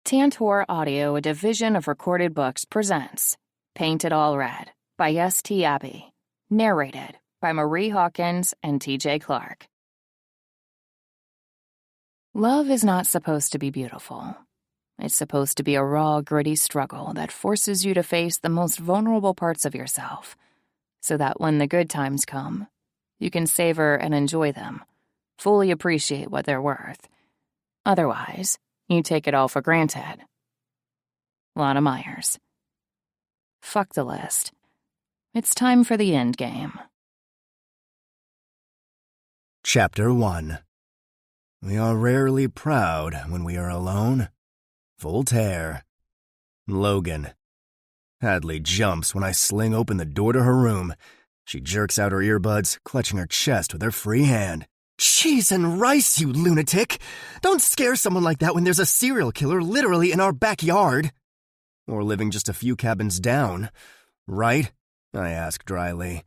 Tantor Audio, a division of Recorded Books, presents Paint It All Red by S.T. Abbey, narrated by Marie Hawkins and T.J. Clark. Love is not supposed to be beautiful. It's supposed to be a raw, gritty struggle that forces you to face the most vulnerable parts of yourself, so that when the good times come, you can savor and enjoy them, fully appreciate what they're worth. Otherwise, you take it all for granted. Lana Myers. Fuck the list. It's time for the end game. Chapter 1. We are rarely proud when we are alone. Voltaire. Logan. Hadley jumps when I sling open the door to her room. She jerks out her earbuds, clutching her chest with her free hand. Cheese and rice, you lunatic! Don't scare someone like that when there's a serial killer literally in our backyard. Or living just a few cabins down, right? I ask dryly,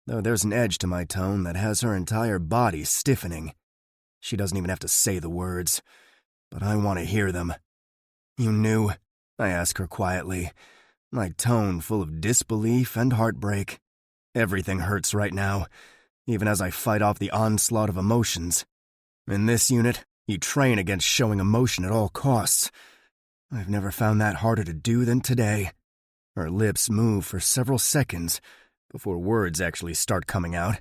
though there's an edge to my tone that has her entire body stiffening. She doesn't even have to say the words, but I want to hear them. You knew? I ask her quietly, my tone full of disbelief and heartbreak. Everything hurts right now, even as I fight off the onslaught of emotions. In this unit, you train against showing emotion at all costs. I've never found that harder to do than today. Her lips move for several seconds before words actually start coming out.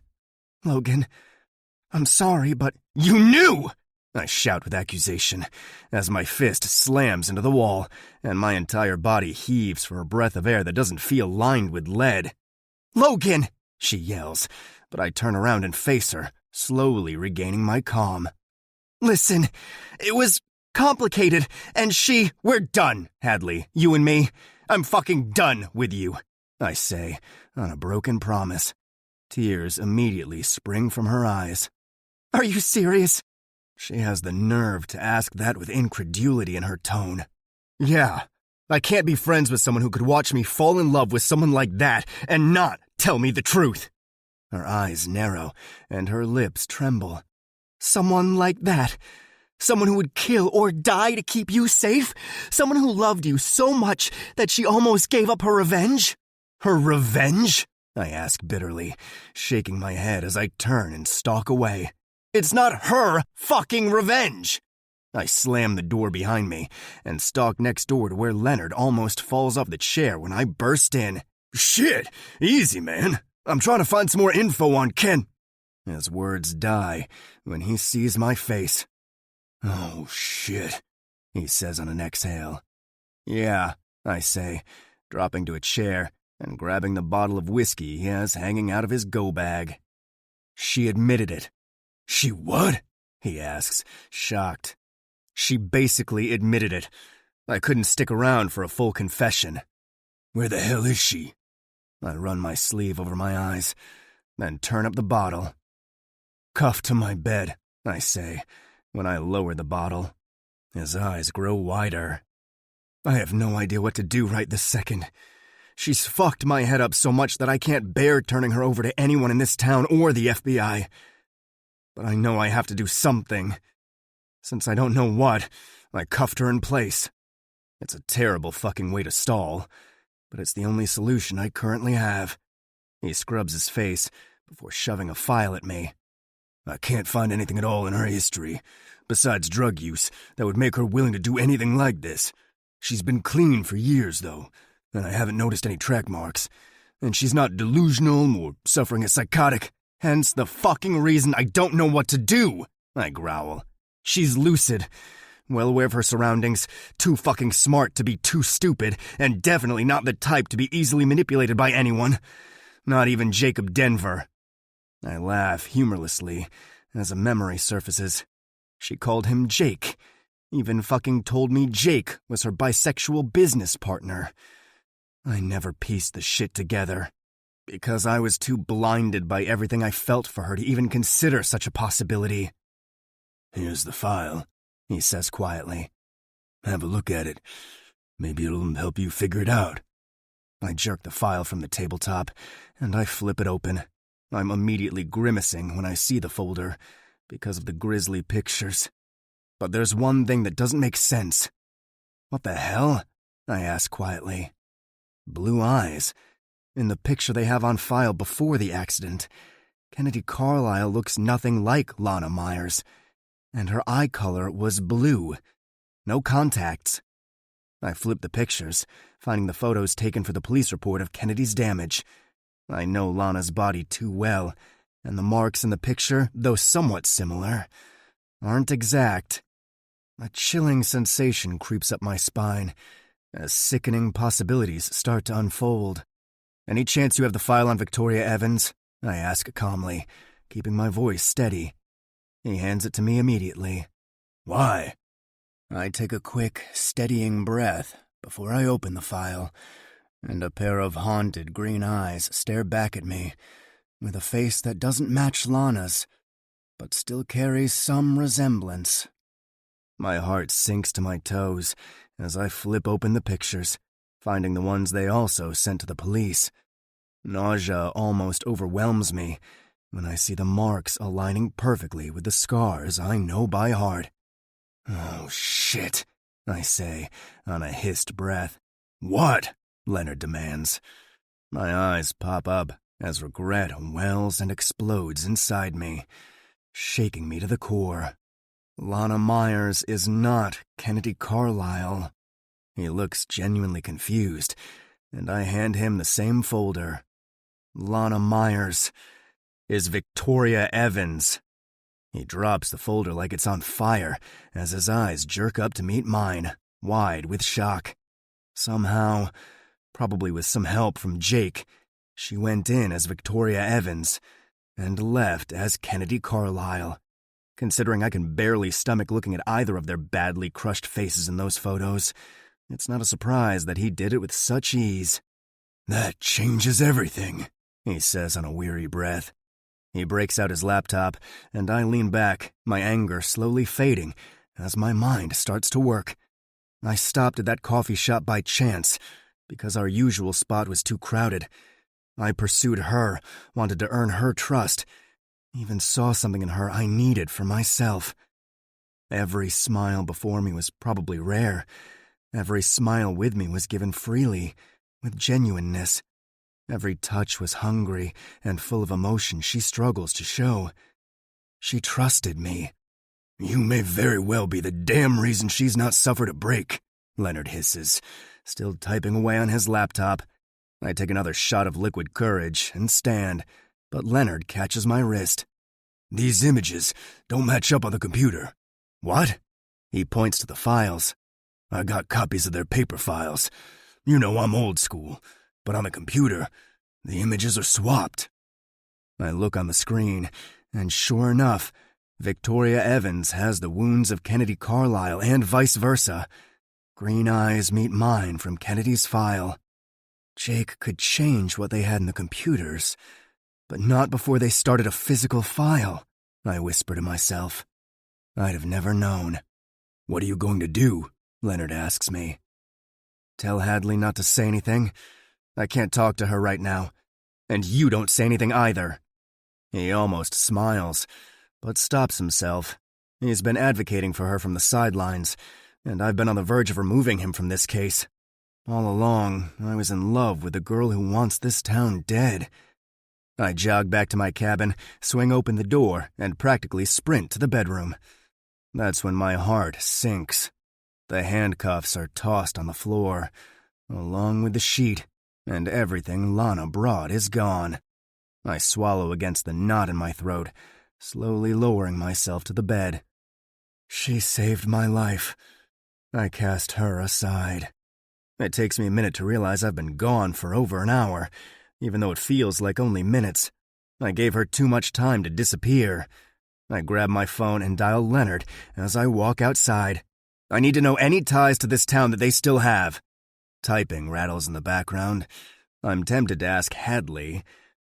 Logan, I'm sorry, but you knew! I shout with accusation as my fist slams into the wall and my entire body heaves for a breath of air that doesn't feel lined with lead. Logan! She yells, but I turn around and face her, slowly regaining my calm. Listen, it was complicated, and We're done, Hadley, you and me. I'm fucking done with you, I say, on a broken promise. Tears immediately spring from her eyes. Are you serious? She has the nerve to ask that with incredulity in her tone. Yeah, I can't be friends with someone who could watch me fall in love with someone like that and not tell me the truth. Her eyes narrow, and her lips tremble. Someone like that? Someone who would kill or die to keep you safe? Someone who loved you so much that she almost gave up her revenge? Her revenge? I ask bitterly, shaking my head as I turn and stalk away. It's not her fucking revenge! I slam the door behind me and stalk next door to where Leonard almost falls off the chair when I burst in. Shit! Easy, man. I'm trying to find some more info on Ken. His words die when he sees my face. Oh, shit, he says on an exhale. Yeah, I say, dropping to a chair and grabbing the bottle of whiskey he has hanging out of his go bag. She admitted it. She what? He asks, shocked. She basically admitted it. I couldn't stick around for a full confession. Where the hell is she? I run my sleeve over my eyes, then turn up the bottle. Cuffed to my bed, I say, when I lower the bottle. His eyes grow wider. I have no idea what to do right this second. She's fucked my head up so much that I can't bear turning her over to anyone in this town or the FBI. But I know I have to do something. Since I don't know what, I cuffed her in place. It's a terrible fucking way to stall, but it's the only solution I currently have. He scrubs his face before shoving a file at me. I can't find anything at all in her history, besides drug use, that would make her willing to do anything like this. She's been clean for years, though, and I haven't noticed any track marks. And she's not delusional or suffering a psychotic, hence the fucking reason I don't know what to do, I growl. She's lucid, well aware of her surroundings, too fucking smart to be too stupid, and definitely not the type to be easily manipulated by anyone. Not even Jacob Denver. I laugh humorlessly as a memory surfaces. She called him Jake. Even fucking told me Jake was her bisexual business partner. I never pieced the shit together, because I was too blinded by everything I felt for her to even consider such a possibility. Here's the file, he says quietly. Have a look at it. Maybe it'll help you figure it out. I jerk the file from the tabletop, and I flip it open. I'm immediately grimacing when I see the folder, because of the grisly pictures. But there's one thing that doesn't make sense. What the hell? I ask quietly. Blue eyes. In the picture they have on file before the accident, Kennedy Carlisle looks nothing like Lana Myers, and her eye color was blue. No contacts. I flip the pictures, finding the photos taken for the police report of Kennedy's damage. I know Lana's body too well, and the marks in the picture, though somewhat similar, aren't exact. A chilling sensation creeps up my spine as sickening possibilities start to unfold. Any chance you have the file on Victoria Evans? I ask calmly, keeping my voice steady. He hands it to me immediately. Why? I take a quick, steadying breath before I open the file, and a pair of haunted green eyes stare back at me with a face that doesn't match Lana's, but still carries some resemblance. My heart sinks to my toes as I flip open the pictures, finding the ones they also sent to the police. Nausea almost overwhelms me when I see the marks aligning perfectly with the scars I know by heart. Oh, shit, I say on a hissed breath. What? Leonard demands. My eyes pop up as regret wells and explodes inside me, shaking me to the core. Lana Myers is not Kennedy Carlisle. He looks genuinely confused, and I hand him the same folder. Lana Myers is Victoria Evans. He drops the folder like it's on fire as his eyes jerk up to meet mine, wide with shock. Somehow, probably with some help from Jake, she went in as Victoria Evans and left as Kennedy Carlisle. Considering I can barely stomach looking at either of their badly crushed faces in those photos, it's not a surprise that he did it with such ease. That changes everything, he says on a weary breath. He breaks out his laptop, and I lean back, my anger slowly fading as my mind starts to work. I stopped at that coffee shop by chance, because our usual spot was too crowded. I pursued her, wanted to earn her trust, even saw something in her I needed for myself. Every smile before me was probably rare. Every smile with me was given freely, with genuineness. Every touch was hungry and full of emotion she struggles to show. She trusted me. You may very well be the damn reason she's not suffered a break, Leonard hisses, still typing away on his laptop. I take another shot of liquid courage and stand, but Leonard catches my wrist. These images don't match up on the computer. What? He points to the files. I got copies of their paper files. You know I'm old school, but on the computer, the images are swapped. I look on the screen, and sure enough, Victoria Evans has the wounds of Kennedy Carlisle and vice versa. Green eyes meet mine from Kennedy's file. Jake could change what they had in the computers, but not before they started a physical file, I whisper to myself. I'd have never known. What are you going to do? Leonard asks me. Tell Hadley not to say anything. I can't talk to her right now. And you don't say anything either. He almost smiles, but stops himself. He's been advocating for her from the sidelines, and I've been on the verge of removing him from this case. All along, I was in love with the girl who wants this town dead. I jog back to my cabin, swing open the door, and practically sprint to the bedroom. That's when my heart sinks. The handcuffs are tossed on the floor, along with the sheet, and everything Lana brought is gone. I swallow against the knot in my throat, slowly lowering myself to the bed. She saved my life. I cast her aside. It takes me a minute to realize I've been gone for over an hour, even though it feels like only minutes. I gave her too much time to disappear. I grab my phone and dial Leonard as I walk outside. I need to know any ties to this town that they still have. Typing rattles in the background. I'm tempted to ask Hadley,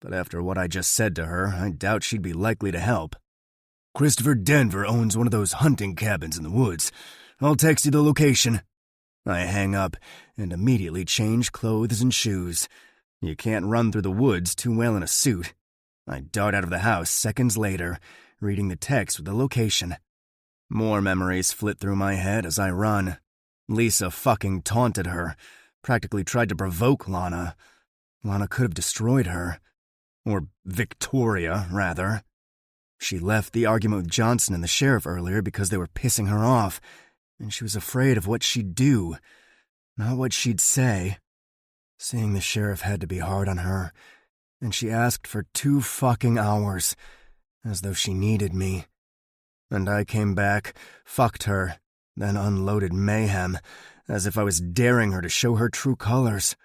but after what I just said to her, I doubt she'd be likely to help. Christopher Denver owns one of those hunting cabins in the woods. I'll text you the location. I hang up and immediately change clothes and shoes. You can't run through the woods too well in a suit. I dart out of the house seconds later, reading the text with the location. More memories flit through my head as I run. Lisa fucking taunted her, practically tried to provoke Lana. Lana could have destroyed her. Or Victoria, rather. She left the argument with Johnson and the sheriff earlier because they were pissing her off, and she was afraid of what she'd do, not what she'd say. Seeing the sheriff had to be hard on her, and she asked for 2 fucking hours, as though she needed me. And I came back, fucked her, then unloaded mayhem, as if I was daring her to show her true colors.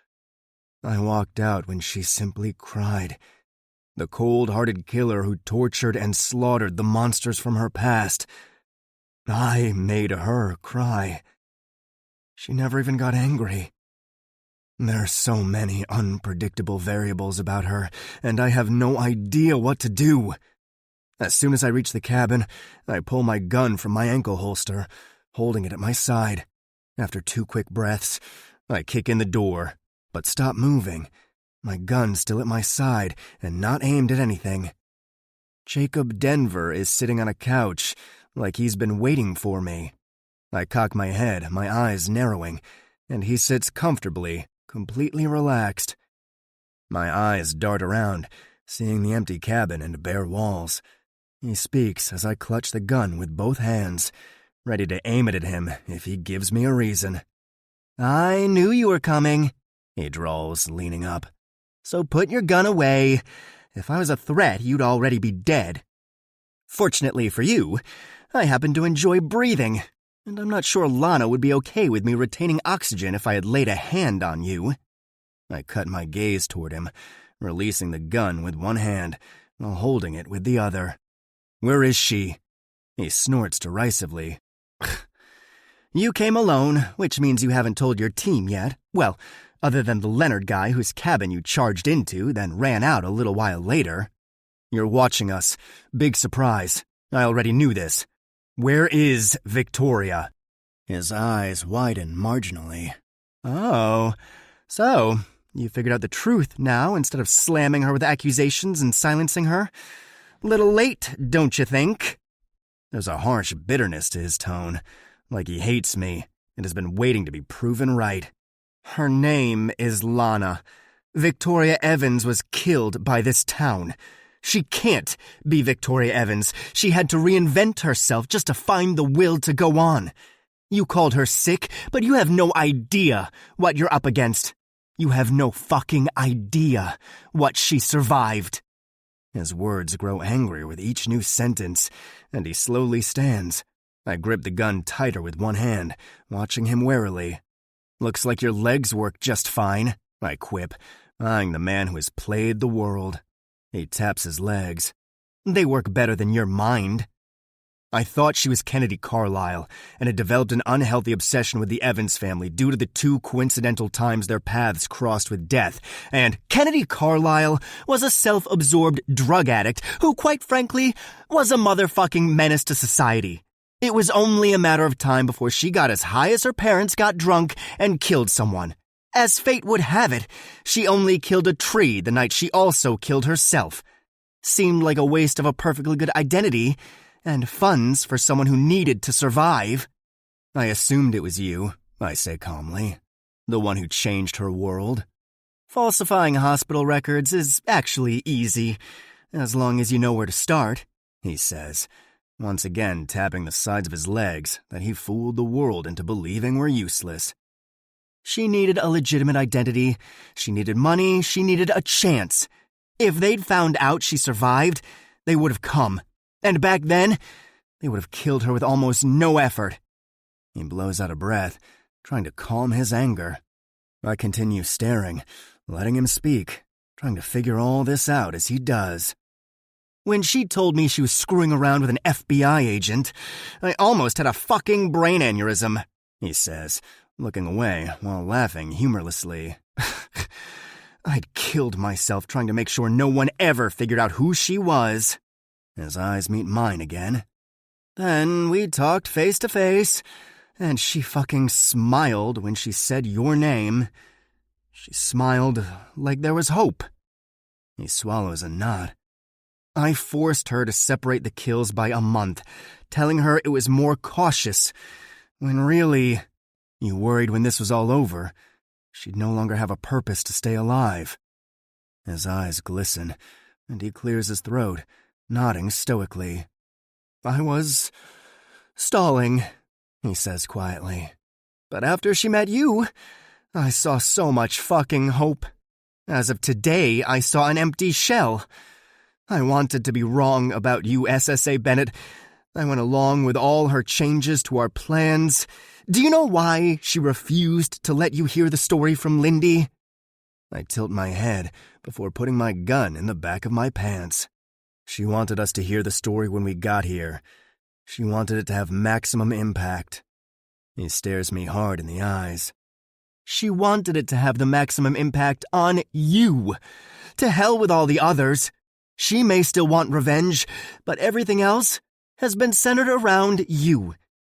I walked out when she simply cried. The cold-hearted killer who tortured and slaughtered the monsters from her past. I made her cry. She never even got angry. There are so many unpredictable variables about her, and I have no idea what to do. As soon as I reach the cabin, I pull my gun from my ankle holster, holding it at my side. After 2 quick breaths, I kick in the door, but stop moving. My gun still at my side and not aimed at anything. Jacob Denver is sitting on a couch, like he's been waiting for me. I cock my head, my eyes narrowing, and he sits comfortably, completely relaxed. My eyes dart around, seeing the empty cabin and bare walls. He speaks as I clutch the gun with both hands, ready to aim it at him if he gives me a reason. "I knew you were coming," he drawls, leaning up. "So put your gun away. If I was a threat, you'd already be dead. Fortunately for you, I happen to enjoy breathing, and I'm not sure Lana would be okay with me retaining oxygen if I had laid a hand on you." I cut my gaze toward him, releasing the gun with one hand while holding it with the other. "Where is she?" He snorts derisively. "You came alone, which means you haven't told your team yet. Well, other than the Leonard guy whose cabin you charged into, then ran out a little while later. You're watching us. Big surprise. I already knew this. Where is Victoria?" His eyes widen marginally. "Oh, so you figured out the truth now instead of slamming her with accusations and silencing her? Little late, don't you think?" There's a harsh bitterness to his tone, like he hates me and has been waiting to be proven right. "Her name is Lana. Victoria Evans was killed by this town. She can't be Victoria Evans. She had to reinvent herself just to find the will to go on. You called her sick, but you have no idea what you're up against. You have no fucking idea what she survived." His words grow angrier with each new sentence, and he slowly stands. I grip the gun tighter with one hand, watching him warily. "Looks like your legs work just fine," I quip, eyeing the man who has played the world. He taps his legs. "They work better than your mind." I thought she was Kennedy Carlisle and had developed an unhealthy obsession with the Evans family due to the 2 coincidental times their paths crossed with death. And Kennedy Carlisle was a self-absorbed drug addict who, quite frankly, was a motherfucking menace to society. It was only a matter of time before she got as high as her parents got drunk and killed someone. As fate would have it, she only killed a tree the night she also killed herself. Seemed like a waste of a perfectly good identity and funds for someone who needed to survive. "I assumed it was you," I say calmly. "The one who changed her world. Falsifying hospital records is actually easy, as long as you know where to start," he says, once again tapping the sides of his legs that he fooled the world into believing were useless. "She needed a legitimate identity. She needed money. She needed a chance. If they'd found out she survived, they would have come. And back then, they would have killed her with almost no effort." He blows out a breath, trying to calm his anger. I continue staring, letting him speak, trying to figure all this out as he does. "When she told me she was screwing around with an FBI agent, I almost had a fucking brain aneurysm," he says, looking away while laughing humorlessly. "I'd killed myself trying to make sure no one ever figured out who she was." His eyes meet mine again. "Then we talked face to face, and she fucking smiled when she said your name. She smiled like there was hope." He swallows a nod. "I forced her to separate the kills by a month, telling her it was more cautious, when really You worried when this was all over, she'd no longer have a purpose to stay alive. His eyes glisten, and he clears his throat, nodding stoically. I was stalling, he says quietly. But after she met you, I saw so much fucking hope. As of today, I saw an empty shell. I wanted to be wrong about you, SSA Bennett. I went along with all her changes to our plans. Do you know why she refused to let you hear the story from Lindy? I tilt my head before putting my gun in the back of my pants. She wanted us to hear the story when we got here. She wanted it to have maximum impact. He stares me hard in the eyes. She wanted it to have the maximum impact on you. To hell with all the others. She may still want revenge, but everything else has been centered around you.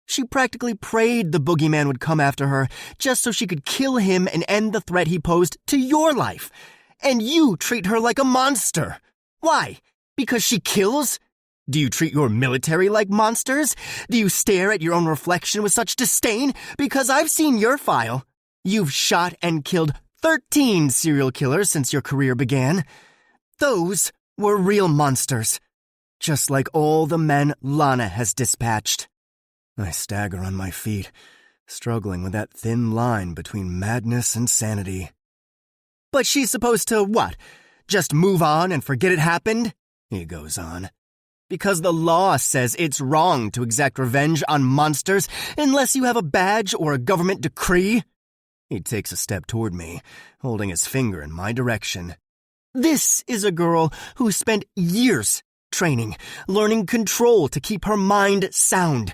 She practically prayed the boogeyman would come after her just so she could kill him and end the threat he posed to your life. And you treat her like a monster. Why? Because she kills? Do you treat your military like monsters? Do you stare at your own reflection with such disdain? Because I've seen your file. You've shot and killed 13 serial killers since your career began. Those were real monsters, just like all the men Lana has dispatched. I stagger on my feet, struggling with that thin line between madness and sanity. But she's supposed to what? Just move on and forget it happened? He goes on. Because the law says it's wrong to exact revenge on monsters unless you have a badge or a government decree? He takes a step toward me, holding his finger in my direction. This is a girl who spent years training, learning control to keep her mind sound.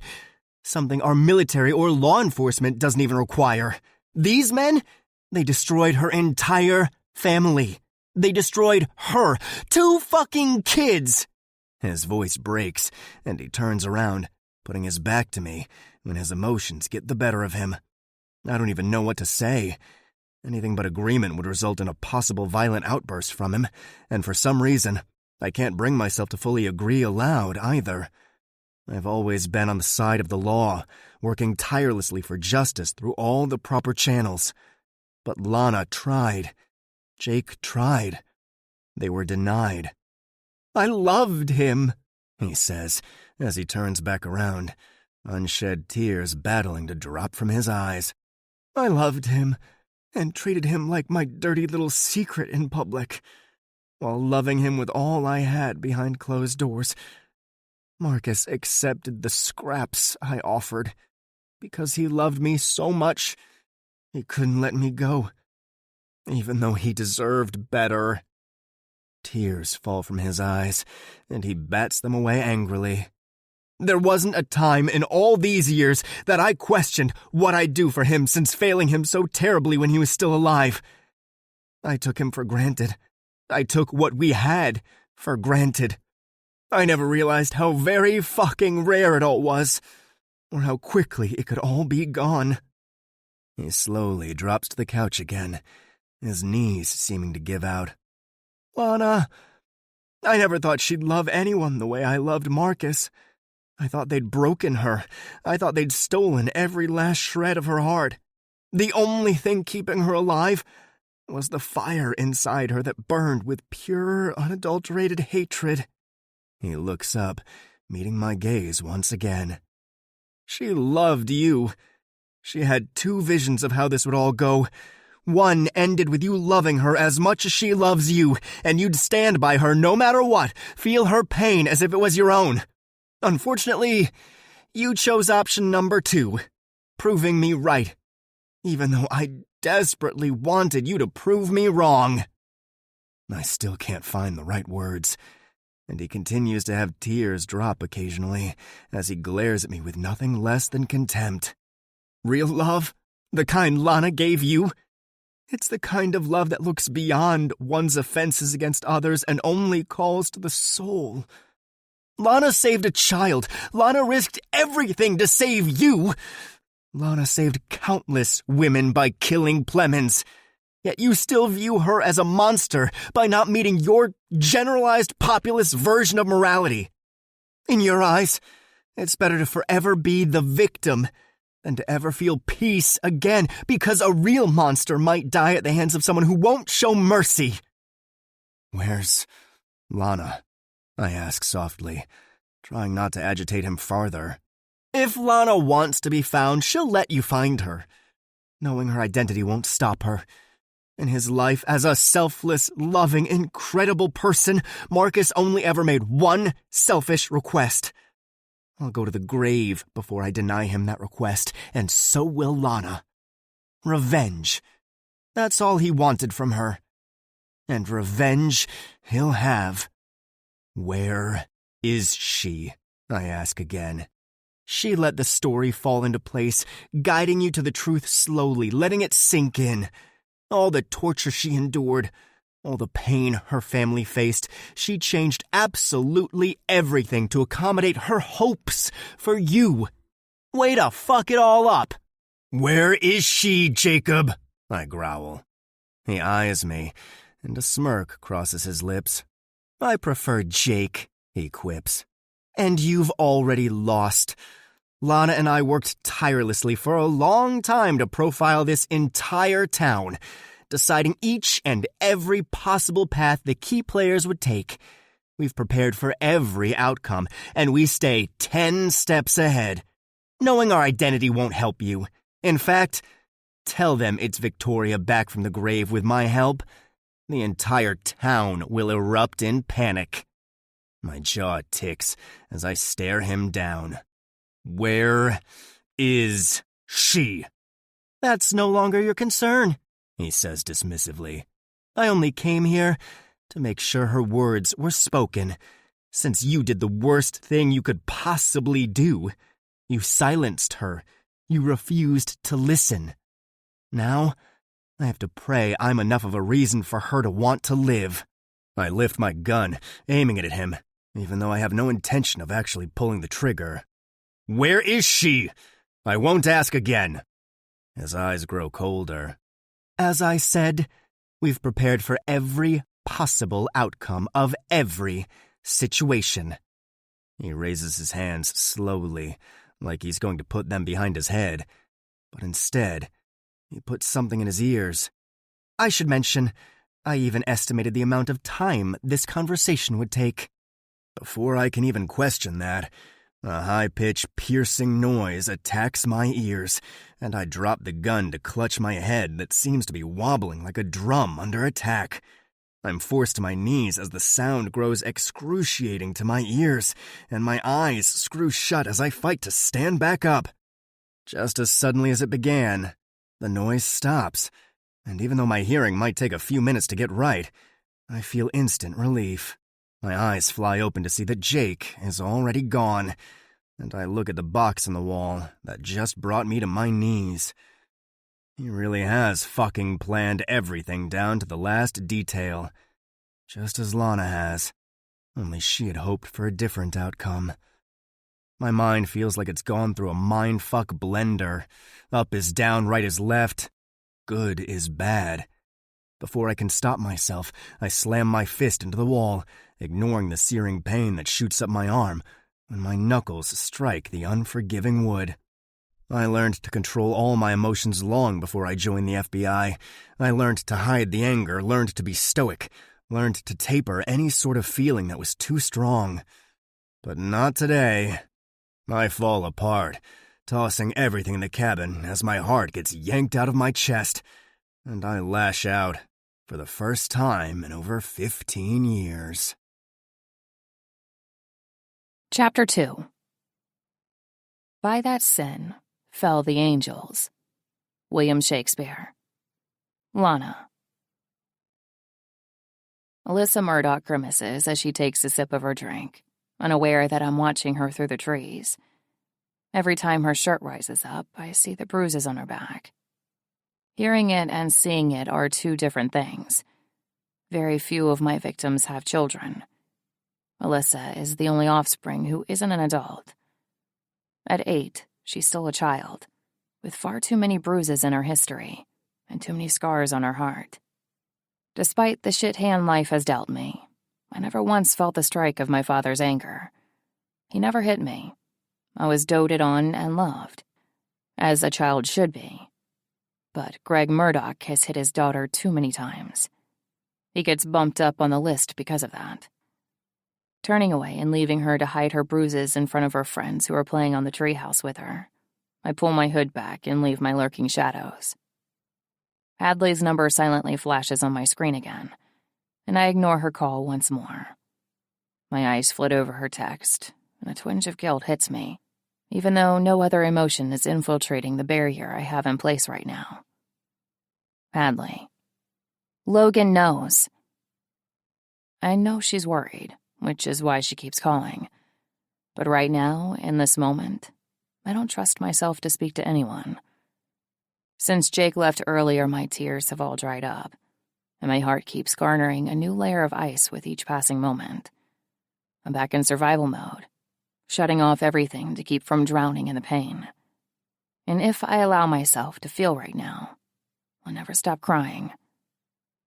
Something our military or law enforcement doesn't even require. These men, they destroyed her entire family. They destroyed her. 2 fucking kids. His voice breaks, and he turns around, putting his back to me when his emotions get the better of him. I don't even know what to say. Anything but agreement would result in a possible violent outburst from him, and for some reason, I can't bring myself to fully agree aloud either. I've always been on the side of the law, working tirelessly for justice through all the proper channels. But Lana tried. Jake tried. They were denied. I loved him, he says, as he turns back around, unshed tears battling to drop from his eyes. I loved him, and treated him like my dirty little secret in public, while loving him with all I had behind closed doors. Marcus accepted the scraps I offered, because he loved me so much, he couldn't let me go, even though he deserved better. Tears fall from his eyes, and he bats them away angrily. There wasn't a time in all these years that I questioned what I'd do for him since failing him so terribly when he was still alive. I took him for granted. I took what we had for granted. I never realized how very fucking rare it all was, or how quickly it could all be gone. He slowly drops to the couch again, his knees seeming to give out. Lana, I never thought she'd love anyone the way I loved Marcus. I thought they'd broken her. I thought they'd stolen every last shred of her heart. The only thing keeping her alive was the fire inside her that burned with pure, unadulterated hatred. He looks up, meeting my gaze once again. She loved you. She had 2 visions of how this would all go. One ended with you loving her as much as she loves you, and you'd stand by her no matter what, feel her pain as if it was your own. Unfortunately, you chose option number 2, proving me right, even though I desperately wanted you to prove me wrong. I still can't find the right words, and he continues to have tears drop occasionally as he glares at me with nothing less than contempt. Real love? The kind Lana gave you? It's the kind of love that looks beyond one's offenses against others and only calls to the soul. Lana saved a child. Lana risked everything to save you. Lana saved countless women by killing Plemons. Yet you still view her as a monster by not meeting your generalized populist version of morality. In your eyes, it's better to forever be the victim than to ever feel peace again, because a real monster might die at the hands of someone who won't show mercy. Where's Lana? I ask softly, trying not to agitate him farther. If Lana wants to be found, she'll let you find her. Knowing her identity won't stop her. In his life as a selfless, loving, incredible person, Marcus only ever made one selfish request. I'll go to the grave before I deny him that request, and so will Lana. Revenge. That's all he wanted from her. And revenge he'll have. Where is she? I ask again. She let the story fall into place, guiding you to the truth slowly, letting it sink in. All the torture she endured, all the pain her family faced, she changed absolutely everything to accommodate her hopes for you. Way to fuck it all up. Where is she, Jacob? I growl. He eyes me, and a smirk crosses his lips. I prefer Jake, he quips. And you've already lost. Lana and I worked tirelessly for a long time to profile this entire town, deciding each and every possible path the key players would take. We've prepared for every outcome, and we stay 10 steps ahead. Knowing our identity won't help you. In fact, tell them it's Victoria back from the grave with my help. The entire town will erupt in panic. My jaw ticks as I stare him down. Where is she? That's no longer your concern, he says dismissively. I only came here to make sure her words were spoken, since you did the worst thing you could possibly do. You silenced her. You refused to listen. Now, I have to pray I'm enough of a reason for her to want to live. I lift my gun, aiming it at him, even though I have no intention of actually pulling the trigger. Where is she? I won't ask again. His eyes grow colder. As I said, we've prepared for every possible outcome of every situation. He raises his hands slowly, like he's going to put them behind his head. But instead, he puts something in his ears. I should mention, I even estimated the amount of time this conversation would take. Before I can even question that, a high-pitched, piercing noise attacks my ears, and I drop the gun to clutch my head that seems to be wobbling like a drum under attack. I'm forced to my knees as the sound grows excruciating to my ears, and my eyes screw shut as I fight to stand back up. Just as suddenly as it began, the noise stops, and even though my hearing might take a few minutes to get right, I feel instant relief. My eyes fly open to see that Jake is already gone, and I look at the box on the wall that just brought me to my knees. He really has fucking planned everything down to the last detail, just as Lana has, only she had hoped for a different outcome. My mind feels like it's gone through a mindfuck blender. Up is down, right is left. Good is bad. Before I can stop myself, I slam my fist into the wall, ignoring the searing pain that shoots up my arm when my knuckles strike the unforgiving wood. I learned to control all my emotions long before I joined the FBI. I learned to hide the anger, learned to be stoic, learned to taper any sort of feeling that was too strong. But not today. I fall apart, tossing everything in the cabin as my heart gets yanked out of my chest, and I lash out for the first time in over 15 years. Chapter 2. By that sin fell the angels. William Shakespeare. Lana. Alyssa Murdoch grimaces as she takes a sip of her drink, unaware that I'm watching her through the trees. Every time her shirt rises up, I see the bruises on her back. Hearing it and seeing it are two different things. Very few of my victims have children. Alyssa is the only offspring who isn't an adult. At 8, she's still a child, with far too many bruises in her history and too many scars on her heart. Despite the shit hand life has dealt me, I never once felt the strike of my father's anger. He never hit me. I was doted on and loved. as a child should be. But Greg Murdoch has hit his daughter too many times. He gets bumped up on the list because of that. Turning away and leaving her to hide her bruises in front of her friends who are playing on the treehouse with her, I pull my hood back and leave my lurking shadows. Hadley's number silently flashes on my screen again, and I ignore her call once more. My eyes flit over her text, and a twinge of guilt hits me, even though no other emotion is infiltrating the barrier I have in place right now. Hadley. Logan knows. I know she's worried, which is why she keeps calling. But right now, in this moment, I don't trust myself to speak to anyone. Since Jake left earlier, my tears have all dried up, and my heart keeps garnering a new layer of ice with each passing moment. I'm back in survival mode, shutting off everything to keep from drowning in the pain. And if I allow myself to feel right now, I'll never stop crying.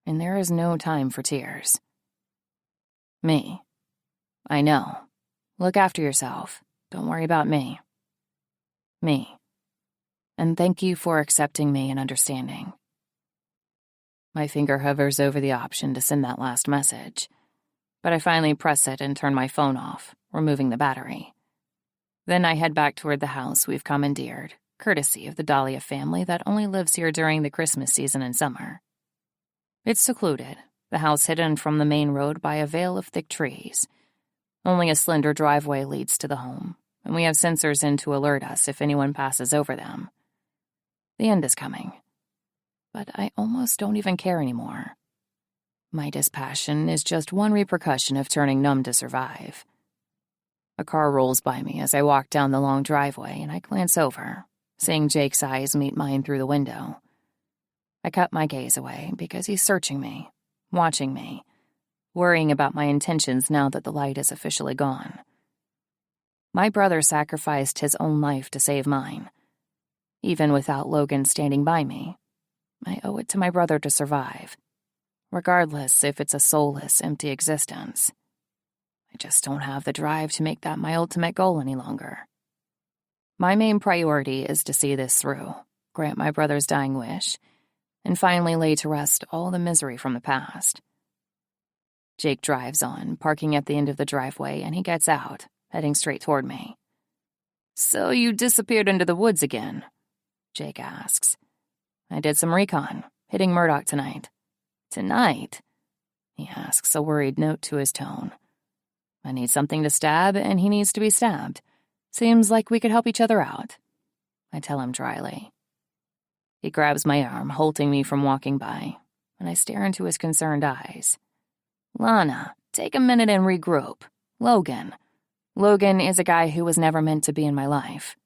And there is no time for tears. Me. I know. Look after yourself. Don't worry about me. Me. And thank you for accepting me and understanding. My finger hovers over the option to send that last message, but I finally press it and turn my phone off, removing the battery. Then I head back toward the house we've commandeered, courtesy of the Dahlia family that only lives here during the Christmas season and summer. It's secluded, the house hidden from the main road by a veil of thick trees. Only a slender driveway leads to the home, and we have sensors in to alert us if anyone passes over them. The end is coming, but I almost don't even care anymore. My dispassion is just one repercussion of turning numb to survive. A car rolls by me as I walk down the long driveway, and I glance over, seeing Jake's eyes meet mine through the window. I cut my gaze away because he's searching me, watching me, worrying about my intentions now that the light is officially gone. My brother sacrificed his own life to save mine. Even without Logan standing by me, I owe it to my brother to survive, regardless if it's a soulless, empty existence. I just don't have the drive to make that my ultimate goal any longer. My main priority is to see this through, grant my brother's dying wish, and finally lay to rest all the misery from the past. Jake drives on, parking at the end of the driveway, and he gets out, heading straight toward me. "So you disappeared into the woods again?" Jake asks. "I did some recon, hitting Murdoch tonight." "Tonight?" He asks, a worried note to his tone. I need something to stab, and he needs to be stabbed. Seems like we could help each other out. I tell him dryly. He grabs my arm, halting me from walking by, and I stare into his concerned eyes. "Lana, take a minute and regroup. Logan. Logan is a guy who was never meant to be in my life."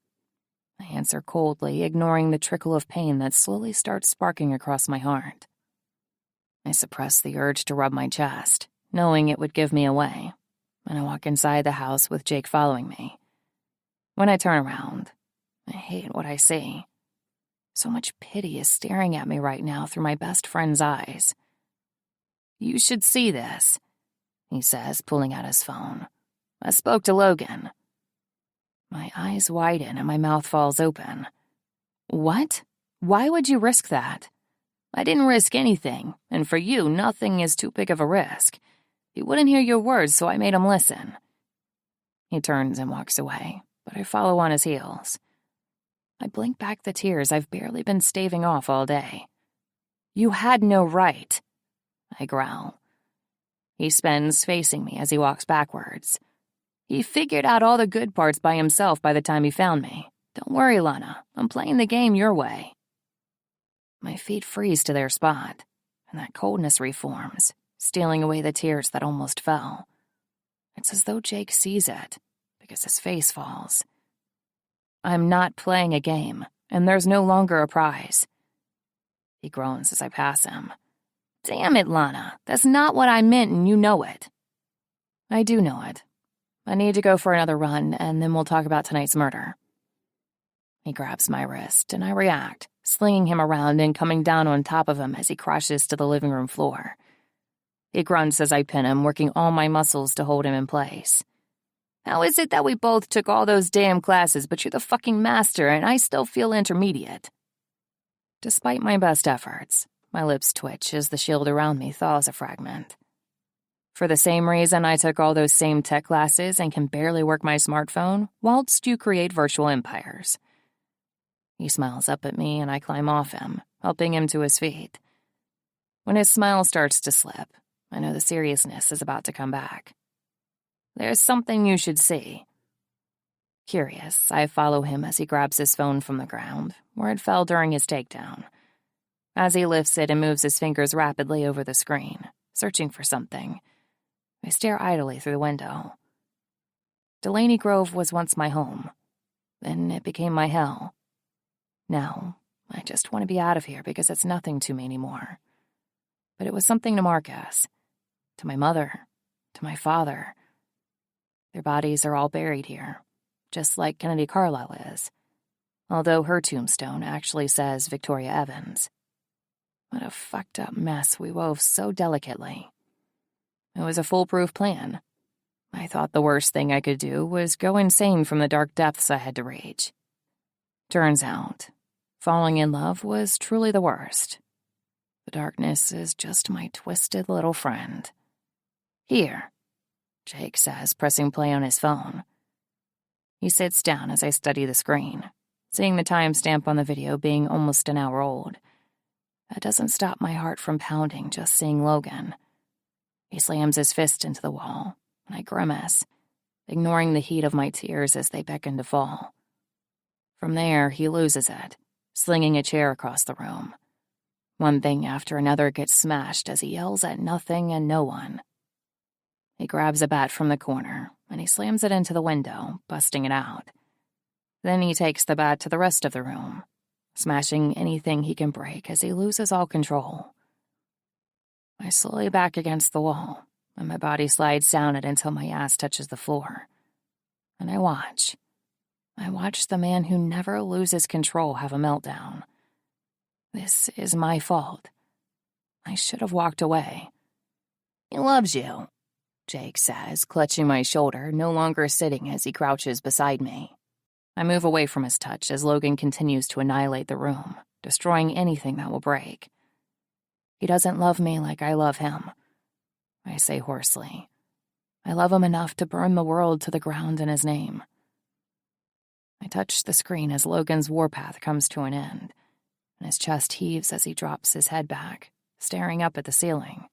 I answer coldly, ignoring the trickle of pain that slowly starts sparking across my heart. I suppress the urge to rub my chest, knowing it would give me away, and I walk inside the house with Jake following me. When I turn around, I hate what I see. So much pity is staring at me right now through my best friend's eyes. "You should see this," he says, pulling out his phone. "I spoke to Logan." My eyes widen and my mouth falls open. "What? Why would you risk that?" "I didn't risk anything, and for you, nothing is too big of a risk. He wouldn't hear your words, so I made him listen." He turns and walks away, but I follow on his heels. I blink back the tears I've barely been staving off all day. "You had no right," I growl. He spins, facing me as he walks backwards. "He figured out all the good parts by himself by the time he found me. Don't worry, Lana. I'm playing the game your way." My feet freeze to their spot, and that coldness reforms, stealing away the tears that almost fell. It's as though Jake sees it, because his face falls. I'm not playing a game, and there's no longer a prize. He groans as I pass him. "Damn it, Lana. That's not what I meant, and you know it." I do know it. I need to go for another run, and then we'll talk about tonight's murder. He grabs my wrist, and I react, slinging him around and coming down on top of him as he crashes to the living room floor. He grunts as I pin him, working all my muscles to hold him in place. How is it that we both took all those damn classes, but you're the fucking master and I still feel intermediate? Despite my best efforts, my lips twitch as the shield around me thaws a fragment. For the same reason I took all those same tech classes and can barely work my smartphone, whilst you create virtual empires. He smiles up at me and I climb off him, helping him to his feet. When his smile starts to slip, I know the seriousness is about to come back. There's something you should see. Curious, I follow him as he grabs his phone from the ground, where it fell during his takedown. As he lifts it and moves his fingers rapidly over the screen, searching for something, I stare idly through the window. Delaney Grove was once my home. Then it became my hell. Now, I just want to be out of here because it's nothing to me anymore. But it was something to Marcus, to my mother, to my father. Their bodies are all buried here, just like Kennedy Carlisle is, although her tombstone actually says Victoria Evans. What a fucked up mess we wove so delicately. It was a foolproof plan. I thought the worst thing I could do was go insane from the dark depths I had to reach. Turns out, falling in love was truly the worst. The darkness is just my twisted little friend. Here, Jake says, pressing play on his phone. He sits down as I study the screen, seeing the timestamp on the video being almost an hour old. That doesn't stop my heart from pounding just seeing Logan. He slams his fist into the wall, and I grimace, ignoring the heat of my tears as they beckon to fall. From there, he loses it, slinging a chair across the room. One thing after another gets smashed as he yells at nothing and no one. He grabs a bat from the corner, and he slams it into the window, busting it out. Then he takes the bat to the rest of the room, smashing anything he can break as he loses all control. I slowly back against the wall, and my body slides down it until my ass touches the floor. And I watch. I watch the man who never loses control have a meltdown. This is my fault. I should have walked away. He loves you, Jake says, clutching my shoulder, no longer sitting as he crouches beside me. I move away from his touch as Logan continues to annihilate the room, destroying anything that will break. He doesn't love me like I love him, I say hoarsely. I love him enough to burn the world to the ground in his name. I touch the screen as Logan's warpath comes to an end, and his chest heaves as he drops his head back, staring up at the ceiling.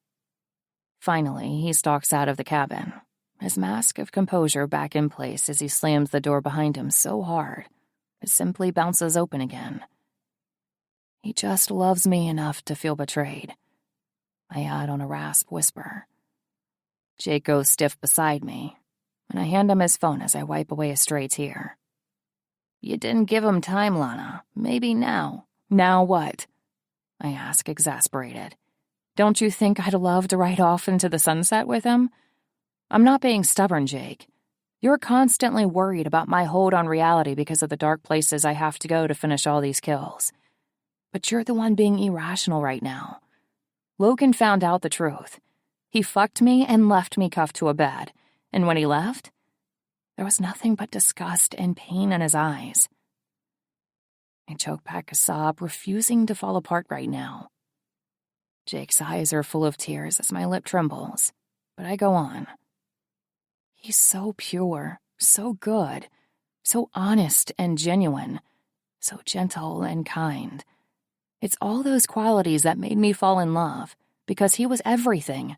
Finally, he stalks out of the cabin, his mask of composure back in place as he slams the door behind him so hard it simply bounces open again. He just loves me enough to feel betrayed, I add on a rasp whisper. Jake goes stiff beside me, and I hand him his phone as I wipe away a stray tear. You didn't give him time, Lana. Maybe now. Now what? I ask, exasperated. Don't you think I'd love to ride off into the sunset with him? I'm not being stubborn, Jake. You're constantly worried about my hold on reality because of the dark places I have to go to finish all these kills. But you're the one being irrational right now. Logan found out the truth. He fucked me and left me cuffed to a bed. And when he left, there was nothing but disgust and pain in his eyes. I choke back a sob, refusing to fall apart right now. Jake's eyes are full of tears as my lip trembles, but I go on. He's so pure, so good, so honest and genuine, so gentle and kind. It's all those qualities that made me fall in love, because he was everything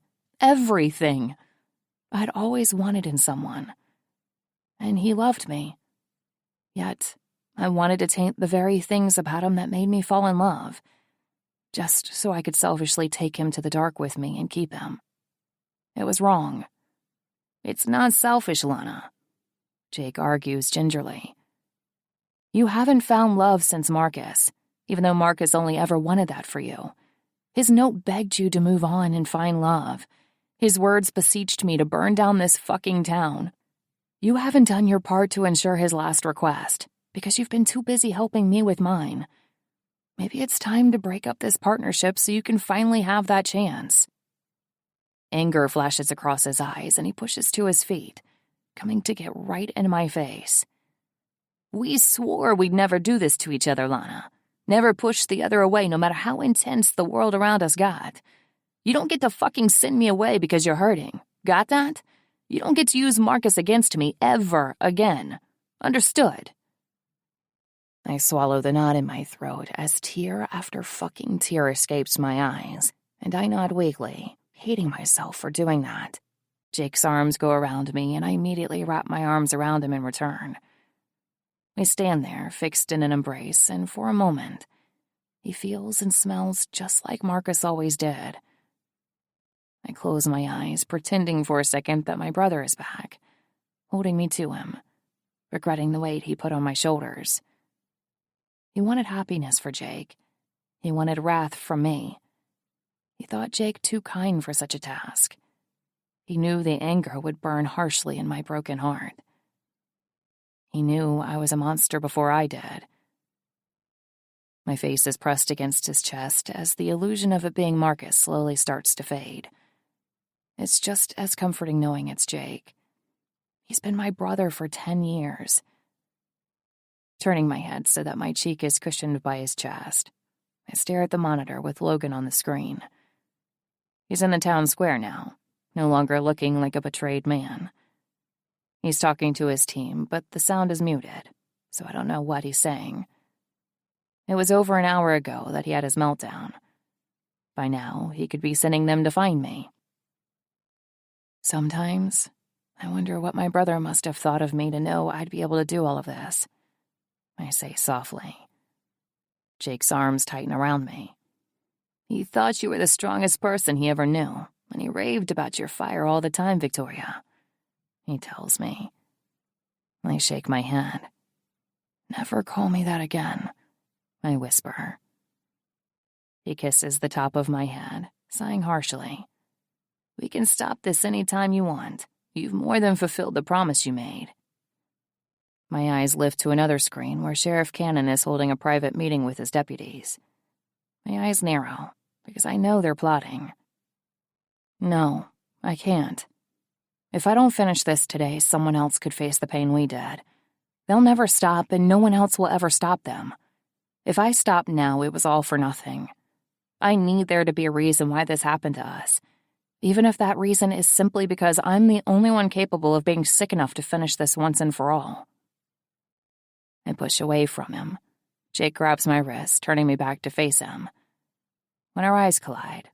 I'd always wanted in someone. And he loved me. Yet, I wanted to taint the very things about him that made me fall in love, just so I could selfishly take him to the dark with me and keep him. It was wrong. It's not selfish, Lana, Jake argues gingerly. You haven't found love since Marcus, even though Marcus only ever wanted that for you. His note begged you to move on and find love. His words beseeched me to burn down this fucking town. You haven't done your part to ensure his last request, because you've been too busy helping me with mine. Maybe it's time to break up this partnership so you can finally have that chance. Anger flashes across his eyes, and he pushes to his feet, coming to get right in my face. We swore we'd never do this to each other, Lana. Never push the other away no matter how intense the world around us got. You don't get to fucking send me away because you're hurting. Got that? You don't get to use Marcus against me ever again. Understood? I swallow the knot in my throat as tear after fucking tear escapes my eyes, and I nod weakly, hating myself for doing that. Jake's arms go around me, and I immediately wrap my arms around him in return. We stand there, fixed in an embrace, and for a moment, he feels and smells just like Marcus always did. I close my eyes, pretending for a second that my brother is back, holding me to him, regretting the weight he put on my shoulders. He wanted happiness for Jake. He wanted wrath from me. He thought Jake too kind for such a task. He knew the anger would burn harshly in my broken heart. He knew I was a monster before I did. My face is pressed against his chest as the illusion of it being Marcus slowly starts to fade. It's just as comforting knowing it's Jake. He's been my brother for 10 years. Turning my head so that my cheek is cushioned by his chest, I stare at the monitor with Logan on the screen. He's in the town square now, no longer looking like a betrayed man. He's talking to his team, but the sound is muted, so I don't know what he's saying. It was over an hour ago that he had his meltdown. By now, he could be sending them to find me. Sometimes, I wonder what my brother must have thought of me to know I'd be able to do all of this. I say softly. Jake's arms tighten around me. He thought you were the strongest person he ever knew, and he raved about your fire all the time, Victoria. He tells me. I shake my head. Never call me that again, I whisper. He kisses the top of my head, sighing harshly. We can stop this any time you want. You've more than fulfilled the promise you made. My eyes lift to another screen where Sheriff Cannon is holding a private meeting with his deputies. My eyes narrow, because I know they're plotting. No, I can't. If I don't finish this today, someone else could face the pain we did. They'll never stop, and no one else will ever stop them. If I stop now, it was all for nothing. I need there to be a reason why this happened to us, even if that reason is simply because I'm the only one capable of being sick enough to finish this once and for all. I push away from him. Jake grabs my wrist, turning me back to face him. When our eyes collide,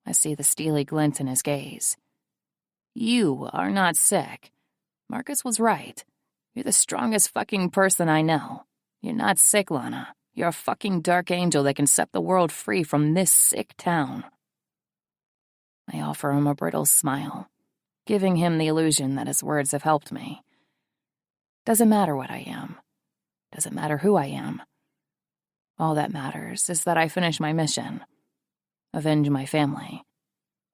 I see the steely glint in his gaze. You are not sick. Marcus was right. You're the strongest fucking person I know. You're not sick, Lana. You're a fucking dark angel that can set the world free from this sick town. I offer him a brittle smile, giving him the illusion that his words have helped me. Doesn't matter what I am. Doesn't matter who I am. All that matters is that I finish my mission, avenge my family,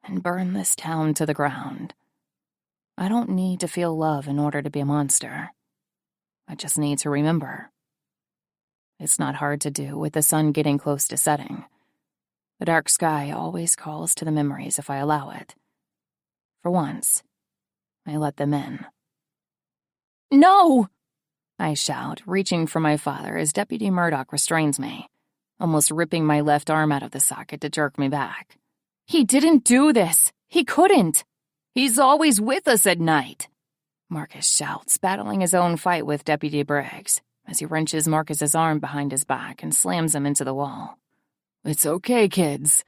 and burn this town to the ground. I don't need to feel love in order to be a monster. I just need to remember. It's not hard to do with the sun getting close to setting. The dark sky always calls to the memories if I allow it. For once, I let them in. No! I shout, reaching for my father as Deputy Murdoch restrains me, almost ripping my left arm out of the socket to jerk me back. He didn't do this. He couldn't. He's always with us at night. Marcus shouts, battling his own fight with Deputy Briggs, as he wrenches Marcus's arm behind his back and slams him into the wall. It's okay, kids,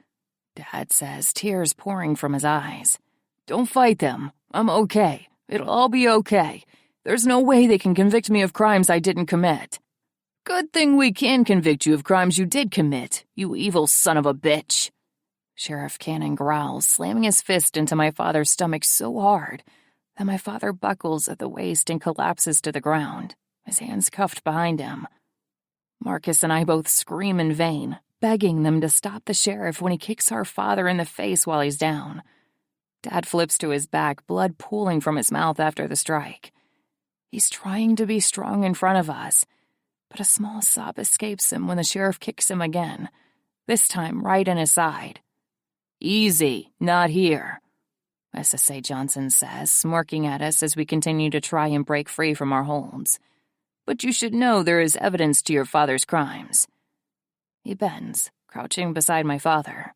Dad says, tears pouring from his eyes. Don't fight them. I'm okay. It'll all be okay. There's no way they can convict me of crimes I didn't commit. Good thing we can convict you of crimes you did commit, you evil son of a bitch. Sheriff Cannon growls, slamming his fist into my father's stomach so hard that my father buckles at the waist and collapses to the ground, his hands cuffed behind him. Marcus and I both scream in vain, begging them to stop the sheriff when he kicks our father in the face while he's down. Dad flips to his back, blood pooling from his mouth after the strike. He's trying to be strong in front of us, but a small sob escapes him when the sheriff kicks him again, this time right in his side. Easy, not here. SSA Johnson says, smirking at us as we continue to try and break free from our holds. But you should know there is evidence to your father's crimes. He bends, crouching beside my father.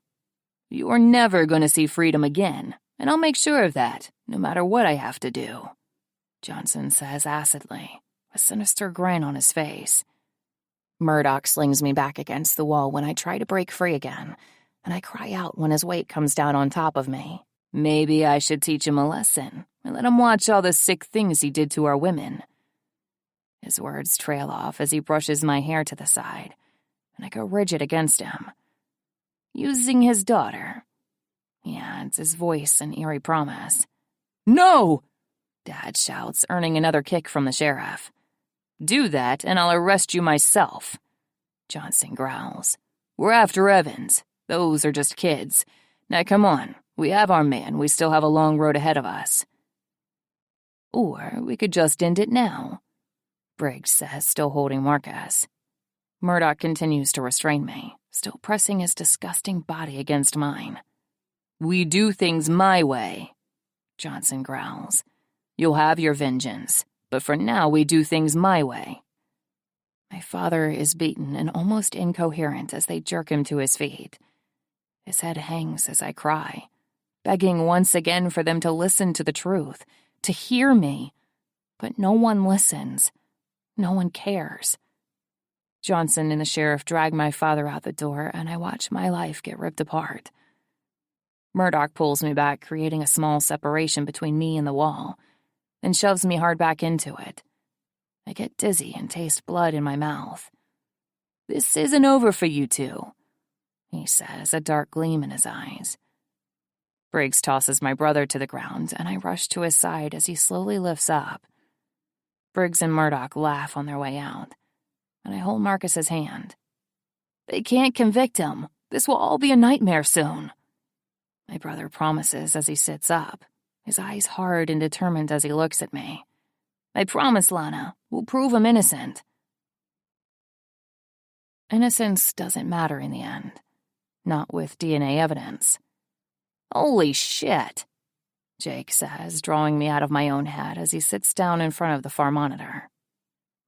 You are never going to see freedom again, and I'll make sure of that, no matter what I have to do, Johnson says acidly, a sinister grin on his face. Murdoch slings me back against the wall when I try to break free again, and I cry out when his weight comes down on top of me. Maybe I should teach him a lesson and let him watch all the sick things he did to our women. His words trail off as he brushes my hair to the side, and I go rigid against him. Using his daughter, he adds, his voice an eerie promise. No! Dad shouts, earning another kick from the sheriff. Do that, and I'll arrest you myself, Johnson growls. We're after Evans. Those are just kids. Now come on, we have our man. We still have a long road ahead of us. Or we could just end it now, Briggs says, still holding Marcus. Murdoch continues to restrain me, still pressing his disgusting body against mine. We do things my way, Johnson growls. You'll have your vengeance, but for now we do things my way. My father is beaten and almost incoherent as they jerk him to his feet. His head hangs as I cry, begging once again for them to listen to the truth, to hear me. But no one listens. No one cares. Johnson and the sheriff drag my father out the door, and I watch my life get ripped apart. Murdoch pulls me back, creating a small separation between me and the wall, then shoves me hard back into it. I get dizzy and taste blood in my mouth. This isn't over for you two, he says, a dark gleam in his eyes. Briggs tosses my brother to the ground, and I rush to his side as he slowly lifts up. Briggs and Murdoch laugh on their way out, and I hold Marcus's hand. They can't convict him. This will all be a nightmare soon, my brother promises as he sits up, his eyes hard and determined as he looks at me. I promise, Lana, we'll prove him innocent. Innocence doesn't matter in the end. Not with DNA evidence. Holy shit, Jake says, drawing me out of my own head as he sits down in front of the far monitor.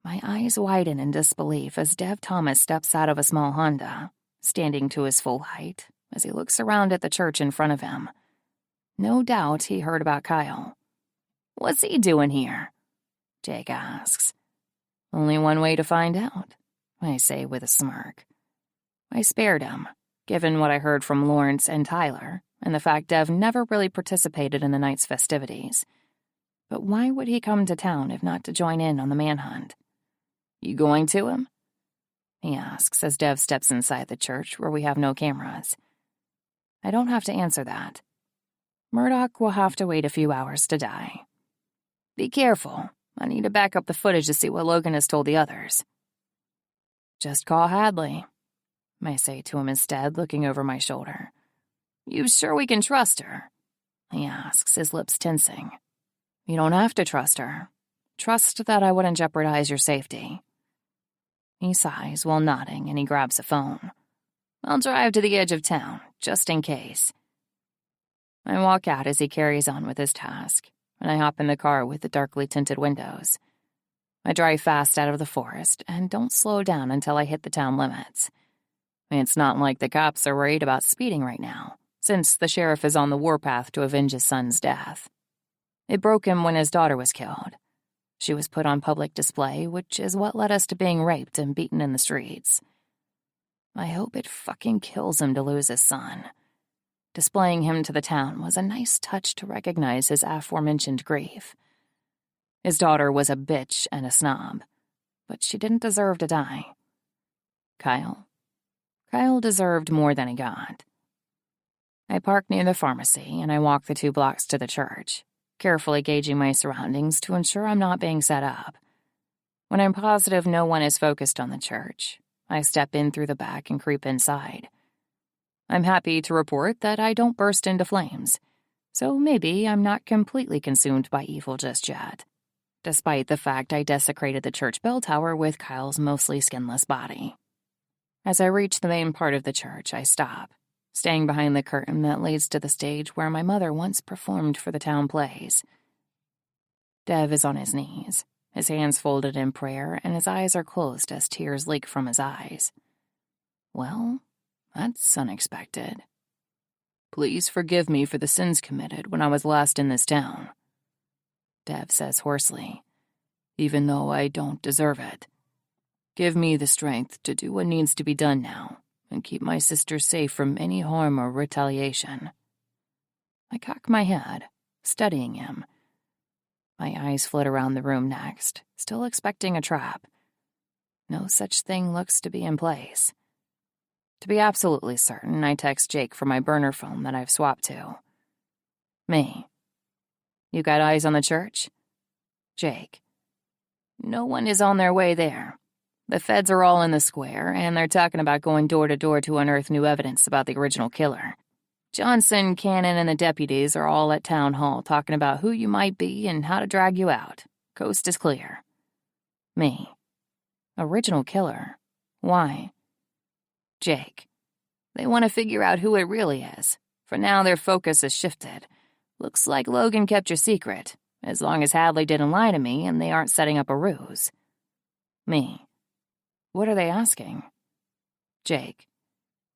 My eyes widen in disbelief as Dev Thomas steps out of a small Honda, standing to his full height as he looks around at the church in front of him. No doubt he heard about Kyle. What's he doing here? Jake asks. Only one way to find out, I say with a smirk. I spared him, given what I heard from Lawrence and Tyler, and the fact Dev never really participated in the night's festivities. But why would he come to town if not to join in on the manhunt? You going to him? He asks as Dev steps inside the church where we have no cameras. I don't have to answer that. Murdoch will have to wait a few hours to die. Be careful. I need to back up the footage to see what Logan has told the others. Just call Hadley, I say to him instead, looking over my shoulder. You sure we can trust her? He asks, his lips tensing. You don't have to trust her. Trust that I wouldn't jeopardize your safety. He sighs while nodding, and he grabs a phone. I'll drive to the edge of town, just in case. I walk out as he carries on with his task, and I hop in the car with the darkly tinted windows. I drive fast out of the forest and don't slow down until I hit the town limits. It's not like the cops are worried about speeding right now, since the sheriff is on the warpath to avenge his son's death. It broke him when his daughter was killed. She was put on public display, which is what led us to being raped and beaten in the streets. I hope it fucking kills him to lose his son. Displaying him to the town was a nice touch to recognize his aforementioned grief. His daughter was a bitch and a snob, but she didn't deserve to die. Kyle deserved more than he got. I park near the pharmacy and I walk the 2 blocks to the church, carefully gauging my surroundings to ensure I'm not being set up. When I'm positive no one is focused on the church, I step in through the back and creep inside. I'm happy to report that I don't burst into flames, so maybe I'm not completely consumed by evil just yet, despite the fact I desecrated the church bell tower with Kyle's mostly skinless body. As I reach the main part of the church, I stop, staying behind the curtain that leads to the stage where my mother once performed for the town plays. Dev is on his knees, his hands folded in prayer, and his eyes are closed as tears leak from his eyes. Well, that's unexpected. "Please forgive me for the sins committed when I was last in this town," Dev says hoarsely, "even though I don't deserve it. Give me the strength to do what needs to be done now and keep my sister safe from any harm or retaliation." I cock my head, studying him. My eyes flit around the room next, still expecting a trap. No such thing looks to be in place. To be absolutely certain, I text Jake from my burner phone that I've swapped to. "Me. You got eyes on the church?" Jake. "No one is on their way there. The feds are all in the square, and they're talking about going door to door to unearth new evidence about the original killer. Johnson, Cannon, and the deputies are all at town hall talking about who you might be and how to drag you out. Coast is clear." Me. "Original killer? Why?" Jake. "They want to figure out who it really is. For now, their focus has shifted. Looks like Logan kept your secret, as long as Hadley didn't lie to me and they aren't setting up a ruse." Me. "What are they asking?" Jake.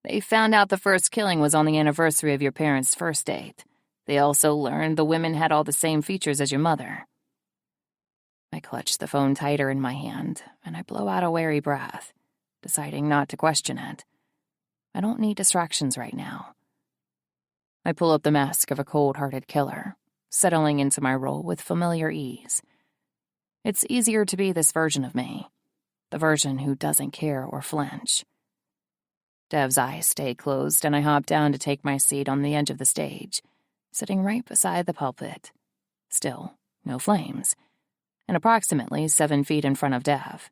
"They found out the first killing was on the anniversary of your parents' first date. They also learned the women had all the same features as your mother." I clutch the phone tighter in my hand, and I blow out a wary breath, deciding not to question it. I don't need distractions right now. I pull up the mask of a cold-hearted killer, settling into my role with familiar ease. It's easier to be this version of me, the version who doesn't care or flinch. Dev's eyes stay closed, and I hop down to take my seat on the edge of the stage, sitting right beside the pulpit. Still, no flames, and approximately 7 feet in front of Dev.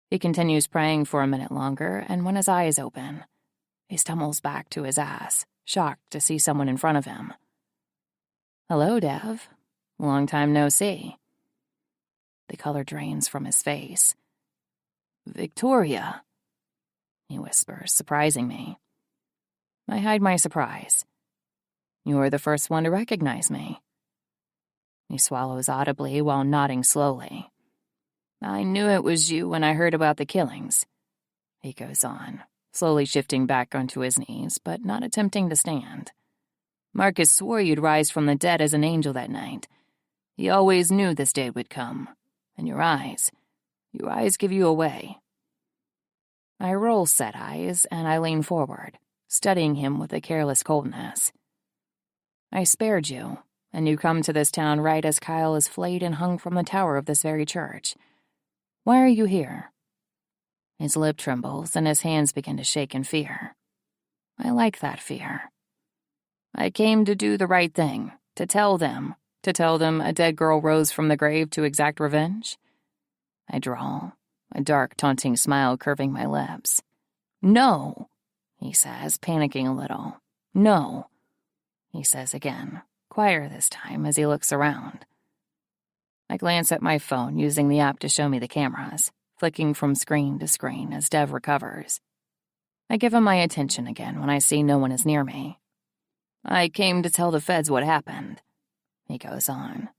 He continues praying for a minute longer, and when his eyes open, he stumbles back to his ass, shocked to see someone in front of him. "Hello, Dev. Long time no see." The color drains from his face. "Victoria," he whispers, surprising me. I hide my surprise. "You're the first one to recognize me." He swallows audibly while nodding slowly. "I knew it was you when I heard about the killings," he goes on, slowly shifting back onto his knees, but not attempting to stand. "Marcus swore you'd rise from the dead as an angel that night. He always knew this day would come. And your eyes give you away." I roll set eyes, and I lean forward, studying him with a careless coldness. "I spared you, and you come to this town right as Kyle is flayed and hung from the tower of this very church. Why are you here?" His lip trembles, and his hands begin to shake in fear. I like that fear. "I came to do the right thing, to tell them a dead girl rose from the grave to exact revenge." I drawl, a dark, taunting smile curving my lips. "No," he says, panicking a little. "No," he says again, quieter this time as he looks around. I glance at my phone, using the app to show me the cameras, flicking from screen to screen as Dev recovers. I give him my attention again when I see no one is near me. "I came to tell the feds what happened," he goes on.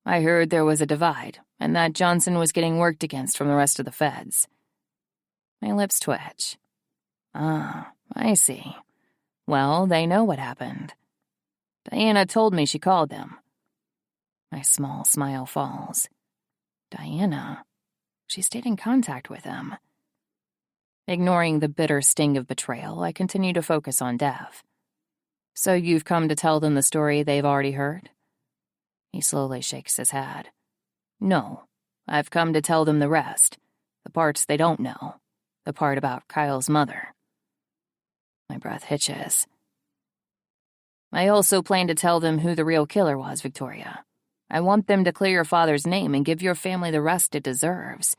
"I heard there was a divide, and that Johnson was getting worked against from the rest of the feds." My lips twitch. "Ah, I see. Well, they know what happened. Diana told me she called them." My small smile falls. Diana. She stayed in contact with him. Ignoring the bitter sting of betrayal, I continue to focus on Dev. "So you've come to tell them the story they've already heard?" He slowly shakes his head. "No, I've come to tell them the rest, the parts they don't know, the part about Kyle's mother." My breath hitches. "I also plan to tell them who the real killer was, Victoria. I want them to clear your father's name and give your family the rest it deserves.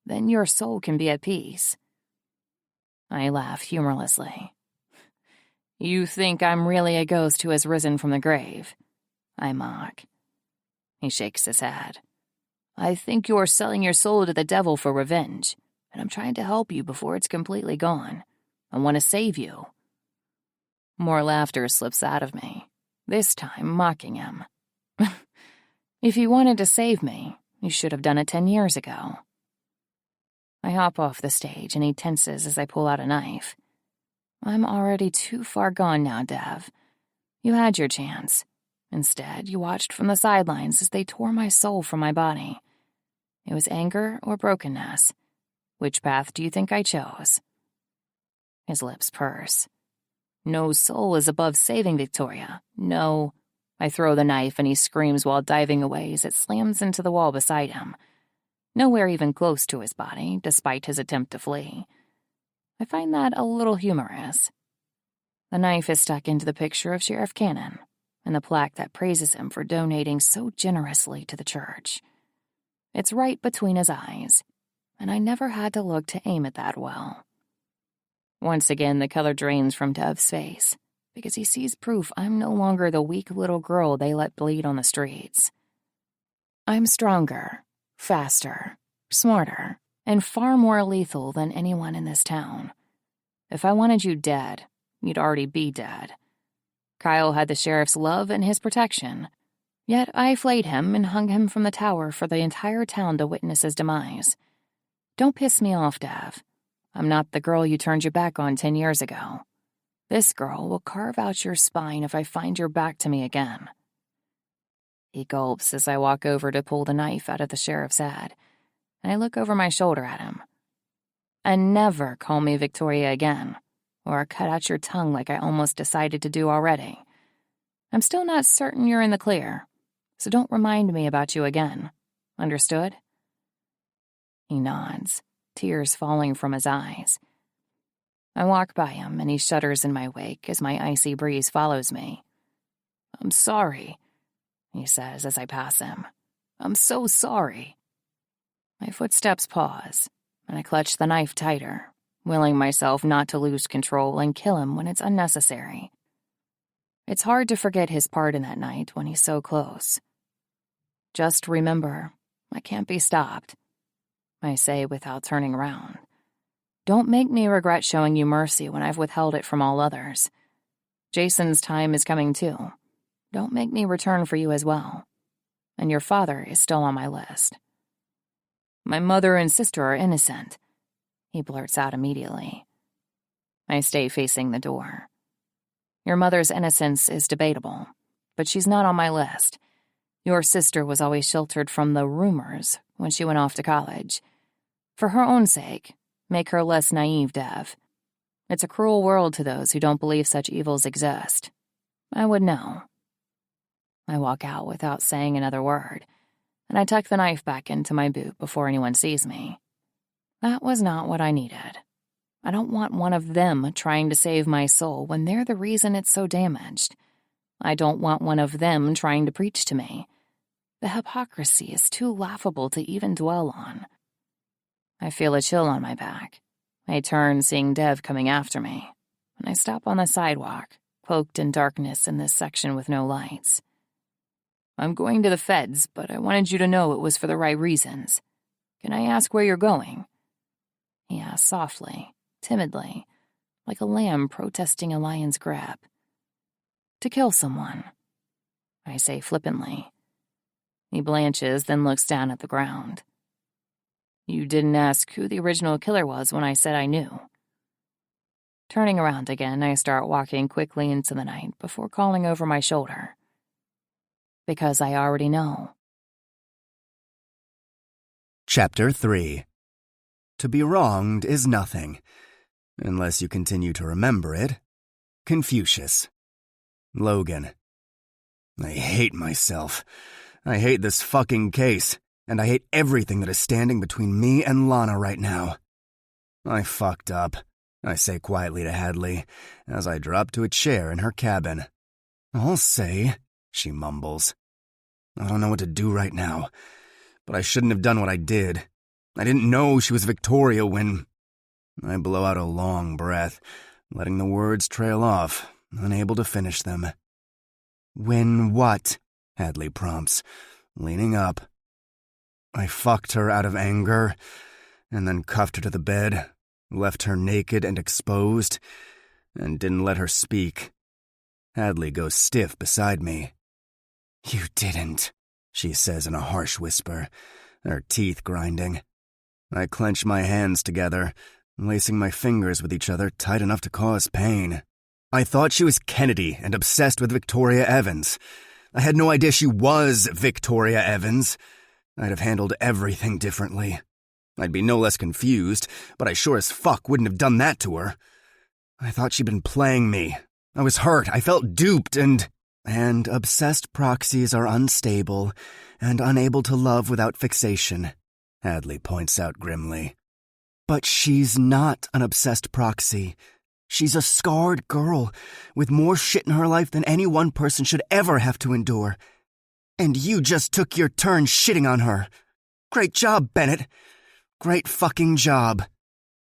Then your soul can be at peace." I laugh humorlessly. "You think I'm really a ghost who has risen from the grave?" I mock. He shakes his head. "I think you're selling your soul to the devil for revenge, and I'm trying to help you before it's completely gone. I want to save you." More laughter slips out of me, this time mocking him. If you wanted to save me, you should have done it 10 years ago. I hop off the stage and he tenses as I pull out a knife. I'm already too far gone now, Dev. You had your chance. Instead, you watched from the sidelines as they tore my soul from my body. It was anger or brokenness. Which path do you think I chose? His lips purse. No soul is above saving Victoria. No. I throw the knife and he screams while diving away as it slams into the wall beside him. Nowhere even close to his body, despite his attempt to flee. I find that a little humorous. The knife is stuck into the picture of Sheriff Cannon and the plaque that praises him for donating so generously to the church. It's right between his eyes, and I never had to look to aim it that well. Once again, the color drains from Dev's face, because he sees proof I'm no longer the weak little girl they let bleed on the streets. I'm stronger, faster, smarter, and far more lethal than anyone in this town. If I wanted you dead, you'd already be dead. Kyle had the sheriff's love and his protection, yet I flayed him and hung him from the tower for the entire town to witness his demise. Don't piss me off, Dev. I'm not the girl you turned your back on 10 years ago. This girl will carve out your spine if I find your back to me again. He gulps as I walk over to pull the knife out of the sheriff's head, and I look over my shoulder at him. And never call me Victoria again, or cut out your tongue like I almost decided to do already. I'm still not certain you're in the clear, so don't remind me about you again. Understood? He nods, tears falling from his eyes. I walk by him, and he shudders in my wake as my icy breeze follows me. I'm sorry, he says as I pass him. I'm so sorry. My footsteps pause, and I clutch the knife tighter, willing myself not to lose control and kill him when it's unnecessary. It's hard to forget his part in that night when he's so close. Just remember, I can't be stopped, I say without turning around. Don't make me regret showing you mercy when I've withheld it from all others. Jason's time is coming too. Don't make me return for you as well. And your father is still on my list. My mother and sister are innocent, he blurts out immediately. I stay facing the door. Your mother's innocence is debatable, but she's not on my list. Your sister was always sheltered from the rumors when she went off to college. For her own sake, make her less naive, Dev. It's a cruel world to those who don't believe such evils exist. I would know. I walk out without saying another word, and I tuck the knife back into my boot before anyone sees me. That was not what I needed. I don't want one of them trying to save my soul when they're the reason it's so damaged. I don't want one of them trying to preach to me. The hypocrisy is too laughable to even dwell on. I feel a chill on my back. I turn, seeing Dev coming after me, and I stop on the sidewalk, cloaked in darkness in this section with no lights. I'm going to the feds, but I wanted you to know it was for the right reasons. Can I ask where you're going? He asks softly, timidly, like a lamb protesting a lion's grab. To kill someone, I say flippantly. He blanches, then looks down at the ground. You didn't ask who the original killer was when I said I knew. Turning around again, I start walking quickly into the night before calling over my shoulder. Because I already know. Chapter 3. To be wronged is nothing, unless you continue to remember it. Confucius. Logan. I hate myself. I hate this fucking case, and I hate everything that is standing between me and Lana right now. I fucked up, I say quietly to Hadley, as I drop to a chair in her cabin. I'll say, she mumbles. I don't know what to do right now, but I shouldn't have done what I did. I didn't know she was Victoria when... I blow out a long breath, letting the words trail off, unable to finish them. When what? Hadley prompts, leaning up. I fucked her out of anger, and then cuffed her to the bed, left her naked and exposed, and didn't let her speak, Hadley goes stiff beside me. "You didn't," she says in a harsh whisper, her teeth grinding. I clench my hands together, lacing my fingers with each other tight enough to cause pain. I thought she was Kennedy and obsessed with Victoria Evans. I had no idea she was Victoria Evans. I'd have handled everything differently. I'd be no less confused, but I sure as fuck wouldn't have done that to her. I thought she'd been playing me. I was hurt, I felt duped, and obsessed proxies are unstable and unable to love without fixation, Hadley points out grimly. But she's not an obsessed proxy. She's a scarred girl with more shit in her life than any one person should ever have to endure. And you just took your turn shitting on her. Great job, Bennett. Great fucking job.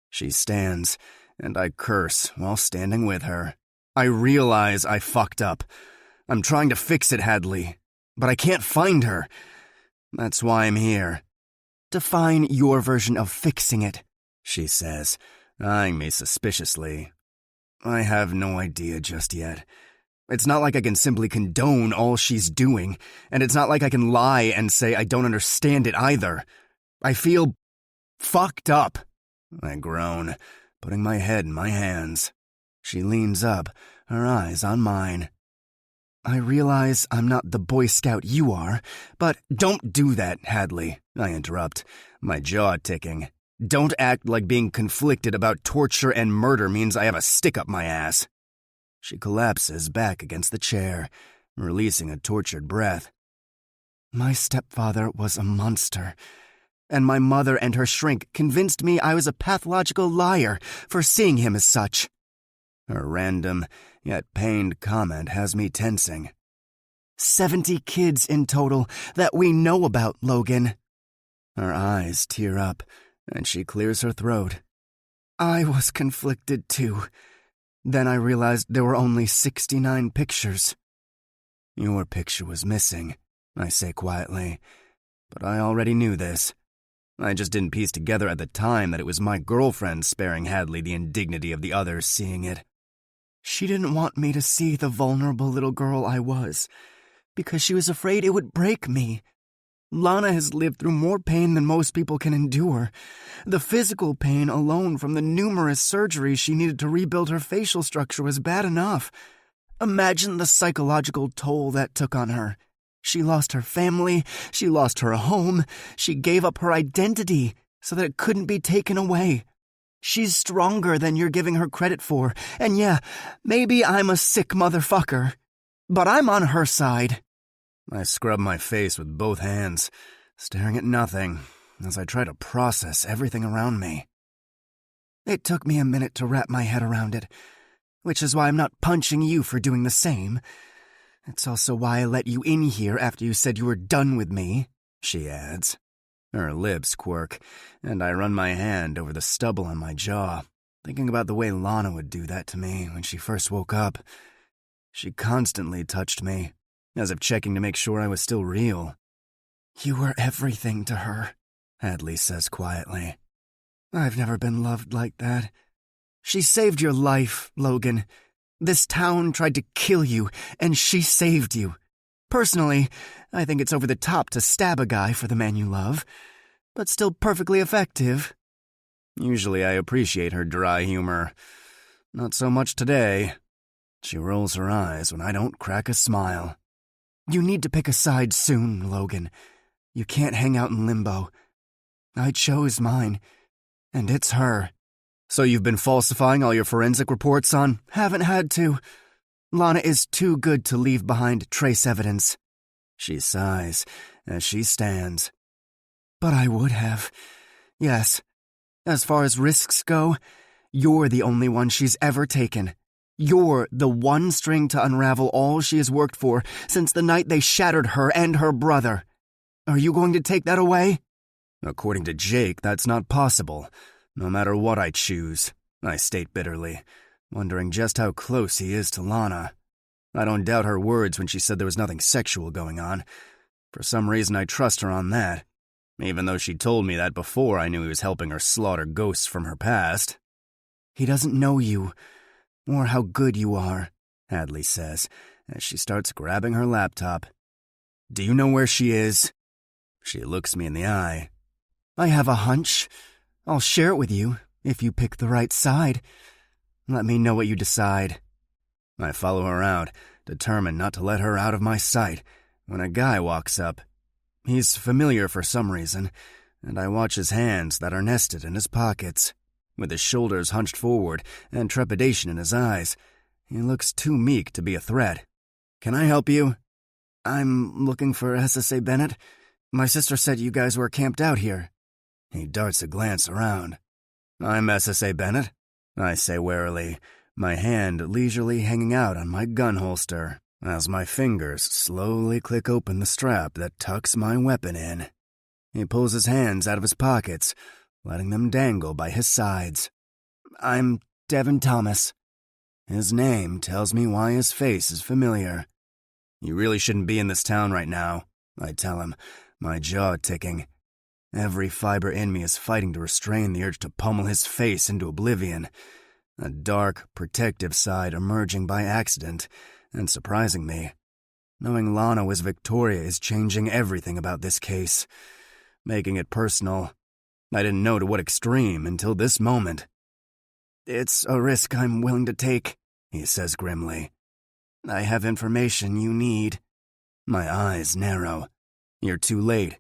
She stands, and I curse while standing with her. I realize I fucked up. I'm trying to fix it, Hadley, but I can't find her. That's why I'm here. Define your version of fixing it, she says, eyeing me suspiciously. I have no idea just yet. It's not like I can simply condone all she's doing, and it's not like I can lie and say I don't understand it either. I feel fucked up, I groan, putting my head in my hands. She leans up, her eyes on mine. I realize I'm not the Boy Scout you are, but don't do that, Hadley, I interrupt, my jaw ticking. Don't act like being conflicted about torture and murder means I have a stick up my ass. She collapses back against the chair, releasing a tortured breath. My stepfather was a monster, and my mother and her shrink convinced me I was a pathological liar for seeing him as such. Her random, yet pained comment has me tensing. 70 kids in total that we know about, Logan. Her eyes tear up, and she clears her throat. I was conflicted too. Then I realized there were only 69 pictures. Your picture was missing, I say quietly, but I already knew this. I just didn't piece together at the time that it was my girlfriend sparing Hadley the indignity of the others seeing it. She didn't want me to see the vulnerable little girl I was, because she was afraid it would break me. Lana has lived through more pain than most people can endure. The physical pain alone from the numerous surgeries she needed to rebuild her facial structure was bad enough. Imagine the psychological toll that took on her. She lost her family, she lost her home, she gave up her identity so that it couldn't be taken away. She's stronger than you're giving her credit for, and yeah, maybe I'm a sick motherfucker, but I'm on her side. I scrub my face with both hands, staring at nothing, as I try to process everything around me. It took me a minute to wrap my head around it, which is why I'm not punching you for doing the same. It's also why I let you in here after you said you were done with me, she adds. Her lips quirk, and I run my hand over the stubble on my jaw, thinking about the way Lana would do that to me when she first woke up. She constantly touched me, as if checking to make sure I was still real. You were everything to her, Hadley says quietly. I've never been loved like that. She saved your life, Logan. This town tried to kill you, and she saved you. Personally, I think it's over the top to stab a guy for the man you love, but still perfectly effective. Usually I appreciate her dry humor. Not so much today. She rolls her eyes when I don't crack a smile. You need to pick a side soon, Logan. You can't hang out in limbo. I chose mine, and it's her. So you've been falsifying all your forensic reports, son? Haven't had to. Lana is too good to leave behind trace evidence. She sighs as she stands. But I would have. Yes. As far as risks go, you're the only one she's ever taken. You're the one string to unravel all she has worked for since the night they shattered her and her brother. Are you going to take that away? According to Jake, that's not possible. No matter what I choose, I state bitterly, wondering just how close he is to Lana. I don't doubt her words when she said there was nothing sexual going on. For some reason I trust her on that, even though she told me that before I knew he was helping her slaughter ghosts from her past. He doesn't know you, or how good you are. Hadley says, as she starts grabbing her laptop. Do you know where she is? She looks me in the eye. I have a hunch. I'll share it with you, if you pick the right side. Let me know what you decide. I follow her out, determined not to let her out of my sight, when a guy walks up. He's familiar for some reason, and I watch his hands that are nested in his pockets. With his shoulders hunched forward and trepidation in his eyes, he looks too meek to be a threat. Can I help you? I'm looking for SSA Bennett. My sister said you guys were camped out here. He darts a glance around. I'm SSA Bennett, I say warily, my hand leisurely hanging out on my gun holster, as my fingers slowly click open the strap that tucks my weapon in. He pulls his hands out of his pockets, letting them dangle by his sides. I'm Devin Thomas. His name tells me why his face is familiar. You really shouldn't be in this town right now, I tell him, my jaw ticking. Every fiber in me is fighting to restrain the urge to pummel his face into oblivion. A dark, protective side emerging by accident and surprising me. Knowing Lana was Victoria is changing everything about this case, making it personal. I didn't know to what extreme until this moment. It's a risk I'm willing to take, he says grimly. I have information you need. My eyes narrow. You're too late.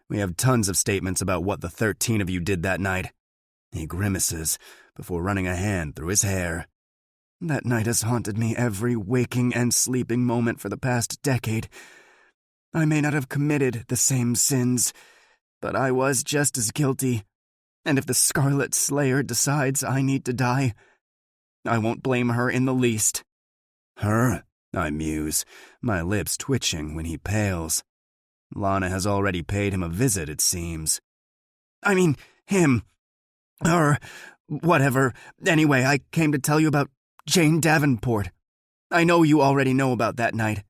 We have tons of statements about what the 13 of you did that night. He grimaces before running a hand through his hair. That night has haunted me every waking and sleeping moment for the past decade. I may not have committed the same sins, but I was just as guilty. And if the Scarlet Slayer decides I need to die, I won't blame her in the least. Her? I muse, my lips twitching when he pales. Lana has already paid him a visit, it seems. I mean, him. Her. Whatever. Anyway, I came to tell you about Jane Davenport. I know you already know about that night.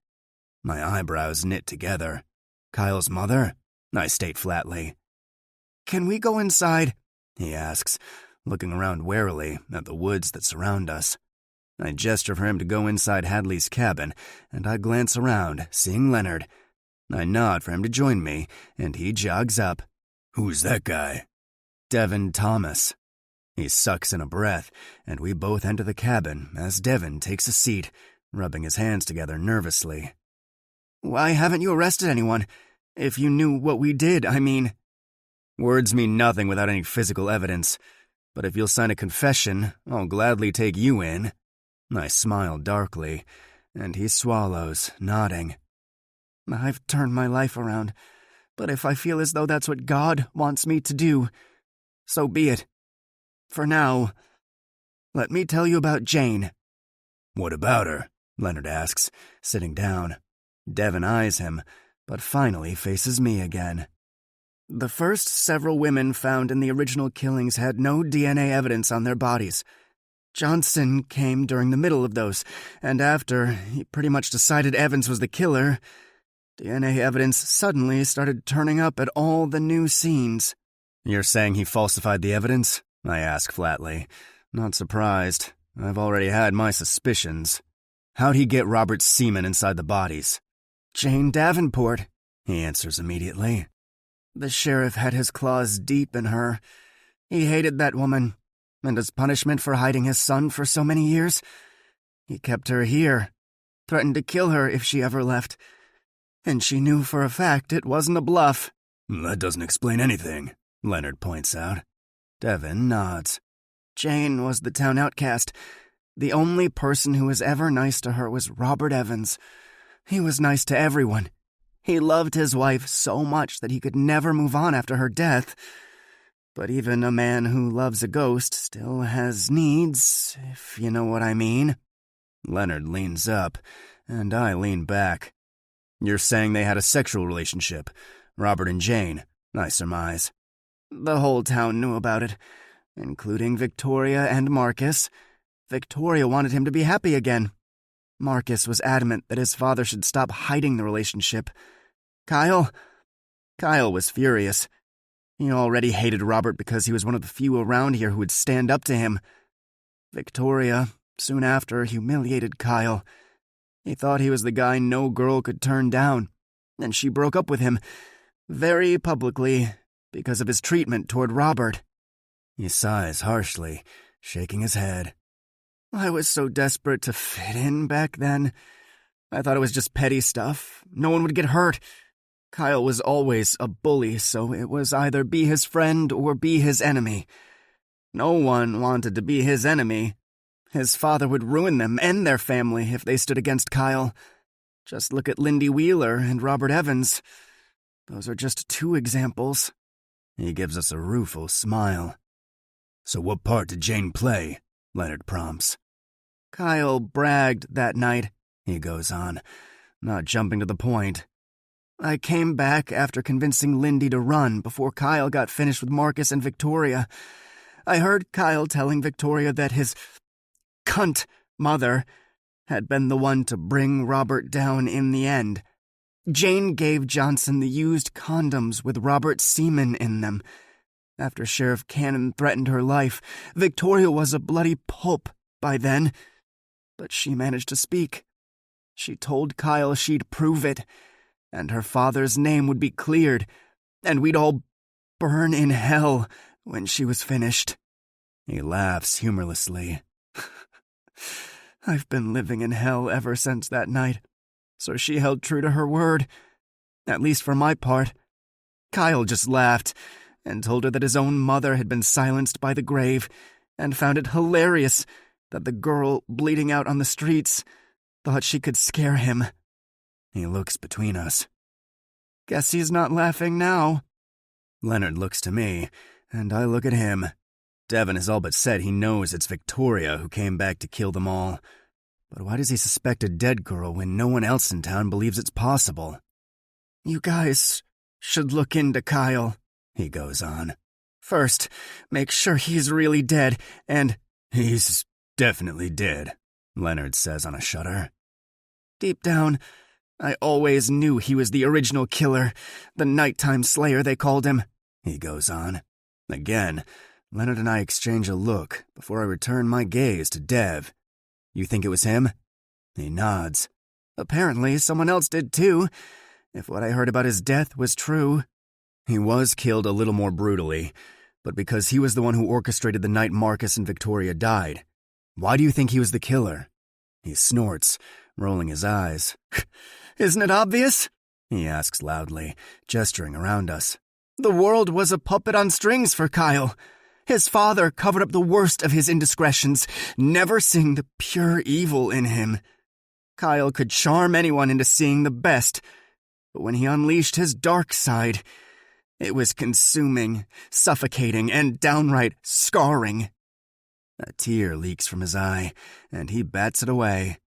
My eyebrows knit together. Kyle's mother? I state flatly. Can we go inside? He asks, looking around warily at the woods that surround us. I gesture for him to go inside Hadley's cabin, and I glance around, seeing Leonard. I nod for him to join me, and he jogs up. Who's that guy? Devin Thomas. He sucks in a breath, and we both enter the cabin as Devin takes a seat, rubbing his hands together nervously. Why haven't you arrested anyone? If you knew what we did, I mean. Words mean nothing without any physical evidence, but if you'll sign a confession, I'll gladly take you in. I smile darkly, and he swallows, nodding. I've turned my life around, but if I feel as though that's what God wants me to do, so be it. For now, let me tell you about Jane. What about her? Leonard asks, sitting down. Devin eyes him, but finally faces me again. The first several women found in the original killings had no DNA evidence on their bodies. Johnson came during the middle of those, and after he pretty much decided Evans was the killer, DNA evidence suddenly started turning up at all the new scenes. You're saying he falsified the evidence? I ask flatly. Not surprised. I've already had my suspicions. How'd he get Robert's semen inside the bodies? Jane Davenport, he answers immediately. The sheriff had his claws deep in her. He hated that woman, and as punishment for hiding his son for so many years, he kept her here, threatened to kill her if she ever left. And she knew for a fact it wasn't a bluff. That doesn't explain anything, Leonard points out. Devin nods. Jane was the town outcast. The only person who was ever nice to her was Robert Evans. He was nice to everyone. He loved his wife so much that he could never move on after her death. But even a man who loves a ghost still has needs, if you know what I mean. Leonard leans up, and I lean back. You're saying they had a sexual relationship, Robert and Jane, I surmise. The whole town knew about it, including Victoria and Marcus. Victoria wanted him to be happy again. Marcus was adamant that his father should stop hiding the relationship. Kyle was furious. He already hated Robert because he was one of the few around here who would stand up to him. Victoria soon after humiliated Kyle. He thought he was the guy no girl could turn down, and she broke up with him, very publicly, because of his treatment toward Robert. He sighs harshly, shaking his head. I was so desperate to fit in back then. I thought it was just petty stuff. No one would get hurt. Kyle was always a bully, so it was either be his friend or be his enemy. No one wanted to be his enemy. His father would ruin them and their family if they stood against Kyle. Just look at Lindy Wheeler and Robert Evans. Those are just two examples. He gives us a rueful smile. So what part did Jane play? Leonard prompts. Kyle bragged that night, he goes on, not jumping to the point. I came back after convincing Lindy to run before Kyle got finished with Marcus and Victoria. I heard Kyle telling Victoria that his cunt mother had been the one to bring Robert down in the end. Jane gave Johnson the used condoms with Robert's semen in them. After Sheriff Cannon threatened her life, Victoria was a bloody pulp by then. But she managed to speak. She told Kyle she'd prove it, and her father's name would be cleared, and we'd all burn in hell when she was finished. He laughs humorlessly. I've been living in hell ever since that night, so she held true to her word, at least for my part. Kyle just laughed and told her that his own mother had been silenced by the grave, and found it hilarious that the girl bleeding out on the streets thought she could scare him. He looks between us. Guess he's not laughing now. Leonard looks to me, and I look at him. Devin has all but said he knows it's Victoria who came back to kill them all. But why does he suspect a dead girl when no one else in town believes it's possible? You guys should look into Kyle, he goes on. First, make sure he's really dead, and... He's definitely dead, Leonard says on a shudder. Deep down, I always knew he was the original killer, the nighttime slayer they called him, he goes on. Again, Leonard and I exchange a look before I return my gaze to Dev. You think it was him? He nods. Apparently, someone else did too, if what I heard about his death was true. He was killed a little more brutally, but because he was the one who orchestrated the night Marcus and Victoria died. Why do you think he was the killer? He snorts, rolling his eyes. Isn't it obvious? He asks loudly, gesturing around us. The world was a puppet on strings for Kyle. His father covered up the worst of his indiscretions, never seeing the pure evil in him. Kyle could charm anyone into seeing the best, but when he unleashed his dark side, it was consuming, suffocating, and downright scarring. A tear leaks from his eye, and he bats it away.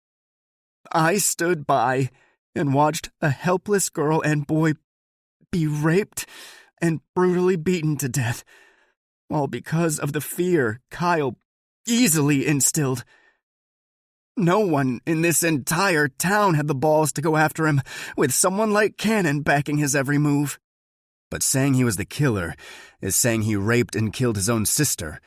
I stood by and watched a helpless girl and boy be raped and brutally beaten to death, all because of the fear Kyle easily instilled. No one in this entire town had the balls to go after him, with someone like Cannon backing his every move. But saying he was the killer is saying he raped and killed his own sister.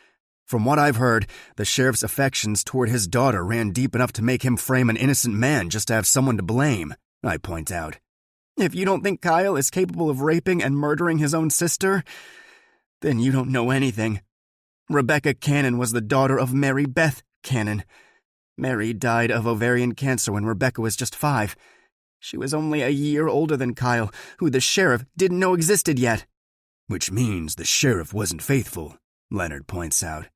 From what I've heard, the sheriff's affections toward his daughter ran deep enough to make him frame an innocent man just to have someone to blame, I point out. If you don't think Kyle is capable of raping and murdering his own sister, then you don't know anything. Rebecca Cannon was the daughter of Mary Beth Cannon. Mary died of ovarian cancer when Rebecca was just 5. She was only a year older than Kyle, who the sheriff didn't know existed yet. Which means the sheriff wasn't faithful, Leonard points out.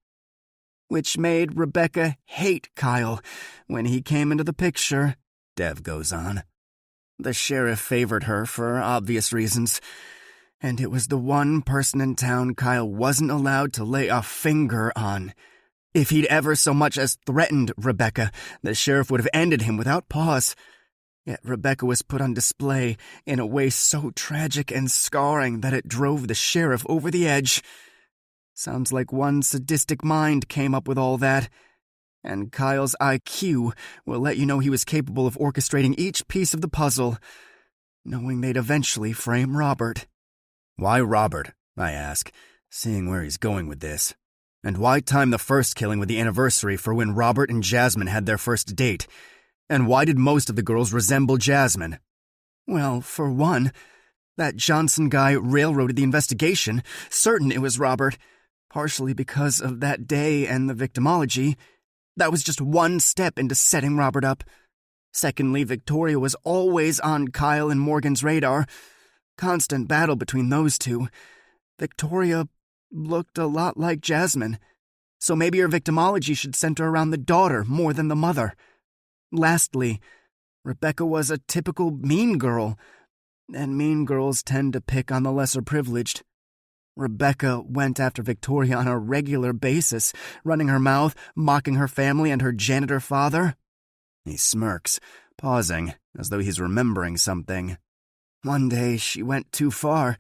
Which made Rebecca hate Kyle when he came into the picture, Dev goes on. The sheriff favored her for obvious reasons, and it was the one person in town Kyle wasn't allowed to lay a finger on. If he'd ever so much as threatened Rebecca, the sheriff would have ended him without pause. Yet Rebecca was put on display in a way so tragic and scarring that it drove the sheriff over the edge. Sounds like one sadistic mind came up with all that. And Kyle's IQ will let you know he was capable of orchestrating each piece of the puzzle, knowing they'd eventually frame Robert. Why Robert? I ask, seeing where he's going with this. And why time the first killing with the anniversary for when Robert and Jasmine had their first date? And why did most of the girls resemble Jasmine? Well, for one, that Johnson guy railroaded the investigation, certain it was Robert, partially because of that day and the victimology. That was just one step into setting Robert up. Secondly, Victoria was always on Kyle and Morgan's radar. Constant battle between those two. Victoria looked a lot like Jasmine, so maybe her victimology should center around the daughter more than the mother. Lastly, Rebecca was a typical mean girl, and mean girls tend to pick on the lesser privileged. Rebecca went after Victoria on a regular basis, running her mouth, mocking her family and her janitor father. He smirks, pausing, as though he's remembering something. One day she went too far,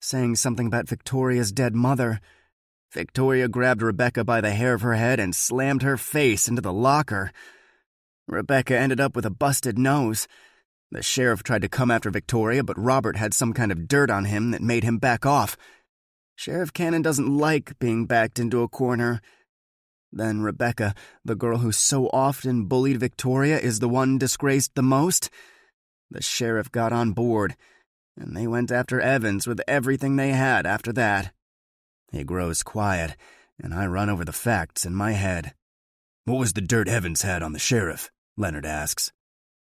saying something about Victoria's dead mother. Victoria grabbed Rebecca by the hair of her head and slammed her face into the locker. Rebecca ended up with a busted nose. The sheriff tried to come after Victoria, but Robert had some kind of dirt on him that made him back off. Sheriff Cannon doesn't like being backed into a corner. Then Rebecca, the girl who so often bullied Victoria, is the one disgraced the most. The sheriff got on board, and they went after Evans with everything they had after that. He grows quiet, and I run over the facts in my head. What was the dirt Evans had on the sheriff? Leonard asks.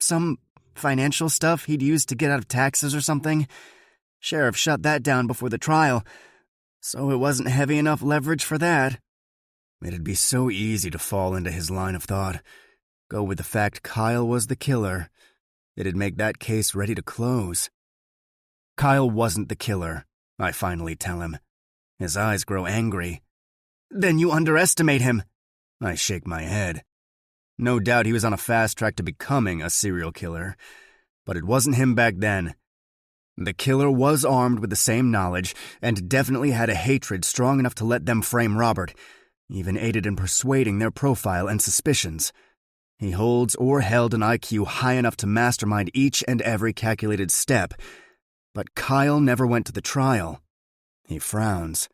Some financial stuff he'd used to get out of taxes or something. Sheriff shut that down before the trial, so it wasn't heavy enough leverage for that. It'd be so easy to fall into his line of thought. Go with the fact Kyle was the killer. It'd make that case ready to close. Kyle wasn't the killer, I finally tell him. His eyes grow angry. Then you underestimate him. I shake my head. No doubt he was on a fast track to becoming a serial killer, but it wasn't him back then. The killer was armed with the same knowledge and definitely had a hatred strong enough to let them frame Robert, even aided in persuading their profile and suspicions. He holds or held an IQ high enough to mastermind each and every calculated step, but Kyle never went to the trial. He frowns.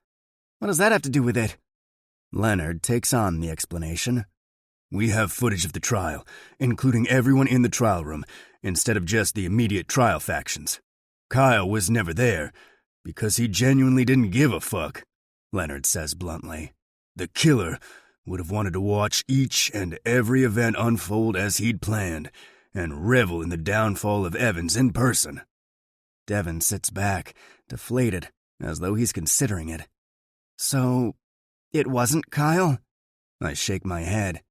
What does that have to do with it? Leonard takes on the explanation. We have footage of the trial, including everyone in the trial room, instead of just the immediate trial factions. Kyle was never there, because he genuinely didn't give a fuck, Leonard says bluntly. The killer would have wanted to watch each and every event unfold as he'd planned, and revel in the downfall of Evans in person. Devin sits back, deflated, as though he's considering it. So, it wasn't Kyle? I shake my head.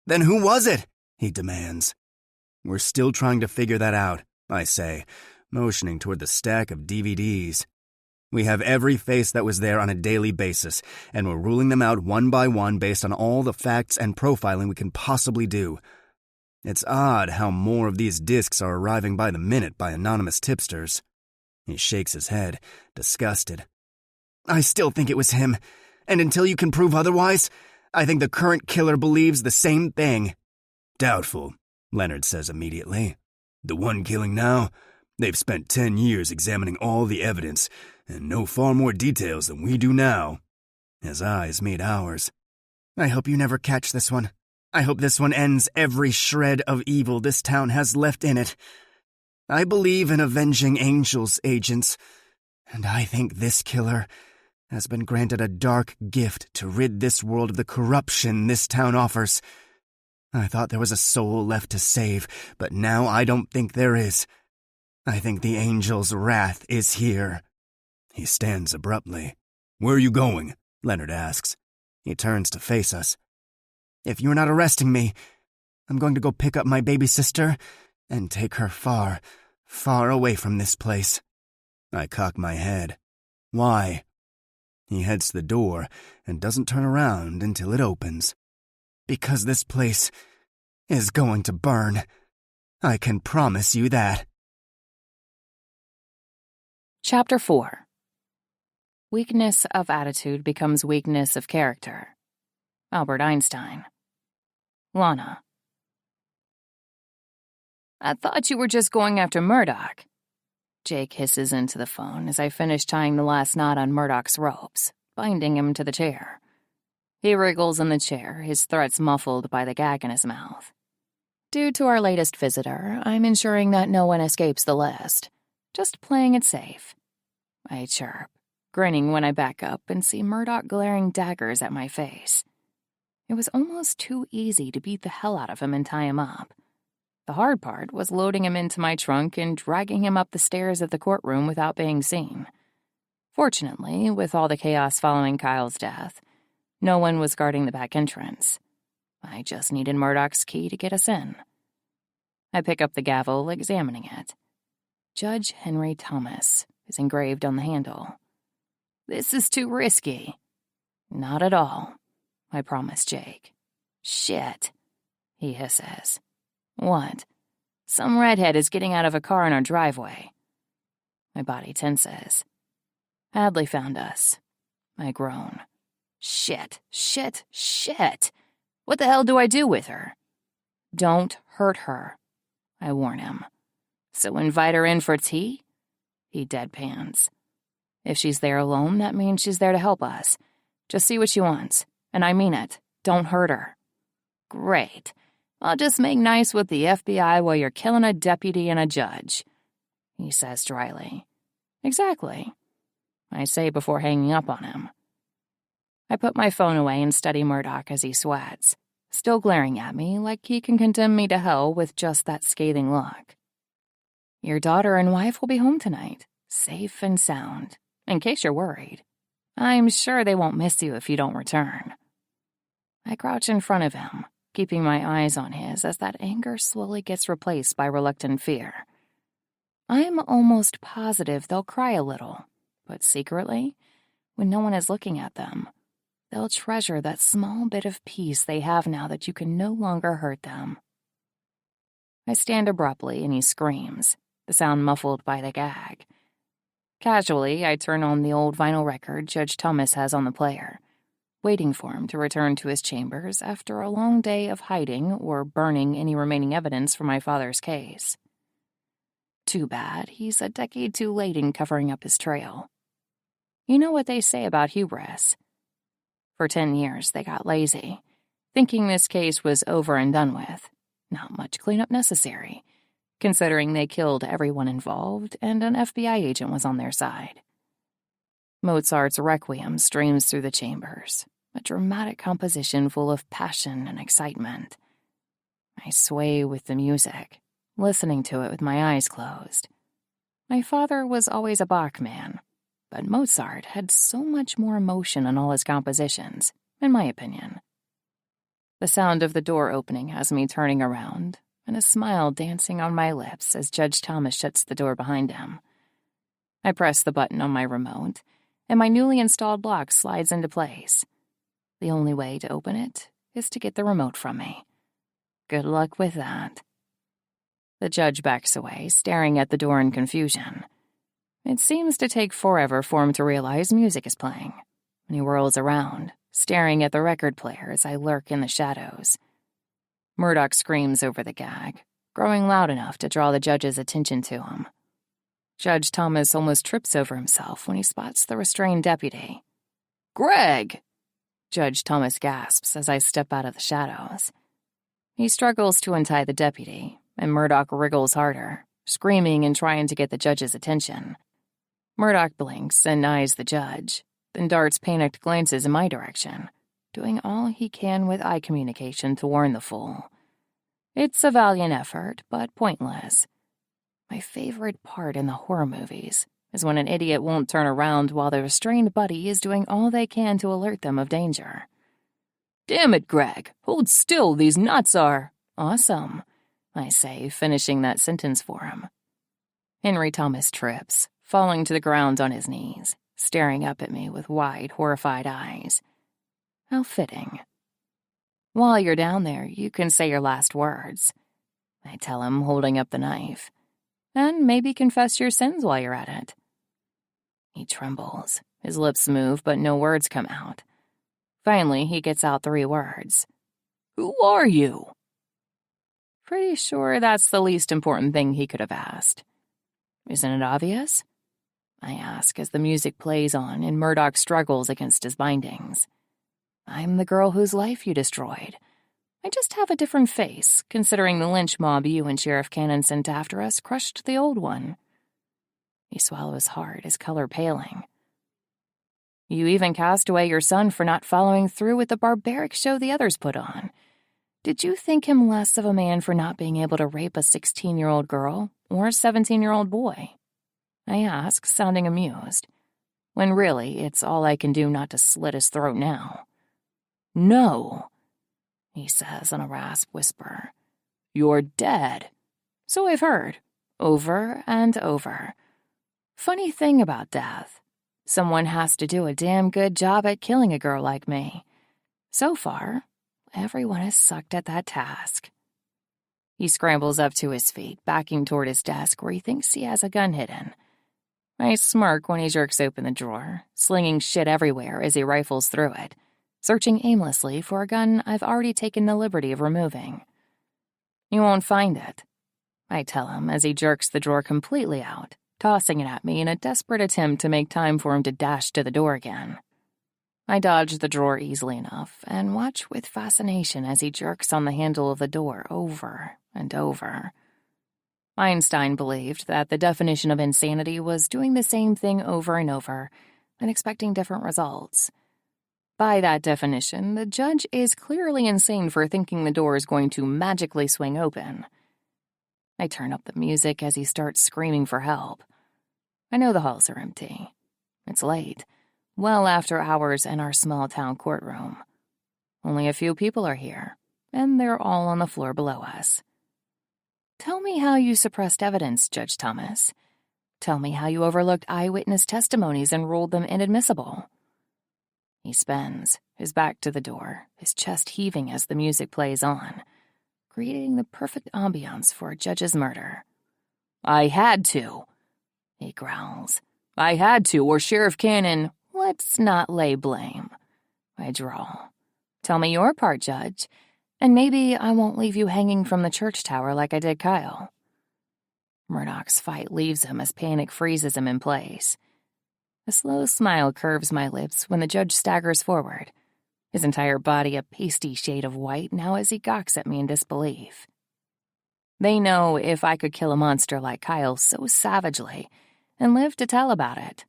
Then who was it? He demands. We're still trying to figure that out, I say, motioning toward the stack of DVDs. We have every face that was there on a daily basis, and we're ruling them out one by one based on all the facts and profiling we can possibly do. It's odd how more of these discs are arriving by the minute by anonymous tipsters. He shakes his head, disgusted. I still think it was him, and until you can prove otherwise, I think the current killer believes the same thing. Doubtful, Leonard says immediately. The one killing now? They've spent 10 years examining all the evidence, and know far more details than we do now. His eyes meet ours. I hope you never catch this one. I hope this one ends every shred of evil this town has left in it. I believe in avenging angels, agents, and I think this killer has been granted a dark gift to rid this world of the corruption this town offers. I thought there was a soul left to save, but now I don't think there is. I think the angel's wrath is here. He stands abruptly. Where are you going? Leonard asks. He turns to face us. If you're not arresting me, I'm going to go pick up my baby sister and take her far, far away from this place. I cock my head. Why? He heads to the door and doesn't turn around until it opens. Because this place is going to burn. I can promise you that. Chapter 4. Weakness of attitude becomes weakness of character. Albert Einstein. Lana. I thought you were just going after Murdoch. Jake hisses into the phone as I finish tying the last knot on Murdoch's ropes, binding him to the chair. He wriggles in the chair, his threats muffled by the gag in his mouth. Due to our latest visitor, I'm ensuring that no one escapes the list. Just playing it safe. I chirp, grinning when I back up and see Murdoch glaring daggers at my face. It was almost too easy to beat the hell out of him and tie him up. The hard part was loading him into my trunk and dragging him up the stairs of the courtroom without being seen. Fortunately, with all the chaos following Kyle's death, no one was guarding the back entrance. I just needed Murdoch's key to get us in. I pick up the gavel, examining it. Judge Henry Thomas is engraved on the handle. This is too risky. Not at all, I promise Jake. Shit, he hisses. What? Some redhead is getting out of a car in our driveway. My body tenses. Hadley found us. I groan. Shit. What the hell do I do with her? Don't hurt her, I warn him. So invite her in for tea? He deadpans. If she's there alone, that means she's there to help us. Just see what she wants. And I mean it. Don't hurt her. Great. I'll just make nice with the FBI while you're killing a deputy and a judge, he says dryly. Exactly, I say before hanging up on him. I put my phone away and study Murdoch as he sweats, still glaring at me like he can condemn me to hell with just that scathing look. Your daughter and wife will be home tonight, safe and sound, in case you're worried. I'm sure they won't miss you if you don't return. I crouch in front of him, keeping my eyes on his as that anger slowly gets replaced by reluctant fear. I'm almost positive they'll cry a little, but secretly, when no one is looking at them, they'll treasure that small bit of peace they have now that you can no longer hurt them. I stand abruptly and he screams, the sound muffled by the gag. Casually, I turn on the old vinyl record Judge Thomas has on the player, waiting for him to return to his chambers after a long day of hiding or burning any remaining evidence for my father's case. Too bad he's a decade too late in covering up his trail. You know what they say about hubris. For 10 years, they got lazy, thinking this case was over and done with. Not much cleanup necessary, considering they killed everyone involved and an FBI agent was on their side. Mozart's Requiem streams through the chambers, a dramatic composition full of passion and excitement. I sway with the music, listening to it with my eyes closed. My father was always a Bach man, but Mozart had so much more emotion in all his compositions, in my opinion. The sound of the door opening has me turning around, and a smile dancing on my lips as Judge Thomas shuts the door behind him. I press the button on my remote, and my newly installed lock slides into place. The only way to open it is to get the remote from me. Good luck with that. The judge backs away, staring at the door in confusion. It seems to take forever for him to realize music is playing. He whirls around, staring at the record player as I lurk in the shadows. Murdoch screams over the gag, growing loud enough to draw the judge's attention to him. Judge Thomas almost trips over himself when he spots the restrained deputy. "Greg!" Judge Thomas gasps as I step out of the shadows. He struggles to untie the deputy, and Murdoch wriggles harder, screaming and trying to get the judge's attention. Murdoch blinks and eyes the judge, then darts panicked glances in my direction, doing all he can with eye communication to warn the fool. It's a valiant effort, but pointless. My favorite part in the horror movies is when an idiot won't turn around while the restrained buddy is doing all they can to alert them of danger. "Damn it, Greg! Hold still, these nuts are—" "Awesome," I say, finishing that sentence for him. Henry Thomas trips, falling to the ground on his knees, staring up at me with wide, horrified eyes. How fitting. "While you're down there, you can say your last words," I tell him, holding up the knife. "And maybe confess your sins while you're at it." He trembles. His lips move, but no words come out. Finally, he gets out 3 words. "Who are you?" Pretty sure that's the least important thing he could have asked. Isn't it obvious? I ask as the music plays on and Murdoch struggles against his bindings. I'm the girl whose life you destroyed. I just have a different face, considering the lynch mob you and Sheriff Cannon sent after us crushed the old one." He swallows hard, his color paling. "You even cast away your son for not following through with the barbaric show the others put on. Did you think him less of a man for not being able to rape a 16-year-old girl or a 17-year-old boy?" I ask, sounding amused, when really it's all I can do not to slit his throat now. "No," he says in a rasp whisper. "You're dead. So I've heard, over and over. Funny thing about death. Someone has to do a damn good job at killing a girl like me. So far, everyone has sucked at that task." He scrambles up to his feet, backing toward his desk where he thinks he has a gun hidden. I smirk when he jerks open the drawer, slinging shit everywhere as he rifles through it, searching aimlessly for a gun I've already taken the liberty of removing. "You won't find it," I tell him as he jerks the drawer completely out, tossing it at me in a desperate attempt to make time for him to dash to the door again. I dodge the drawer easily enough and watch with fascination as he jerks on the handle of the door over and over. Einstein believed that the definition of insanity was doing the same thing over and over and expecting different results. By that definition, the judge is clearly insane for thinking the door is going to magically swing open. I turn up the music as he starts screaming for help. I know the halls are empty. It's late, well after hours in our small-town courtroom. Only a few people are here, and they're all on the floor below us. "Tell me how you suppressed evidence, Judge Thomas. Tell me how you overlooked eyewitness testimonies and ruled them inadmissible." He spins, his back to the door, his chest heaving as the music plays on, creating the perfect ambiance for a judge's murder. "I had to," he growls. "I had to, or Sheriff Cannon—" "Let's not lay blame," I drawl. "Tell me your part, Judge, and maybe I won't leave you hanging from the church tower like I did Kyle." Murdoch's fight leaves him as panic freezes him in place. A slow smile curves my lips when the judge staggers forward, his entire body a pasty shade of white now as he gawks at me in disbelief. They know if I could kill a monster like Kyle so savagely and live to tell about it,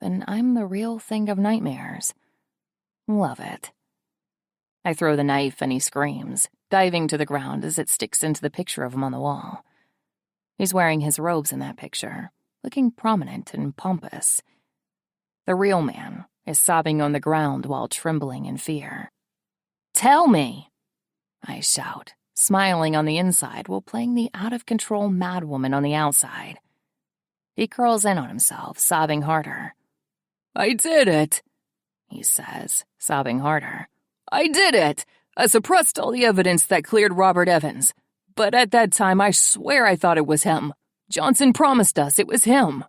then I'm the real thing of nightmares. Love it. I throw the knife and he screams, diving to the ground as it sticks into the picture of him on the wall. He's wearing his robes in that picture, looking prominent and pompous. The real man is sobbing on the ground while trembling in fear. "Tell me!" I shout, smiling on the inside while playing the out-of-control madwoman on the outside. He curls in on himself, sobbing harder. "I did it," he says, sobbing harder. "I did it! I suppressed all the evidence that cleared Robert Evans. But at that time, I swear I thought it was him. Johnson promised us it was him."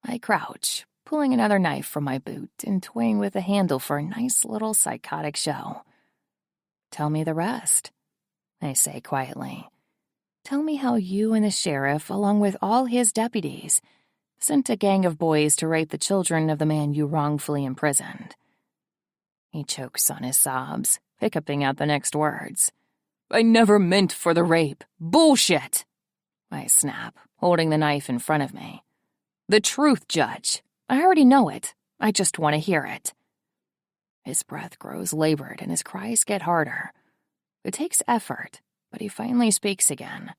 I crouch, pulling another knife from my boot and toying with the handle for a nice little psychotic show. "Tell me the rest," I say quietly. "Tell me how you and the sheriff, along with all his deputies, sent a gang of boys to rape the children of the man you wrongfully imprisoned." He chokes on his sobs, hiccuping out the next words. "I never meant for the rape. Bullshit!" I snap, holding the knife in front of me. "The truth, Judge. I already know it. I just want to hear it." His breath grows labored and his cries get harder. It takes effort, but he finally speaks again.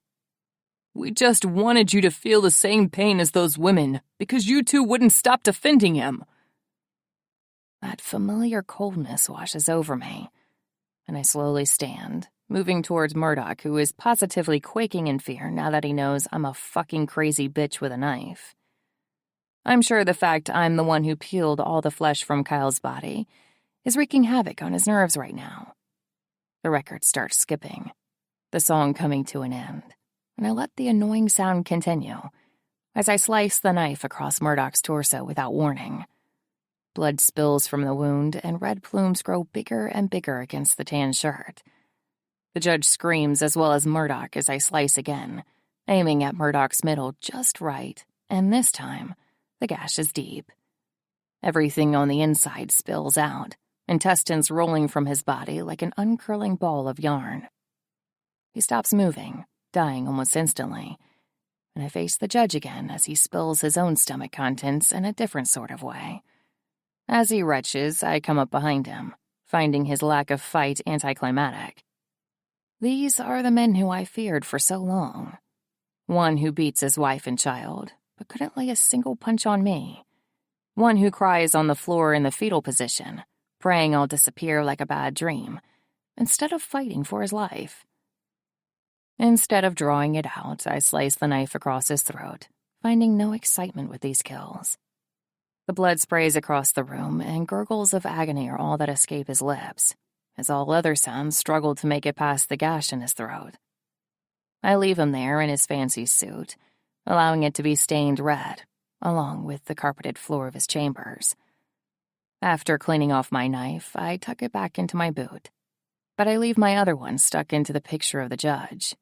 "We just wanted you to feel the same pain as those women, because you two wouldn't stop defending him." That familiar coldness washes over me, and I slowly stand, moving towards Murdoch, who is positively quaking in fear now that he knows I'm a fucking crazy bitch with a knife. I'm sure the fact I'm the one who peeled all the flesh from Kyle's body is wreaking havoc on his nerves right now. The record starts skipping, the song coming to an end, and I let the annoying sound continue as I slice the knife across Murdoch's torso without warning. Blood spills from the wound, and red plumes grow bigger and bigger against the tan shirt. The judge screams as well as Murdoch as I slice again, aiming at Murdoch's middle just right, and this time, the gash is deep. Everything on the inside spills out, intestines rolling from his body like an uncurling ball of yarn. He stops moving, dying almost instantly, and I face the judge again as he spills his own stomach contents in a different sort of way. As he retches, I come up behind him, finding his lack of fight anticlimactic. These are the men who I feared for so long. One who beats his wife and child, but couldn't lay a single punch on me. One who cries on the floor in the fetal position, praying I'll disappear like a bad dream, instead of fighting for his life. Instead of drawing it out, I slice the knife across his throat, finding no excitement with these kills. The blood sprays across the room, and gurgles of agony are all that escape his lips, as all other sounds struggle to make it past the gash in his throat. I leave him there in his fancy suit, allowing it to be stained red, along with the carpeted floor of his chambers. After cleaning off my knife, I tuck it back into my boot, but I leave my other one stuck into the picture of the judge.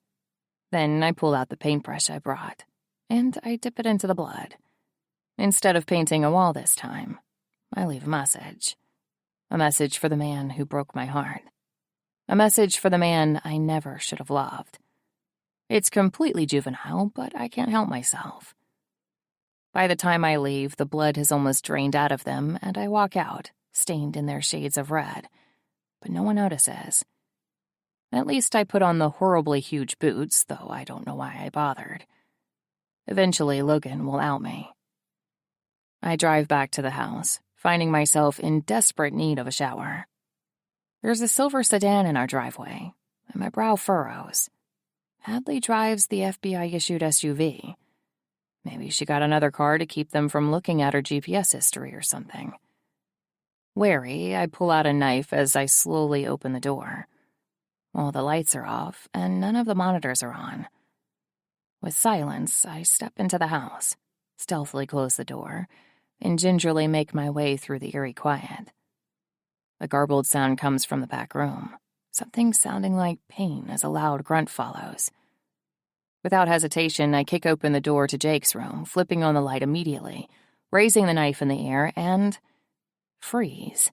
Then I pull out the paintbrush I brought, and I dip it into the blood. Instead of painting a wall this time, I leave a message. A message for the man who broke my heart. A message for the man I never should have loved. It's completely juvenile, but I can't help myself. By the time I leave, the blood has almost drained out of them, and I walk out, stained in their shades of red. But no one notices. At least I put on the horribly huge boots, though I don't know why I bothered. Eventually, Logan will out me. I drive back to the house, finding myself in desperate need of a shower. There's a silver sedan in our driveway, and my brow furrows. Hadley drives the FBI-issued SUV. Maybe she got another car to keep them from looking at her GPS history or something. Wary, I pull out a knife as I slowly open the door. All the lights are off, and none of the monitors are on. With silence, I step into the house, stealthily close the door, and gingerly make my way through the eerie quiet. A garbled sound comes from the back room, something sounding like pain as a loud grunt follows. Without hesitation, I kick open the door to Jake's room, flipping on the light immediately, raising the knife in the air, and freeze.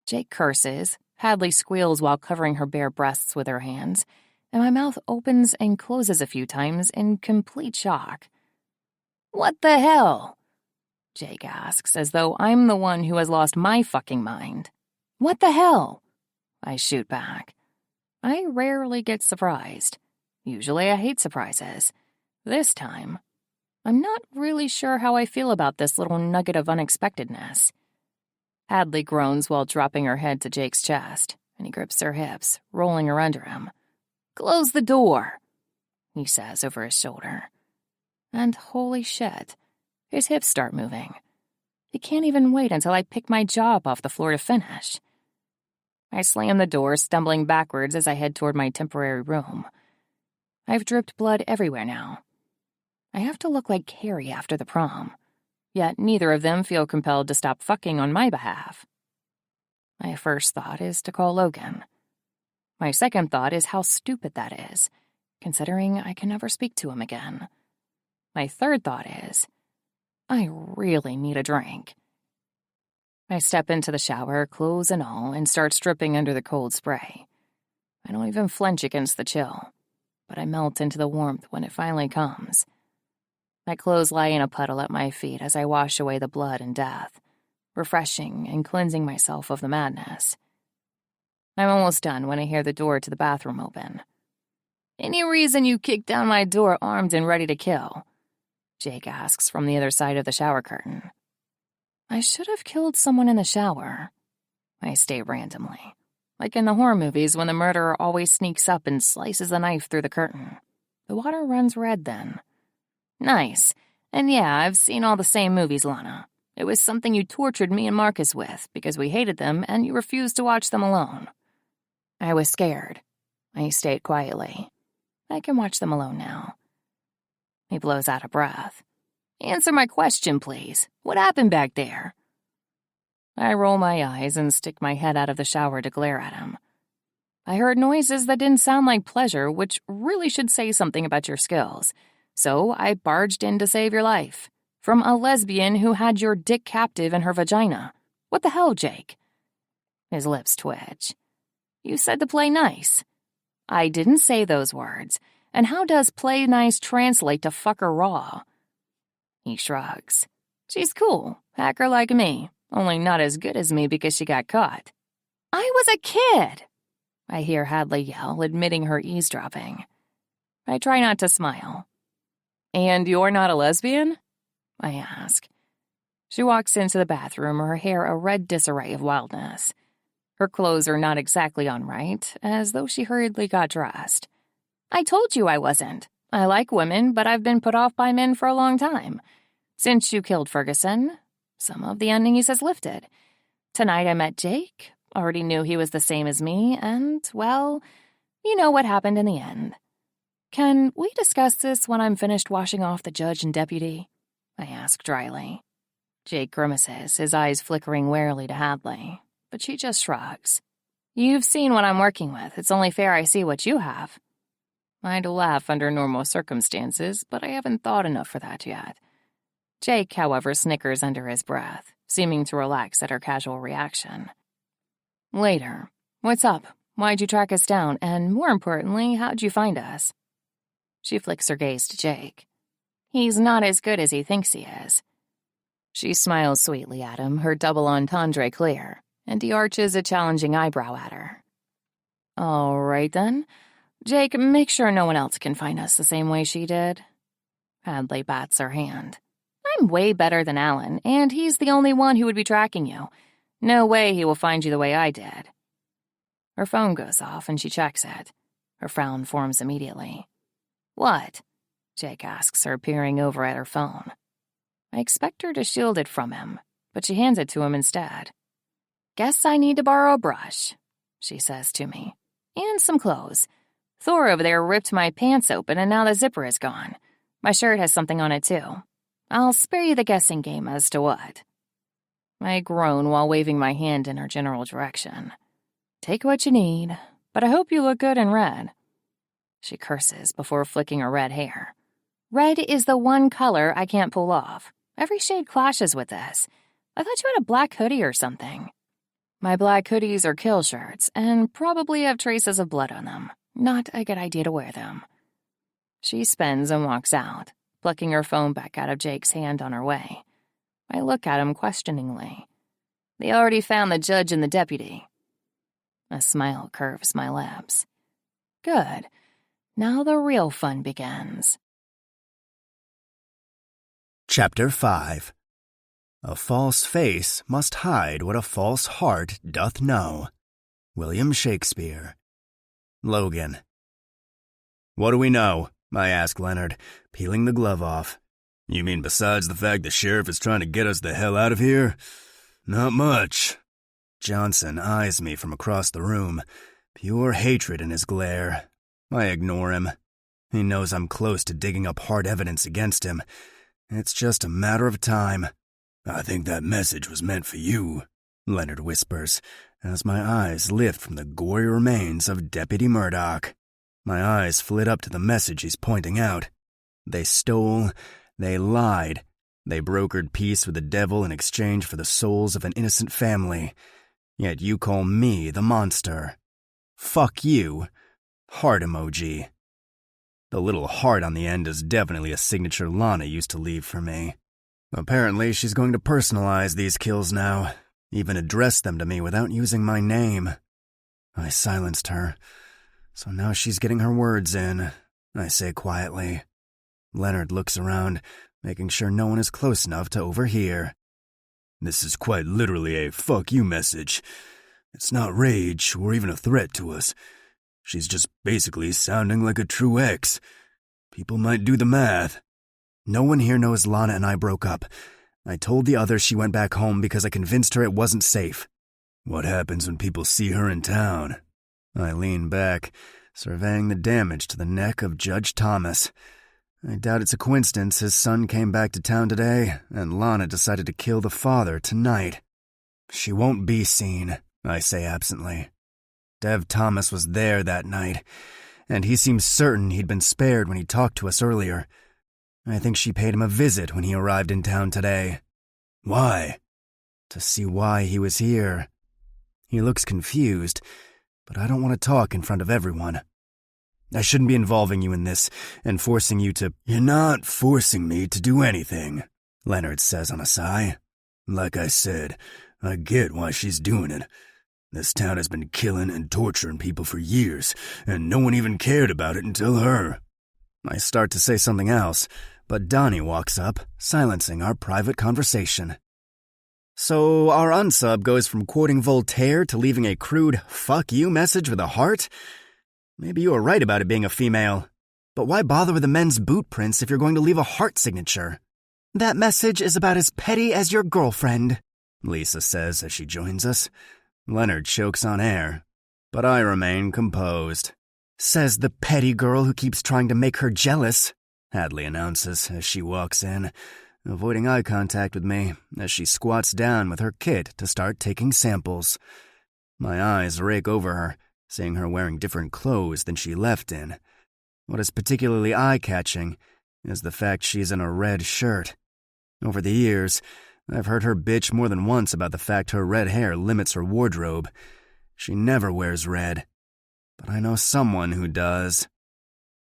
Jake curses, Hadley squeals while covering her bare breasts with her hands, and my mouth opens and closes a few times in complete shock. "What the hell?" Jake asks, as though I'm the one who has lost my fucking mind. "What the hell?" I shoot back. I rarely get surprised. Usually I hate surprises. This time, I'm not really sure how I feel about this little nugget of unexpectedness. Hadley groans while dropping her head to Jake's chest, and he grips her hips, rolling her under him. "Close the door," he says over his shoulder. And holy shit, his hips start moving. He can't even wait until I pick my jaw up off the floor to finish. I slam the door, stumbling backwards as I head toward my temporary room. I've dripped blood everywhere now. I have to look like Carrie after the prom, yet neither of them feel compelled to stop fucking on my behalf. My first thought is to call Logan. My second thought is how stupid that is, considering I can never speak to him again. My third thought is, I really need a drink. I step into the shower, clothes and all, and start stripping under the cold spray. I don't even flinch against the chill, but I melt into the warmth when it finally comes. My clothes lie in a puddle at my feet as I wash away the blood and death, refreshing and cleansing myself of the madness. I'm almost done when I hear the door to the bathroom open. "Any reason you kicked down my door armed and ready to kill?" Jake asks from the other side of the shower curtain. I should have killed someone in the shower. I state randomly, like in the horror movies when the murderer always sneaks up and slices a knife through the curtain. The water runs red then. "Nice. And yeah, I've seen all the same movies, Lana. It was something you tortured me and Marcus with because we hated them and you refused to watch them alone." "I was scared," I state quietly. "I can watch them alone now." He blows out a breath. "Answer my question, please. What happened back there?" I roll my eyes and stick my head out of the shower to glare at him. "I heard noises that didn't sound like pleasure, which really should say something about your skills. So I barged in to save your life. From a lesbian who had your dick captive in her vagina. What the hell, Jake?" His lips twitch. You said to play nice. I didn't say those words. And how does play nice translate to fuck her raw? He shrugs. She's cool, hacker like me, only not as good as me because she got caught. I was a kid, I hear Hadley yell, admitting her eavesdropping. I try not to smile. And you're not a lesbian? I ask. She walks into the bathroom, her hair a red disarray of wildness. Her clothes are not exactly on right, as though she hurriedly got dressed. I told you I wasn't. I like women, but I've been put off by men for a long time. Since you killed Ferguson, some of the unease has lifted. Tonight I met Jake, already knew he was the same as me, and, well, you know what happened in the end. Can we discuss this when I'm finished washing off the judge and deputy? I ask dryly. Jake grimaces, his eyes flickering warily to Hadley, but she just shrugs. You've seen what I'm working with. It's only fair I see what you have. I'd laugh under normal circumstances, but I haven't thought enough for that yet. Jake, however, snickers under his breath, seeming to relax at her casual reaction. Later. What's up? Why'd you track us down? And more importantly, how'd you find us? She flicks her gaze to Jake. He's not as good as he thinks he is. She smiles sweetly at him, her double entendre clear, and he arches a challenging eyebrow at her. All right, then. Jake, make sure no one else can find us the same way she did. Hadley bats her hand. I'm way better than Alan, and he's the only one who would be tracking you. No way he will find you the way I did. Her phone goes off, and she checks it. Her frown forms immediately. What? Jake asks her, peering over at her phone. I expect her to shield it from him, but she hands it to him instead. Guess I need to borrow a brush, she says to me. And some clothes. Thor over there ripped my pants open, and now the zipper is gone. My shirt has something on it, too. I'll spare you the guessing game as to what. I groan while waving my hand in her general direction. Take what you need, but I hope you look good in red. She curses before flicking her red hair. Red is the one color I can't pull off. Every shade clashes with this. I thought you had a black hoodie or something. My black hoodies are kill shirts and probably have traces of blood on them. Not a good idea to wear them. She spins and walks out, plucking her phone back out of Jake's hand on her way. I look at him questioningly. They already found the judge and the deputy. A smile curves my lips. Good. Now the real fun begins. Chapter 5. A false face must hide what a false heart doth know. William Shakespeare. Logan. What do we know? I asked Leonard, peeling the glove off. You mean besides the fact the sheriff is trying to get us the hell out of here? Not much. Johnson eyes me from across the room, pure hatred in his glare. I ignore him. He knows I'm close to digging up hard evidence against him. It's just a matter of time. I think that message was meant for you, Leonard whispers, as my eyes lift from the gory remains of Deputy Murdoch. My eyes flit up to the message he's pointing out. They stole, they lied, they brokered peace with the devil in exchange for the souls of an innocent family. Yet you call me the monster. Fuck you. Heart emoji. The little heart on the end is definitely a signature Lana used to leave for me. Apparently, she's going to personalize these kills now, even address them to me without using my name. I silenced her, so now she's getting her words in, I say quietly. Leonard looks around, making sure no one is close enough to overhear. This is quite literally a fuck you message. It's not rage or even a threat to us. She's just basically sounding like a true ex. People might do the math. No one here knows Lana and I broke up. I told the others she went back home because I convinced her it wasn't safe. What happens when people see her in town? I lean back, surveying the damage to the neck of Judge Thomas. I doubt it's a coincidence his son came back to town today, and Lana decided to kill the father tonight. She won't be seen, I say absently. Dev Thomas was there that night, and he seems certain he'd been spared when he talked to us earlier. I think she paid him a visit when he arrived in town today. Why? To see why he was here. He looks confused, but I don't want to talk in front of everyone. I shouldn't be involving you in this and forcing you to— You're not forcing me to do anything, Leonard says on a sigh. Like I said, I get why she's doing it. This town has been killing and torturing people for years, and no one even cared about it until her. I start to say something else, but Donnie walks up, silencing our private conversation. So our unsub goes from quoting Voltaire to leaving a crude "fuck you" message with a heart? Maybe you were right about it being a female, but why bother with the men's boot prints if you're going to leave a heart signature? That message is about as petty as your girlfriend, Lisa says as she joins us. Leonard chokes on air, but I remain composed. Says the petty girl who keeps trying to make her jealous, Hadley announces as she walks in, avoiding eye contact with me as she squats down with her kit to start taking samples. My eyes rake over her, seeing her wearing different clothes than she left in. What is particularly eye-catching is the fact she's in a red shirt. Over the years, I've heard her bitch more than once about the fact her red hair limits her wardrobe. She never wears red, but I know someone who does.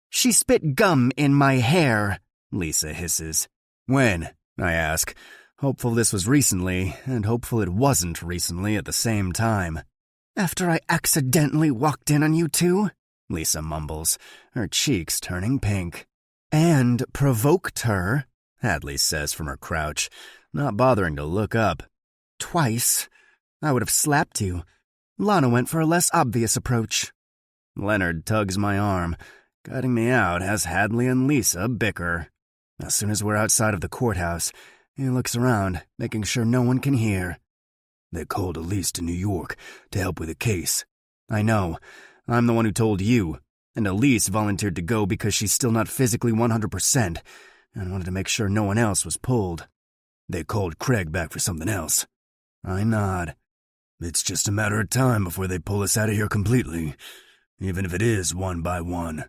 She spit gum in my hair, Lisa hisses. When? I ask, hopeful this was recently, and hopeful it wasn't recently at the same time. After I accidentally walked in on you two, Lisa mumbles, her cheeks turning pink. And provoked her, Hadley says from her crouch, not bothering to look up. Twice. I would have slapped you. Lana went for a less obvious approach. Leonard tugs my arm, guiding me out as Hadley and Lisa bicker. As soon as we're outside of the courthouse, he looks around, making sure no one can hear. They called Elise to New York to help with a case. I know. I'm the one who told you, and Elise volunteered to go because she's still not physically 100% and wanted to make sure no one else was pulled. They called Craig back for something else. I nod. It's just a matter of time before they pull us out of here completely, even if it is one by one.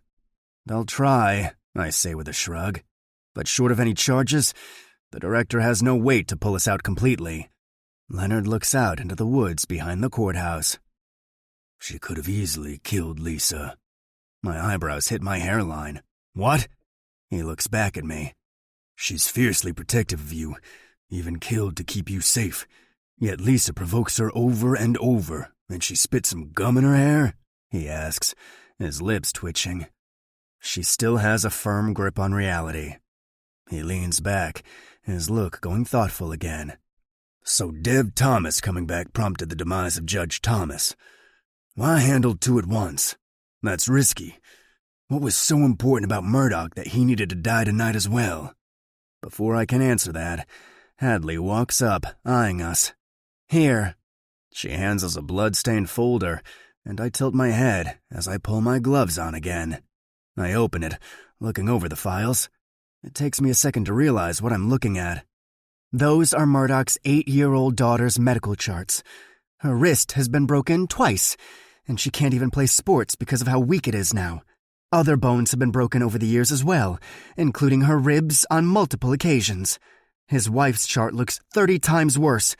They'll try, I say with a shrug. But short of any charges, the director has no weight to pull us out completely. Leonard looks out into the woods behind the courthouse. She could have easily killed Lisa. My eyebrows hit my hairline. What? He looks back at me. She's fiercely protective of you, even killed to keep you safe. Yet Lisa provokes her over and over, and she spits some gum in her hair? He asks, his lips twitching. She still has a firm grip on reality. He leans back, his look going thoughtful again. So Dev Thomas coming back prompted the demise of Judge Thomas. Why handle two at once? That's risky. What was so important about Murdoch that he needed to die tonight as well? Before I can answer that, Hadley walks up, eyeing us. Here. She hands us a blood-stained folder, and I tilt my head as I pull my gloves on again. I open it, looking over the files. It takes me a second to realize what I'm looking at. Those are Murdoch's 8-year-old daughter's medical charts. Her wrist has been broken twice, and she can't even play sports because of how weak it is now. Other bones have been broken over the years as well, including her ribs on multiple occasions. His wife's chart looks 30 times worse,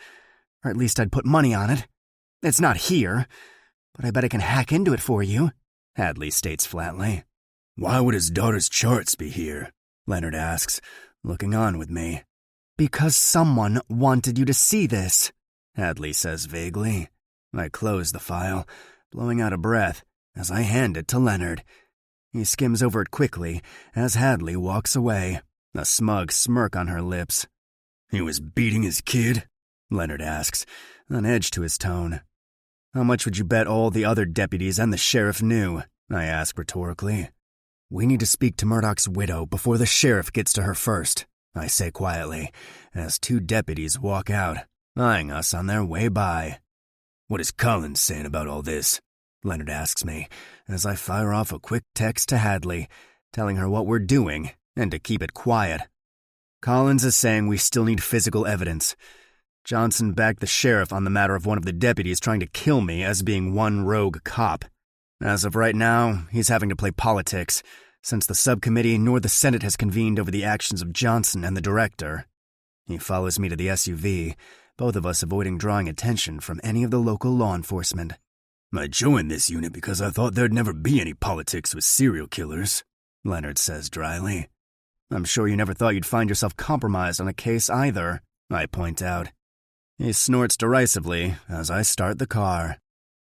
or at least I'd put money on it. It's not here, but I bet I can hack into it for you, Hadley states flatly. Why would his daughter's charts be here? Leonard asks, looking on with me. Because someone wanted you to see this, Hadley says vaguely. I close the file, blowing out a breath as I hand it to Leonard. He skims over it quickly as Hadley walks away, a smug smirk on her lips. He was beating his kid? Leonard asks, an edge to his tone. How much would you bet all the other deputies and the sheriff knew? I ask rhetorically. We need to speak to Murdoch's widow before the sheriff gets to her first, I say quietly, as two deputies walk out, eyeing us on their way by. What is Collins saying about all this? Leonard asks me, as I fire off a quick text to Hadley, telling her what we're doing and to keep it quiet. Collins is saying we still need physical evidence. Johnson backed the sheriff on the matter of one of the deputies trying to kill me as being one rogue cop. As of right now, he's having to play politics, since the subcommittee nor the Senate has convened over the actions of Johnson and the director. He follows me to the SUV, both of us avoiding drawing attention from any of the local law enforcement. "I joined this unit because I thought there'd never be any politics with serial killers," Leonard says dryly. "I'm sure you never thought you'd find yourself compromised on a case either," I point out. He snorts derisively as I start the car.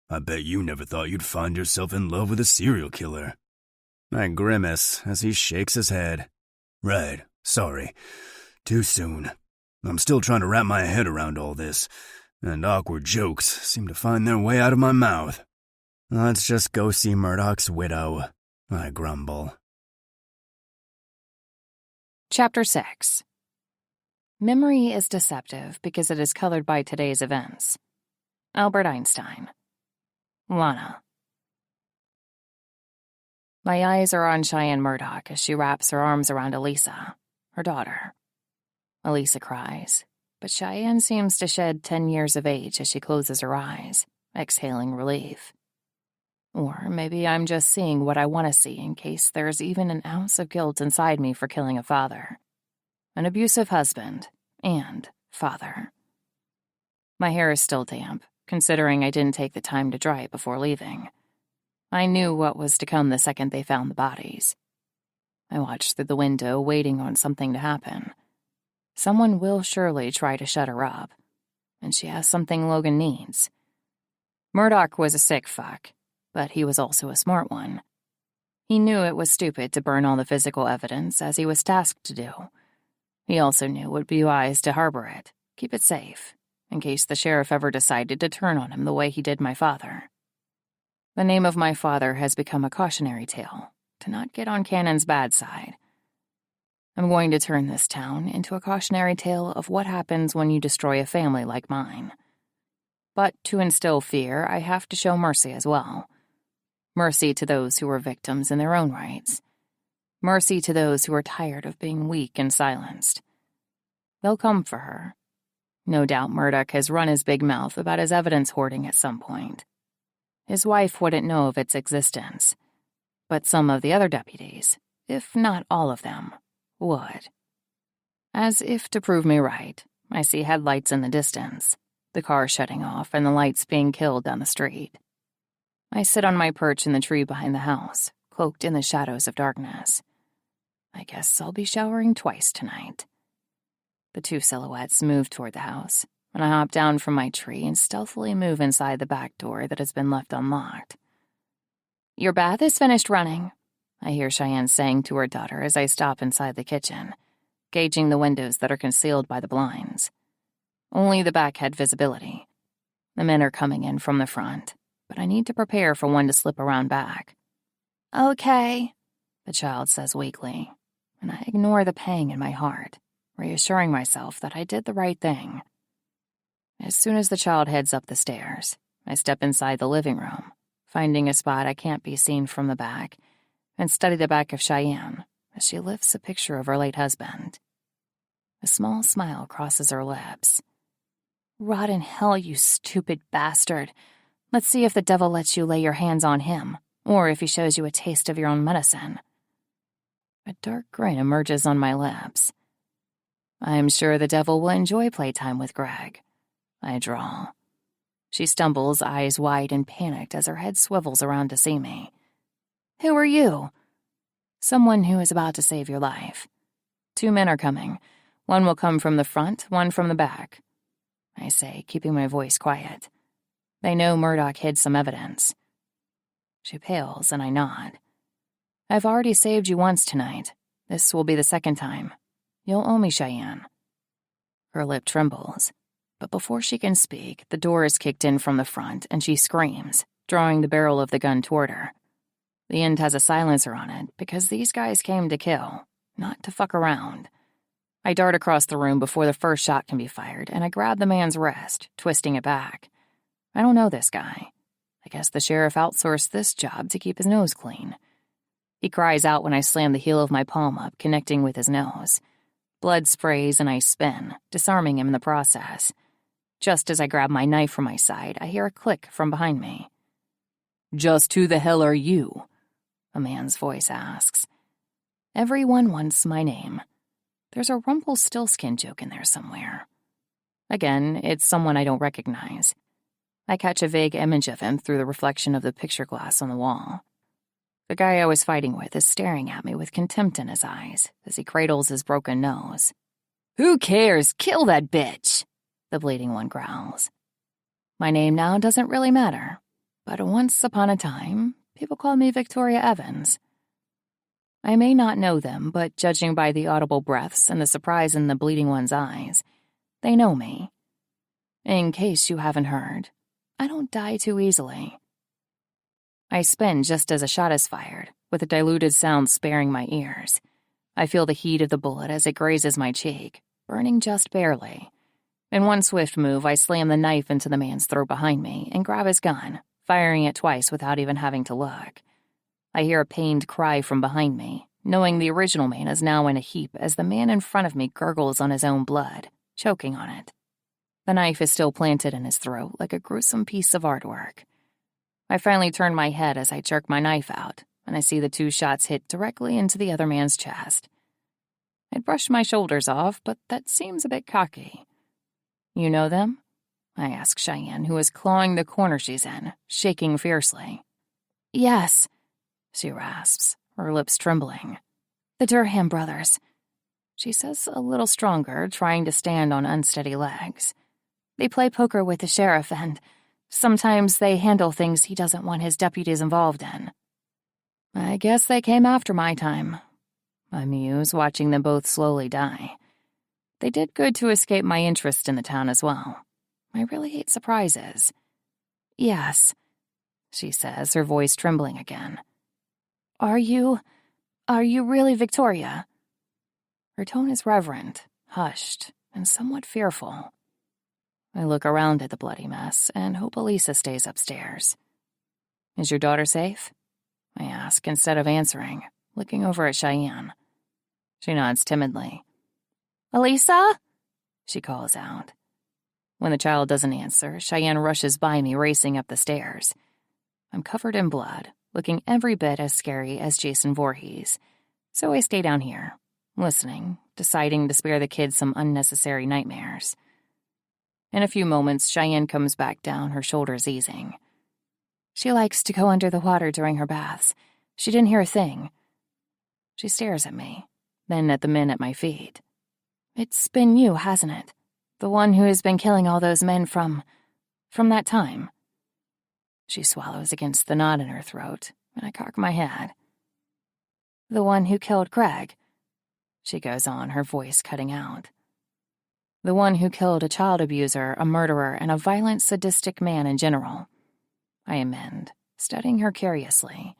"I bet you never thought you'd find yourself in love with a serial killer." I grimace as he shakes his head. "Right, sorry. Too soon. I'm still trying to wrap my head around all this, and awkward jokes seem to find their way out of my mouth." "Let's just go see Murdoch's widow," I grumble. Chapter 6. Memory is deceptive because it is colored by today's events. Albert Einstein. Lana. My eyes are on Cheyenne Murdoch as she wraps her arms around Elisa, her daughter. Elisa cries, but Cheyenne seems to shed 10 years of age as she closes her eyes, exhaling relief. Or maybe I'm just seeing what I want to see in case there's even an ounce of guilt inside me for killing a father. An abusive husband and father. My hair is still damp, considering I didn't take the time to dry it before leaving. I knew what was to come the second they found the bodies. I watched through the window, waiting on something to happen. Someone will surely try to shut her up, and she has something Logan needs. Murdoch was a sick fuck, but he was also a smart one. He knew it was stupid to burn all the physical evidence, as he was tasked to do. He also knew it would be wise to harbor it, keep it safe, in case the sheriff ever decided to turn on him the way he did my father. The name of my father has become a cautionary tale, to not get on Cannon's bad side. I'm going to turn this town into a cautionary tale of what happens when you destroy a family like mine. But to instill fear, I have to show mercy as well. Mercy to those who were victims in their own rights. Mercy to those who are tired of being weak and silenced. They'll come for her. No doubt Murdoch has run his big mouth about his evidence hoarding at some point. His wife wouldn't know of its existence, but some of the other deputies, if not all of them, would. As if to prove me right, I see headlights in the distance, the car shutting off and the lights being killed down the street. I sit on my perch in the tree behind the house, cloaked in the shadows of darkness. I guess I'll be showering twice tonight. The two silhouettes move toward the house, and I hop down from my tree and stealthily move inside the back door that has been left unlocked. "Your bath is finished running," I hear Cheyenne saying to her daughter as I stop inside the kitchen, gauging the windows that are concealed by the blinds. Only the back had visibility. The men are coming in from the front, but I need to prepare for one to slip around back. "Okay," the child says weakly, and I ignore the pang in my heart, reassuring myself that I did the right thing. As soon as the child heads up the stairs, I step inside the living room, finding a spot I can't be seen from the back, and study the back of Cheyenne as she lifts a picture of her late husband. A small smile crosses her lips. "Rot in hell, you stupid bastard. Let's see if the devil lets you lay your hands on him, or if he shows you a taste of your own medicine." A dark grin emerges on my lips. "I'm sure the devil will enjoy playtime with Greg," I drawl. She stumbles, eyes wide and panicked as her head swivels around to see me. "Who are you?" "Someone who is about to save your life. 2 men are coming. One will come from the front, one from the back," I say, keeping my voice quiet. They know Murdoch hid some evidence. She pales, and I nod. "I've already saved you once tonight. This will be the second time. You'll owe me, Cheyenne." Her lip trembles, but before she can speak, the door is kicked in from the front, and she screams, drawing the barrel of the gun toward her. The end has a silencer on it because these guys came to kill, not to fuck around. I dart across the room before the first shot can be fired, and I grab the man's wrist, twisting it back. I don't know this guy. I guess the sheriff outsourced this job to keep his nose clean. He cries out when I slam the heel of my palm up, connecting with his nose. Blood sprays and I spin, disarming him in the process. Just as I grab my knife from my side, I hear a click from behind me. "Just who the hell are you?" a man's voice asks. Everyone wants my name. There's a Rumpelstiltskin joke in there somewhere. Again, it's someone I don't recognize. I catch a vague image of him through the reflection of the picture glass on the wall. The guy I was fighting with is staring at me with contempt in his eyes as he cradles his broken nose. "Who cares? Kill that bitch!" the bleeding one growls. My name now doesn't really matter, but once upon a time, people called me Victoria Evans. I may not know them, but judging by the audible breaths and the surprise in the bleeding one's eyes, they know me. In case you haven't heard, I don't die too easily. I spin just as a shot is fired, with a diluted sound sparing my ears. I feel the heat of the bullet as it grazes my cheek, burning just barely. In one swift move, I slam the knife into the man's throat behind me and grab his gun, firing it twice without even having to look. I hear a pained cry from behind me, knowing the original man is now in a heap as the man in front of me gurgles on his own blood, choking on it. The knife is still planted in his throat like a gruesome piece of artwork. I finally turn my head as I jerk my knife out, and I see the 2 shots hit directly into the other man's chest. I'd brushed my shoulders off, but that seems a bit cocky. "You know them?" I ask Cheyenne, who is clawing the corner she's in, shaking fiercely. "Yes," she rasps, her lips trembling. "The Durham brothers," she says a little stronger, trying to stand on unsteady legs. "They play poker with the sheriff, and sometimes they handle things he doesn't want his deputies involved in." "I guess they came after my time," I muse, watching them both slowly die. They did good to escape my interest in the town as well. I really hate surprises. "Yes," she says, her voice trembling again. Are you really Victoria?" Her tone is reverent, hushed, and somewhat fearful. I look around at the bloody mess and hope Elisa stays upstairs. "Is your daughter safe?" I ask instead of answering, looking over at Cheyenne. She nods timidly. "Elisa?" she calls out. When the child doesn't answer, Cheyenne rushes by me, racing up the stairs. I'm covered in blood, looking every bit as scary as Jason Voorhees, so I stay down here, listening, deciding to spare the kids some unnecessary nightmares. In a few moments, Cheyenne comes back down, her shoulders easing. She likes to go under the water during her baths. She didn't hear a thing. She stares at me, then at the men at my feet. "It's been you, hasn't it? The one who has been killing all those men from that time." She swallows against the knot in her throat, and I cock my head. "The one who killed Greg," she goes on, her voice cutting out. "The one who killed a child abuser, a murderer, and a violent, sadistic man in general," I amend, studying her curiously.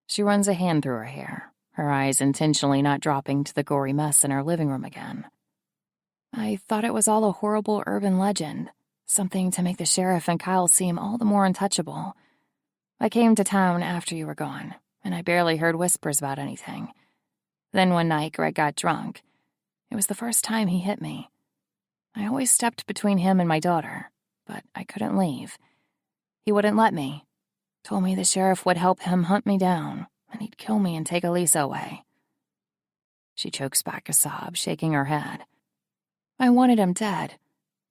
She runs a hand through her hair, her eyes intentionally not dropping to the gory mess in her living room again. "I thought it was all a horrible urban legend, something to make the sheriff and Kyle seem all the more untouchable. I came to town after you were gone, and I barely heard whispers about anything. Then one night Greg got drunk. It was the first time he hit me. I always stepped between him and my daughter, but I couldn't leave. He wouldn't let me. Told me the sheriff would help him hunt me down, and he'd kill me and take Elisa away." She chokes back a sob, shaking her head. "I wanted him dead.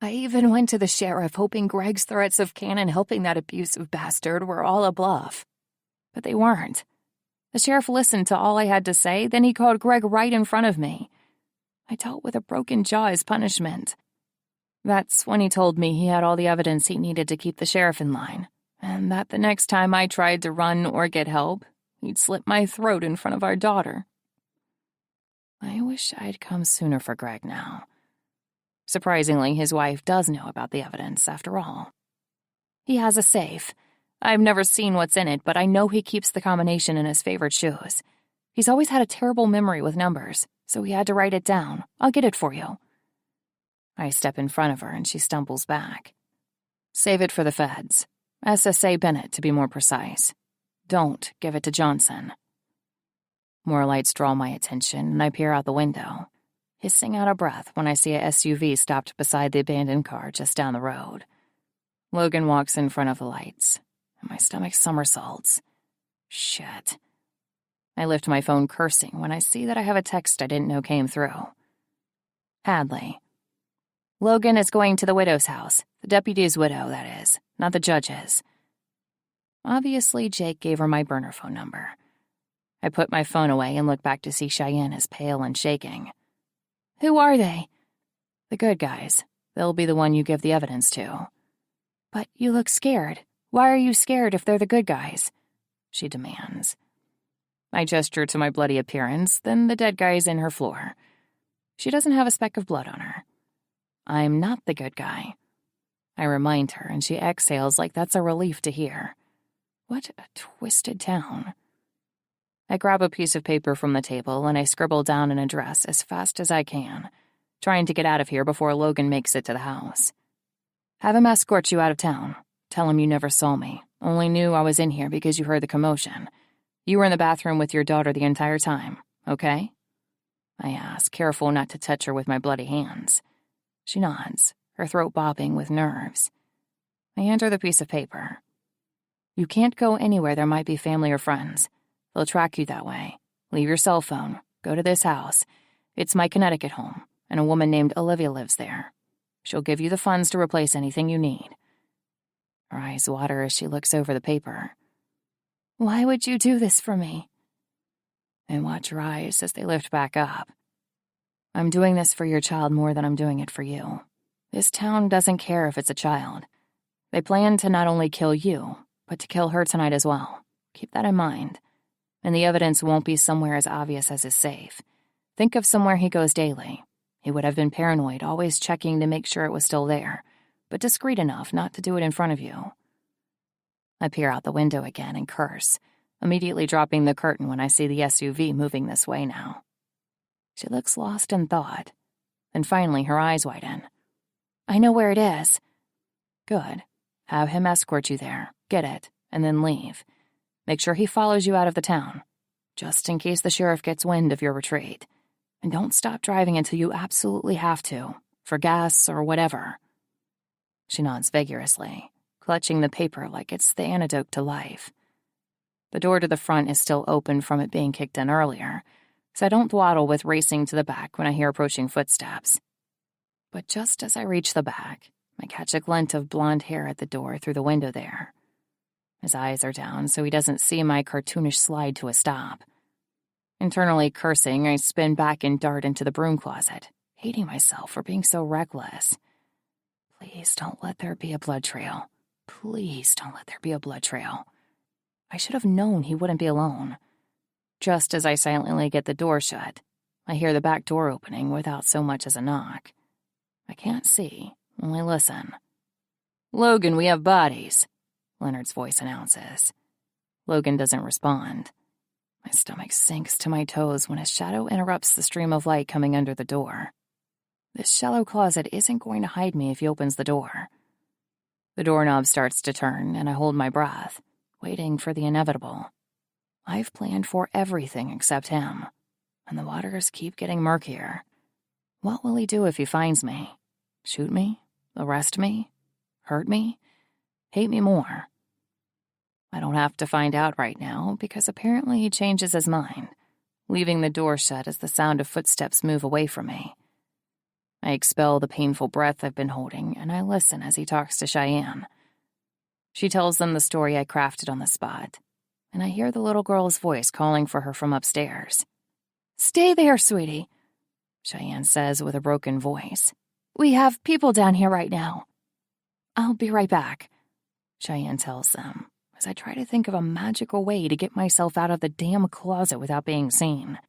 I even went to the sheriff hoping Greg's threats of Cannon helping that abusive bastard were all a bluff. But they weren't. The sheriff listened to all I had to say, then he called Greg right in front of me. I dealt with a broken jaw as punishment. That's when he told me he had all the evidence he needed to keep the sheriff in line, and that the next time I tried to run or get help, he'd slit my throat in front of our daughter." I wish I'd come sooner for Greg now. Surprisingly, his wife does know about the evidence, after all. "He has a safe. I've never seen what's in it, but I know he keeps the combination in his favorite shoes. He's always had a terrible memory with numbers, so he had to write it down. I'll get it for you." I step in front of her, and she stumbles back. "Save it for the feds. SSA Bennett, to be more precise. Don't give it to Johnson." More lights draw my attention, and I peer out the window, hissing out a breath when I see a SUV stopped beside the abandoned car just down the road. Logan walks in front of the lights, and my stomach somersaults. Shit. I lift my phone cursing when I see that I have a text I didn't know came through. "Hadley." Logan is going to the widow's house. The deputy's widow, that is, not the judge's. Obviously, Jake gave her my burner phone number. I put my phone away and looked back to see Cheyenne as pale and shaking. Who are they? The good guys. They'll be the one you give the evidence to. But you look scared. Why are you scared if they're the good guys? She demands. I gesture to my bloody appearance, then the dead guy's in her floor. She doesn't have a speck of blood on her. I'm not the good guy. I remind her, and she exhales like that's a relief to hear. What a twisted town. I grab a piece of paper from the table and I scribble down an address as fast as I can, trying to get out of here before Logan makes it to the house. Have him escort you out of town. Tell him you never saw me, only knew I was in here because you heard the commotion. You were in the bathroom with your daughter the entire time, okay? I ask, careful not to touch her with my bloody hands. She nods, her throat bobbing with nerves. I hand her the piece of paper. You can't go anywhere there might be family or friends. They'll track you that way. Leave your cell phone. Go to this house. It's my Connecticut home, and a woman named Olivia lives there. She'll give you the funds to replace anything you need. Her eyes water as she looks over the paper. Why would you do this for me? I watch her eyes as they lift back up. I'm doing this for your child more than I'm doing it for you. This town doesn't care if it's a child. They plan to not only kill you, but to kill her tonight as well. Keep that in mind. And the evidence won't be somewhere as obvious as his safe. Think of somewhere he goes daily. He would have been paranoid, always checking to make sure it was still there, but discreet enough not to do it in front of you. I peer out the window again and curse, immediately dropping the curtain when I see the SUV moving this way now. She looks lost in thought. Then finally her eyes widen. I know where it is. Good. Have him escort you there, get it, and then leave. Make sure he follows you out of the town, just in case the sheriff gets wind of your retreat. And don't stop driving until you absolutely have to, for gas or whatever. She nods vigorously, clutching the paper like it's the antidote to life. The door to the front is still open from it being kicked in earlier, so I don't dawdle with racing to the back when I hear approaching footsteps. But just as I reach the back, I catch a glint of blonde hair at the door through the window there. His eyes are down so he doesn't see my cartoonish slide to a stop. Internally cursing, I spin back and dart into the broom closet, hating myself for being so reckless. Please don't let there be a blood trail. Please don't let there be a blood trail. I should have known he wouldn't be alone. Just as I silently get the door shut, I hear the back door opening without so much as a knock. I can't see, only listen. Logan, we have bodies, Leonard's voice announces. Logan doesn't respond. My stomach sinks to my toes when a shadow interrupts the stream of light coming under the door. This shallow closet isn't going to hide me if he opens the door. The doorknob starts to turn, and I hold my breath, waiting for the inevitable. I've planned for everything except him, and the waters keep getting murkier. What will he do if he finds me? Shoot me? Arrest me? Hurt me? Hate me more? I don't have to find out right now, because apparently he changes his mind, leaving the door shut as the sound of footsteps move away from me. I expel the painful breath I've been holding, and I listen as he talks to Cheyenne. She tells them the story I crafted on the spot, and I hear the little girl's voice calling for her from upstairs. Stay there, sweetie, Cheyenne says with a broken voice. We have people down here right now. I'll be right back, Cheyenne tells them, as I try to think of a magical way to get myself out of the damn closet without being seen.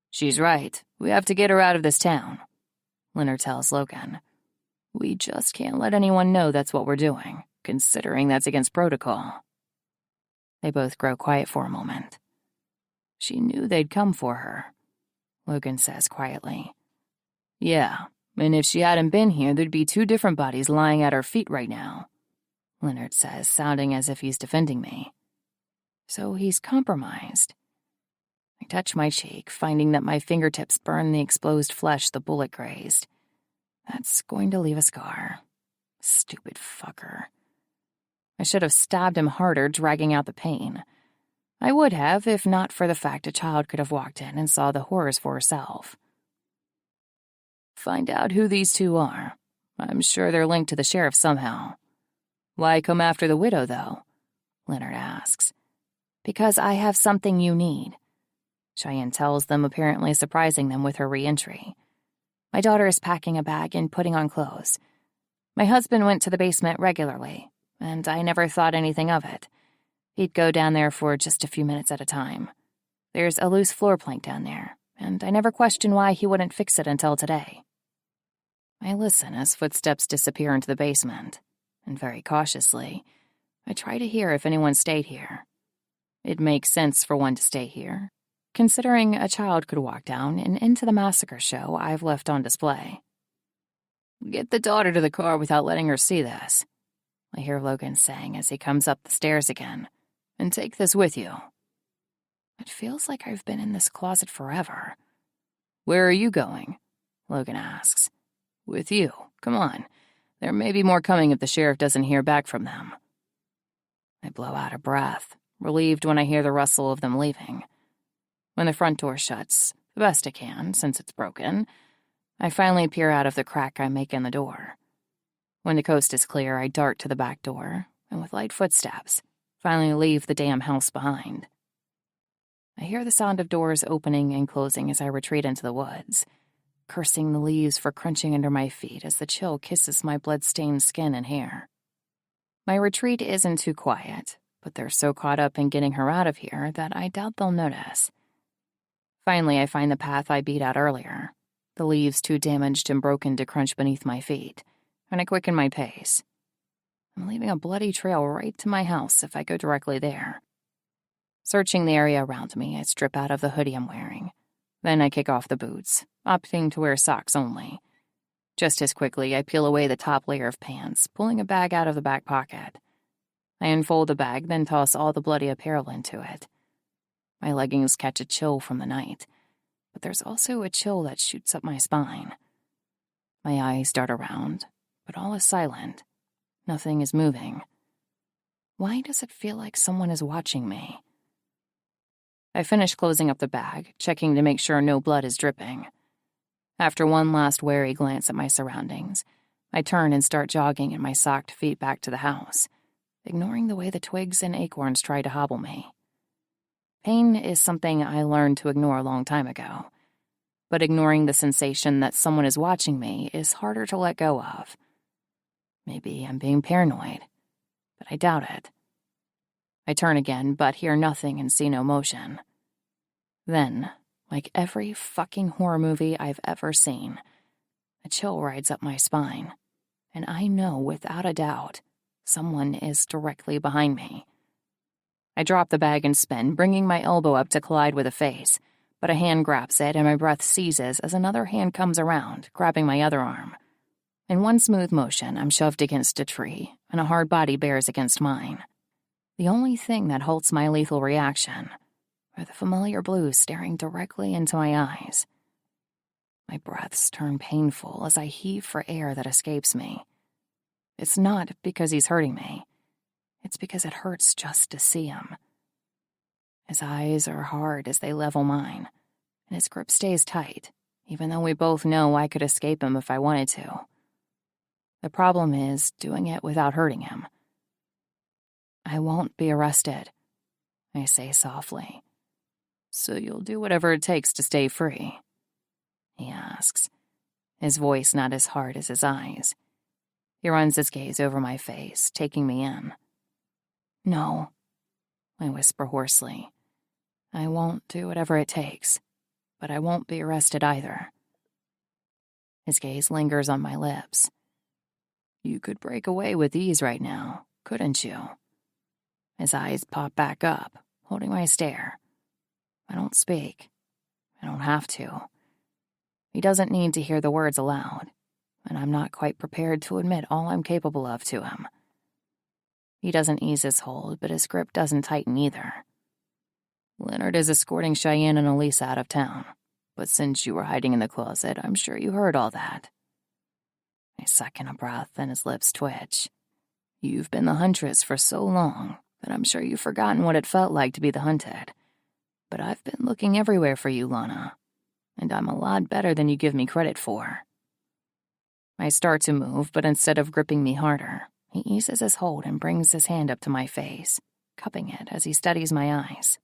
She's right. We have to get her out of this town, Leonard tells Logan. We just can't let anyone know that's what we're doing, considering that's against protocol. They both grow quiet for a moment. She knew they'd come for her, Logan says quietly. Yeah, and if she hadn't been here, there'd be 2 different bodies lying at her feet right now, Leonard says, sounding as if he's defending me. So he's compromised. I touch my cheek, finding that my fingertips burn the exposed flesh the bullet grazed. That's going to leave a scar. Stupid fucker. I should have stabbed him harder, dragging out the pain. I would have, if not for the fact a child could have walked in and saw the horrors for herself. Find out who these 2 are. I'm sure they're linked to the sheriff somehow. Why come after the widow, though? Leonard asks. Because I have something you need. Cheyenne tells them, apparently surprising them with her re-entry. My daughter is packing a bag and putting on clothes. My husband went to the basement regularly, and I never thought anything of it. He'd go down there for just a few minutes at a time. There's a loose floor plank down there, and I never questioned why he wouldn't fix it until today. I listen as footsteps disappear into the basement, and very cautiously, I try to hear if anyone stayed here. It makes sense for one to stay here, considering a child could walk down and into the massacre show I've left on display. Get the daughter to the car without letting her see this, I hear Logan saying as he comes up the stairs again, and take this with you. It feels like I've been in this closet forever. Where are you going? Logan asks. With you. Come on. There may be more coming if the sheriff doesn't hear back from them. I blow out a breath, relieved when I hear the rustle of them leaving. When the front door shuts, the best I can, since it's broken, I finally peer out of the crack I make in the door. When the coast is clear, I dart to the back door, and with light footsteps, finally leave the damn house behind. I hear the sound of doors opening and closing as I retreat into the woods, cursing the leaves for crunching under my feet as the chill kisses my blood-stained skin and hair. My retreat isn't too quiet, but they're so caught up in getting her out of here that I doubt they'll notice. Finally, I find the path I beat out earlier, the leaves too damaged and broken to crunch beneath my feet, and I quicken my pace. I'm leaving a bloody trail right to my house if I go directly there. Searching the area around me, I strip out of the hoodie I'm wearing. Then I kick off the boots, opting to wear socks only. Just as quickly, I peel away the top layer of pants, pulling a bag out of the back pocket. I unfold the bag, then toss all the bloody apparel into it. My leggings catch a chill from the night, but there's also a chill that shoots up my spine. My eyes dart around, but all is silent. Nothing is moving. Why does it feel like someone is watching me? I finish closing up the bag, checking to make sure no blood is dripping. After one last wary glance at my surroundings, I turn and start jogging in my socked feet back to the house, ignoring the way the twigs and acorns try to hobble me. Pain is something I learned to ignore a long time ago, but ignoring the sensation that someone is watching me is harder to let go of. Maybe I'm being paranoid, but I doubt it. I turn again, but hear nothing and see no motion. Then, like every fucking horror movie I've ever seen, a chill rides up my spine, and I know without a doubt someone is directly behind me. I drop the bag and spin, bringing my elbow up to collide with a face, but a hand grabs it and my breath seizes as another hand comes around, grabbing my other arm. In one smooth motion, I'm shoved against a tree, and a hard body bears against mine. The only thing that halts my lethal reaction are the familiar blues staring directly into my eyes. My breaths turn painful as I heave for air that escapes me. It's not because he's hurting me. It's because it hurts just to see him. His eyes are hard as they level mine, and his grip stays tight, even though we both know I could escape him if I wanted to. The problem is doing it without hurting him. I won't be arrested, I say softly. So you'll do whatever it takes to stay free? He asks, his voice not as hard as his eyes. He runs his gaze over my face, taking me in. No, I whisper hoarsely. I won't do whatever it takes, but I won't be arrested either. His gaze lingers on my lips. You could break away with ease right now, couldn't you? His eyes pop back up, holding my stare. I don't speak. I don't have to. He doesn't need to hear the words aloud, and I'm not quite prepared to admit all I'm capable of to him. He doesn't ease his hold, but his grip doesn't tighten either. Leonard is escorting Cheyenne and Elisa out of town, but since you were hiding in the closet, I'm sure you heard all that. I suck in a breath and his lips twitch. You've been the huntress for so long that I'm sure you've forgotten what it felt like to be the hunted. But I've been looking everywhere for you, Lana, and I'm a lot better than you give me credit for. I start to move, but instead of gripping me harder, he eases his hold and brings his hand up to my face, cupping it as he studies my eyes.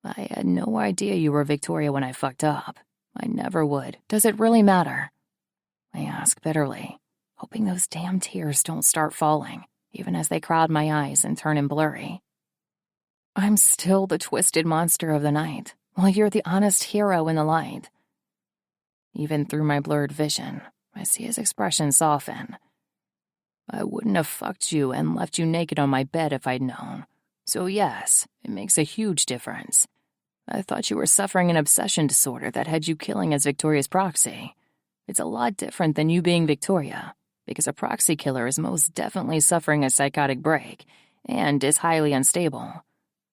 I had no idea you were Victoria when I fucked up. I never would. Does it really matter? I ask bitterly, hoping those damn tears don't start falling, even as they crowd my eyes and turn him blurry. I'm still the twisted monster of the night, while you're the honest hero in the light. Even through my blurred vision, I see his expression soften. I wouldn't have fucked you and left you naked on my bed if I'd known. So yes, it makes a huge difference. I thought you were suffering an obsession disorder that had you killing as Victoria's proxy. It's a lot different than you being Victoria, because a proxy killer is most definitely suffering a psychotic break and is highly unstable.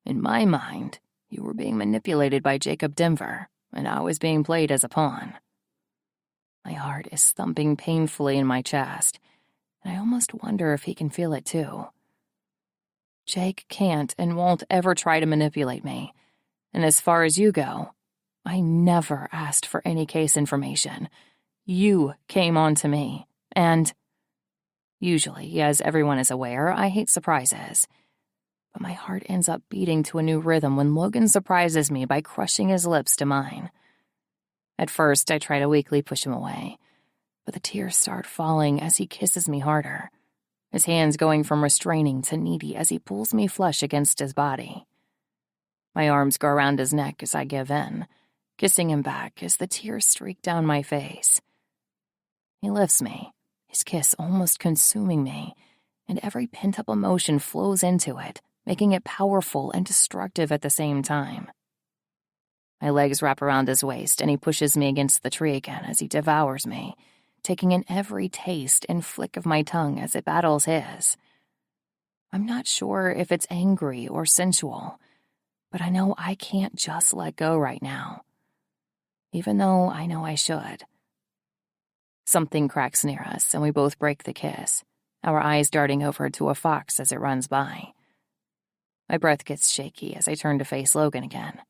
In my mind, you were being manipulated by Jacob Denver, and I was being played as a pawn. My heart is thumping painfully in my chest, and I almost wonder if he can feel it too. Jake can't and won't ever try to manipulate me, and as far as you go, I never asked for any case information. You came on to me, and usually, as everyone is aware, I hate surprises. But my heart ends up beating to a new rhythm when Logan surprises me by crushing his lips to mine. At first, I try to weakly push him away, but the tears start falling as he kisses me harder, his hands going from restraining to needy as he pulls me flush against his body. My arms go around his neck as I give in, kissing him back as the tears streak down my face. He lifts me, his kiss almost consuming me, and every pent-up emotion flows into it, making it powerful and destructive at the same time. My legs wrap around his waist, and he pushes me against the tree again as he devours me, taking in every taste and flick of my tongue as it battles his. I'm not sure if it's angry or sensual, but I know I can't just let go right now, even though I know I should. Something cracks near us, and we both break the kiss, our eyes darting over to a fox as it runs by. My breath gets shaky as I turn to face Logan again,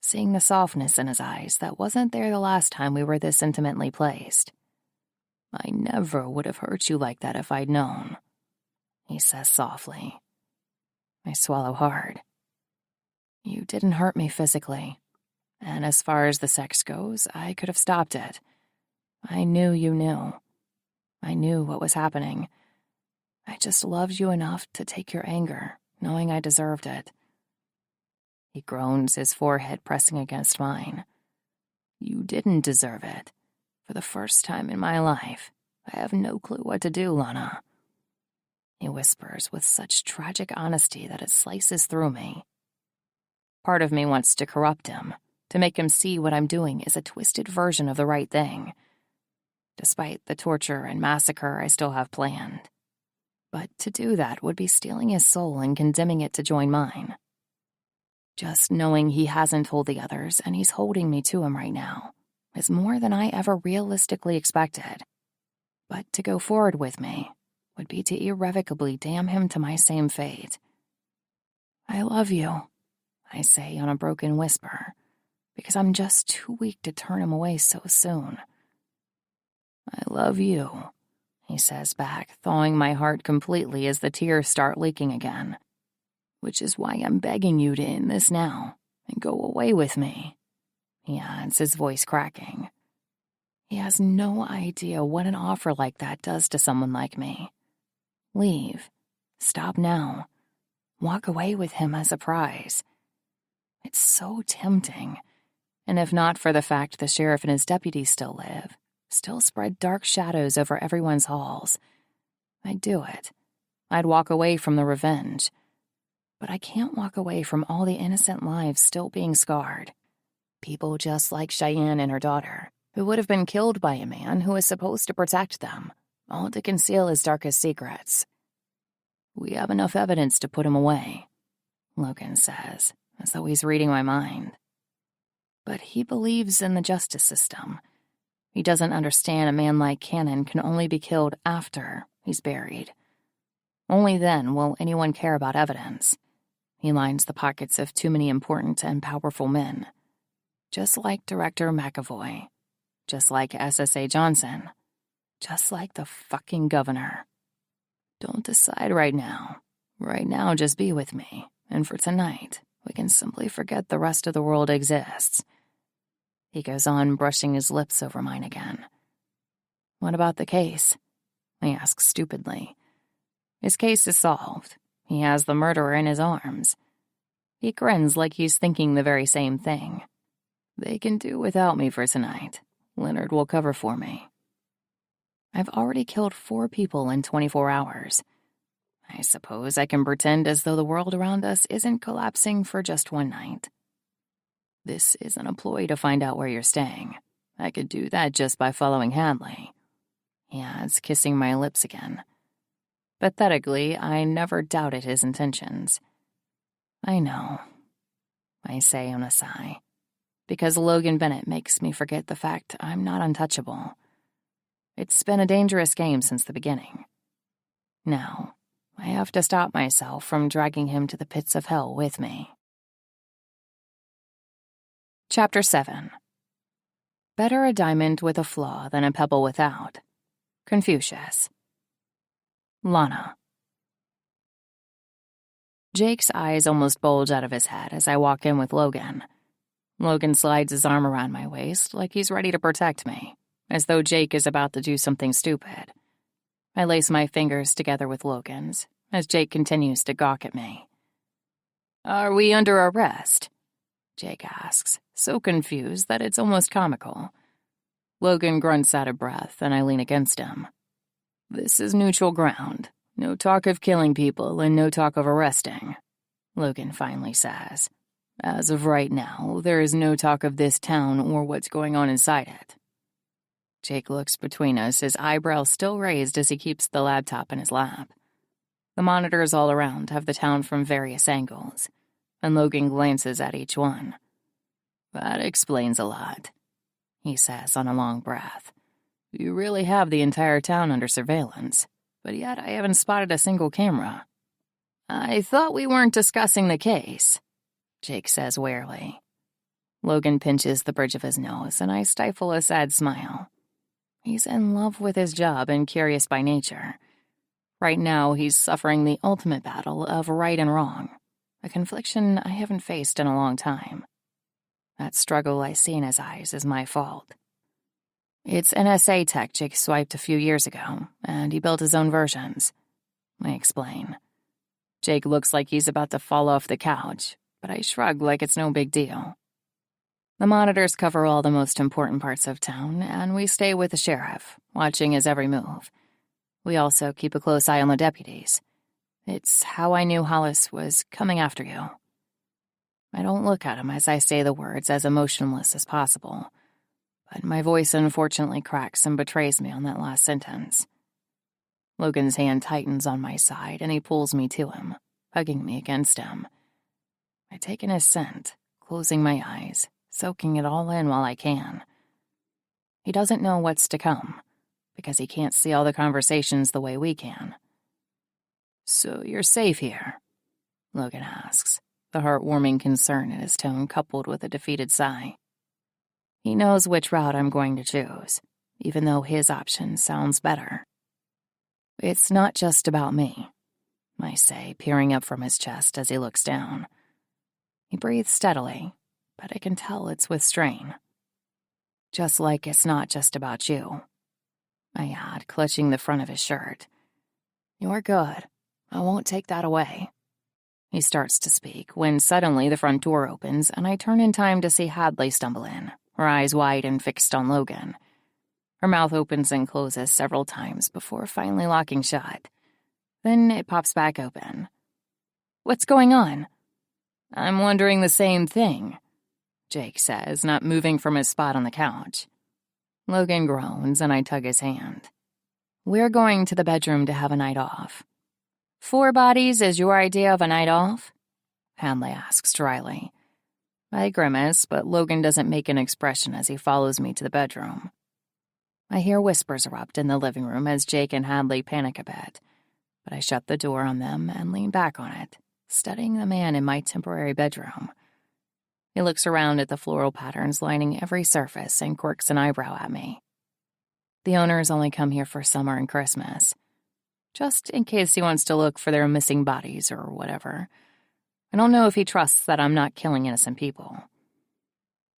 seeing the softness in his eyes that wasn't there the last time we were this intimately placed. I never would have hurt you like that if I'd known, he says softly. I swallow hard. You didn't hurt me physically, and as far as the sex goes, I could have stopped it. I knew you knew. I knew what was happening. I just loved you enough to take your anger, knowing I deserved it. He groans, his forehead pressing against mine. You didn't deserve it. For the first time in my life, I have no clue what to do, Lana. He whispers with such tragic honesty that it slices through me. Part of me wants to corrupt him, to make him see what I'm doing is a twisted version of the right thing, despite the torture and massacre I still have planned. But to do that would be stealing his soul and condemning it to join mine. Just knowing he hasn't told the others and he's holding me to him right now is more than I ever realistically expected. But to go forward with me would be to irrevocably damn him to my same fate. I love you, I say on a broken whisper, because I'm just too weak to turn him away so soon. I love you, he says back, thawing my heart completely as the tears start leaking again. Which is why I'm begging you to end this now and go away with me, he adds, his voice cracking. He has no idea what an offer like that does to someone like me. Leave. Stop now. Walk away with him as a prize. It's so tempting. And if not for the fact the sheriff and his deputies still live, still spread dark shadows over everyone's halls, I'd do it. I'd walk away from the revenge. But I can't walk away from all the innocent lives still being scarred. People just like Cheyenne and her daughter, who would have been killed by a man who is supposed to protect them, all to conceal his darkest secrets. We have enough evidence to put him away, Logan says, as though he's reading my mind. But he believes in the justice system. He doesn't understand a man like Cannon can only be killed after he's buried. Only then will anyone care about evidence. He lines the pockets of too many important and powerful men. Just like Director McAvoy. Just like SSA Johnson. Just like the fucking governor. Don't decide right now. Right now, just be with me. And for tonight, we can simply forget the rest of the world exists. He goes on, brushing his lips over mine again. What about the case? I ask stupidly. His case is solved. He has the murderer in his arms. He grins like he's thinking the very same thing. They can do without me for tonight. Leonard will cover for me. I've already killed 4 people in 24 hours. I suppose I can pretend as though the world around us isn't collapsing for just one night. This isn't a ploy to find out where you're staying. I could do that just by following Hadley. He adds, kissing my lips again. Pathetically, I never doubted his intentions. I know, I say on a sigh, because Logan Bennett makes me forget the fact I'm not untouchable. It's been a dangerous game since the beginning. Now, I have to stop myself from dragging him to the pits of hell with me. Chapter 7. Better a diamond with a flaw than a pebble without. Confucius. Lana. Jake's eyes almost bulge out of his head as I walk in with Logan. Logan slides his arm around my waist like he's ready to protect me, as though Jake is about to do something stupid. I lace my fingers together with Logan's, as Jake continues to gawk at me. "Are we under arrest?" Jake asks, so confused that it's almost comical. Logan grunts out of breath, and I lean against him. "This is neutral ground. No talk of killing people and no talk of arresting," Logan finally says. "As of right now, there is no talk of this town or what's going on inside it." Jake looks between us, his eyebrows still raised as he keeps the laptop in his lap. The monitors all around have the town from various angles, and Logan glances at each one. "That explains a lot," he says on a long breath. "You really have the entire town under surveillance, but yet I haven't spotted a single camera." "I thought we weren't discussing the case," Jake says wearily. Logan pinches the bridge of his nose, and I stifle a sad smile. He's in love with his job and curious by nature. Right now, he's suffering the ultimate battle of right and wrong, a confliction I haven't faced in a long time. That struggle I see in his eyes is my fault. It's NSA tech Jake swiped a few years ago, and he built his own versions. I explain. Jake looks like he's about to fall off the couch, but I shrug like it's no big deal. The monitors cover all the most important parts of town, and we stay with the sheriff, watching his every move. We also keep a close eye on the deputies. It's how I knew Hollis was coming after you. I don't look at him as I say the words as emotionless as possible, but my voice unfortunately cracks and betrays me on that last sentence. Logan's hand tightens on my side, and he pulls me to him, hugging me against him. I take in his scent, closing my eyes, soaking it all in while I can. He doesn't know what's to come, because he can't see all the conversations the way we can. "So you're safe here?" Logan asks, the heartwarming concern in his tone coupled with a defeated sigh. He knows which route I'm going to choose, even though his option sounds better. "It's not just about me," I say, peering up from his chest as he looks down. He breathes steadily, but I can tell it's with strain. "Just like it's not just about you," I add, clutching the front of his shirt. "You're good. I won't take that away." He starts to speak when suddenly the front door opens and I turn in time to see Hadley stumble in, her eyes wide and fixed on Logan. Her mouth opens and closes several times before finally locking shut. Then it pops back open. "What's going on?" "I'm wondering the same thing," Jake says, not moving from his spot on the couch. Logan groans and I tug his hand. "We're going to the bedroom to have a night off." "4 bodies is your idea of a night off?" Hadley asks dryly. I grimace, but Logan doesn't make an expression as he follows me to the bedroom. I hear whispers erupt in the living room as Jake and Hadley panic a bit, but I shut the door on them and lean back on it, studying the man in my temporary bedroom. He looks around at the floral patterns lining every surface and quirks an eyebrow at me. The owners only come here for summer and Christmas, just in case he wants to look for their missing bodies or whatever. I don't know if he trusts that I'm not killing innocent people.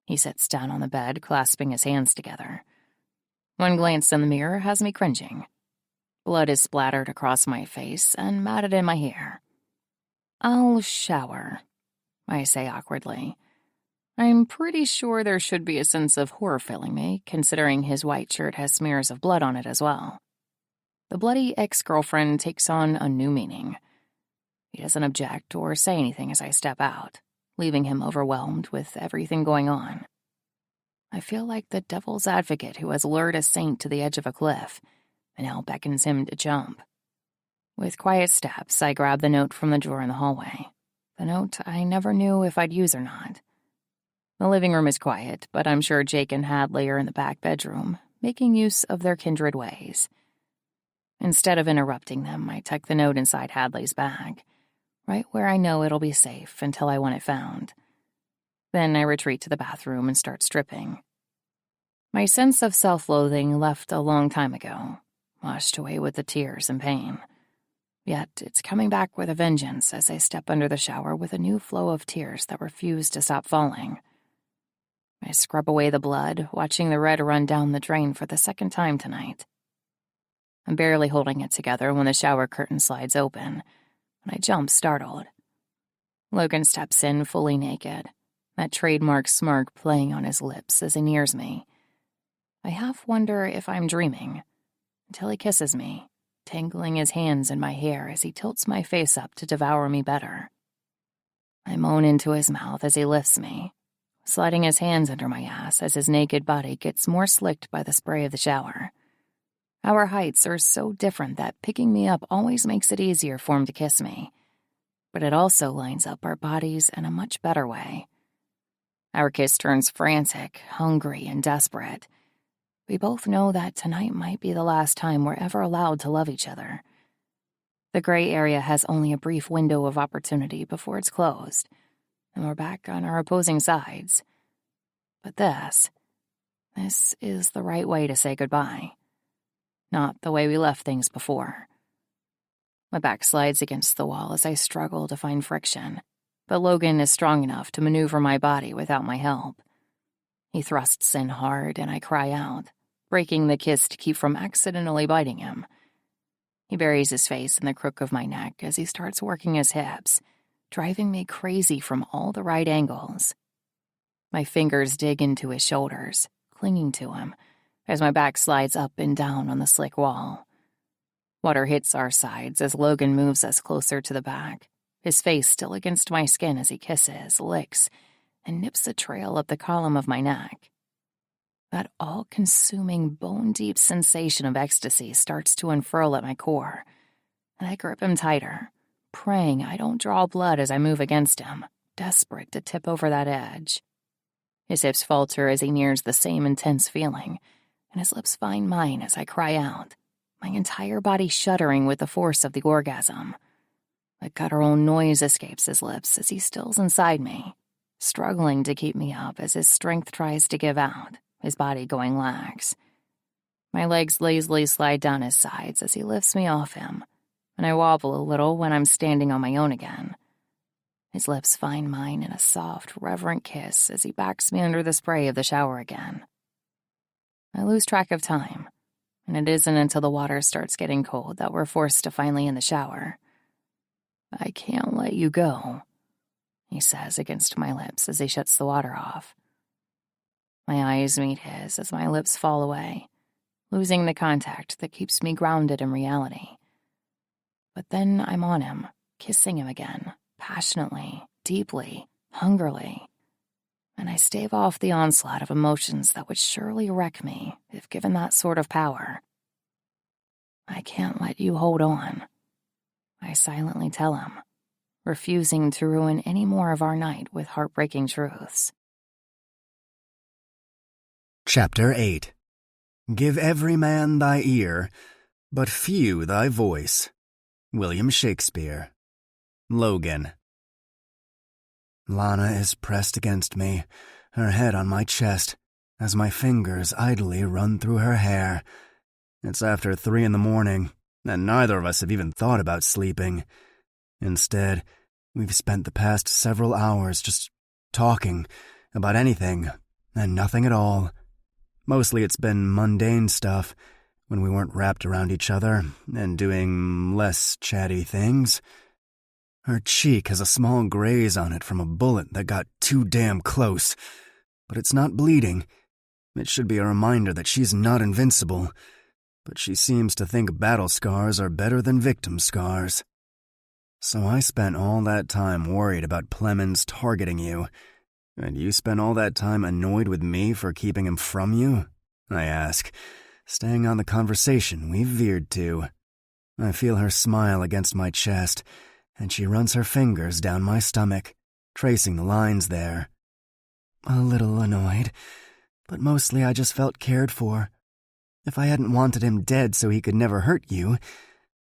He sits down on the bed, clasping his hands together. One glance in the mirror has me cringing. Blood is splattered across my face and matted in my hair. "I'll shower," I say awkwardly. I'm pretty sure there should be a sense of horror filling me, considering his white shirt has smears of blood on it as well. The bloody ex-girlfriend takes on a new meaning. He doesn't object or say anything as I step out, leaving him overwhelmed with everything going on. I feel like the devil's advocate who has lured a saint to the edge of a cliff and now beckons him to jump. With quiet steps, I grab the note from the drawer in the hallway. The note I never knew if I'd use or not. The living room is quiet, but I'm sure Jake and Hadley are in the back bedroom, making use of their kindred ways. Instead of interrupting them, I tuck the note inside Hadley's bag, right where I know it'll be safe until I want it found. Then I retreat to the bathroom and start stripping. My sense of self-loathing left a long time ago, washed away with the tears and pain. Yet it's coming back with a vengeance as I step under the shower with a new flow of tears that refuse to stop falling. I scrub away the blood, watching the red run down the drain for the second time tonight. I'm barely holding it together when the shower curtain slides open, and I jump startled. Logan steps in fully naked, that trademark smirk playing on his lips as he nears me. I half wonder if I'm dreaming, until he kisses me, tangling his hands in my hair as he tilts my face up to devour me better. I moan into his mouth as he lifts me, sliding his hands under my ass as his naked body gets more slicked by the spray of the shower. Our heights are so different that picking me up always makes it easier for him to kiss me, but it also lines up our bodies in a much better way. Our kiss turns frantic, hungry, and desperate. We both know that tonight might be the last time we're ever allowed to love each other. The gray area has only a brief window of opportunity before it's closed, and we're back on our opposing sides. But this is the right way to say goodbye. Not the way we left things before. My back slides against the wall as I struggle to find friction, but Logan is strong enough to maneuver my body without my help. He thrusts in hard and I cry out, breaking the kiss to keep from accidentally biting him. He buries his face in the crook of my neck as he starts working his hips, driving me crazy from all the right angles. My fingers dig into his shoulders, clinging to him, as my back slides up and down on the slick wall. Water hits our sides as Logan moves us closer to the back, his face still against my skin as he kisses, licks, and nips a trail up the column of my neck. That all-consuming, bone-deep sensation of ecstasy starts to unfurl at my core, and I grip him tighter, praying I don't draw blood as I move against him, desperate to tip over that edge. His hips falter as he nears the same intense feeling, and his lips find mine as I cry out, my entire body shuddering with the force of the orgasm. A guttural noise escapes his lips as he stills inside me, struggling to keep me up as his strength tries to give out, his body going lax. My legs lazily slide down his sides as he lifts me off him, and I wobble a little when I'm standing on my own again. His lips find mine in a soft, reverent kiss as he backs me under the spray of the shower again. I lose track of time, and it isn't until the water starts getting cold that we're forced to finally end the shower. "I can't let you go," he says against my lips as he shuts the water off. My eyes meet his as my lips fall away, losing the contact that keeps me grounded in reality. But then I'm on him, kissing him again, passionately, deeply, hungrily, and I stave off the onslaught of emotions that would surely wreck me if given that sort of power. "I can't let you hold on," I silently tell him, refusing to ruin any more of our night with heartbreaking truths. Chapter 8. Give every man thy ear, but few thy voice. William Shakespeare. Logan. Lana is pressed against me, her head on my chest, as my fingers idly run through her hair, It's after 3 in the morning, and neither of us have even thought about sleeping. Instead, we've spent the past several hours just talking about anything and nothing at all. Mostly it's been mundane stuff when we weren't wrapped around each other and doing less chatty things. Her cheek has a small graze on it from a bullet that got too damn close, but it's not bleeding. It should be a reminder that she's not invincible, but she seems to think battle scars are better than victim scars. So I spent all that time worried about Plemons targeting you, and you spent all that time annoyed with me for keeping him from you? I ask, staying on the conversation we've veered to. I feel her smile against my chest, and she runs her fingers down my stomach, tracing the lines there. A little annoyed, but mostly I just felt cared for. If I hadn't wanted him dead so he could never hurt you,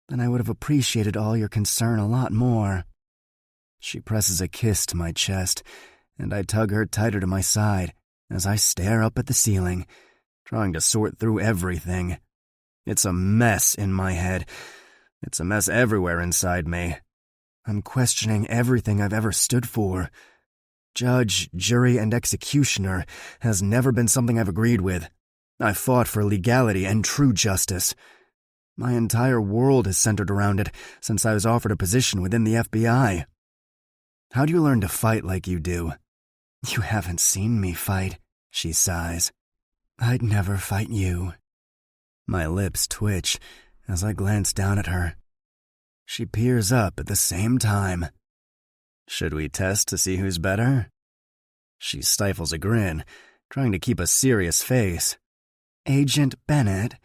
then I would have appreciated all your concern a lot more. She presses a kiss to my chest, and I tug her tighter to my side as I stare up at the ceiling, trying to sort through everything. It's a mess in my head. It's a mess everywhere inside me. I'm questioning everything I've ever stood for. Judge, jury, and executioner has never been something I've agreed with. I've fought for legality and true justice. My entire world has centered around it since I was offered a position within the FBI. How do you learn to fight like you do? You haven't seen me fight, she sighs. I'd never fight you. My lips twitch as I glance down at her. She peers up at the same time. Should we test to see who's better? She stifles a grin, trying to keep a serious face. Agent Bennett,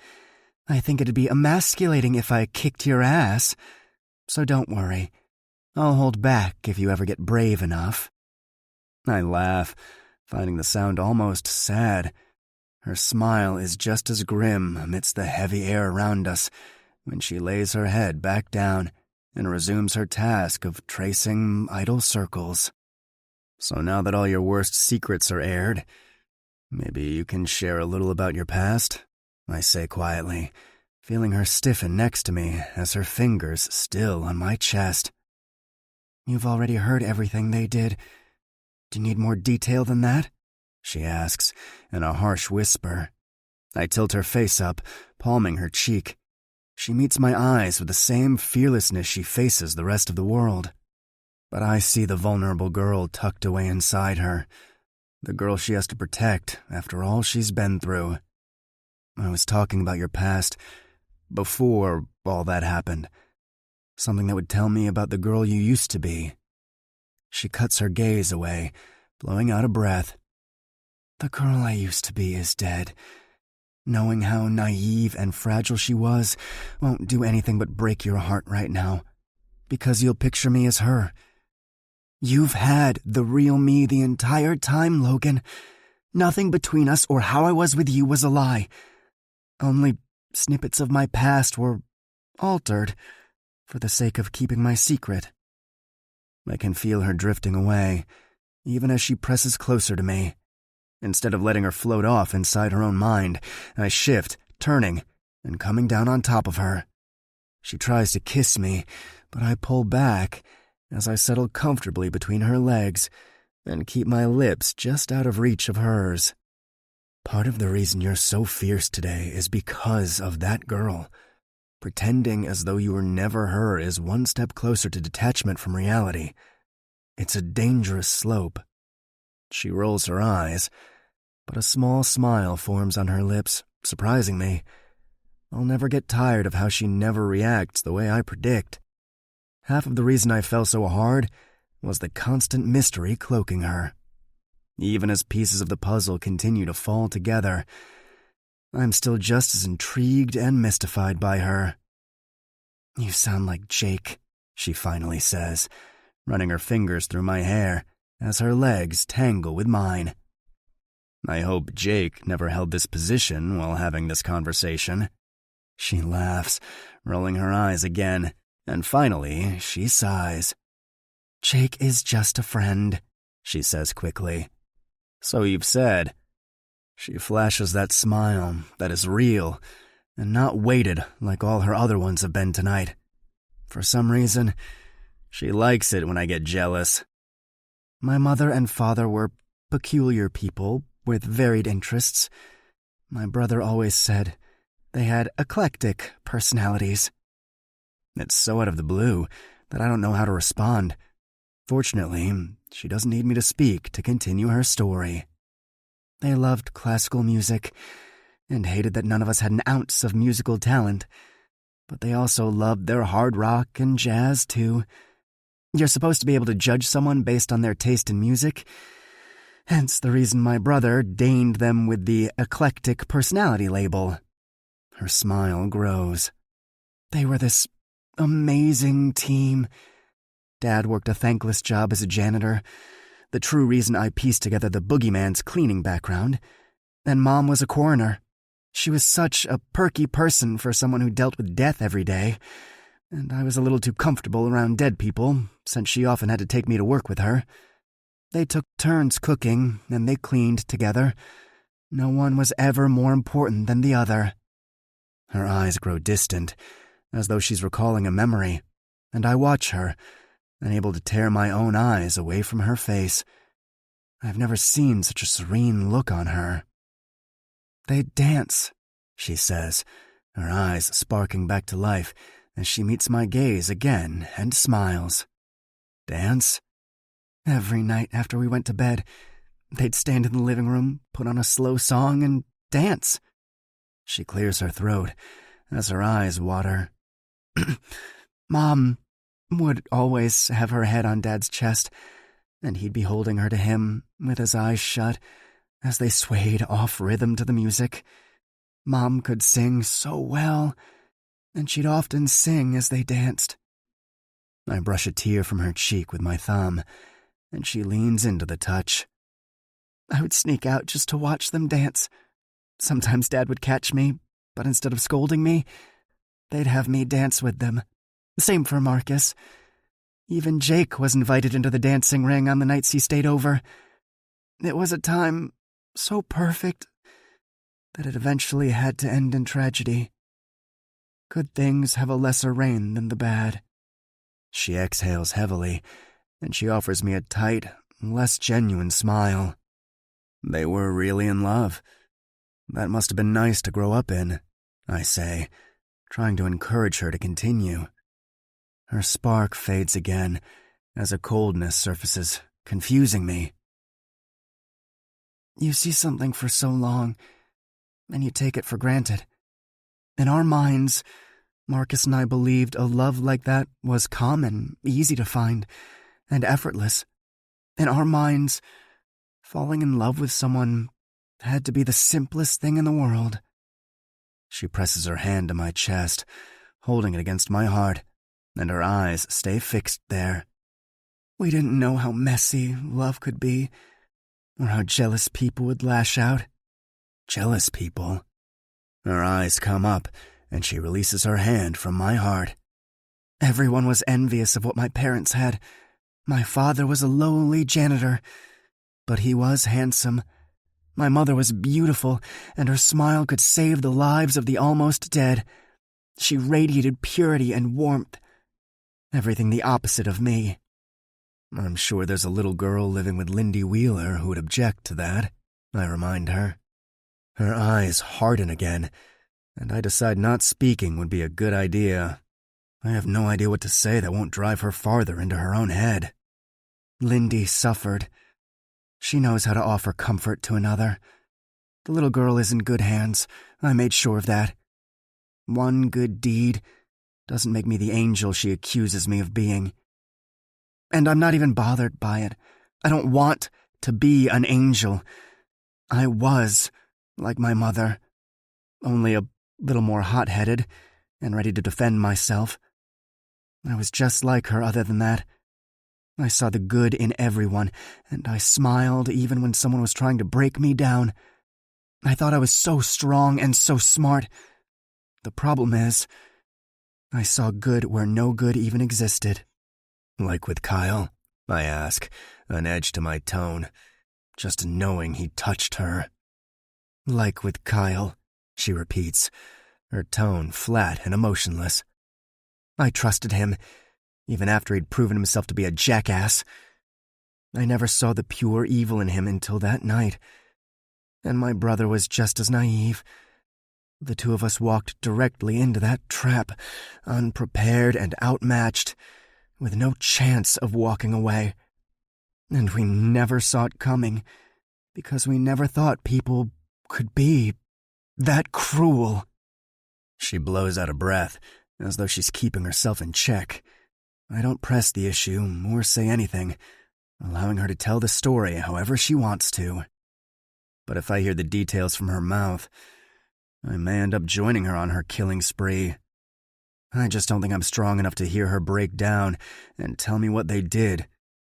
I think it'd be emasculating if I kicked your ass. So don't worry. I'll hold back if you ever get brave enough. I laugh, finding the sound almost sad. Her smile is just as grim amidst the heavy air around us when she lays her head back down and resumes her task of tracing idle circles. So now that all your worst secrets are aired, maybe you can share a little about your past, I say quietly, feeling her stiffen next to me as her fingers still on my chest. You've already heard everything they did. Do you need more detail than that? She asks, in a harsh whisper. I tilt her face up, palming her cheek. She meets my eyes with the same fearlessness she faces the rest of the world. But I see the vulnerable girl tucked away inside her, the girl she has to protect after all she's been through. I was talking about your past before all that happened, something that would tell me about the girl you used to be. She cuts her gaze away, blowing out a breath. The girl I used to be is dead. Knowing how naive and fragile she was won't do anything but break your heart right now, because you'll picture me as her. You've had the real me the entire time, Logan. Nothing between us or how I was with you was a lie. Only snippets of my past were altered for the sake of keeping my secret. I can feel her drifting away, even as she presses closer to me. Instead of letting her float off inside her own mind, I shift, turning, and coming down on top of her. She tries to kiss me, but I pull back as I settle comfortably between her legs and keep my lips just out of reach of hers. Part of the reason you're so fierce today is because of that girl. Pretending as though you were never her is one step closer to detachment from reality. It's a dangerous slope. She rolls her eyes, but a small smile forms on her lips, surprising me. I'll never get tired of how she never reacts the way I predict. Half of the reason I fell so hard was the constant mystery cloaking her. Even as pieces of the puzzle continue to fall together, I'm still just as intrigued and mystified by her. You sound like Jake, she finally says, running her fingers through my hair as her legs tangle with mine. I hope Jake never held this position while having this conversation. She laughs, rolling her eyes again, and finally she sighs. Jake is just a friend, she says quickly. So you've said. She flashes that smile that is real and not weighted like all her other ones have been tonight. For some reason, she likes it when I get jealous. My mother and father were peculiar people with varied interests. My brother always said they had eclectic personalities. It's so out of the blue that I don't know how to respond. Fortunately, she doesn't need me to speak to continue her story. They loved classical music and hated that none of us had an ounce of musical talent, but they also loved their hard rock and jazz, too. You're supposed to be able to judge someone based on their taste in music, hence the reason my brother deigned them with the eclectic personality label. Her smile grows. They were this amazing team. Dad worked a thankless job as a janitor, the true reason I pieced together the boogeyman's cleaning background, and Mom was a coroner. She was such a perky person for someone who dealt with death every day, and I was a little too comfortable around dead people, since she often had to take me to work with her. They took turns cooking, and they cleaned together. No one was ever more important than the other. Her eyes grow distant, as though she's recalling a memory, and I watch her, unable to tear my own eyes away from her face. I've never seen such a serene look on her. They dance, she says, her eyes sparking back to life as she meets my gaze again and smiles. Dance? Every night after we went to bed, they'd stand in the living room, put on a slow song, and dance. She clears her throat as her eyes water. Mom would always have her head on Dad's chest, and he'd be holding her to him with his eyes shut as they swayed off rhythm to the music. Mom could sing so well, and she'd often sing as they danced. I brush a tear from her cheek with my thumb, and she leans into the touch. I would sneak out just to watch them dance. Sometimes Dad would catch me, but instead of scolding me, they'd have me dance with them. Same for Marcus. Even Jake was invited into the dancing ring on the nights he stayed over. It was a time so perfect that it eventually had to end in tragedy. Good things have a lesser reign than the bad. She exhales heavily, and she offers me a tight, less genuine smile. They were really in love. That must have been nice to grow up in, I say, trying to encourage her to continue. Her spark fades again as a coldness surfaces, confusing me. You see something for so long, and you take it for granted. In our minds, Marcus and I believed a love like that was common, easy to find, and effortless. In our minds, falling in love with someone had to be the simplest thing in the world. She presses her hand to my chest, holding it against my heart, and her eyes stay fixed there. We didn't know how messy love could be, or how jealous people would lash out. Jealous people? Her eyes come up, and she releases her hand from my heart. Everyone was envious of what my parents had. My father was a lowly janitor, but he was handsome. My mother was beautiful, and her smile could save the lives of the almost dead. She radiated purity and warmth. Everything the opposite of me. I'm sure there's a little girl living with Lindy Wheeler who would object to that, I remind her. Her eyes harden again, and I decide not speaking would be a good idea. I have no idea what to say that won't drive her farther into her own head. Lindy suffered. She knows how to offer comfort to another. The little girl is in good hands. I made sure of that. One good deed doesn't make me the angel she accuses me of being. And I'm not even bothered by it. I don't want to be an angel. I was like my mother, only a little more hot-headed and ready to defend myself. I was just like her other than that. I saw the good in everyone, and I smiled even when someone was trying to break me down. I thought I was so strong and so smart. The problem is, I saw good where no good even existed. Like with Kyle? I ask, an edge to my tone, just knowing he touched her. Like with Kyle, she repeats, her tone flat and emotionless. I trusted him, even after he'd proven himself to be a jackass. I never saw the pure evil in him until that night, and my brother was just as naive. The two of us walked directly into that trap, unprepared and outmatched, with no chance of walking away. And we never saw it coming, because we never thought people could be that cruel. She blows out a breath, as though she's keeping herself in check. I don't press the issue or say anything, allowing her to tell the story however she wants to. But if I hear the details from her mouth, I may end up joining her on her killing spree. I just don't think I'm strong enough to hear her break down and tell me what they did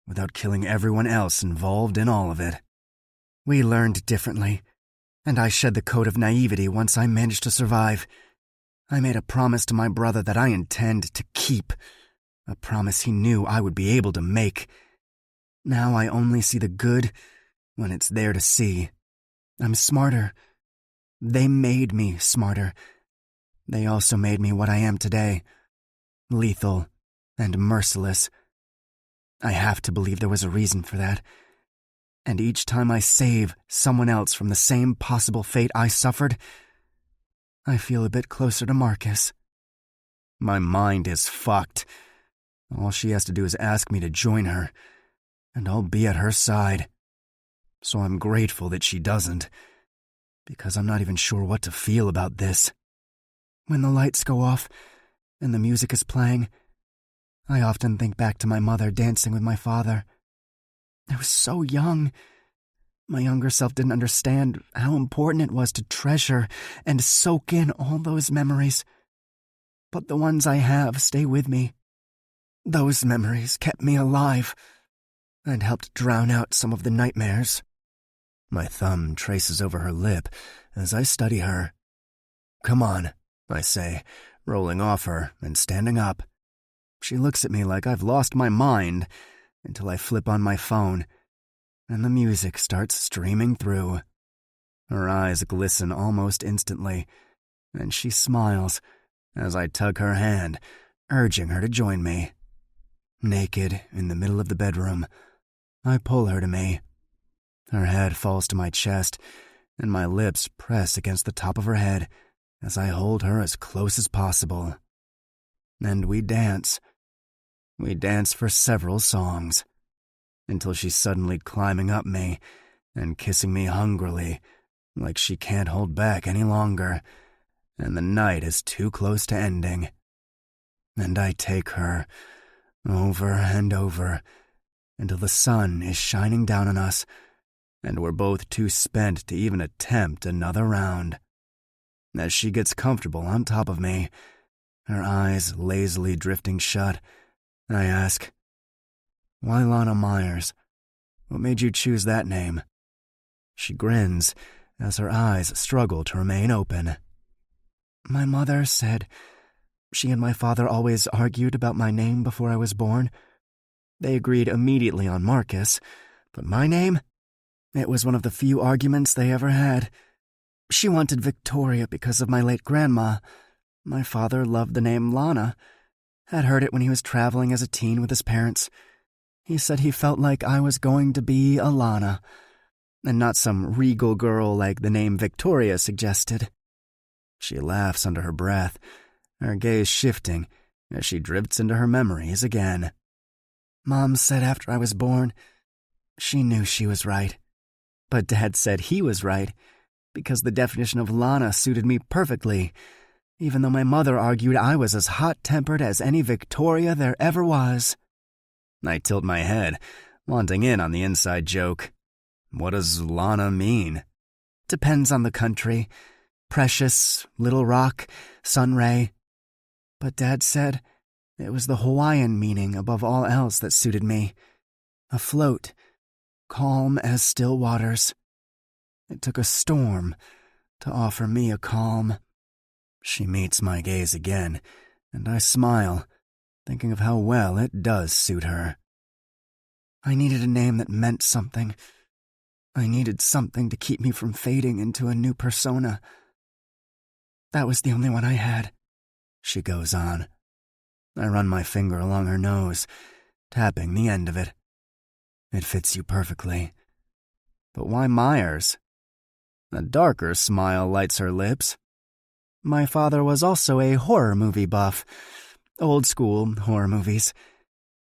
without killing everyone else involved in all of it. We learned differently, and I shed the coat of naivety once I managed to survive. I made a promise to my brother that I intend to keep, a promise he knew I would be able to make. Now I only see the good when it's there to see. I'm smarter. They made me smarter. They also made me what I am today, lethal and merciless. I have to believe there was a reason for that. And each time I save someone else from the same possible fate I suffered, I feel a bit closer to Marcus. My mind is fucked. All she has to do is ask me to join her, and I'll be at her side. So I'm grateful that she doesn't, because I'm not even sure what to feel about this. When the lights go off and the music is playing, I often think back to my mother dancing with my father. I was so young. My younger self didn't understand how important it was to treasure and soak in all those memories. But the ones I have stay with me. Those memories kept me alive and helped drown out some of the nightmares. My thumb traces over her lip as I study her. "Come on," I say, rolling off her and standing up. She looks at me like I've lost my mind until I flip on my phone, and the music starts streaming through. Her eyes glisten almost instantly, and she smiles as I tug her hand, urging her to join me. Naked in the middle of the bedroom, I pull her to me. Her head falls to my chest, and my lips press against the top of her head as I hold her as close as possible. And we dance. We dance for several songs, until she's suddenly climbing up me and kissing me hungrily, like she can't hold back any longer, and the night is too close to ending. And I take her, over and over, until the sun is shining down on us, and we're both too spent to even attempt another round. As she gets comfortable on top of me, her eyes lazily drifting shut, I ask, "Why Lana Myers? What made you choose that name?" She grins as her eyes struggle to remain open. "My mother said she and my father always argued about my name before I was born. They agreed immediately on Marcus, but my name? It was one of the few arguments they ever had. She wanted Victoria because of my late grandma. My father loved the name Lana, had heard it when he was traveling as a teen with his parents. He said he felt like I was going to be a Lana, and not some regal girl like the name Victoria suggested." She laughs under her breath, her gaze shifting as she drifts into her memories again. "Mom said after I was born, she knew she was right. But Dad said he was right, because the definition of Lana suited me perfectly, even though my mother argued I was as hot-tempered as any Victoria there ever was." I tilt my head, wanting in on the inside joke. What does Lana mean? Depends on the country. Precious, Little Rock, Sunray. But Dad said it was the Hawaiian meaning above all else that suited me. Afloat, calm as still waters. It took a storm to offer me a calm. She meets my gaze again, and I smile, thinking of how well it does suit her. I needed a name that meant something. I needed something to keep me from fading into a new persona. That was the only one I had, she goes on. I run my finger along her nose, tapping the end of it. It fits you perfectly. But why Myers? A darker smile lights her lips. My father was also a horror movie buff. Old-school horror movies.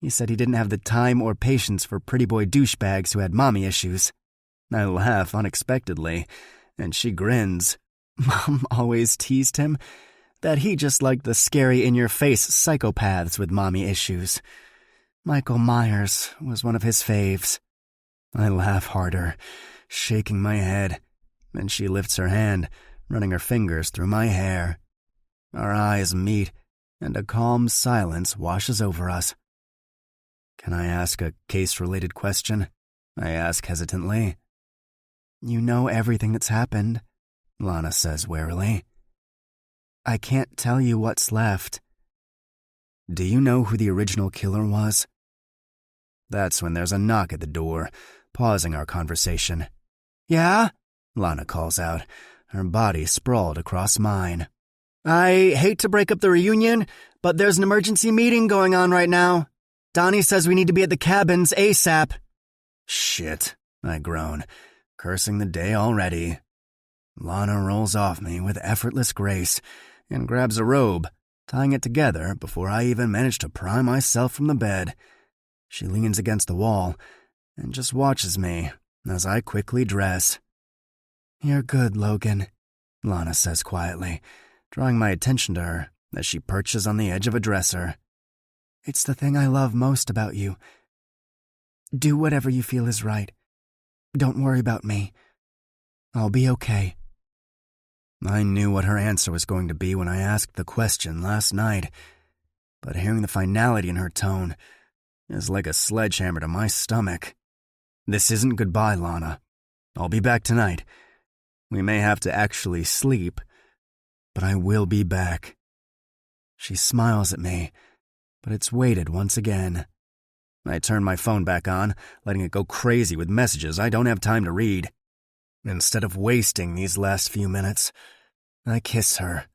He said he didn't have the time or patience for pretty boy douchebags who had mommy issues. I laugh unexpectedly, and she grins. Mom always teased him that he just liked the scary in-your-face psychopaths with mommy issues. Michael Myers was one of his faves. I laugh harder, shaking my head, and she lifts her hand, running her fingers through my hair. Our eyes meet, and a calm silence washes over us. Can I ask a case-related question? I ask hesitantly. You know everything that's happened, Lana says warily. I can't tell you what's left. Do you know who the original killer was? That's when there's a knock at the door, pausing our conversation. Yeah? Lana calls out, her body sprawled across mine. I hate to break up the reunion, but there's an emergency meeting going on right now. Donnie says we need to be at the cabins ASAP. Shit, I groan, cursing the day already. Lana rolls off me with effortless grace and grabs a robe, tying it together before I even manage to pry myself from the bed. She leans against the wall and just watches me as I quickly dress. You're good, Logan, Lana says quietly, drawing my attention to her as she perches on the edge of a dresser. It's the thing I love most about you. Do whatever you feel is right. Don't worry about me. I'll be okay. I knew what her answer was going to be when I asked the question last night, but hearing the finality in her tone is like a sledgehammer to my stomach. This isn't goodbye, Lana. I'll be back tonight. We may have to actually sleep, but I will be back. She smiles at me, but it's weighted once again. I turn my phone back on, letting it go crazy with messages I don't have time to read. Instead of wasting these last few minutes, I kiss her,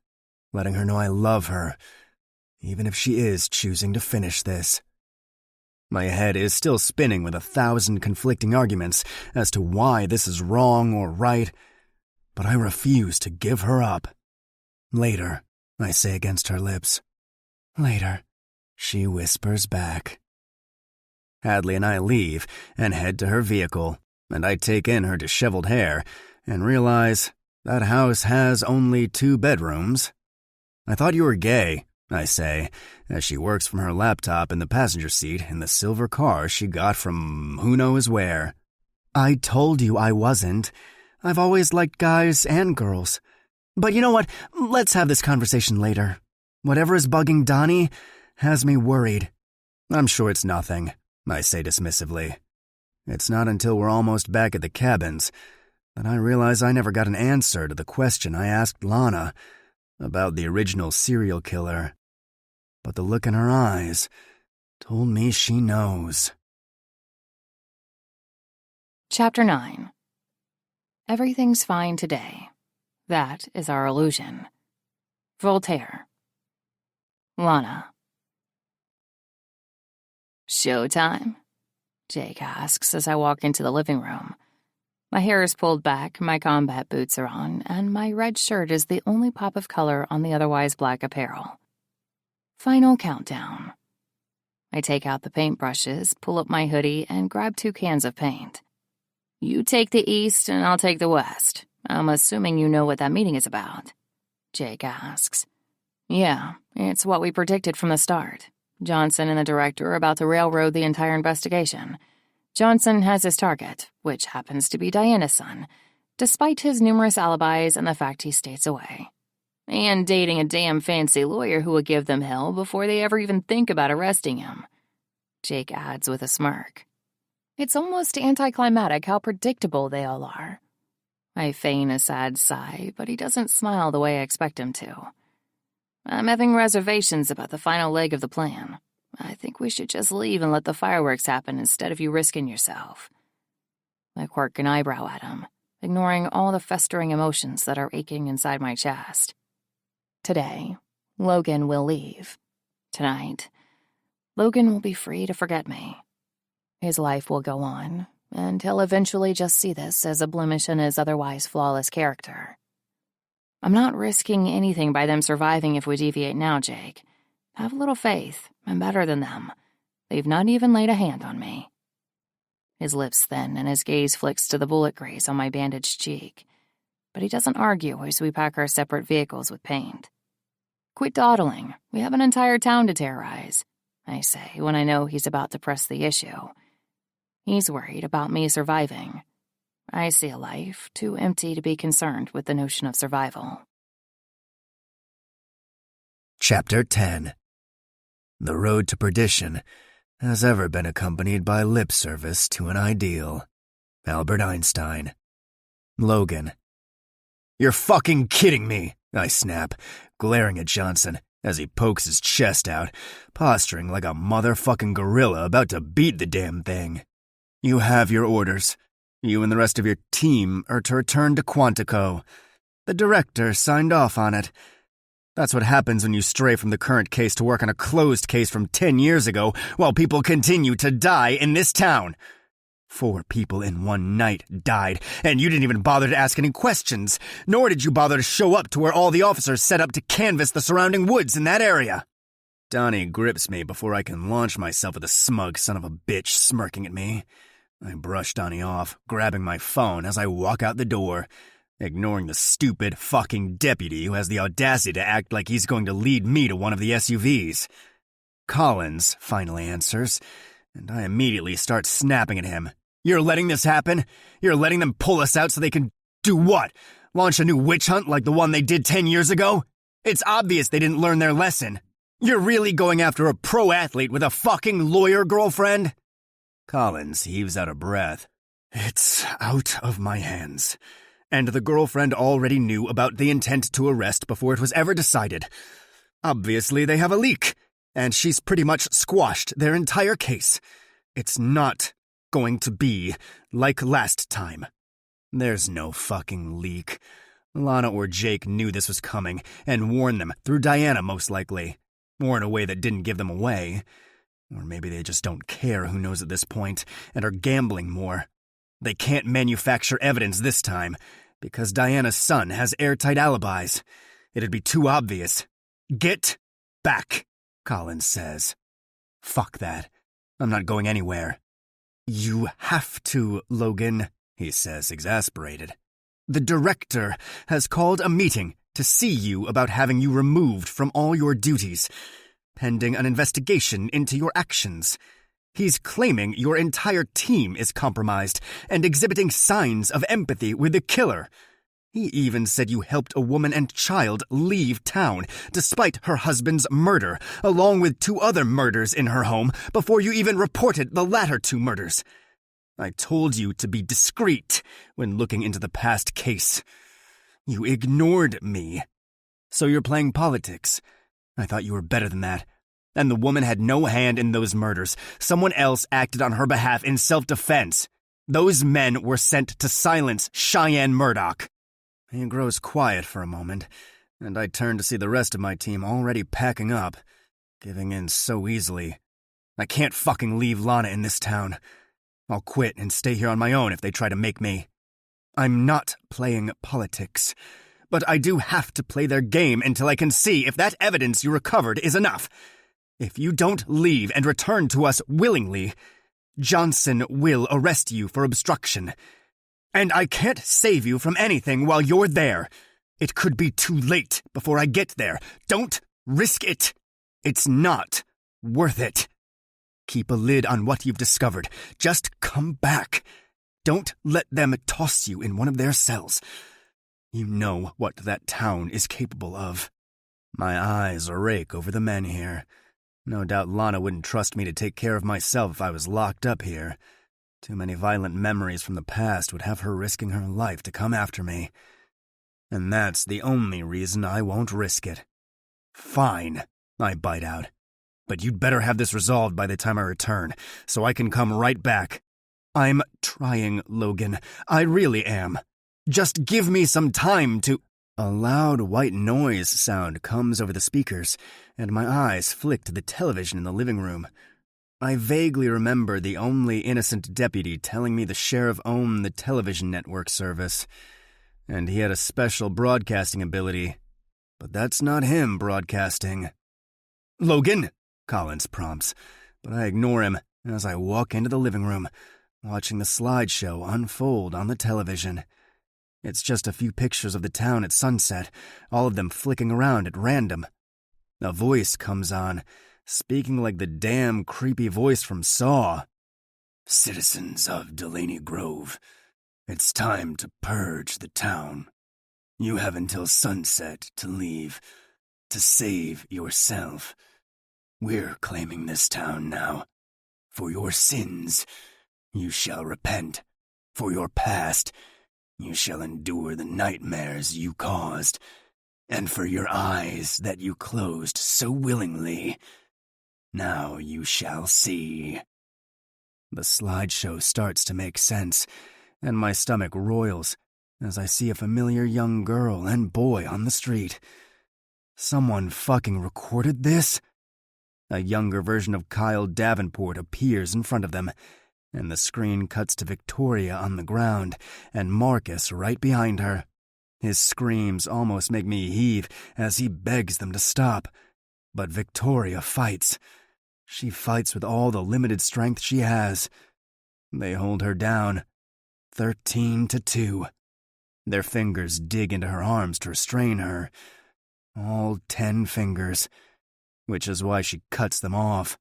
letting her know I love her, even if she is choosing to finish this. My head is still spinning with 1,000 conflicting arguments as to why this is wrong or right, but I refuse to give her up. Later, I say against her lips. Later, she whispers back. Hadley and I leave and head to her vehicle, and I take in her disheveled hair and realize that house has only 2 bedrooms. I thought you were gay, I say, as she works from her laptop in the passenger seat in the silver car she got from who knows where. I told you I wasn't. I've always liked guys and girls. But you know what? Let's have this conversation later. Whatever is bugging Donnie has me worried. I'm sure it's nothing, I say dismissively. It's not until we're almost back at the cabins that I realize I never got an answer to the question I asked Lana about the original serial killer. But the look in her eyes told me she knows. Chapter 9. Everything's fine today. That is our illusion. Voltaire. Lana. Showtime? Jake asks as I walk into the living room. My hair is pulled back, my combat boots are on, and my red shirt is the only pop of color on the otherwise black apparel. Final countdown. I take out the paintbrushes, pull up my hoodie, and grab 2 cans of paint. You take the east and I'll take the west. I'm assuming you know what that meeting is about. Jake asks. Yeah, it's what we predicted from the start. Johnson and the director are about to railroad the entire investigation. Johnson has his target, which happens to be Diana's son, despite his numerous alibis and the fact he stays away. And dating a damn fancy lawyer who will give them hell before they ever even think about arresting him. Jake adds with a smirk. It's almost anticlimactic how predictable they all are. I feign a sad sigh, but he doesn't smile the way I expect him to. I'm having reservations about the final leg of the plan. I think we should just leave and let the fireworks happen instead of you risking yourself. I quirk an eyebrow at him, ignoring all the festering emotions that are aching inside my chest. Today, Logan will leave. Tonight, Logan will be free to forget me. His life will go on, and he'll eventually just see this as a blemish in his otherwise flawless character. I'm not risking anything by them surviving if we deviate now, Jake. Have a little faith. I'm better than them. They've not even laid a hand on me. His lips thin and his gaze flicks to the bullet graze on my bandaged cheek. But he doesn't argue as we pack our separate vehicles with paint. Quit dawdling. We have an entire town to terrorize, I say when I know he's about to press the issue. He's worried about me surviving. I see a life too empty to be concerned with the notion of survival. Chapter 10. The road to perdition has ever been accompanied by lip service to an ideal. Albert Einstein. Logan. You're fucking kidding me, I snap, glaring at Johnson as he pokes his chest out, posturing like a motherfucking gorilla about to beat the damn thing. You have your orders. You and the rest of your team are to return to Quantico. The director signed off on it. That's what happens when you stray from the current case to work on a closed case from 10 years ago while people continue to die in this town. 4 people in one night died, and you didn't even bother to ask any questions, nor did you bother to show up to where all the officers set up to canvass the surrounding woods in that area. Donnie grips me before I can launch myself at the smug son of a bitch smirking at me. I brush Donnie off, grabbing my phone as I walk out the door, ignoring the stupid fucking deputy who has the audacity to act like he's going to lead me to one of the SUVs. Collins finally answers, and I immediately start snapping at him. You're letting this happen? You're letting them pull us out so they can do what? Launch a new witch hunt like the one they did 10 years ago? It's obvious they didn't learn their lesson. You're really going after a pro athlete with a fucking lawyer girlfriend? Collins heaves out a breath. It's out of my hands. And the girlfriend already knew about the intent to arrest before it was ever decided. Obviously, they have a leak, and she's pretty much squashed their entire case. It's not going to be like last time. There's no fucking leak. Lana or Jake knew this was coming and warned them through Diana, most likely. Or in a way that didn't give them away. Or maybe they just don't care who knows at this point and are gambling more. They can't manufacture evidence this time because Diana's son has airtight alibis. It'd be too obvious. Get back, Collins says. Fuck that. I'm not going anywhere. You have to, Logan, he says, exasperated. The director has called a meeting to see you about having you removed from all your duties, pending an investigation into your actions. He's claiming your entire team is compromised and exhibiting signs of empathy with the killer. He even said you helped a woman and child leave town despite her husband's murder, along with 2 other murders in her home before you even reported the latter 2 murders. I told you to be discreet when looking into the past case. You ignored me. So you're playing politics. I thought you were better than that. And the woman had no hand in those murders. Someone else acted on her behalf in self-defense. Those men were sent to silence Cheyenne Murdoch. He grows quiet for a moment, and I turn to see the rest of my team already packing up, giving in so easily. I can't fucking leave Lana in this town. I'll quit and stay here on my own if they try to make me. I'm not playing politics, but I do have to play their game until I can see if that evidence you recovered is enough. If you don't leave and return to us willingly, Johnson will arrest you for obstruction. And I can't save you from anything while you're there. It could be too late before I get there. Don't risk it. It's not worth it. Keep a lid on what you've discovered. Just come back. Don't let them toss you in one of their cells. You know what that town is capable of. My eyes rake over the men here. No doubt Lana wouldn't trust me to take care of myself if I was locked up here. Too many violent memories from the past would have her risking her life to come after me. And that's the only reason I won't risk it. Fine, I bite out. But you'd better have this resolved by the time I return, so I can come right back. I'm trying, Logan. I really am. Just give me some time to... A loud white noise sound comes over the speakers, and my eyes flick to the television in the living room. I vaguely remember the only innocent deputy telling me the sheriff owned the television network service, and he had a special broadcasting ability. But that's not him broadcasting. "Logan," Collins prompts, but I ignore him as I walk into the living room, watching the slideshow unfold on the television. It's just a few pictures of the town at sunset, all of them flicking around at random. A voice comes on, speaking like the damn creepy voice from Saw. "Citizens of Delaney Grove, it's time to purge the town. You have until sunset to leave, to save yourself. We're claiming this town now. For your sins, you shall repent. For your past, you shall endure the nightmares you caused. And for your eyes that you closed so willingly, now you shall see." The slideshow starts to make sense, and my stomach roils as I see a familiar young girl and boy on the street. Someone fucking recorded this? A younger version of Kyle Davenport appears in front of them, and the screen cuts to Victoria on the ground and Marcus right behind her. His screams almost make me heave as he begs them to stop. But Victoria fights. She fights with all the limited strength she has. They hold her down, 13-2. Their fingers dig into her arms to restrain her. All 10 fingers, which is why she cuts them off.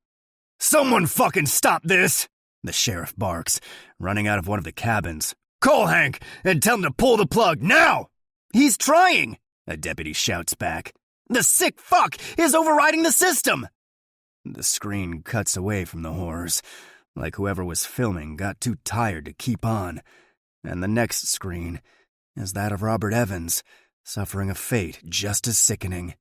"Someone fucking stop this!" the sheriff barks, running out of one of the cabins. "Call Hank and tell him to pull the plug now!" "He's trying!" a deputy shouts back. "The sick fuck is overriding the system!" The screen cuts away from the horrors, like whoever was filming got too tired to keep on, and the next screen is that of Robert Evans, suffering a fate just as sickening.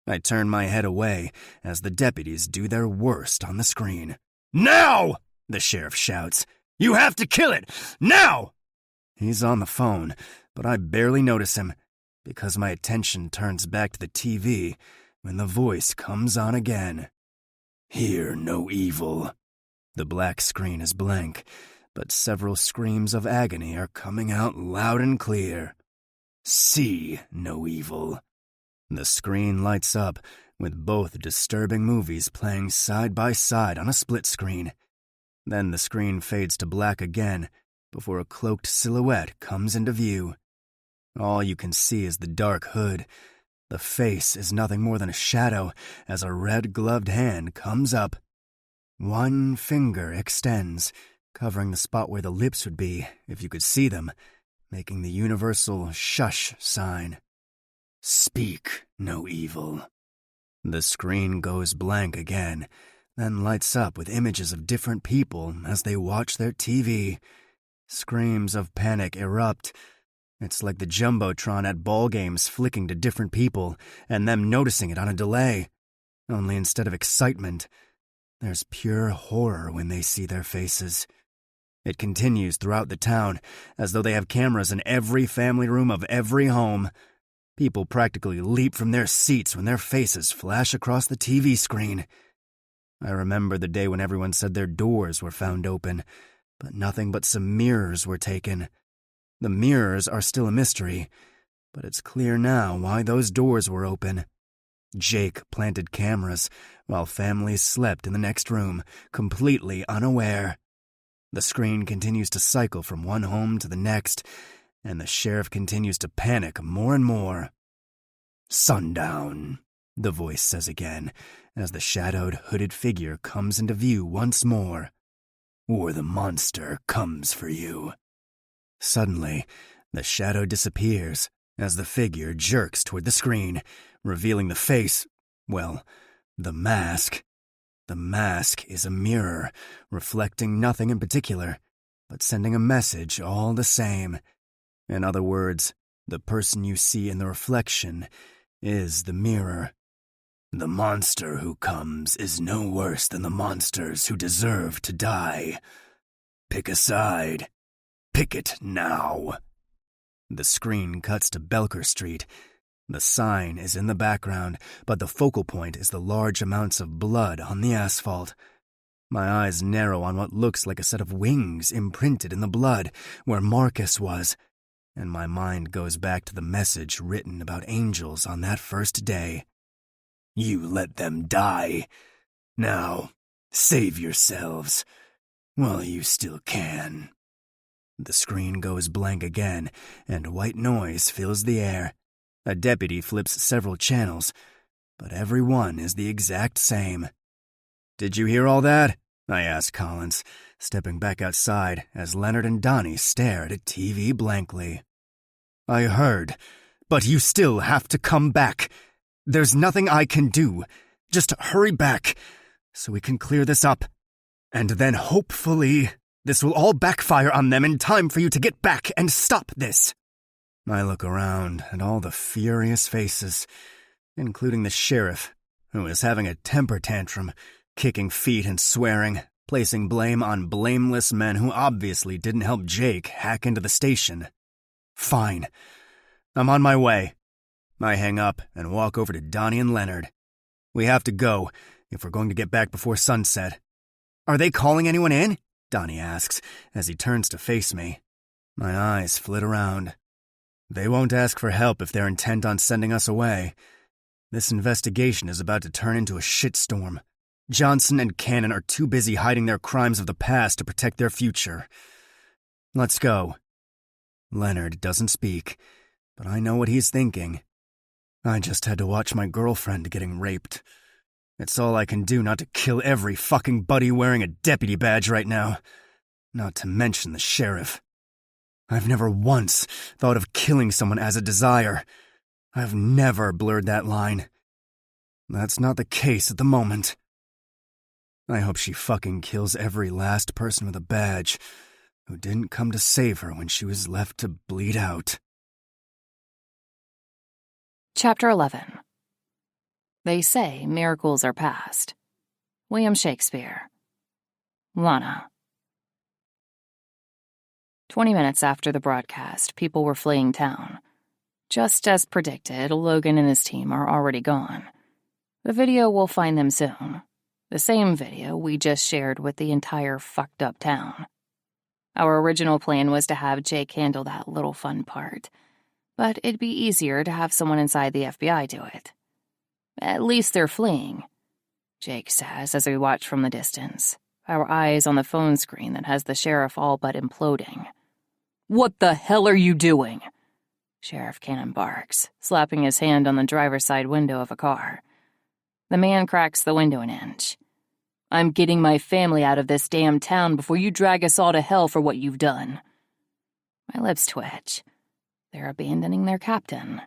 I turn my head away as the deputies do their worst on the screen. "Now!" the sheriff shouts. "You have to kill it! Now!" He's on the phone, but I barely notice him, because my attention turns back to the TV when the voice comes on again. "Hear no evil." The black screen is blank, but several screams of agony are coming out loud and clear. "See no evil." The screen lights up, with both disturbing movies playing side by side on a split screen. Then the screen fades to black again, before a cloaked silhouette comes into view. All you can see is the dark hood. The face is nothing more than a shadow as a red-gloved hand comes up. One finger extends, covering the spot where the lips would be if you could see them, making the universal shush sign. "Speak no evil." The screen goes blank again, then lights up with images of different people as they watch their TV. Screams of panic erupt. It's like the Jumbotron at ball games flicking to different people and them noticing it on a delay. Only instead of excitement, there's pure horror when they see their faces. It continues throughout the town, as though they have cameras in every family room of every home. People practically leap from their seats when their faces flash across the TV screen. I remember the day when everyone said their doors were found open, but nothing but some mirrors were taken. The mirrors are still a mystery, but it's clear now why those doors were open. Jake planted cameras while families slept in the next room, completely unaware. The screen continues to cycle from one home to the next, and the sheriff continues to panic more and more. "Sundown," the voice says again, as the shadowed, hooded figure comes into view once more. "Or the monster comes for you." Suddenly, the shadow disappears as the figure jerks toward the screen, revealing the face, well, the mask. The mask is a mirror, reflecting nothing in particular, but sending a message all the same. In other words, the person you see in the reflection is the mirror. "The monster who comes is no worse than the monsters who deserve to die. Pick a side. Pick it now." The screen cuts to Belker Street, The sign is in the background, but the focal point is the large amounts of blood on the asphalt. My eyes narrow on what looks like a set of wings imprinted in the blood where Marcus was, and my mind goes back to the message written about angels on that first day. You let them die. Now, save yourselves while you still can. The screen goes blank again, and white noise fills the air. A deputy flips several channels, but every one is the exact same. Did you hear all that? I asked Collins, stepping back outside as Leonard and Donnie stared at TV blankly. I heard, but you still have to come back. There's nothing I can do. Just hurry back, so we can clear this up. And then hopefully, this will all backfire on them in time for you to get back and stop this. I look around at all the furious faces, including the sheriff, who is having a temper tantrum, kicking feet and swearing, placing blame on blameless men who obviously didn't help Jake hack into the station. Fine. I'm on my way. I hang up and walk over to Donnie and Leonard. We have to go if we're going to get back before sunset. Are they calling anyone in? Donnie asks as he turns to face me. My eyes flit around. They won't ask for help if they're intent on sending us away. This investigation is about to turn into a shitstorm. Johnson and Cannon are too busy hiding their crimes of the past to protect their future. Let's go. Leonard doesn't speak, but I know what he's thinking. I just had to watch my girlfriend getting raped. It's all I can do not to kill every fucking buddy wearing a deputy badge right now. Not to mention the sheriff. I've never once thought of killing someone as a desire. I've never blurred that line. That's not the case at the moment. I hope she fucking kills every last person with a badge who didn't come to save her when she was left to bleed out. Chapter 11. They say miracles are past. William Shakespeare. Lana. 20 minutes after the broadcast, people were fleeing town. Just as predicted, Logan and his team are already gone. The video will find them soon. The same video we just shared with the entire fucked up town. Our original plan was to have Jake handle that little fun part, but it'd be easier to have someone inside the FBI do it. At least they're fleeing, Jake says as we watch from the distance, our eyes on the phone screen that has the sheriff all but imploding. What the hell are you doing? Sheriff Cannon barks, slapping his hand on the driver's side window of a car. The man cracks the window an inch. I'm getting my family out of this damn town before you drag us all to hell for what you've done. My lips twitch. They're abandoning their captain.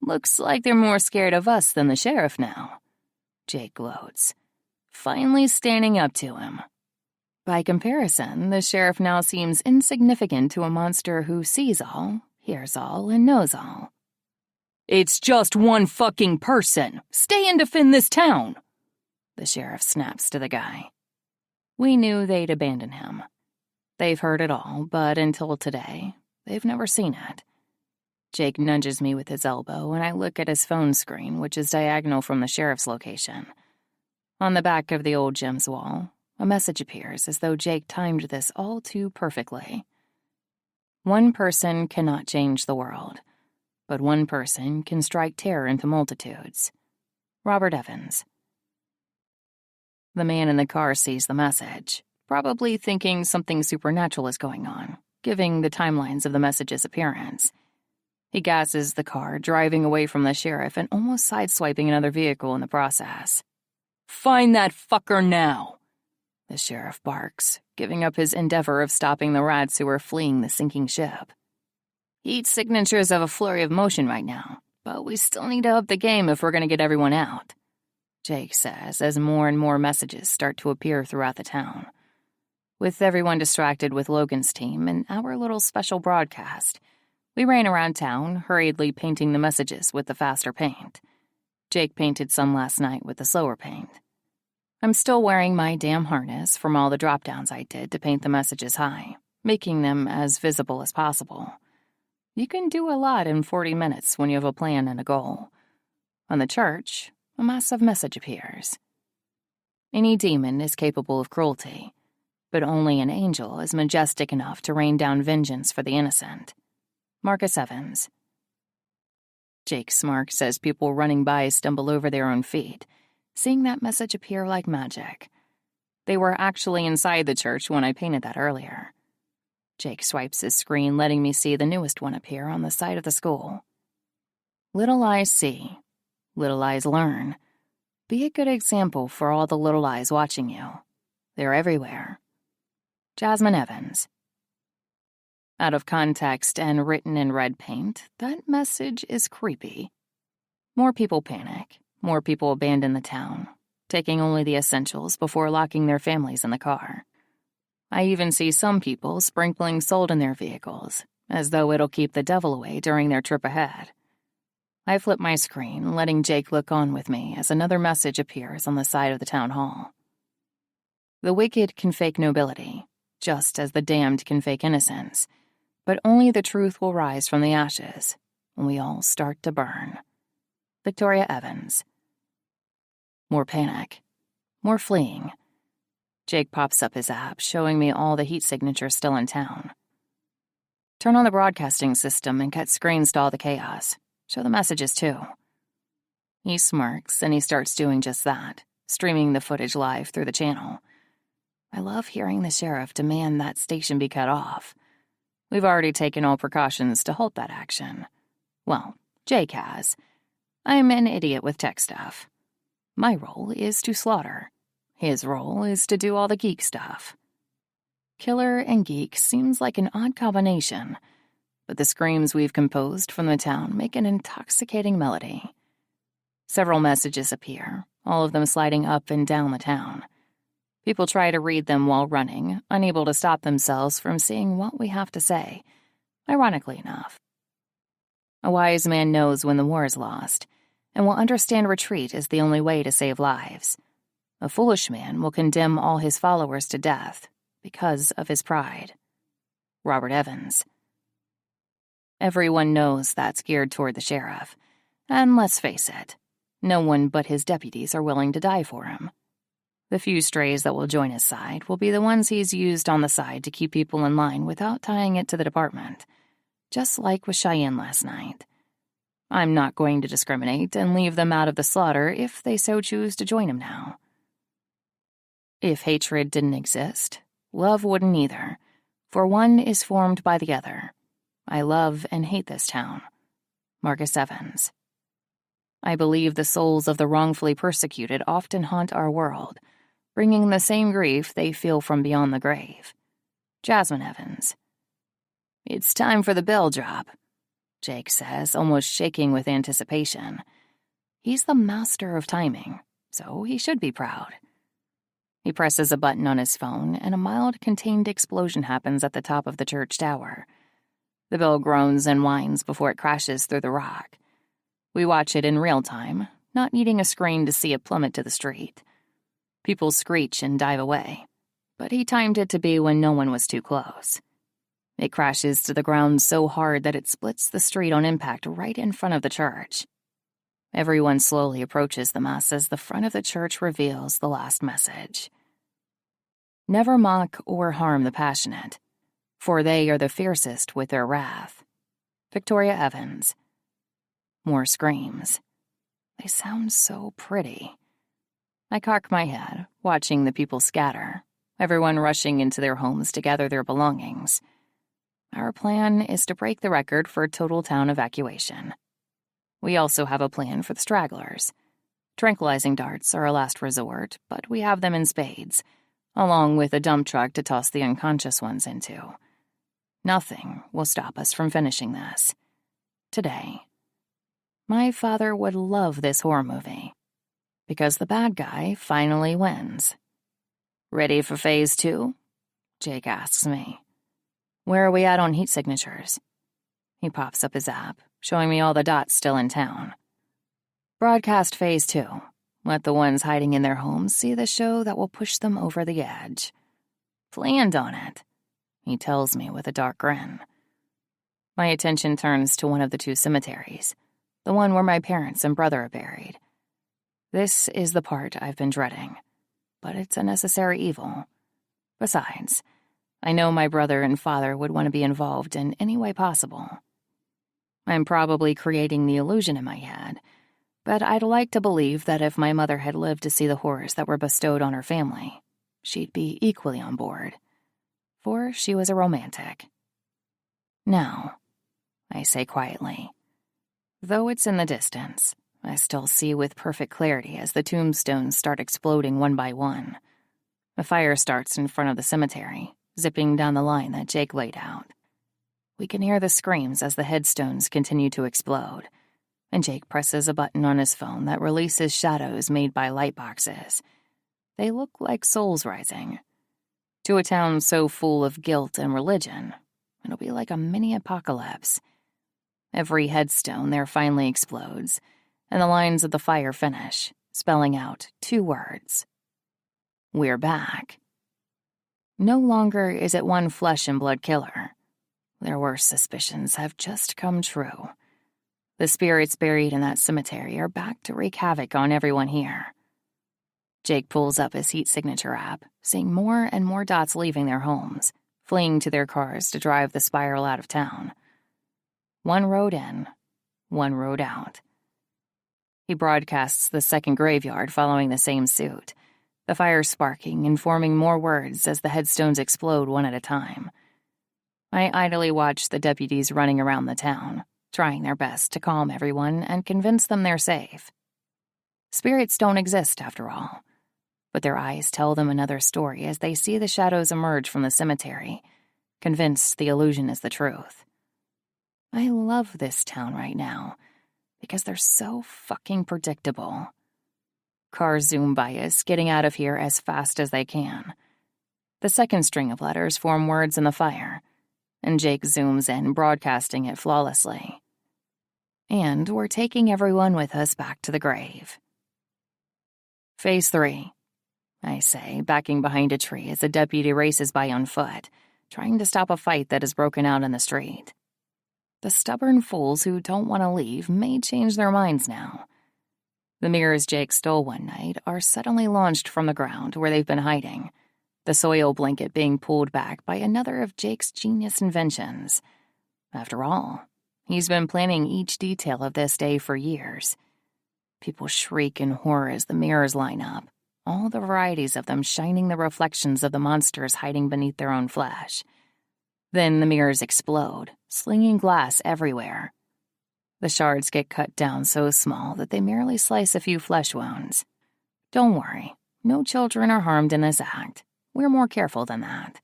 Looks like they're more scared of us than the sheriff now. Jake gloats, finally standing up to him. By comparison, the sheriff now seems insignificant to a monster who sees all, hears all, and knows all. It's just one fucking person. Stay and defend this town, the sheriff snaps to the guy. We knew they'd abandon him. They've heard it all, but until today, they've never seen it. Jake nudges me with his elbow, and I look at his phone screen, which is diagonal from the sheriff's location. On the back of the old gym's wall, a message appears as though Jake timed this all too perfectly. One person cannot change the world, but one person can strike terror into multitudes. Robert Evans. The man in the car sees the message, probably thinking something supernatural is going on, giving the timelines of the message's appearance. He gasses the car, driving away from the sheriff and almost sideswiping another vehicle in the process. Find that fucker now, the sheriff barks, giving up his endeavor of stopping the rats who are fleeing the sinking ship. Each signatures have a flurry of motion right now, but we still need to up the game if we're going to get everyone out, Jake says as more and more messages start to appear throughout the town. With everyone distracted with Logan's team and our little special broadcast, we ran around town, hurriedly painting the messages with the faster paint. Jake painted some last night with the slower paint. I'm still wearing my damn harness from all the drop-downs I did to paint the messages high, making them as visible as possible. You can do a lot in 40 minutes when you have a plan and a goal. On the church, a massive message appears. Any demon is capable of cruelty, but only an angel is majestic enough to rain down vengeance for the innocent. Marcus Evans. Jake smirks as people running by stumble over their own feet, seeing that message appear like magic. They were actually inside the church when I painted that earlier. Jake swipes his screen, letting me see the newest one appear on the side of the school. Little eyes see, little eyes learn. Be a good example for all the little eyes watching you. They're everywhere. Jasmine Evans. Out of context and written in red paint, that message is creepy. More people panic. More people abandon the town, taking only the essentials before locking their families in the car. I even see some people sprinkling salt in their vehicles, as though it'll keep the devil away during their trip ahead. I flip my screen, letting Jake look on with me as another message appears on the side of the town hall. The wicked can fake nobility, just as the damned can fake innocence, but only the truth will rise from the ashes when we all start to burn. Victoria Evans. More panic. More fleeing. Jake pops up his app, showing me all the heat signatures still in town. Turn on the broadcasting system and cut screens to all the chaos. Show the messages, too. He smirks, and he starts doing just that, streaming the footage live through the channel. I love hearing the sheriff demand that station be cut off. We've already taken all precautions to halt that action. Well, Jake has. I'm an idiot with tech stuff. My role is to slaughter. His role is to do all the geek stuff. Killer and geek seems like an odd combination, but the screams we've composed from the town make an intoxicating melody. Several messages appear, all of them sliding up and down the town. People try to read them while running, unable to stop themselves from seeing what we have to say, ironically enough. A wise man knows when the war is lost, and will understand retreat is the only way to save lives. A foolish man will condemn all his followers to death because of his pride. Robert Evans. Everyone knows that's geared toward the sheriff, and let's face it, no one but his deputies are willing to die for him. The few strays that will join his side will be the ones he's used on the side to keep people in line without tying it to the department, just like with Cheyenne last night. I'm not going to discriminate and leave them out of the slaughter if they so choose to join him now. If hatred didn't exist, love wouldn't either, for one is formed by the other. I love and hate this town. Marcus Evans. I believe the souls of the wrongfully persecuted often haunt our world, bringing the same grief they feel from beyond the grave. Jasmine Evans. It's time for the bell drop, Jake says, almost shaking with anticipation. He's the master of timing, so he should be proud. He presses a button on his phone, and a mild, contained explosion happens at the top of the church tower. The bell groans and whines before it crashes through the rock. We watch it in real time, not needing a screen to see it plummet to the street. People screech and dive away, but he timed it to be when no one was too close. It crashes to the ground so hard that it splits the street on impact right in front of the church. Everyone slowly approaches the mass as the front of the church reveals the last message. Never mock or harm the passionate, for they are the fiercest with their wrath. Victoria Evans. More screams. They sound so pretty. I cock my head, watching the people scatter, everyone rushing into their homes to gather their belongings. Our plan is to break the record for total town evacuation. We also have a plan for the stragglers. Tranquilizing darts are a last resort, but we have them in spades, along with a dump truck to toss the unconscious ones into. Nothing will stop us from finishing this. Today. My father would love this horror movie, because the bad guy finally wins. Ready for phase 2? Jake asks me. Where are we at on heat signatures? He pops up his app, showing me all the dots still in town. Broadcast phase 2. Let the ones hiding in their homes see the show that will push them over the edge. Planned on it, he tells me with a dark grin. My attention turns to one of the two cemeteries, the one where my parents and brother are buried. This is the part I've been dreading, but it's a necessary evil. Besides, I know my brother and father would want to be involved in any way possible. I'm probably creating the illusion in my head, but I'd like to believe that if my mother had lived to see the horrors that were bestowed on her family, she'd be equally on board. For she was a romantic. Now, I say quietly, though it's in the distance, I still see with perfect clarity as the tombstones start exploding one by one. A fire starts in front of the cemetery, zipping down the line that Jake laid out. We can hear the screams as the headstones continue to explode, and Jake presses a button on his phone that releases shadows made by light boxes. They look like souls rising. To a town so full of guilt and religion, it'll be like a mini apocalypse. Every headstone there finally explodes, and the lines of the fire finish, spelling out 2 words. We're back. No longer is it one flesh and blood killer. Their worst suspicions have just come true. The spirits buried in that cemetery are back to wreak havoc on everyone here. Jake pulls up his heat signature app, seeing more and more dots leaving their homes, fleeing to their cars to drive the spiral out of town. One road in, one road out. He broadcasts the second graveyard following the same suit, the fire sparking and forming more words as the headstones explode one at a time. I idly watch the deputies running around the town, trying their best to calm everyone and convince them they're safe. Spirits don't exist, after all, but their eyes tell them another story as they see the shadows emerge from the cemetery, convinced the illusion is the truth. I love this town right now, because they're so fucking predictable. Cars zoom by us, getting out of here as fast as they can. The second string of letters form words in the fire, and Jake zooms in, broadcasting it flawlessly. And we're taking everyone with us back to the grave. Phase 3, I say, backing behind a tree as a deputy races by on foot, trying to stop a fight that has broken out in the street. The stubborn fools who don't want to leave may change their minds now. The mirrors Jake stole one night are suddenly launched from the ground where they've been hiding, the soil blanket being pulled back by another of Jake's genius inventions. After all, he's been planning each detail of this day for years. People shriek in horror as the mirrors line up, all the varieties of them shining the reflections of the monsters hiding beneath their own flesh. Then the mirrors explode, slinging glass everywhere. The shards get cut down so small that they merely slice a few flesh wounds. Don't worry, no children are harmed in this act. We're more careful than that.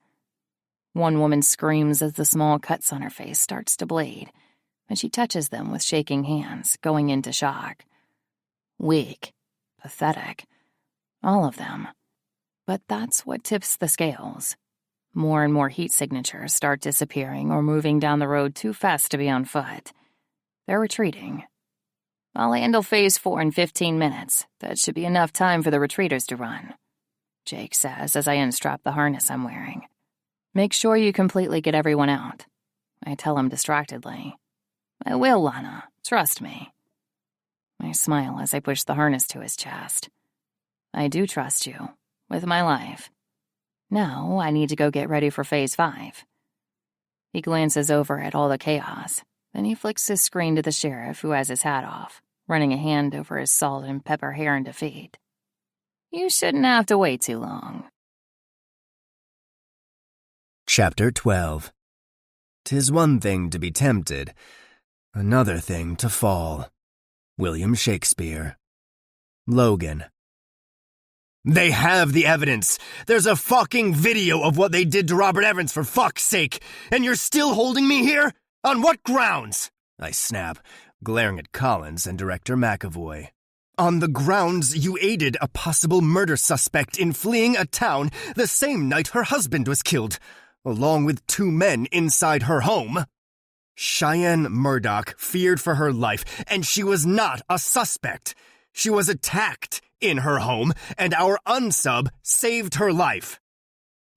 One woman screams as the small cuts on her face starts to bleed, and she touches them with shaking hands, going into shock. Weak, pathetic, all of them. But that's what tips the scales. More and more heat signatures start disappearing or moving down the road too fast to be on foot. They're retreating. I'll handle Phase 4 in 15 minutes. That should be enough time for the retreaters to run, Jake says as I unstrap the harness I'm wearing. Make sure you completely get everyone out, I tell him distractedly. I will, Lana. Trust me. I smile as I push the harness to his chest. I do trust you, with my life. Now I need to go get ready for Phase 5. He glances over at all the chaos, then he flicks his screen to the sheriff who has his hat off, running a hand over his salt and pepper hair in defeat. You shouldn't have to wait too long. Chapter 12. 'Tis one thing to be tempted, another thing to fall. William Shakespeare. Logan. They have the evidence. There's a fucking video of what they did to Robert Evans, for fuck's sake. And you're still holding me here? On what grounds? I snap, glaring at Collins and Director McAvoy. On the grounds you aided a possible murder suspect in fleeing a town the same night her husband was killed, along with 2 men inside her home. Cheyenne Murdoch feared for her life, and she was not a suspect. She was attacked in her home, and our unsub saved her life.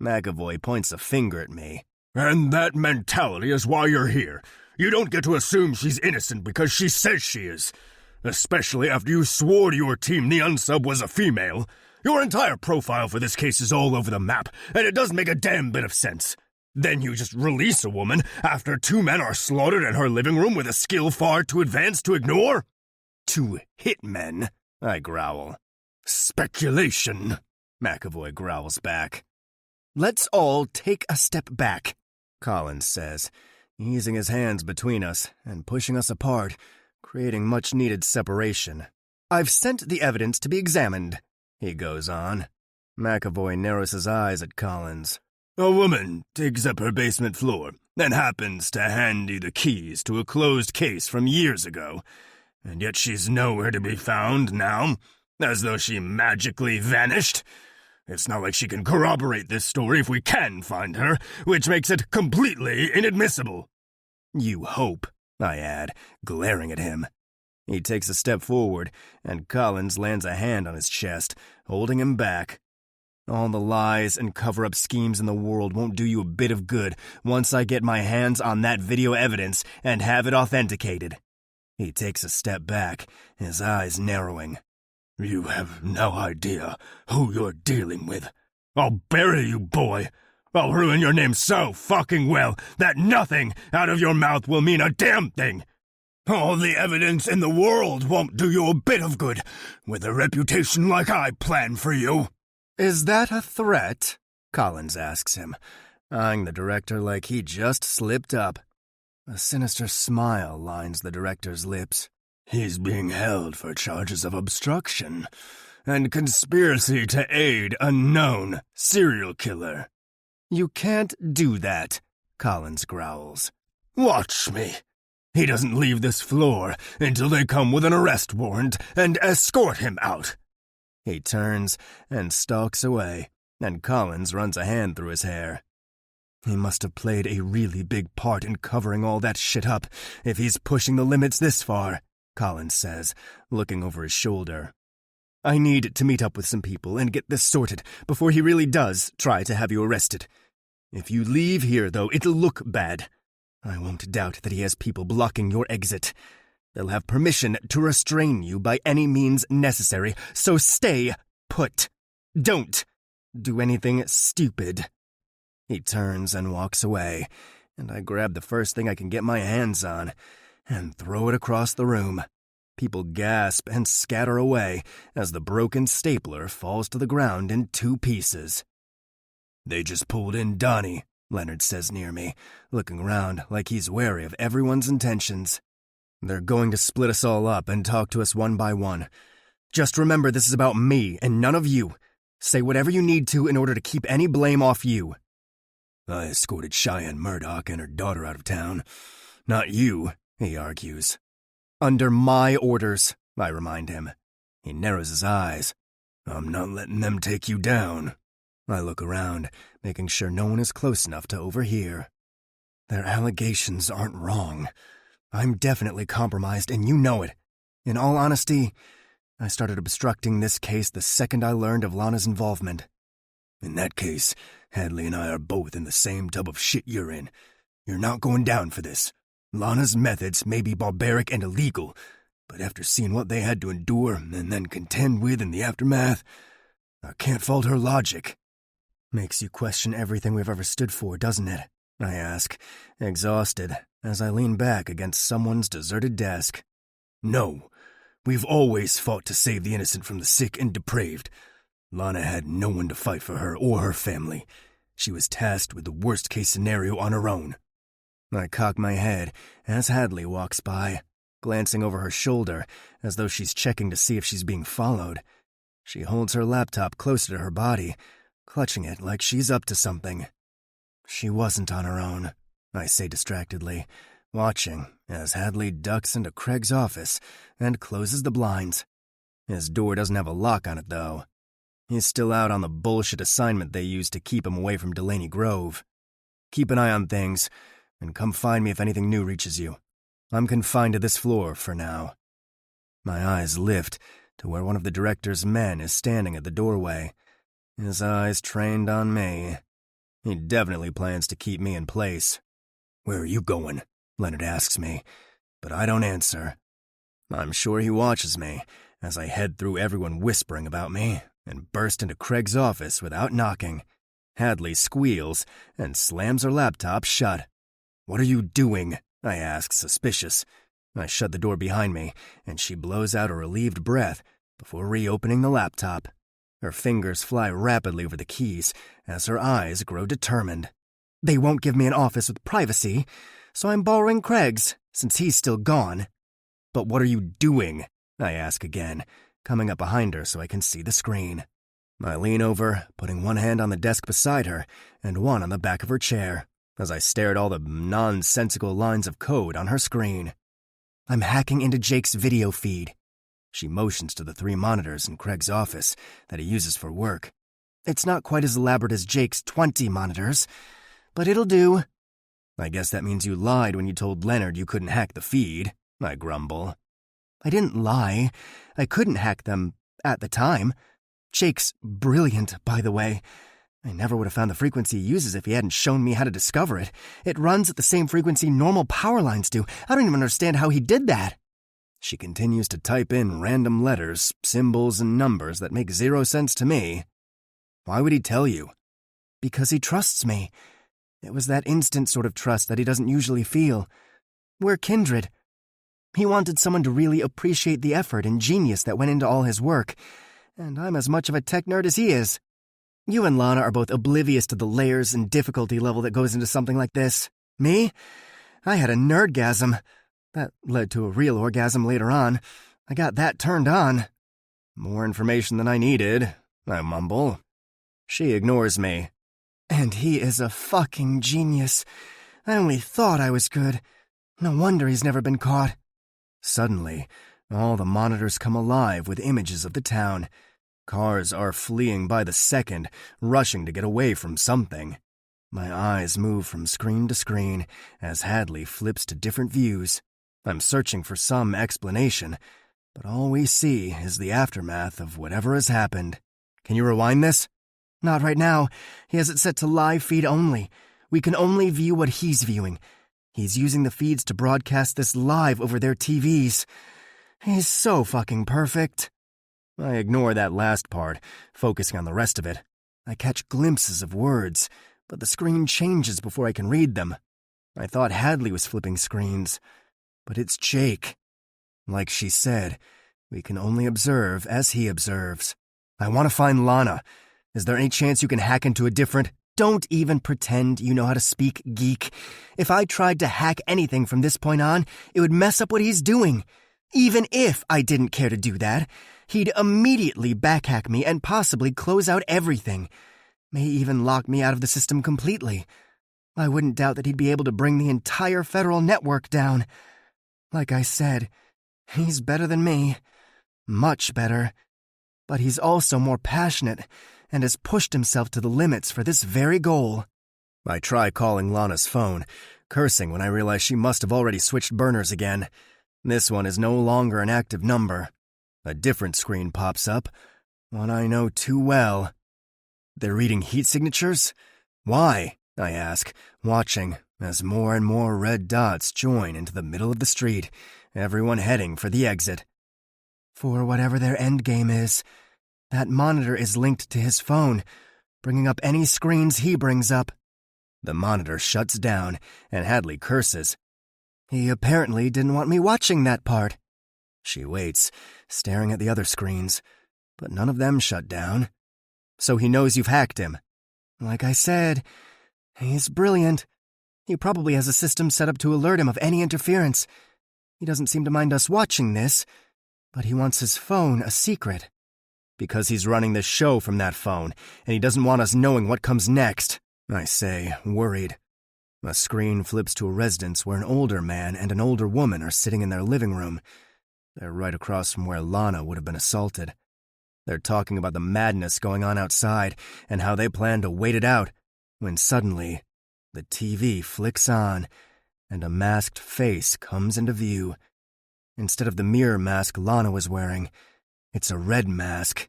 McAvoy points a finger at me. And that mentality is why you're here. You don't get to assume she's innocent because she says she is. Especially after you swore to your team the unsub was a female. Your entire profile for this case is all over the map, and it doesn't make a damn bit of sense. Then you just release a woman after 2 men are slaughtered in her living room with a skill far too advanced to ignore? 2 hitmen, I growl. Speculation, McAvoy growls back. Let's all take a step back, Collins says, easing his hands between us and pushing us apart, creating much-needed separation. I've sent the evidence to be examined, he goes on. McAvoy narrows his eyes at Collins. A woman digs up her basement floor and happens to hand you the keys to a closed case from years ago, and yet she's nowhere to be found now, as though she magically vanished. It's not like she can corroborate this story if we can find her, which makes it completely inadmissible. You hope, I add, glaring at him. He takes a step forward, and Collins lands a hand on his chest, holding him back. All the lies and cover-up schemes in the world won't do you a bit of good once I get my hands on that video evidence and have it authenticated. He takes a step back, his eyes narrowing. You have no idea who you're dealing with. I'll bury you, boy. I'll ruin your name so fucking well that nothing out of your mouth will mean a damn thing. All the evidence in the world won't do you a bit of good with a reputation like I plan for you. Is that a threat? Collins asks him, eyeing the director like he just slipped up. A sinister smile lines the director's lips. He's being held for charges of obstruction and conspiracy to aid a known serial killer. You can't do that, Collins growls. Watch me. He doesn't leave this floor until they come with an arrest warrant and escort him out. He turns and stalks away, and Collins runs a hand through his hair. He must have played a really big part in covering all that shit up if he's pushing the limits this far, Collins says, looking over his shoulder. I need to meet up with some people and get this sorted before he really does try to have you arrested. If you leave here, though, it'll look bad. I won't doubt that he has people blocking your exit. They'll have permission to restrain you by any means necessary, so stay put. Don't do anything stupid. He turns and walks away, and I grab the first thing I can get my hands on and throw it across the room. People gasp and scatter away as the broken stapler falls to the ground in 2 pieces. They just pulled in Donnie, Leonard says near me, looking around like he's wary of everyone's intentions. They're going to split us all up and talk to us one by one. Just remember this is about me and none of you. Say whatever you need to in order to keep any blame off you. I escorted Cheyenne Murdoch and her daughter out of town. Not you, he argues. Under my orders, I remind him. He narrows his eyes. I'm not letting them take you down. I look around, making sure no one is close enough to overhear. Their allegations aren't wrong. I'm definitely compromised, and you know it. In all honesty, I started obstructing this case the second I learned of Lana's involvement. In that case, Hadley and I are both in the same tub of shit you're in. You're not going down for this. Lana's methods may be barbaric and illegal, but after seeing what they had to endure and then contend with in the aftermath, I can't fault her logic. Makes you question everything we've ever stood for, doesn't it? I ask, exhausted, as I lean back against someone's deserted desk. No, we've always fought to save the innocent from the sick and depraved. Lana had no one to fight for her or her family. She was tasked with the worst-case scenario on her own. I cock my head as Hadley walks by, glancing over her shoulder as though she's checking to see if she's being followed. She holds her laptop closer to her body, clutching it like she's up to something. She wasn't on her own, I say distractedly, watching as Hadley ducks into Craig's office and closes the blinds. His door doesn't have a lock on it, though. He's still out on the bullshit assignment they used to keep him away from Delaney Grove. Keep an eye on things, and come find me if anything new reaches you. I'm confined to this floor for now. My eyes lift to where one of the director's men is standing at the doorway, his eyes trained on me. He definitely plans to keep me in place. Where are you going? Leonard asks me, but I don't answer. I'm sure he watches me as I head through everyone whispering about me and burst into Craig's office without knocking. Hadley squeals and slams her laptop shut. "What are you doing?" I ask, suspicious. I shut the door behind me, and she blows out a relieved breath before reopening the laptop. Her fingers fly rapidly over the keys as her eyes grow determined. "They won't give me an office with privacy, so I'm borrowing Craig's, since he's still gone." "But what are you doing?" I ask again, coming up behind her so I can see the screen. I lean over, putting one hand on the desk beside her and one on the back of her chair, as I stare at all the nonsensical lines of code on her screen. "I'm hacking into Jake's video feed." She motions to the 3 monitors in Craig's office that he uses for work. "It's not quite as elaborate as Jake's 20 monitors, but it'll do." "I guess that means you lied when you told Leonard you couldn't hack the feed," I grumble. "I didn't lie. I couldn't hack them at the time. Jake's brilliant, by the way. I never would have found the frequency he uses if he hadn't shown me how to discover it. It runs at the same frequency normal power lines do. I don't even understand how he did that." She continues to type in random letters, symbols, and numbers that make 0 sense to me. "Why would he tell you?" "Because he trusts me. It was that instant sort of trust that he doesn't usually feel. We're kindred. He wanted someone to really appreciate the effort and genius that went into all his work, and I'm as much of a tech nerd as he is. You and Lana are both oblivious to the layers and difficulty level that goes into something like this. Me? I had a nerdgasm. That led to a real orgasm later on. I got that turned on." "More information than I needed," I mumble. She ignores me. "And he is a fucking genius. I only thought I was good. No wonder he's never been caught." Suddenly, all the monitors come alive with images of the town. Cars are fleeing by the second, rushing to get away from something. My eyes move from screen to screen as Hadley flips to different views. I'm searching for some explanation, but all we see is the aftermath of whatever has happened. "Can you rewind this?" "Not right now. He has it set to live feed only. We can only view what he's viewing. He's using the feeds to broadcast this live over their TVs. He's so fucking perfect." I ignore that last part, focusing on the rest of it. I catch glimpses of words, but the screen changes before I can read them. I thought Hadley was flipping screens, but it's Jake. Like she said, we can only observe as he observes. "I want to find Lana. Is there any chance you can hack into a different—" "Don't even pretend you know how to speak, geek. If I tried to hack anything from this point on, it would mess up what he's doing. Even if I didn't care to do that, he'd immediately backhack me and possibly close out everything. May even lock me out of the system completely. I wouldn't doubt that he'd be able to bring the entire federal network down. Like I said, he's better than me. Much better. But he's also more passionate and has pushed himself to the limits for this very goal." I try calling Lana's phone, cursing when I realize she must have already switched burners again. This one is no longer an active number. A different screen pops up, one I know too well. "They're reading heat signatures? Why?" I ask, watching as more and more red dots join into the middle of the street, everyone heading for the exit. "For whatever their endgame is. That monitor is linked to his phone, bringing up any screens he brings up." The monitor shuts down, and Hadley curses. "He apparently didn't want me watching that part." She waits, staring at the other screens, but none of them shut down. "So he knows you've hacked him?" "Like I said, he's brilliant. He probably has a system set up to alert him of any interference. He doesn't seem to mind us watching this, but he wants his phone a secret." "Because he's running this show from that phone, and he doesn't want us knowing what comes next," I say, worried. A screen flips to a residence where an older man and an older woman are sitting in their living room. They're right across from where Lana would have been assaulted. They're talking about the madness going on outside and how they plan to wait it out, when suddenly the TV flicks on and a masked face comes into view. Instead of the mirror mask Lana was wearing, it's a red mask.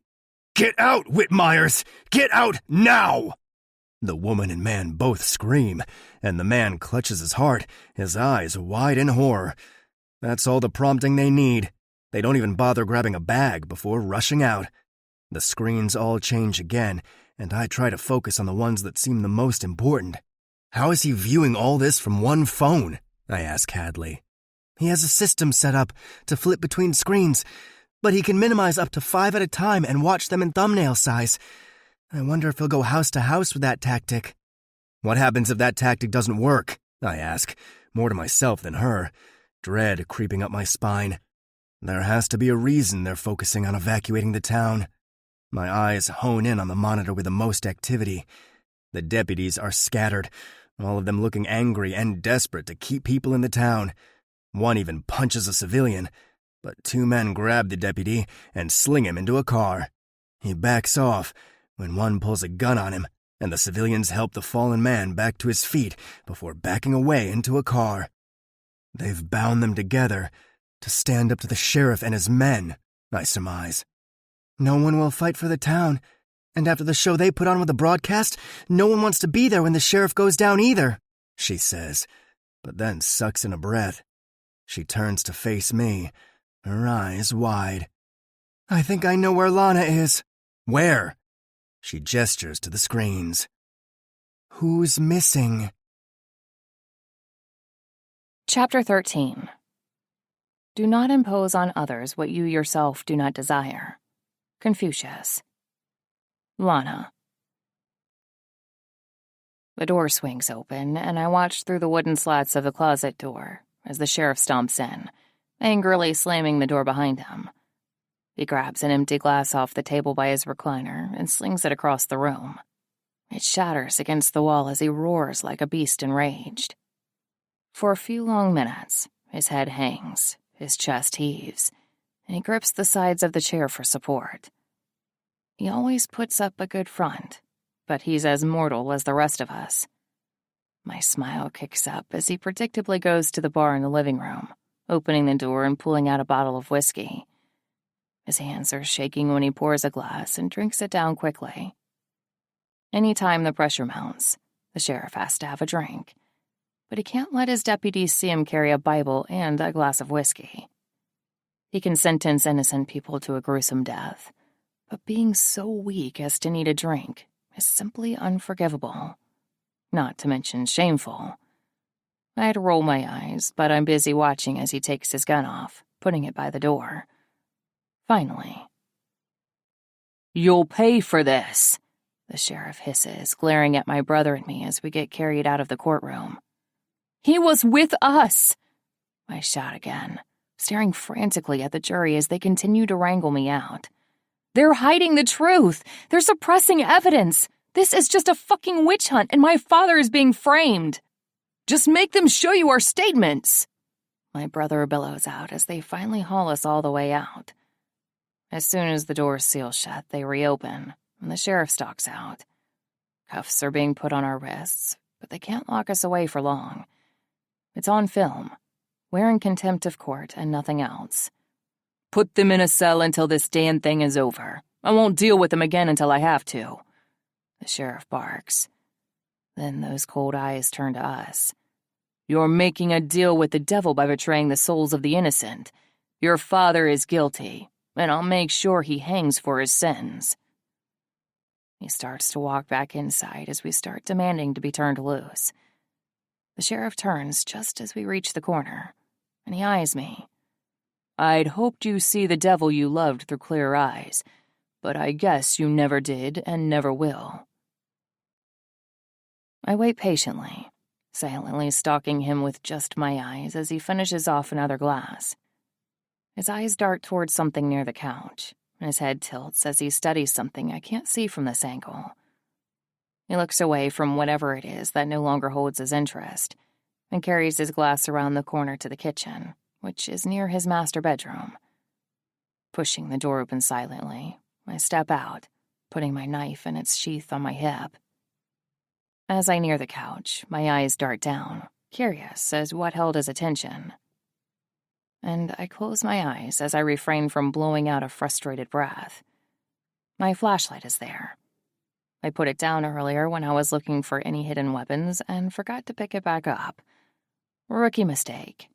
"Get out, Whit Myers! Get out now!" The woman and man both scream, and the man clutches his heart, his eyes wide in horror. That's all the prompting they need. They don't even bother grabbing a bag before rushing out. The screens all change again, and I try to focus on the ones that seem the most important. How is he viewing all this from one phone? I ask Hadley. He has a system set up to flip between screens, but he can minimize up to 5 at a time and watch them in thumbnail size. I wonder if he'll go house to house with that tactic. What happens if that tactic doesn't work? I ask, more to myself than her, dread creeping up my spine. There has to be a reason they're focusing on evacuating the town. My eyes hone in on the monitor with the most activity. The deputies are scattered, all of them looking angry and desperate to keep people in the town. One even punches a civilian, but 2 men grab the deputy and sling him into a car. He backs off when one pulls a gun on him, and the civilians help the fallen man back to his feet before backing away into a car. They've bound them together to stand up to the sheriff and his men, I surmise. No one will fight for the town, and after the show they put on with the broadcast, no one wants to be there when the sheriff goes down either, she says, but then sucks in a breath. She turns to face me, her eyes wide. I think I know where Lana is. Where? She gestures to the screens. Who's missing? Chapter 13. Do not impose on others what you yourself do not desire. Confucius. Lana. The door swings open, and I watch through the wooden slats of the closet door as the sheriff stomps in, angrily slamming the door behind him. He grabs an empty glass off the table by his recliner and slings it across the room. It shatters against the wall as he roars like a beast enraged. For a few long minutes, his head hangs, his chest heaves, and he grips the sides of the chair for support. He always puts up a good front, but he's as mortal as the rest of us. My smile kicks up as he predictably goes to the bar in the living room, opening the door and pulling out a bottle of whiskey. His hands are shaking when he pours a glass and drinks it down quickly. Any time the pressure mounts, the sheriff has to have a drink, but he can't let his deputies see him carry a Bible and a glass of whiskey. He can sentence innocent people to a gruesome death, but being so weak as to need a drink is simply unforgivable, not to mention shameful. I'd roll my eyes, but I'm busy watching as he takes his gun off, putting it by the door. Finally. "You'll pay for this," the sheriff hisses, glaring at my brother and me as we get carried out of the courtroom. "He was with us!" I shout again, staring frantically at the jury as they continue to wrangle me out. "They're hiding the truth! They're suppressing evidence! This is just a fucking witch hunt, and my father is being framed! Just make them show you our statements!" My brother bellows out as they finally haul us all the way out. As soon as the doors seal shut, they reopen, and the sheriff stalks out. Cuffs are being put on our wrists, but they can't lock us away for long. It's on film. We're in contempt of court and nothing else. "Put them in a cell until this damn thing is over. I won't deal with them again until I have to," the sheriff barks. Then those cold eyes turn to us. "You're making a deal with the devil by betraying the souls of the innocent. Your father is guilty, and I'll make sure he hangs for his sins." He starts to walk back inside as we start demanding to be turned loose. The sheriff turns just as we reach the corner, and he eyes me. "I'd hoped you see the devil you loved through clear eyes, but I guess you never did and never will." I wait patiently, silently stalking him with just my eyes as he finishes off another glass. His eyes dart towards something near the couch, and his head tilts as he studies something I can't see from this angle. He looks away from whatever it is that no longer holds his interest, and carries his glass around the corner to the kitchen, which is near his master bedroom. Pushing the door open silently, I step out, putting my knife in its sheath on my hip. As I near the couch, my eyes dart down, curious as what held his attention. And I close my eyes as I refrain from blowing out a frustrated breath. My flashlight is there. I put it down earlier when I was looking for any hidden weapons and forgot to pick it back up. Rookie mistake.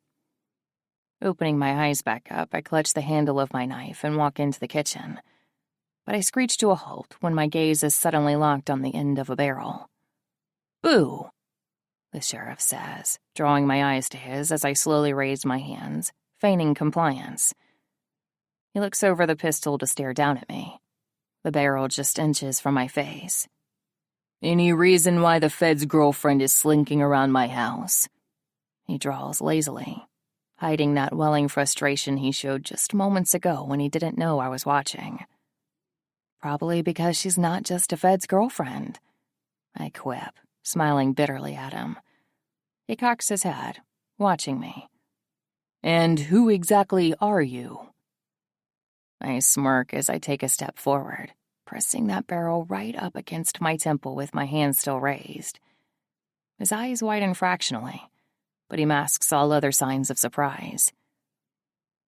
Opening my eyes back up, I clutch the handle of my knife and walk into the kitchen. But I screech to a halt when my gaze is suddenly locked on the end of a barrel. "Boo," the sheriff says, drawing my eyes to his as I slowly raise my hands, feigning compliance. He looks over the pistol to stare down at me. The barrel just inches from my face. "Any reason why the Fed's girlfriend is slinking around my house?" He drawls lazily, hiding that welling frustration he showed just moments ago when he didn't know I was watching. "Probably because she's not just a Fed's girlfriend," I quip, smiling bitterly at him. He cocks his head, watching me. "And who exactly are you?" I smirk as I take a step forward, pressing that barrel right up against my temple with my hand still raised. His eyes widen fractionally, but he masks all other signs of surprise.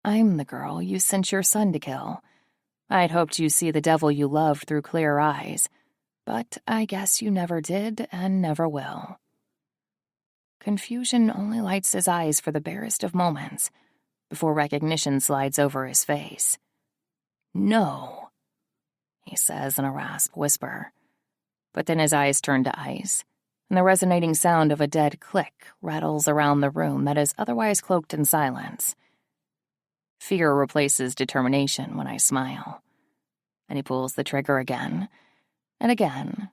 "I'm the girl you sent your son to kill. I'd hoped you'd see the devil you loved through clear eyes, but I guess you never did and never will." Confusion only lights his eyes for the barest of moments, before recognition slides over his face. "No," he says in a rasp whisper. But then his eyes turn to ice, and the resonating sound of a dead click rattles around the room that is otherwise cloaked in silence. Fear replaces determination when I smile, and he pulls the trigger again, and again,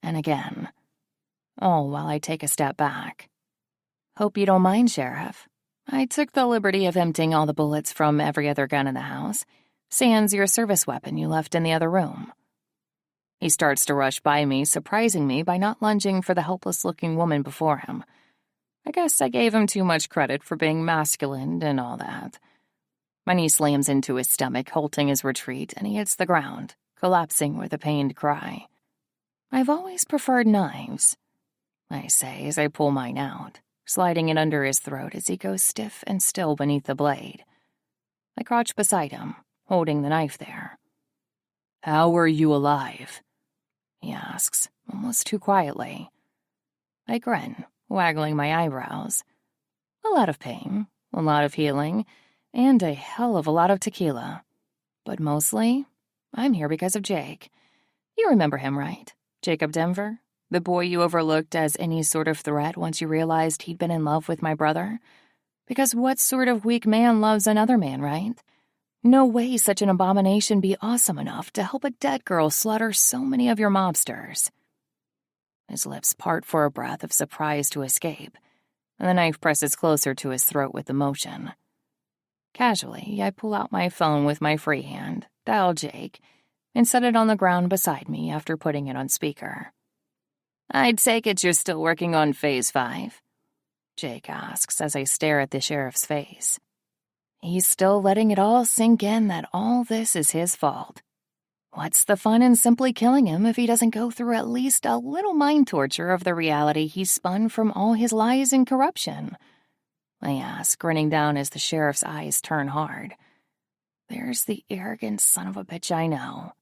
and again, all while I take a step back. "Hope you don't mind, Sheriff. I took the liberty of emptying all the bullets from every other gun in the house, sans your service weapon you left in the other room." He starts to rush by me, surprising me by not lunging for the helpless-looking woman before him. I guess I gave him too much credit for being masculine and all that. My knee slams into his stomach, halting his retreat, and he hits the ground, collapsing with a pained cry. "I've always preferred knives," I say as I pull mine out, sliding it under his throat as he goes stiff and still beneath the blade. I crouch beside him, holding the knife there. "How are you alive?" he asks, almost too quietly. I grin, waggling my eyebrows. A lot of pain, a lot of healing, and a hell of a lot of tequila. But mostly, I'm here because of Jake. You remember him, right? Jacob Denver? The boy you overlooked as any sort of threat once you realized he'd been in love with my brother? Because what sort of weak man loves another man, right? No way such an abomination be awesome enough to help a dead girl slaughter so many of your mobsters. His lips part for a breath of surprise to escape, and the knife presses closer to his throat with emotion. Casually, I pull out my phone with my free hand, dial Jake, and set it on the ground beside me after putting it on speaker. "I'd take it you're still working on Phase 5, Jake asks as I stare at the sheriff's face. He's still letting it all sink in that all this is his fault. What's the fun in simply killing him if he doesn't go through at least a little mind torture of the reality he spun from all his lies and corruption? I ask, grinning down as the sheriff's eyes turn hard. There's the arrogant son of a bitch I know.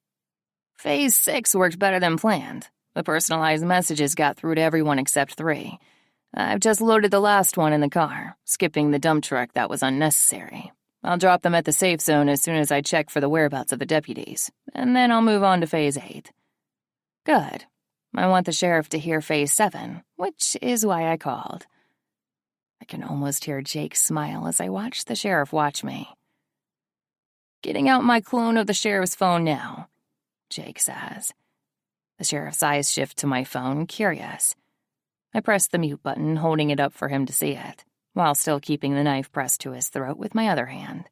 Phase 6 worked better than planned. The personalized messages got through to everyone except 3. I've just loaded the last one in the car, skipping the dump truck that was unnecessary. I'll drop them at the safe zone as soon as I check for the whereabouts of the deputies, and then I'll move on to Phase 8. Good. I want the sheriff to hear Phase 7, which is why I called. I can almost hear Jake smile as I watch the sheriff watch me. Getting out my clone of the sheriff's phone now, Jake says. The sheriff's eyes shift to my phone, curious. I press the mute button, holding it up for him to see it, while still keeping the knife pressed to his throat with my other hand.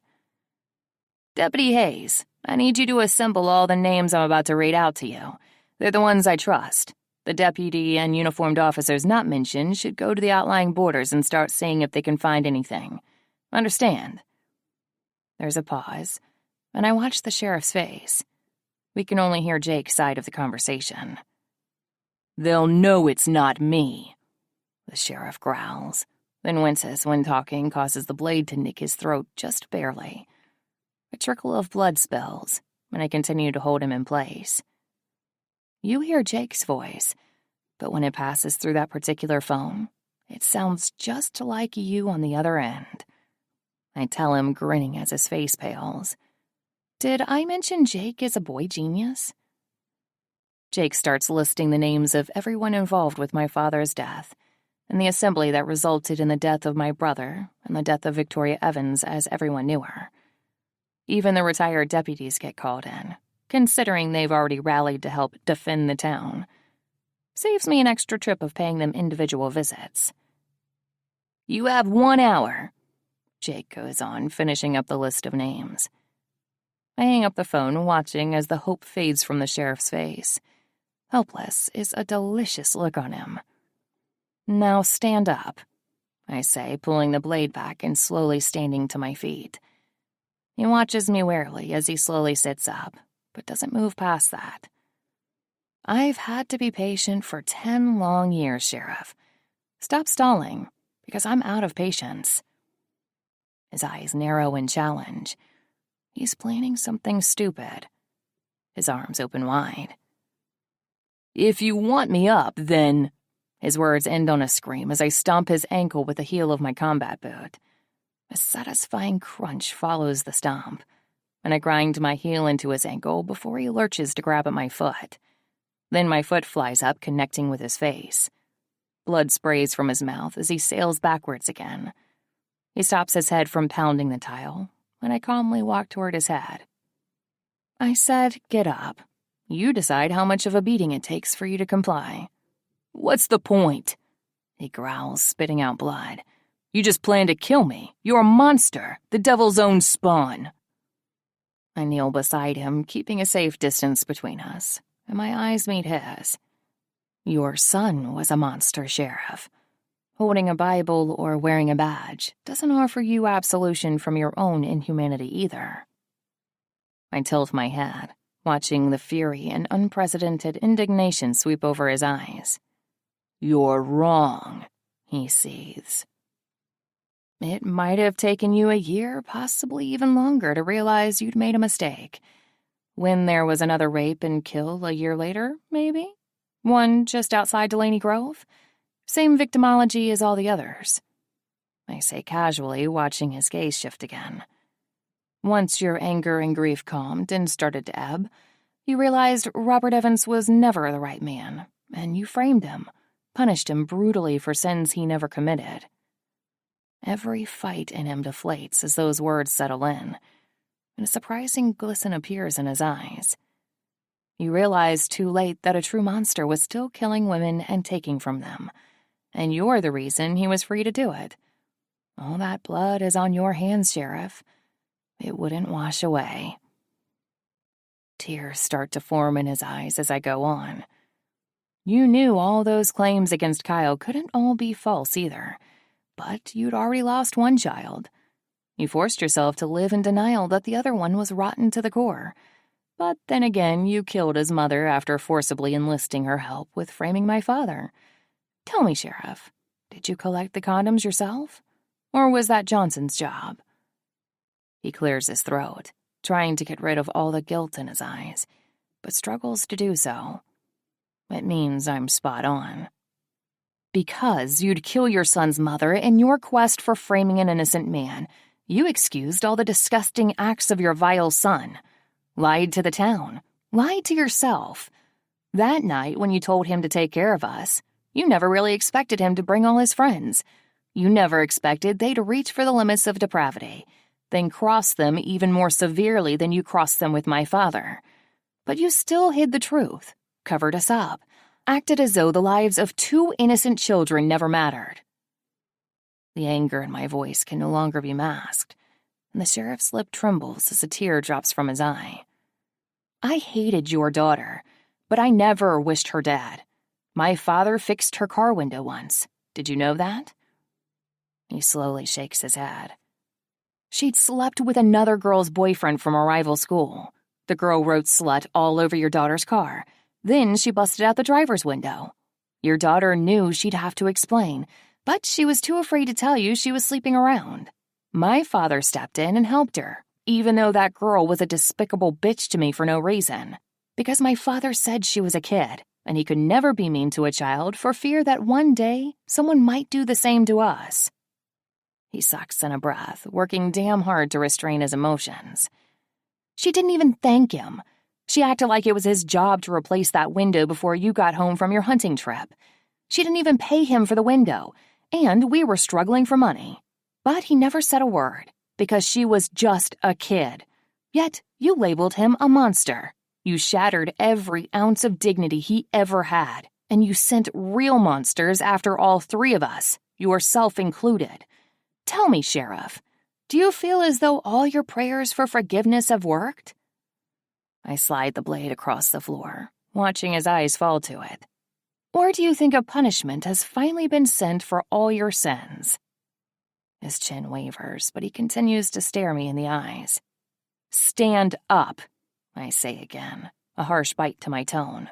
Deputy Hayes, I need you to assemble all the names I'm about to read out to you. They're the ones I trust. The deputy and uniformed officers not mentioned should go to the outlying borders and start seeing if they can find anything. Understand? There's a pause, and I watch the sheriff's face. We can only hear Jake's side of the conversation. They'll know it's not me, the sheriff growls, then winces when talking causes the blade to nick his throat just barely. A trickle of blood spills, and I continue to hold him in place. You hear Jake's voice, but when it passes through that particular phone, it sounds just like you on the other end. I tell him, grinning as his face pales. Did I mention Jake is a boy genius? Jake starts listing the names of everyone involved with my father's death, and the assembly that resulted in the death of my brother and the death of Victoria Evans as everyone knew her. Even the retired deputies get called in, considering they've already rallied to help defend the town. Saves me an extra trip of paying them individual visits. You have 1 hour, Jake goes on, finishing up the list of names. I hang up the phone, watching as the hope fades from the sheriff's face. Helpless is a delicious look on him. Now stand up, I say, pulling the blade back and slowly standing to my feet. He watches me warily as he slowly sits up, but doesn't move past that. I've had to be patient for 10 long years, Sheriff. Stop stalling, because I'm out of patience. His eyes narrow in challenge. He's planning something stupid. His arms open wide. If you want me up, then... His words end on a scream as I stomp his ankle with the heel of my combat boot. A satisfying crunch follows the stomp, and I grind my heel into his ankle before he lurches to grab at my foot. Then my foot flies up, connecting with his face. Blood sprays from his mouth as he sails backwards again. He stops his head from pounding the tile, and I calmly walk toward his head. I said, get up. You decide how much of a beating it takes for you to comply. What's the point? He growls, spitting out blood. You just plan to kill me. You're a monster, the devil's own spawn. I kneel beside him, keeping a safe distance between us, and my eyes meet his. Your son was a monster, Sheriff. Holding a Bible or wearing a badge doesn't offer you absolution from your own inhumanity either. I tilt my head, watching the fury and unprecedented indignation sweep over his eyes. You're wrong, he seethes. It might have taken you a year, possibly even longer, to realize you'd made a mistake. When there was another rape and kill a year later, maybe? One just outside Delaney Grove? Same victimology as all the others. I say casually, watching his gaze shift again. Once your anger and grief calmed and started to ebb, you realized Robert Evans was never the right man, and you framed him, punished him brutally for sins he never committed. Every fight in him deflates as those words settle in, and a surprising glisten appears in his eyes. You realize too late that a true monster was still killing women and taking from them, and you're the reason he was free to do it. All that blood is on your hands, Sheriff. It wouldn't wash away. Tears start to form in his eyes as I go on. You knew all those claims against Kyle couldn't all be false either, but you'd already lost one child. You forced yourself to live in denial that the other one was rotten to the core. But then again, you killed his mother after forcibly enlisting her help with framing my father. Tell me, Sheriff, did you collect the condoms yourself? Or was that Johnson's job? He clears his throat, trying to get rid of all the guilt in his eyes, but struggles to do so. It means I'm spot on. Because you'd kill your son's mother in your quest for framing an innocent man, you excused all the disgusting acts of your vile son. Lied to the town. Lied to yourself. That night when you told him to take care of us, you never really expected him to bring all his friends. You never expected they'd reach for the limits of depravity, then cross them even more severely than you crossed them with my father. But you still hid the truth, covered us up, acted as though the lives of 2 innocent children never mattered. The anger in my voice can no longer be masked, and the sheriff's lip trembles as a tear drops from his eye. I hated your daughter, but I never wished her dead. My father fixed her car window once. Did you know that? He slowly shakes his head. She'd slept with another girl's boyfriend from a rival school. The girl wrote slut all over your daughter's car. Then she busted out the driver's window. Your daughter knew she'd have to explain, but she was too afraid to tell you she was sleeping around. My father stepped in and helped her, even though that girl was a despicable bitch to me for no reason. Because my father said she was a kid, and he could never be mean to a child for fear that one day someone might do the same to us. He sucks in a breath, working damn hard to restrain his emotions. She didn't even thank him. She acted like it was his job to replace that window before you got home from your hunting trip. She didn't even pay him for the window, and we were struggling for money. But he never said a word, because she was just a kid. Yet you labeled him a monster. You shattered every ounce of dignity he ever had, and you sent real monsters after all three of us, yourself included. Tell me, Sheriff, do you feel as though all your prayers for forgiveness have worked? I slide the blade across the floor, watching his eyes fall to it. Or do you think a punishment has finally been sent for all your sins? His chin wavers, but he continues to stare me in the eyes. Stand up, I say again, a harsh bite to my tone.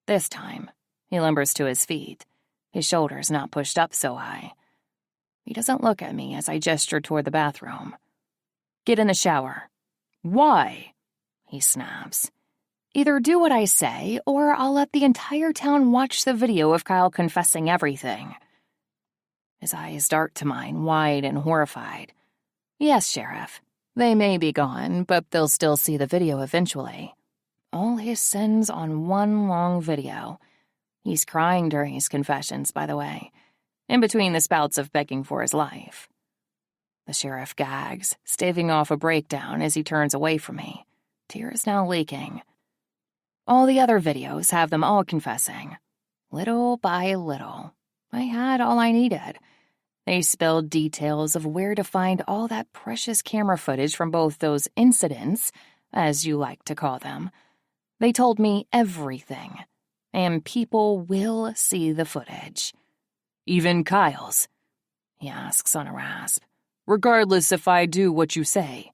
This time, he lumbers to his feet, his shoulders not pushed up so high. He doesn't look at me as I gesture toward the bathroom. Get in the shower. Why? He snaps. Either do what I say, or I'll let the entire town watch the video of Kyle confessing everything. His eyes dart to mine, wide and horrified. Yes, Sheriff. They may be gone, but they'll still see the video eventually. All his sins on one long video. He's crying during his confessions, by the way, in between the spouts of begging for his life. The sheriff gags, staving off a breakdown as he turns away from me, tears now leaking. All the other videos have them all confessing. Little by little, I had all I needed. They spilled details of where to find all that precious camera footage from both those incidents, as you like to call them. They told me everything, and people will see the footage. Even Kyle's, he asks on a rasp, regardless if I do what you say.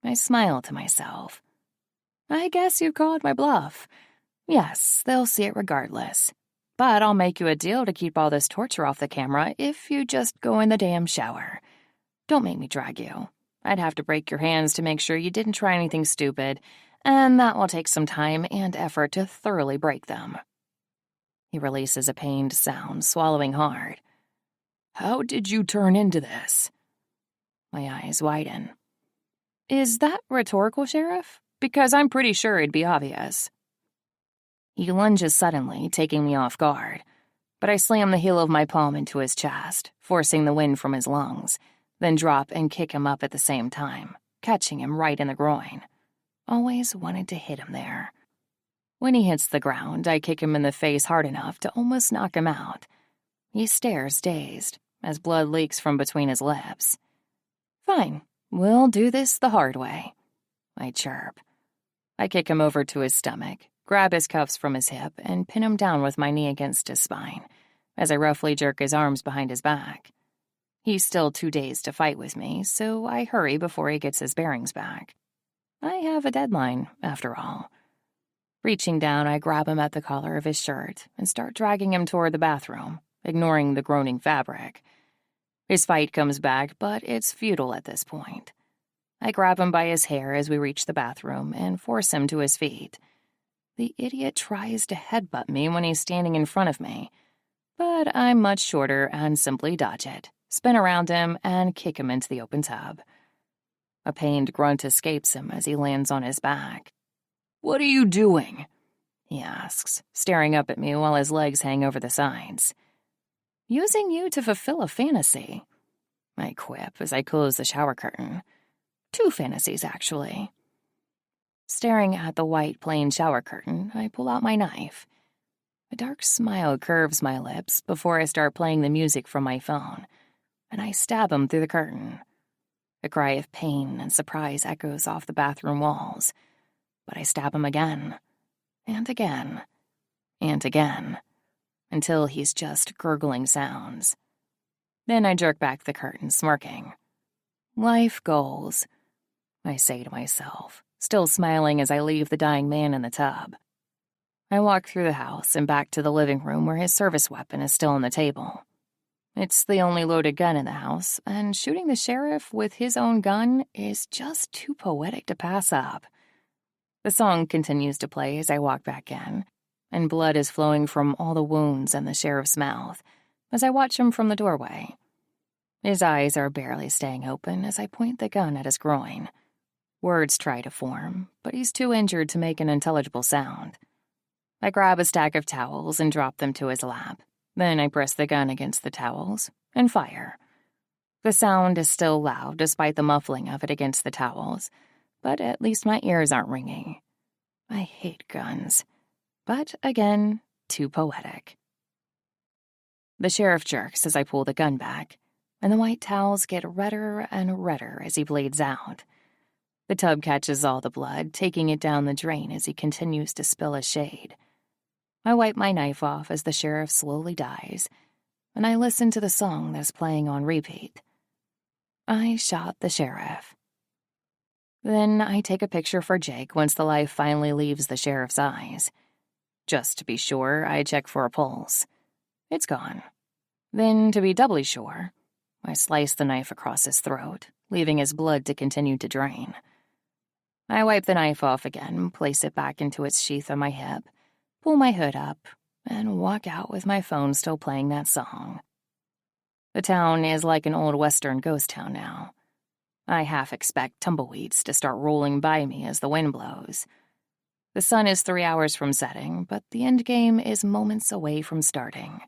I smile to myself. I guess you've called my bluff. Yes, they'll see it regardless. But I'll make you a deal to keep all this torture off the camera if you just go in the damn shower. Don't make me drag you. I'd have to break your hands to make sure you didn't try anything stupid, and that will take some time and effort to thoroughly break them. He releases a pained sound, swallowing hard. How did you turn into this? My eyes widen. Is that rhetorical, Sheriff? Because I'm pretty sure it'd be obvious. He lunges suddenly, taking me off guard, but I slam the heel of my palm into his chest, forcing the wind from his lungs, then drop and kick him up at the same time, catching him right in the groin. Always wanted to hit him there. When he hits the ground, I kick him in the face hard enough to almost knock him out. He stares dazed, as blood leaks from between his lips. Fine, we'll do this the hard way, I chirp. I kick him over to his stomach, grab his cuffs from his hip, and pin him down with my knee against his spine, as I roughly jerk his arms behind his back. He's still too dazed to fight with me, so I hurry before he gets his bearings back. I have a deadline, after all. Reaching down, I grab him at the collar of his shirt and start dragging him toward the bathroom, ignoring the groaning fabric. His fight comes back, but it's futile at this point. I grab him by his hair as we reach the bathroom and force him to his feet. The idiot tries to headbutt me when he's standing in front of me, but I'm much shorter and simply dodge it, spin around him, and kick him into the open tub. A pained grunt escapes him as he lands on his back. What are you doing? He asks, staring up at me while his legs hang over the sides. Using you to fulfill a fantasy, I quip as I close the shower curtain. 2 fantasies, actually. Staring at the white plain shower curtain, I pull out my knife. A dark smile curves my lips before I start playing the music from my phone, and I stab him through the curtain. A cry of pain and surprise echoes off the bathroom walls, but I stab him again, and again, and again, until he's just gurgling sounds. Then I jerk back the curtain, smirking. Life goals, I say to myself, still smiling as I leave the dying man in the tub. I walk through the house and back to the living room where his service weapon is still on the table. It's the only loaded gun in the house, and shooting the sheriff with his own gun is just too poetic to pass up. The song continues to play as I walk back in, and blood is flowing from all the wounds in the sheriff's mouth as I watch him from the doorway. His eyes are barely staying open as I point the gun at his groin. Words try to form, but he's too injured to make an intelligible sound. I grab a stack of towels and drop them to his lap. Then I press the gun against the towels and fire. The sound is still loud despite the muffling of it against the towels, but at least my ears aren't ringing. I hate guns, but again, too poetic. The sheriff jerks as I pull the gun back, and the white towels get redder and redder as he bleeds out. The tub catches all the blood, taking it down the drain as he continues to spill a shade. I wipe my knife off as the sheriff slowly dies, and I listen to the song that's playing on repeat. I shot the sheriff. Then I take a picture for Jake once the life finally leaves the sheriff's eyes. Just to be sure, I check for a pulse. It's gone. Then, to be doubly sure, I slice the knife across his throat, leaving his blood to continue to drain. I wipe the knife off again, place it back into its sheath on my hip, pull my hood up, and walk out with my phone still playing that song. The town is like an old western ghost town now. I half expect tumbleweeds to start rolling by me as the wind blows. The sun is 3 hours from setting, but the end game is moments away from starting.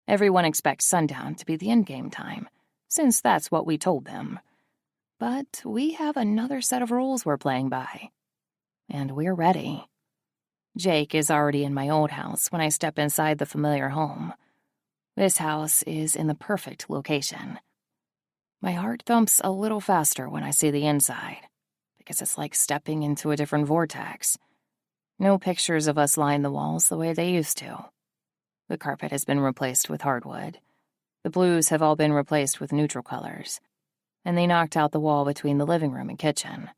Everyone expects sundown to be the end game time, since that's what we told them. But we have another set of rules we're playing by. And we're ready. Jake is already in my old house when I step inside the familiar home. This house is in the perfect location. My heart thumps a little faster when I see the inside, because it's like stepping into a different vortex. No pictures of us line the walls the way they used to. The carpet has been replaced with hardwood. The blues have all been replaced with neutral colors, and they knocked out the wall between the living room and kitchen.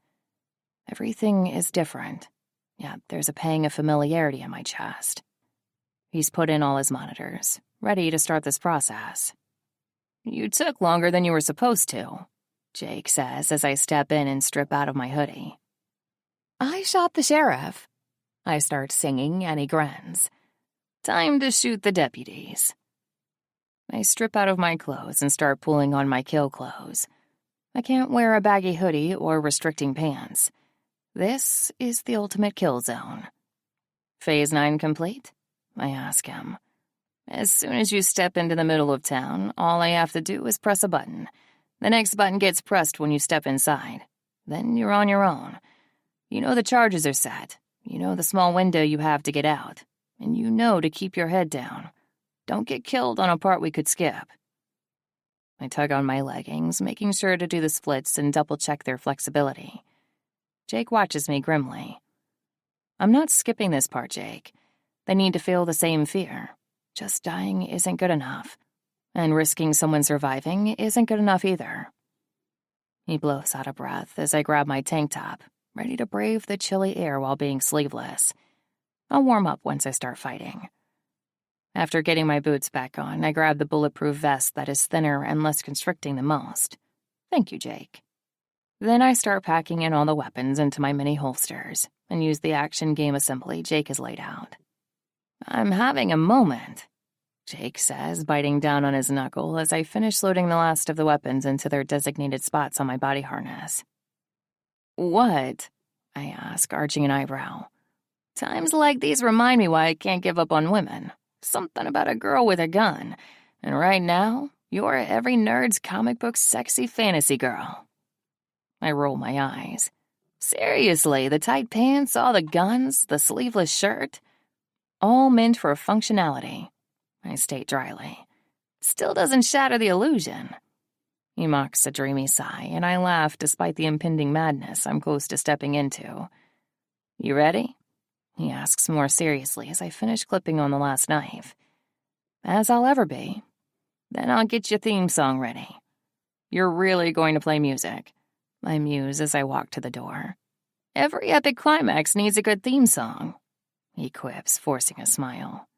Everything is different, yet there's a pang of familiarity in my chest. He's put in all his monitors, ready to start this process. "You took longer than you were supposed to," Jake says as I step in and strip out of my hoodie. "I shot the sheriff." I start singing and he grins. "Time to shoot the deputies." I strip out of my clothes and start pulling on my kill clothes. I can't wear a baggy hoodie or restricting pants. This is the ultimate kill zone. "Phase 9 complete?" I ask him. "As soon as you step into the middle of town, all I have to do is press a button. The next button gets pressed when you step inside. Then you're on your own. You know the charges are set. You know the small window you have to get out. And you know to keep your head down. Don't get killed on a part we could skip." I tug on my leggings, making sure to do the splits and double-check their flexibility. Jake watches me grimly. "I'm not skipping this part, Jake. They need to feel the same fear. Just dying isn't good enough. And risking someone surviving isn't good enough either." He blows out a breath as I grab my tank top, ready to brave the chilly air while being sleeveless. I'll warm up once I start fighting. After getting my boots back on, I grab the bulletproof vest that is thinner and less constricting than most. Thank you, Jake. Then I start packing in all the weapons into my mini holsters and use the action game assembly Jake has laid out. "I'm having a moment," Jake says, biting down on his knuckle as I finish loading the last of the weapons into their designated spots on my body harness. "What?" I ask, arching an eyebrow. "Times like these remind me why I can't give up on women. Something about a girl with a gun. And right now, you're every nerd's comic book sexy fantasy girl." I roll my eyes. "Seriously, the tight pants, all the guns, the sleeveless shirt? All meant for functionality," I state dryly. "Still doesn't shatter the illusion." He mocks a dreamy sigh, and I laugh despite the impending madness I'm close to stepping into. "You ready?" he asks more seriously as I finish clipping on the last knife. "As I'll ever be. Then I'll get your theme song ready." "You're really going to play music?" I muse as I walk to the door. "Every epic climax needs a good theme song," he quips, forcing a smile.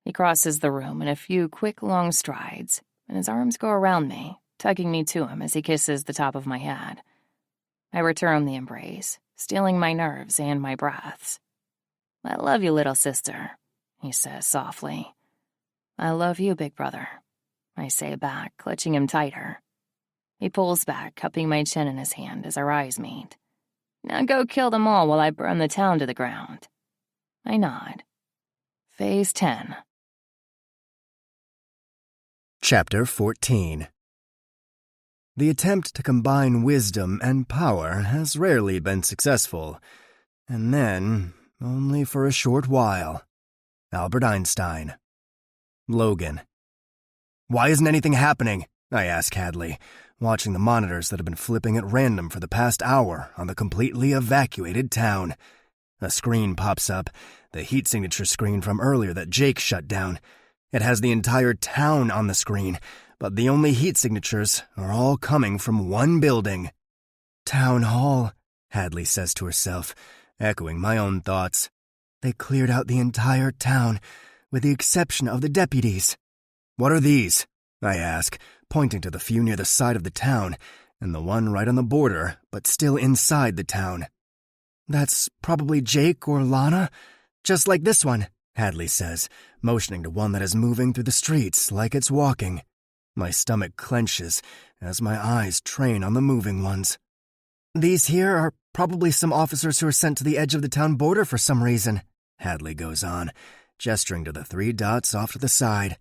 He crosses the room in a few quick, long strides, and his arms go around me, tugging me to him as he kisses the top of my head. I return the embrace, stealing my nerves and my breaths. "I love you, little sister," he says softly. "I love you, big brother," I say back, clutching him tighter. He pulls back, cupping my chin in his hand as our eyes meet. "Now go kill them all while I burn the town to the ground." I nod. Phase 10. Chapter 14. The attempt to combine wisdom and power has rarely been successful, and then, only for a short while. Albert Einstein. Logan. "Why isn't anything happening?" I ask Hadley, watching the monitors that have been flipping at random for the past hour on the completely evacuated town. A screen pops up, the heat signature screen from earlier that Jake shut down. It has the entire town on the screen, but the only heat signatures are all coming from one building. "Town Hall," Hadley says to herself, echoing my own thoughts. "They cleared out the entire town, with the exception of the deputies." "What are these?" I ask, pointing to the few near the side of the town, and the one right on the border, but still inside the town. "That's probably Jake or Lana, just like this one," Hadley says, motioning to one that is moving through the streets like it's walking. My stomach clenches as my eyes train on the moving ones. "These here are probably some officers who are sent to the edge of the town border for some reason," Hadley goes on, gesturing to the 3 dots off to the side.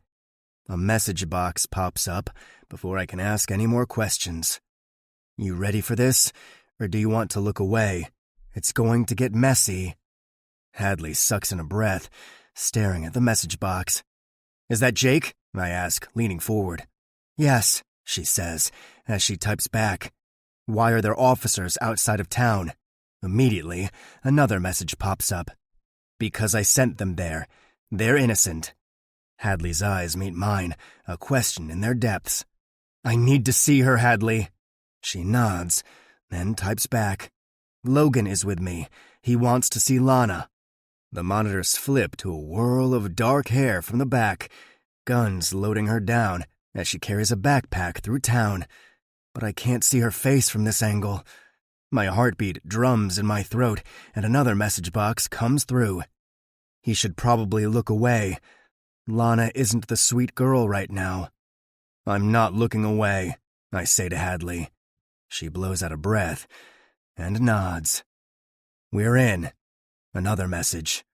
A message box pops up before I can ask any more questions. "You ready for this, or do you want to look away? It's going to get messy." Hadley sucks in a breath, staring at the message box. "Is that Jake?" I ask, leaning forward. "Yes," she says, as she types back. "Why are there officers outside of town?" Immediately, another message pops up. "Because I sent them there. They're innocent." Hadley's eyes meet mine, a question in their depths. "I need to see her, Hadley." She nods, then types back. "Logan is with me. He wants to see Lana." The monitors flip to a whirl of dark hair from the back, guns loading her down as she carries a backpack through town. But I can't see her face from this angle. My heartbeat drums in my throat, and another message box comes through. "He should probably look away. Lana isn't the sweet girl right now." "I'm not looking away," I say to Hadley. She blows out a breath and nods. "We're in." Another message.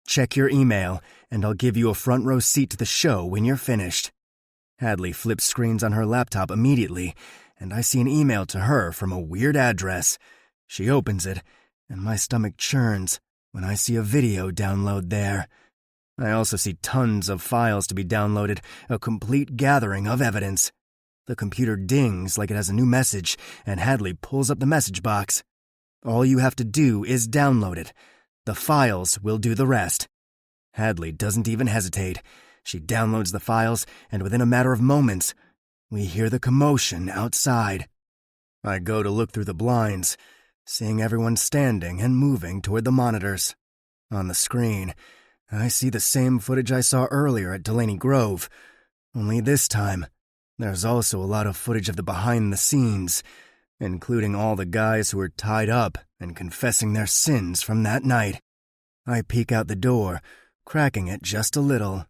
"Check your email, and I'll give you a front row seat to the show when you're finished." Hadley flips screens on her laptop immediately, and I see an email to her from a weird address. She opens it, and my stomach churns when I see a video download there. I also see tons of files to be downloaded, a complete gathering of evidence. The computer dings like it has a new message, and Hadley pulls up the message box. "All you have to do is download it. The files will do the rest." Hadley doesn't even hesitate. She downloads the files, and within a matter of moments, we hear the commotion outside. I go to look through the blinds, seeing everyone standing and moving toward the monitors. On the screen, I see the same footage I saw earlier at Delaney Grove, only this time, there's also a lot of footage of the behind-the-scenes, including all the guys who were tied up and confessing their sins from that night. I peek out the door, cracking it just a little.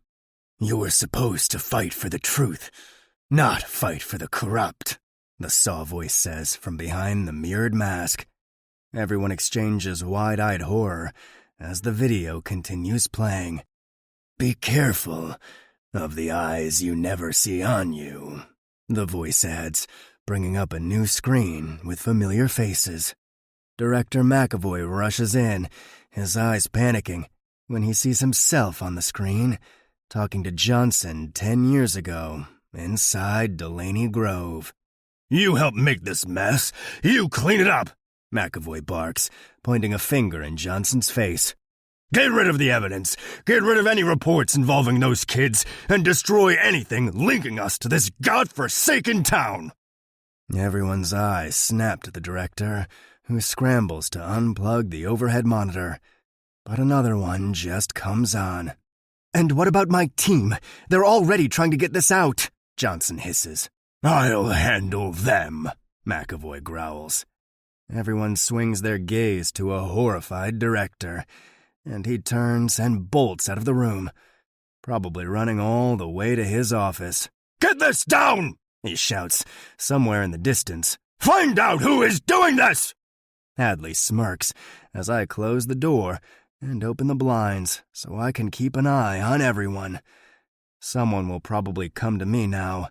"You were supposed to fight for the truth, not fight for the corrupt," the saw voice says from behind the mirrored mask. Everyone exchanges wide-eyed horror as the video continues playing. "Be careful of the eyes you never see on you," the voice adds, bringing up a new screen with familiar faces. Director McAvoy rushes in, his eyes panicking, when he sees himself on the screen, talking to Johnson 10 years ago, inside Delaney Grove. "You helped make this mess. You clean it up," McAvoy barks, pointing a finger in Johnson's face. "Get rid of the evidence. Get rid of any reports involving those kids, and destroy anything linking us to this godforsaken town." Everyone's eyes snap to the director, who scrambles to unplug the overhead monitor. But another one just comes on. "And what about my team? They're already trying to get this out," Johnson hisses. "I'll handle them," McAvoy growls. Everyone swings their gaze to a horrified director, and he turns and bolts out of the room, probably running all the way to his office. "Get this down!" he shouts, somewhere in the distance. "Find out who is doing this!" Hadley smirks as I close the door and open the blinds so I can keep an eye on everyone. Someone will probably come to me now.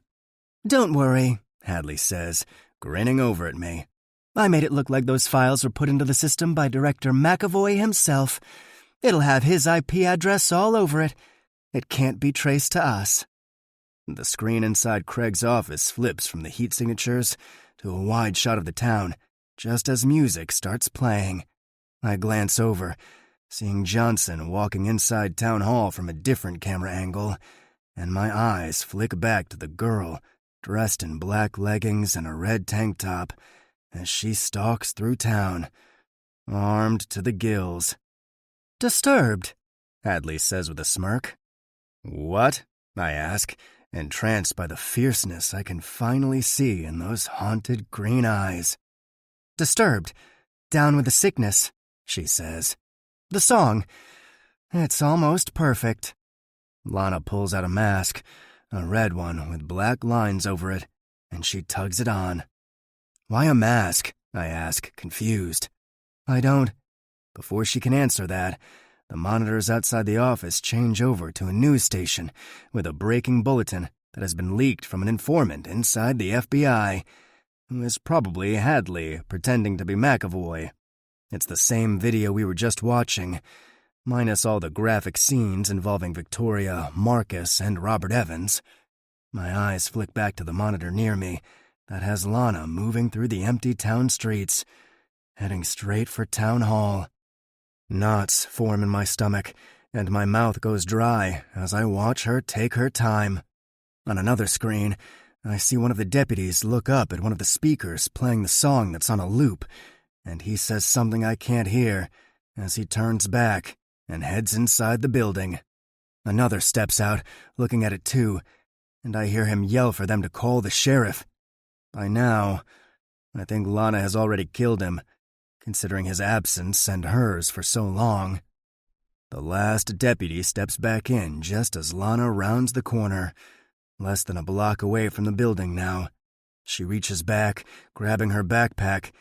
"Don't worry," Hadley says, grinning over at me. "I made it look like those files were put into the system by Director McAvoy himself. It'll have his IP address all over it. It can't be traced to us." The screen inside Craig's office flips from the heat signatures to a wide shot of the town, just as music starts playing. I glance over, seeing Johnson walking inside Town Hall from a different camera angle, and my eyes flick back to the girl, dressed in black leggings and a red tank top, as she stalks through town, armed to the gills. "Disturbed," Hadley says with a smirk. "What?" I ask, entranced by the fierceness I can finally see in those haunted green eyes. "Disturbed. Down with the sickness," she says. "The song. It's almost perfect." Lana pulls out a mask, a red one with black lines over it, and she tugs it on. "Why a mask?" I ask, confused. "I don't—" Before she can answer that, the monitors outside the office change over to a news station with a breaking bulletin that has been leaked from an informant inside the FBI, who is probably Hadley pretending to be McAvoy. It's the same video we were just watching, minus all the graphic scenes involving Victoria, Marcus, and Robert Evans. My eyes flick back to the monitor near me that has Lana moving through the empty town streets, heading straight for Town Hall. Knots form in my stomach, and my mouth goes dry as I watch her take her time. On another screen, I see one of the deputies look up at one of the speakers playing the song that's on a loop, and he says something I can't hear as he turns back and heads inside the building. Another steps out, looking at it too, and I hear him yell for them to call the sheriff. By now, I think Lana has already killed him, considering his absence and hers for so long. The last deputy steps back in just as Lana rounds the corner, less than a block away from the building now. She reaches back, grabbing her backpack,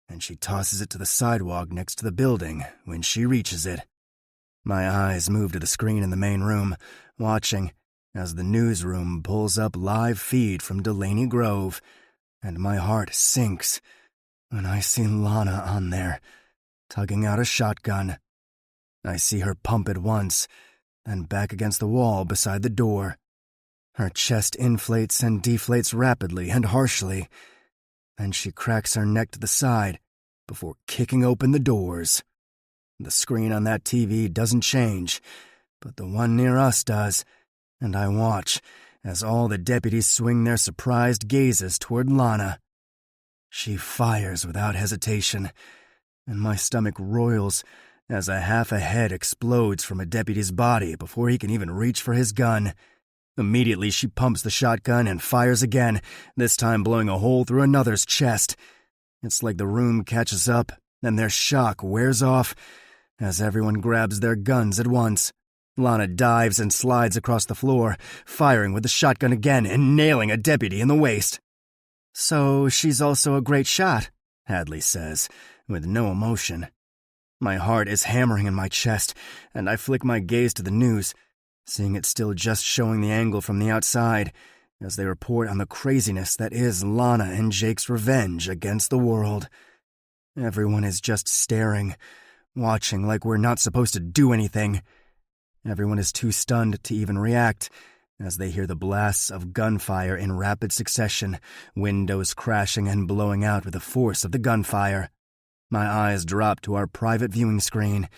and she tosses it to the sidewalk next to the building when she reaches it. My eyes move to the screen in the main room, watching as the newsroom pulls up live feed from Delaney Grove, and my heart sinks when I see Lana on there, tugging out a shotgun. I see her pump it once, then back against the wall beside the door. Her chest inflates and deflates rapidly and harshly. Then she cracks her neck to the side before kicking open the doors. The screen on that TV doesn't change, but the one near us does, and I watch as all the deputies swing their surprised gazes toward Lana. She fires without hesitation, and my stomach roils as a half a head explodes from a deputy's body before he can even reach for his gun. Immediately, she pumps the shotgun and fires again, this time blowing a hole through another's chest. It's like the room catches up, and their shock wears off as everyone grabs their guns at once. Lana dives and slides across the floor, firing with the shotgun again and nailing a deputy in the waist. "So she's also a great shot," Hadley says, with no emotion. My heart is hammering in my chest, and I flick my gaze to the news, seeing it still just showing the angle from the outside, as they report on the craziness that is Lana and Jake's revenge against the world. Everyone is just staring, watching like we're not supposed to do anything. Everyone is too stunned to even react, as they hear the blasts of gunfire in rapid succession, windows crashing and blowing out with the force of the gunfire. My eyes drop to our private viewing screen,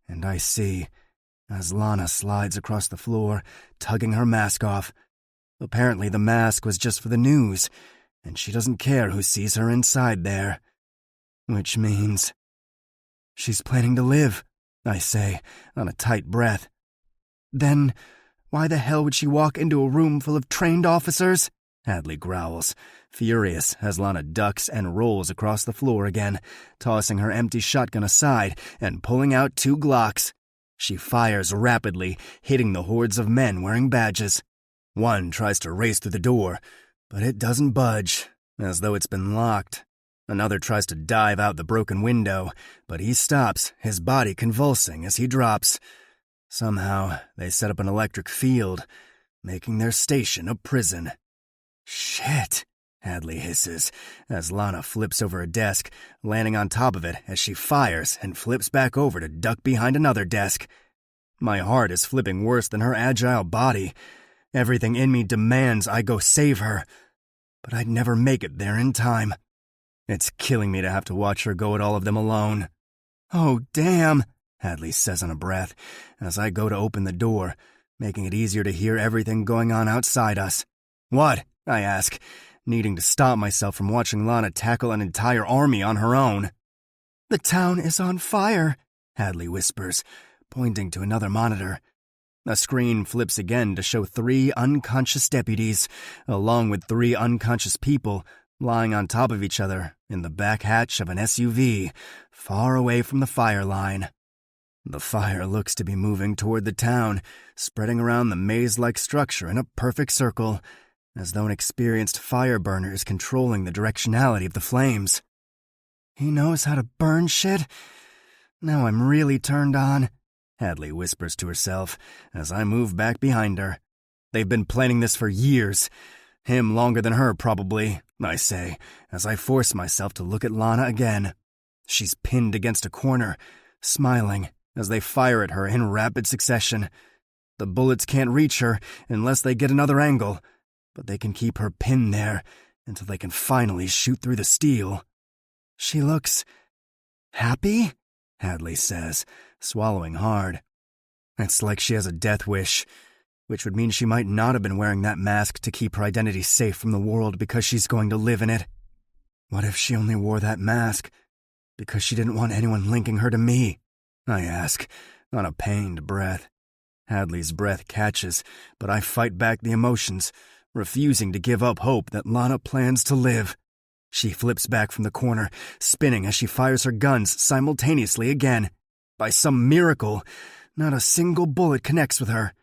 and I see, as Lana slides across the floor, tugging her mask off. Apparently the mask was just for the news, and she doesn't care who sees her inside there. Which means she's planning to live, I say, on a tight breath. Then why the hell would she walk into a room full of trained officers? Hadley growls, furious as Lana ducks and rolls across the floor again, tossing her empty shotgun aside and pulling out 2 Glocks. She fires rapidly, hitting the hordes of men wearing badges. One tries to race through the door, but it doesn't budge, as though it's been locked. Another tries to dive out the broken window, but he stops, his body convulsing as he drops. Somehow, they set up an electric field, making their station a prison. "Shit," Hadley hisses, as Lana flips over a desk, landing on top of it as she fires and flips back over to duck behind another desk. My heart is flipping worse than her agile body. Everything in me demands I go save her, but I'd never make it there in time. It's killing me to have to watch her go at all of them alone. "Oh, damn," Hadley says on a breath, as I go to open the door, making it easier to hear everything going on outside us. "What?" I ask, needing to stop myself from watching Lana tackle an entire army on her own. "The town is on fire," Hadley whispers, pointing to another monitor. A screen flips again to show 3 unconscious deputies, along with 3 unconscious people, lying on top of each other in the back hatch of an SUV, far away from the fire line. The fire looks to be moving toward the town, spreading around the maze-like structure in a perfect circle, as though an experienced fire burner is controlling the directionality of the flames. "He knows how to burn shit? Now I'm really turned on," Hadley whispers to herself as I move back behind her. "They've been planning this for years. Him longer than her, probably," I say, as I force myself to look at Lana again. She's pinned against a corner, smiling, as they fire at her in rapid succession. The bullets can't reach her unless they get another angle, but they can keep her pinned there until they can finally shoot through the steel. "She looks happy?" Hadley says, swallowing hard. "It's like she has a death wish, which would mean she might not have been wearing that mask to keep her identity safe from the world because she's going to live in it. What if she only wore that mask because she didn't want anyone linking her to me?" I ask, on a pained breath. Hadley's breath catches, but I fight back the emotions, refusing to give up hope that Lana plans to live. She flips back from the corner, spinning as she fires her guns simultaneously again. By some miracle, not a single bullet connects with her,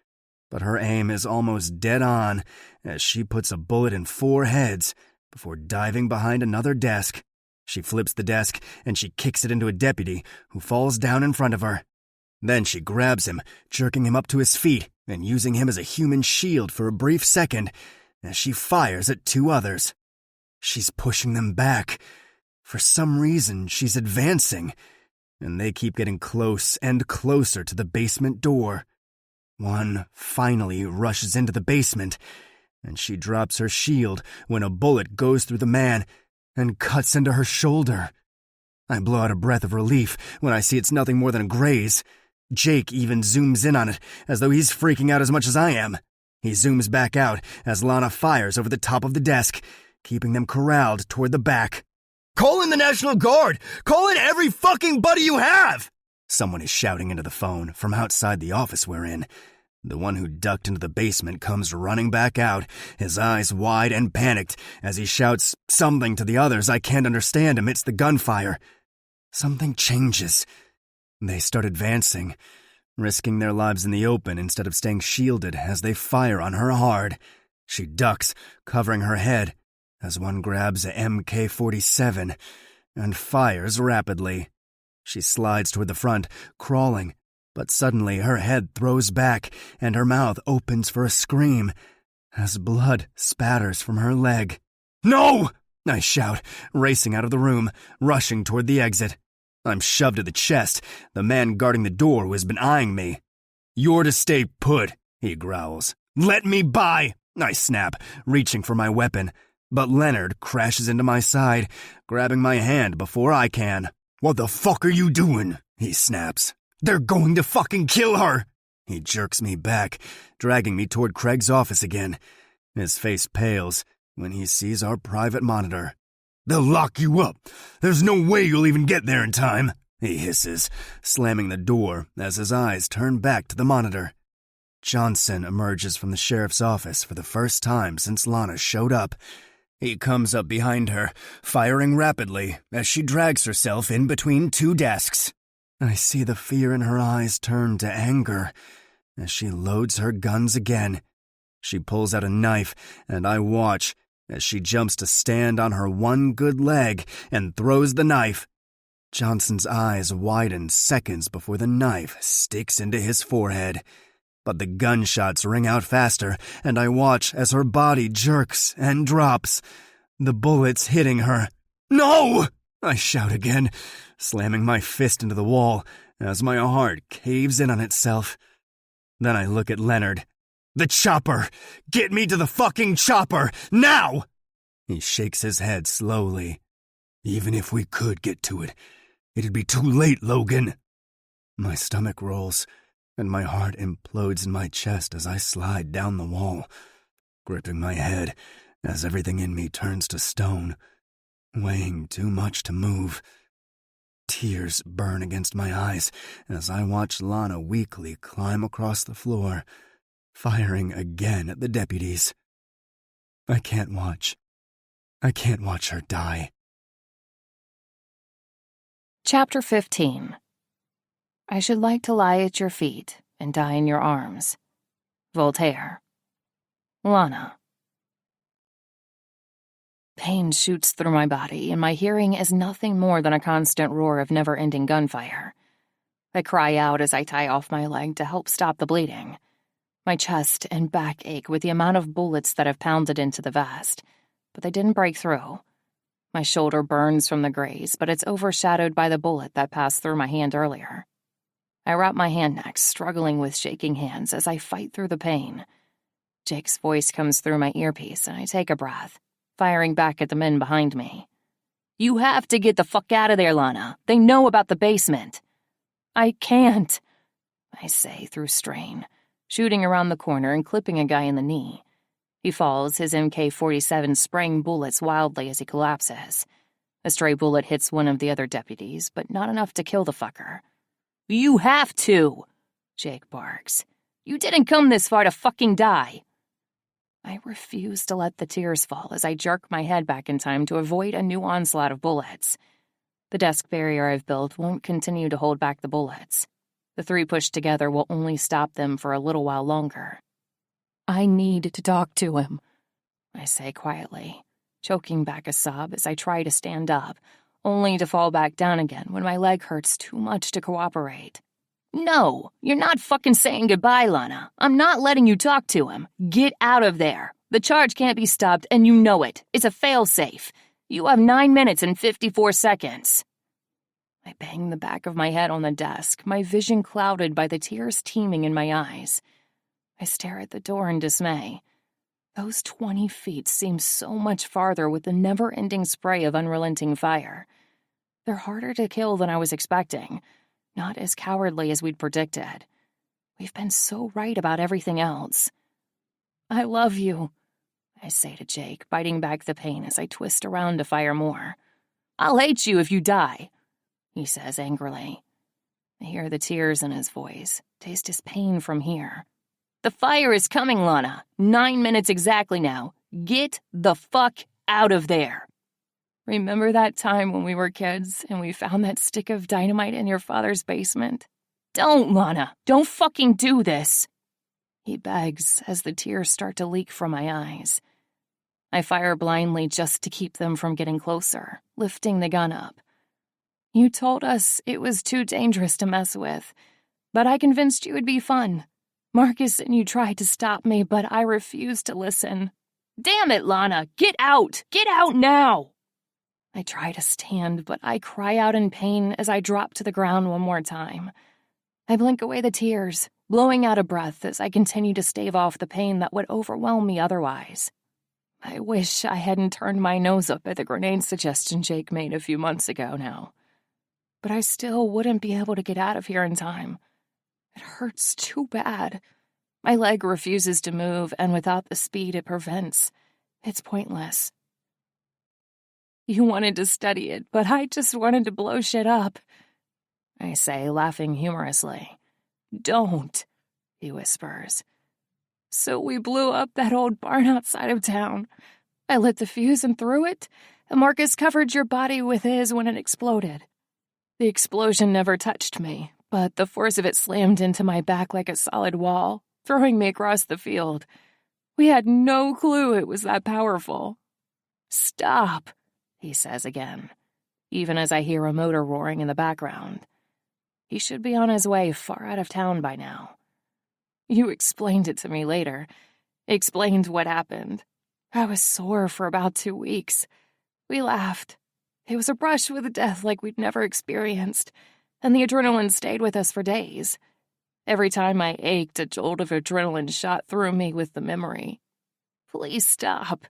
but her aim is almost dead on as she puts a bullet in 4 heads before diving behind another desk. She flips the desk and she kicks it into a deputy who falls down in front of her. Then she grabs him, jerking him up to his feet and using him as a human shield for a brief second as she fires at 2 others. She's pushing them back. For some reason, she's advancing, and they keep getting close and closer to the basement door. One finally rushes into the basement, and she drops her shield when a bullet goes through the man and cuts into her shoulder. I blow out a breath of relief when I see it's nothing more than a graze. Jake even zooms in on it, as though he's freaking out as much as I am. He zooms back out as Lana fires over the top of the desk, keeping them corralled toward the back. "Call in the National Guard! Call in every fucking buddy you have!" Someone is shouting into the phone from outside the office we're in. The one who ducked into the basement comes running back out, his eyes wide and panicked, as he shouts something to the others I can't understand amidst the gunfire. Something changes. They start advancing, risking their lives in the open instead of staying shielded as they fire on her hard. She ducks, covering her head, as one grabs a MK-47 and fires rapidly. She slides toward the front, crawling, but suddenly her head throws back and her mouth opens for a scream as blood spatters from her leg. "No!" I shout, racing out of the room, rushing toward the exit. I'm shoved to the chest, the man guarding the door who has been eyeing me. "You're to stay put," he growls. "Let me by!" I snap, reaching for my weapon, but Leonard crashes into my side, grabbing my hand before I can. "What the fuck are you doing?" he snaps. "They're going to fucking kill her!" He jerks me back, dragging me toward Craig's office again. His face pales when he sees our private monitor. "They'll lock you up. There's no way you'll even get there in time," he hisses, slamming the door as his eyes turn back to the monitor. Johnson emerges from the sheriff's office for the first time since Lana showed up. He comes up behind her, firing rapidly as she drags herself in between two desks. I see the fear in her eyes turn to anger as she loads her guns again. She pulls out a knife, and I watch as she jumps to stand on her one good leg and throws the knife. Johnson's eyes widen seconds before the knife sticks into his forehead. But the gunshots ring out faster, and I watch as her body jerks and drops, the bullets hitting her. "No!" I shout again, slamming my fist into the wall as my heart caves in on itself. Then I look at Leonard. "The chopper! Get me to the fucking chopper! Now!" He shakes his head slowly. "Even if we could get to it, it'd be too late, Logan." My stomach rolls, and my heart implodes in my chest as I slide down the wall, gripping my head as everything in me turns to stone, weighing too much to move. Tears burn against my eyes as I watch Lana weakly climb across the floor, firing again at the deputies. I can't watch. I can't watch her die. Chapter 15. I should like to lie at your feet and die in your arms. Voltaire. Lana. Pain shoots through my body, and my hearing is nothing more than a constant roar of never-ending gunfire. I cry out as I tie off my leg to help stop the bleeding. My chest and back ache with the amount of bullets that have pounded into the vest, but they didn't break through. My shoulder burns from the graze, but it's overshadowed by the bullet that passed through my hand earlier. I wrap my hand next, struggling with shaking hands as I fight through the pain. Jake's voice comes through my earpiece, and I take a breath, firing back at the men behind me. "You have to get the fuck out of there, Lana. They know about the basement." "I can't," I say through strain, shooting around the corner and clipping a guy in the knee. He falls, his MK-47 spraying bullets wildly as he collapses. A stray bullet hits one of the other deputies, but not enough to kill the fucker. "You have to," Jake barks. "You didn't come this far to fucking die." I refuse to let the tears fall as I jerk my head back in time to avoid a new onslaught of bullets. The desk barrier I've built won't continue to hold back the bullets. The three pushed together will only stop them for a little while longer. "I need to talk to him," I say quietly, choking back a sob as I try to stand up, only to fall back down again when my leg hurts too much to cooperate. "No, you're not fucking saying goodbye, Lana. I'm not letting you talk to him. Get out of there. The charge can't be stopped, and you know it. It's a failsafe. You have 9 minutes and 54 seconds. I bang the back of my head on the desk, my vision clouded by the tears teeming in my eyes. I stare at the door in dismay. Those 20 feet seem so much farther with the never-ending spray of unrelenting fire. They're harder to kill than I was expecting, not as cowardly as we'd predicted. We've been so right about everything else. "I love you," I say to Jake, biting back the pain as I twist around to fire more. "I'll hate you if you die," he says angrily. I hear the tears in his voice, taste his pain from here. "The fire is coming, Lana. 9 minutes exactly now. Get the fuck out of there." "Remember that time when we were kids and we found that stick of dynamite in your father's basement?" "Don't, Lana. Don't fucking do this," he begs as the tears start to leak from my eyes. I fire blindly just to keep them from getting closer, lifting the gun up. "You told us it was too dangerous to mess with, but I convinced you it'd be fun. Marcus and you tried to stop me, but I refused to listen." "Damn it, Lana! Get out! Get out now!" I try to stand, but I cry out in pain as I drop to the ground one more time. I blink away the tears, blowing out a breath as I continue to stave off the pain that would overwhelm me otherwise. I wish I hadn't turned my nose up at the grenade suggestion Jake made a few months ago now. But I still wouldn't be able to get out of here in time. It hurts too bad. My leg refuses to move, and without the speed it prevents, it's pointless. "You wanted to study it, but I just wanted to blow shit up," I say, laughing humorously. "Don't," he whispers. So we blew up that old barn outside of town. I lit the fuse and threw it, and Marcus covered your body with his when it exploded. The explosion never touched me, but the force of it slammed into my back like a solid wall, throwing me across the field. We had no clue it was that powerful. Stop, he says again, even as I hear a motor roaring in the background. He should be on his way far out of town by now. You explained it to me later. Explained what happened. I was sore for about 2 weeks. We laughed. It was a brush with death like we'd never experienced, and the adrenaline stayed with us for days. Every time I ached, a jolt of adrenaline shot through me with the memory. Please stop,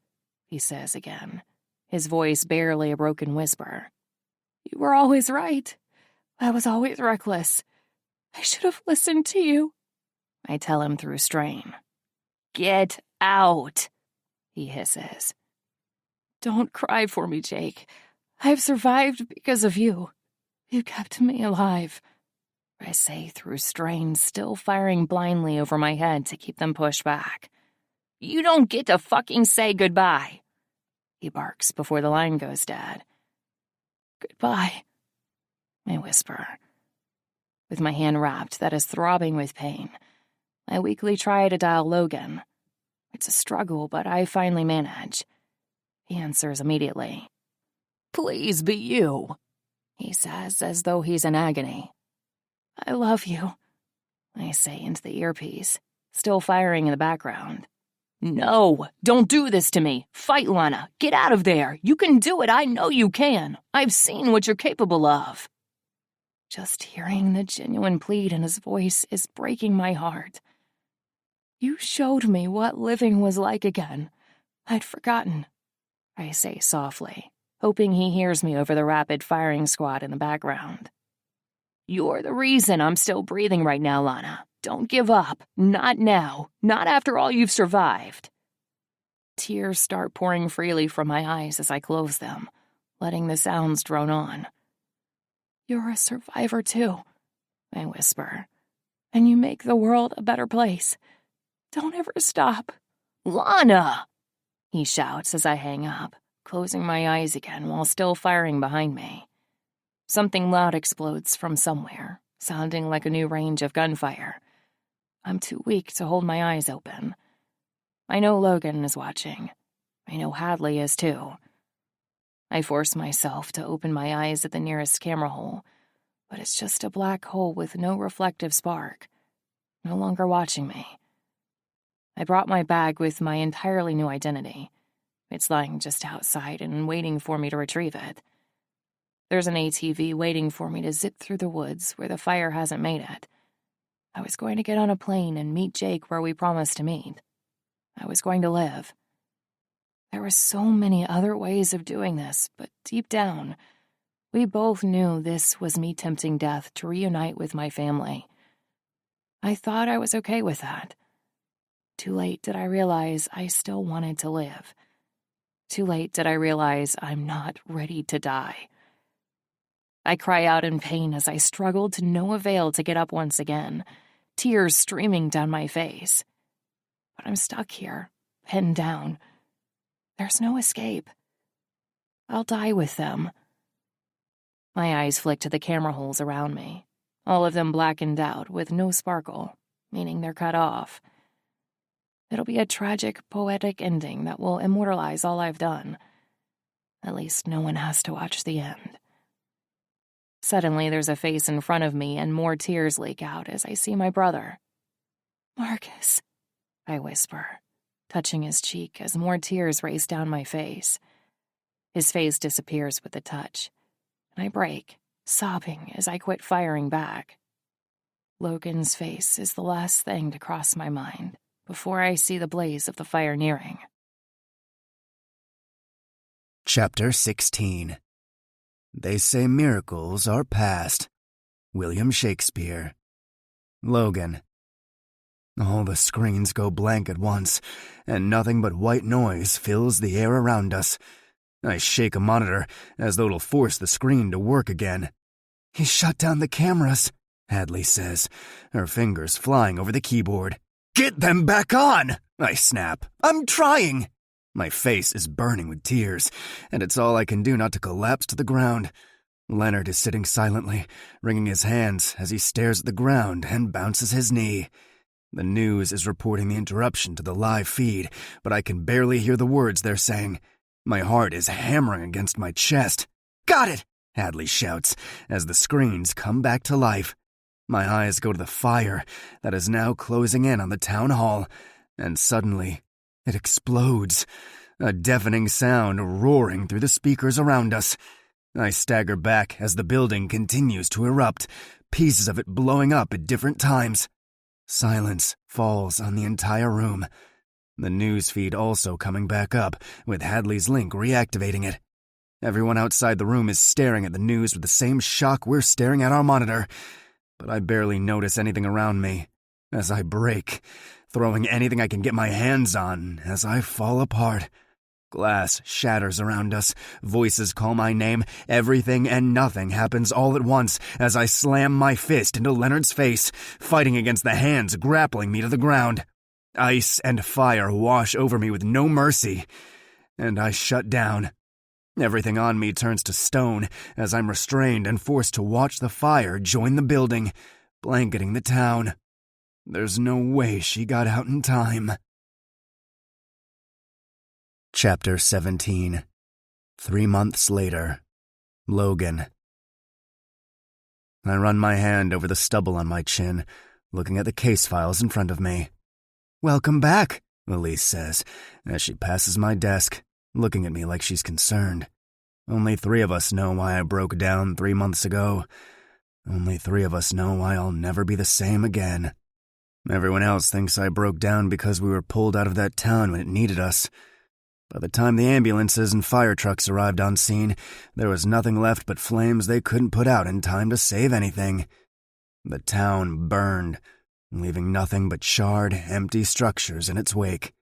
he says again, his voice barely a broken whisper. You were always right. I was always reckless. I should have listened to you, I tell him through strain. Get out, he hisses. Don't cry for me, Jake. I've survived because of you. You kept me alive, I say through strain, still firing blindly over my head to keep them pushed back. You don't get to fucking say goodbye, he barks before the line goes dead. Goodbye, I whisper. With my hand wrapped that is throbbing with pain, I weakly try to dial Logan. It's a struggle, but I finally manage. He answers immediately. Please be you, he says, as though he's in agony. I love you, I say into the earpiece, still firing in the background. No, don't do this to me. Fight, Lana. Get out of there. You can do it. I know you can. I've seen what you're capable of. Just hearing the genuine plead in his voice is breaking my heart. You showed me what living was like again. I'd forgotten, I say softly, hoping he hears me over the rapid firing squad in the background. You're the reason I'm still breathing right now, Lana. Don't give up. Not now. Not after all you've survived. Tears start pouring freely from my eyes as I close them, letting the sounds drone on. You're a survivor, too, I whisper. And you make the world a better place. Don't ever stop. Lana! He shouts as I hang up, closing my eyes again while still firing behind me. Something loud explodes from somewhere, sounding like a new range of gunfire. I'm too weak to hold my eyes open. I know Logan is watching. I know Hadley is too. I force myself to open my eyes at the nearest camera hole, but it's just a black hole with no reflective spark, no longer watching me. I brought my bag with my entirely new identity. It's lying just outside and waiting for me to retrieve it. There's an ATV waiting for me to zip through the woods where the fire hasn't made it. I was going to get on a plane and meet Jake where we promised to meet. I was going to live. There were so many other ways of doing this, but deep down, we both knew this was me tempting death to reunite with my family. I thought I was okay with that. Too late did I realize I still wanted to live. Too late did I realize I'm not ready to die. I cry out in pain as I struggle to no avail to get up once again, tears streaming down my face. But I'm stuck here, pinned down. There's no escape. I'll die with them. My eyes flick to the camera holes around me, all of them blackened out with no sparkle, meaning they're cut off. It'll be a tragic, poetic ending that will immortalize all I've done. At least no one has to watch the end. Suddenly, there's a face in front of me and more tears leak out as I see my brother. Marcus, I whisper, touching his cheek as more tears race down my face. His face disappears with the touch, and I break, sobbing as I quit firing back. Logan's face is the last thing to cross my mind before I see the blaze of the fire nearing. Chapter 16. They say miracles are past. William Shakespeare. Logan. All the screens go blank at once, and nothing but white noise fills the air around us. I shake a monitor, as though it'll force the screen to work again. He shut down the cameras, Hadley says, her fingers flying over the keyboard. Get them back on! I snap. I'm trying! My face is burning with tears, and it's all I can do not to collapse to the ground. Leonard is sitting silently, wringing his hands as he stares at the ground and bounces his knee. The news is reporting the interruption to the live feed, but I can barely hear the words they're saying. My heart is hammering against my chest. Got it! Hadley shouts as the screens come back to life. My eyes go to the fire that is now closing in on the town hall, and suddenly it explodes, a deafening sound roaring through the speakers around us. I stagger back as the building continues to erupt, pieces of it blowing up at different times. Silence falls on the entire room. The news feed also coming back up, with Hadley's link reactivating it. Everyone outside the room is staring at the news with the same shock we're staring at our monitor, but I barely notice anything around me as I break, throwing anything I can get my hands on as I fall apart. Glass shatters around us, voices call my name, everything and nothing happens all at once as I slam my fist into Leonard's face, fighting against the hands grappling me to the ground. Ice and fire wash over me with no mercy, and I shut down. Everything on me turns to stone as I'm restrained and forced to watch the fire join the building, blanketing the town. There's no way she got out in time. Chapter 17. 3 months later. Logan. I run my hand over the stubble on my chin, looking at the case files in front of me. "Welcome back," Elise says, as she passes my desk, looking at me like she's concerned. Only 3 of us know why I broke down 3 months ago. Only 3 of us know why I'll never be the same again. Everyone else thinks I broke down because we were pulled out of that town when it needed us. By the time the ambulances and fire trucks arrived on scene, there was nothing left but flames they couldn't put out in time to save anything. The town burned, leaving nothing but charred, empty structures in its wake.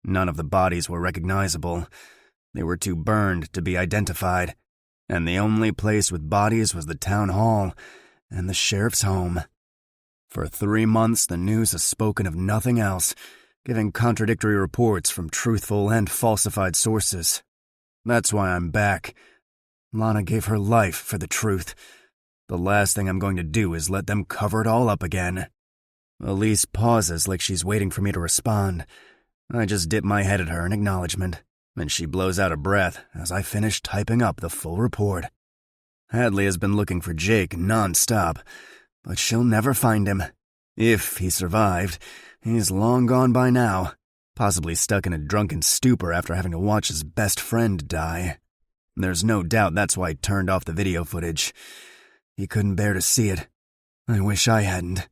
None of the bodies were recognizable. They were too burned to be identified, and the only place with bodies was the town hall and the sheriff's home. For 3 months, the news has spoken of nothing else, giving contradictory reports from truthful and falsified sources. That's why I'm back. Lana gave her life for the truth. The last thing I'm going to do is let them cover it all up again. Elise pauses like she's waiting for me to respond. I just dip my head at her in acknowledgement, and she blows out a breath as I finish typing up the full report. Hadley has been looking for Jake non-stop, but she'll never find him. If he survived, he's long gone by now, possibly stuck in a drunken stupor after having to watch his best friend die. There's no doubt that's why he turned off the video footage. He couldn't bear to see it. I wish I hadn't.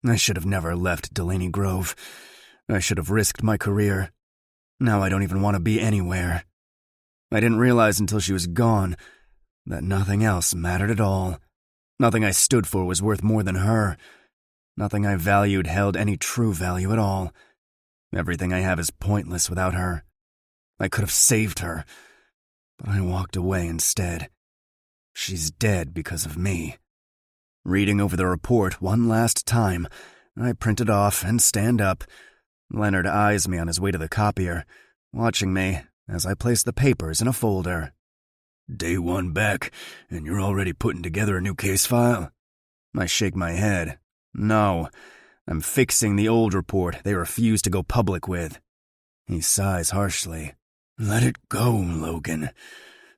I should have never left Delaney Grove. I should have risked my career. Now I don't even want to be anywhere. I didn't realize until she was gone that nothing else mattered at all. Nothing I stood for was worth more than her. Nothing I valued held any true value at all. Everything I have is pointless without her. I could have saved her, but I walked away instead. She's dead because of me. Reading over the report one last time, I print it off and stand up. Leonard eyes me on his way to the copier, watching me as I place the papers in a folder. Day 1 back, and you're already putting together a new case file? I shake my head. No, I'm fixing the old report they refuse to go public with. He sighs harshly. Let it go, Logan.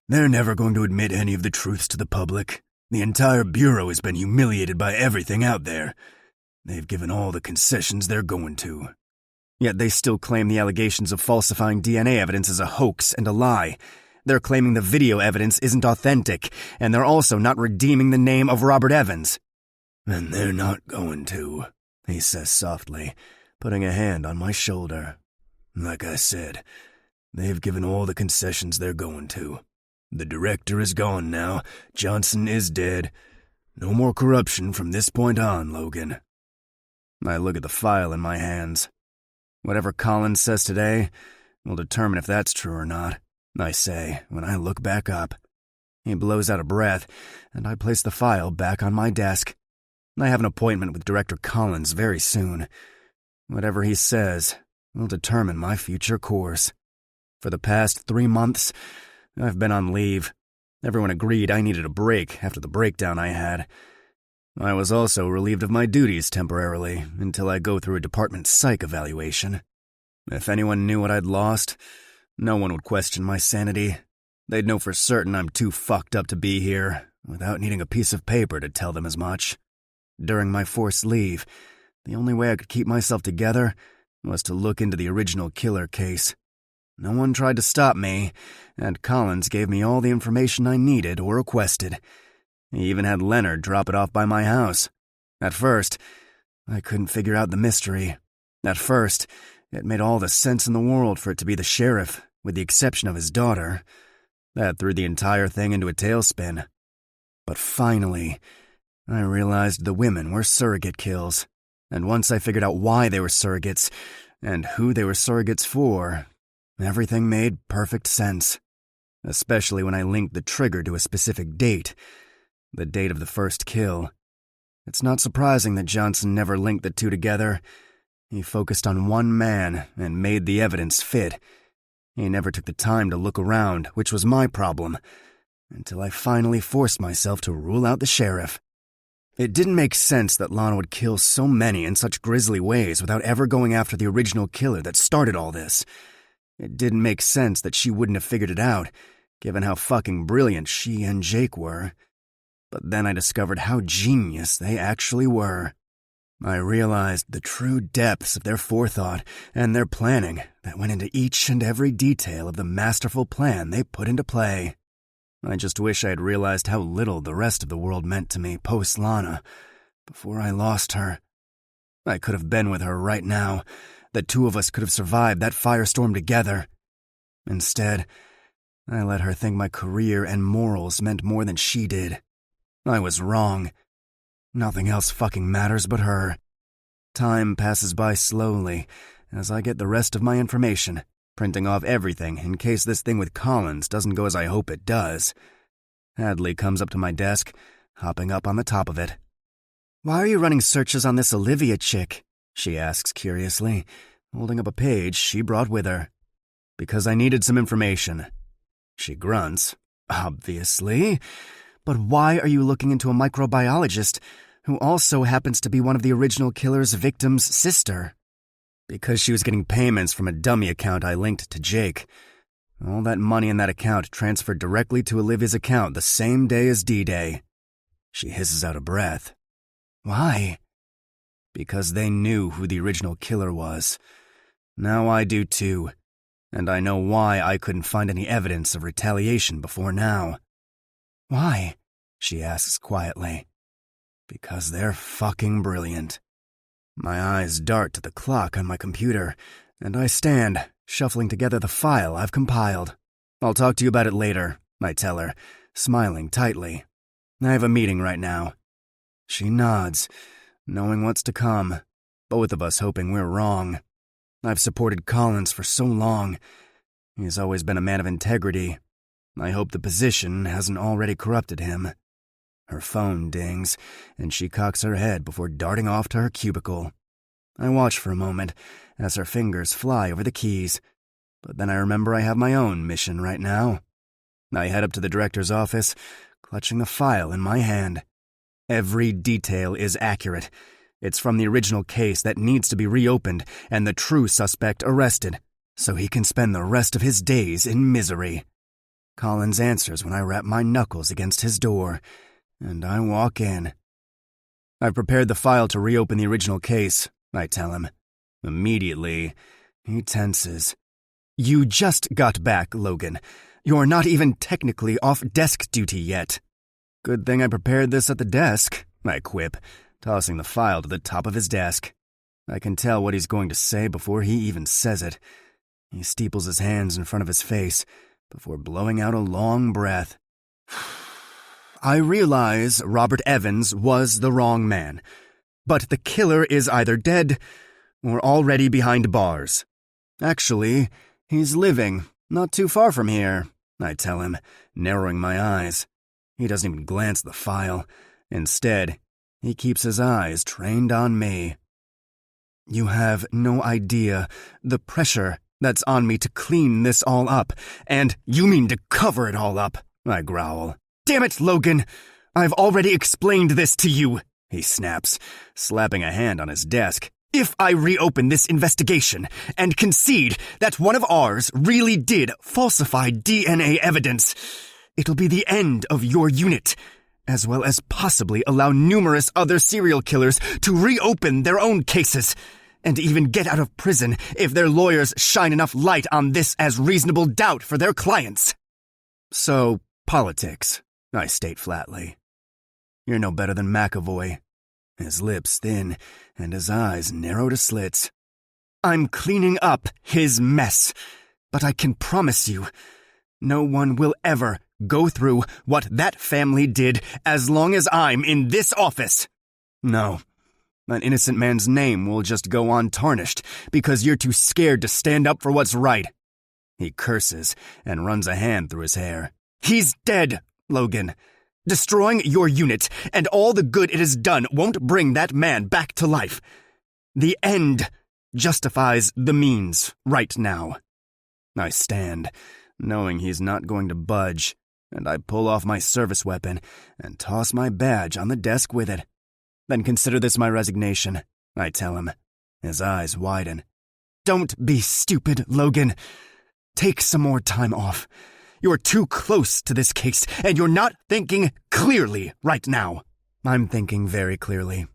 They're never going to admit any of the truths to the public. The entire Bureau has been humiliated by everything out there. They've given all the concessions they're going to. Yet they still claim the allegations of falsifying DNA evidence is a hoax and a lie. They're claiming the video evidence isn't authentic, and they're also not redeeming the name of Robert Evans. And they're not going to, he says softly, putting a hand on my shoulder. Like I said, they've given all the concessions they're going to. The director is gone now. Johnson is dead. No more corruption from this point on, Logan. I look at the file in my hands. Whatever Collins says today will determine if that's true or not, I say when I look back up. He blows out a breath, and I place the file back on my desk. I have an appointment with Director Collins very soon. Whatever he says will determine my future course. For the past 3 months, I've been on leave. Everyone agreed I needed a break after the breakdown I had. I was also relieved of my duties temporarily until I go through a department psych evaluation. If anyone knew what I'd lost, no one would question my sanity. They'd know for certain I'm too fucked up to be here, without needing a piece of paper to tell them as much. During my forced leave, the only way I could keep myself together was to look into the original killer case. No one tried to stop me, and Collins gave me all the information I needed or requested. He even had Leonard drop it off by my house. At first, I couldn't figure out the mystery. At first, it made all the sense in the world for it to be the sheriff, with the exception of his daughter. That threw the entire thing into a tailspin. But finally, I realized the women were surrogate kills. And once I figured out why they were surrogates, and who they were surrogates for, everything made perfect sense. Especially when I linked the trigger to a specific date. The date of the first kill. It's not surprising that Johnson never linked the two together. He focused on one man and made the evidence fit. He never took the time to look around, which was my problem, until I finally forced myself to rule out the sheriff. It didn't make sense that Lana would kill so many in such grisly ways without ever going after the original killer that started all this. It didn't make sense that she wouldn't have figured it out, given how fucking brilliant she and Jake were. But then I discovered how genius they actually were. I realized the true depths of their forethought and their planning that went into each and every detail of the masterful plan they put into play. I just wish I had realized how little the rest of the world meant to me post-Lana, before I lost her. I could have been with her right now. The two of us could have survived that firestorm together. Instead, I let her think my career and morals meant more than she did. I was wrong. Nothing else fucking matters but her. Time passes by slowly as I get the rest of my information, printing off everything in case this thing with Collins doesn't go as I hope it does. Hadley comes up to my desk, hopping up on the top of it. "Why are you running searches on this Olivia chick?" she asks curiously, holding up a page she brought with her. "Because I needed some information." She grunts. "Obviously. But why are you looking into a microbiologist who also happens to be one of the original killer's victim's sister?" "Because she was getting payments from a dummy account I linked to Jake. All that money in that account transferred directly to Olivia's account the same day as D-Day." She hisses out a breath. "Why?" "Because they knew who the original killer was. Now I do too. And I know why I couldn't find any evidence of retaliation before now." "Why?" she asks quietly. "Because they're fucking brilliant." My eyes dart to the clock on my computer, and I stand, shuffling together the file I've compiled. "I'll talk to you about it later," I tell her, smiling tightly. "I have a meeting right now." She nods, knowing what's to come, both of us hoping we're wrong. I've supported Collins for so long. He's always been a man of integrity. I hope the position hasn't already corrupted him. Her phone dings, and she cocks her head before darting off to her cubicle. I watch for a moment as her fingers fly over the keys, but then I remember I have my own mission right now. I head up to the director's office, clutching the file in my hand. Every detail is accurate. It's from the original case that needs to be reopened and the true suspect arrested, so he can spend the rest of his days in misery. Collins answers when I rap my knuckles against his door, and I walk in. "I've prepared the file to reopen the original case," I tell him. Immediately, he tenses. "You just got back, Logan. You're not even technically off desk duty yet." "Good thing I prepared this at the desk," I quip, tossing the file to the top of his desk. I can tell what he's going to say before he even says it. He steeples his hands in front of his face before blowing out a long breath. "I realize Robert Evans was the wrong man, but the killer is either dead or already behind bars. Actually, he's living not too far from here," I tell him, narrowing my eyes. He doesn't even glance at the file. Instead, he keeps his eyes trained on me. You have no idea the pressure that's on me to clean this all up, and you mean to cover it all up, I growl. Damn it, Logan! I've already explained this to you, he snaps, slapping a hand on his desk. If I reopen this investigation and concede that one of ours really did falsify DNA evidence, it'll be the end of your unit, as well as possibly allow numerous other serial killers to reopen their own cases, and even get out of prison if their lawyers shine enough light on this as reasonable doubt for their clients. So, politics, I state flatly. You're no better than McAvoy. His lips thin and his eyes narrow to slits. I'm cleaning up his mess, but I can promise you, no one will ever go through what that family did as long as I'm in this office. No, an innocent man's name will just go untarnished because you're too scared to stand up for what's right. He curses and runs a hand through his hair. He's dead, Logan. Destroying your unit and all the good it has done won't bring that man back to life. The end justifies the means right now. I stand, knowing he's not going to budge, and I pull off my service weapon and toss my badge on the desk with it. Then consider this my resignation, I tell him. His eyes widen. Don't be stupid, Logan. Take some more time off. You're too close to this case, and you're not thinking clearly right now. I'm thinking very clearly.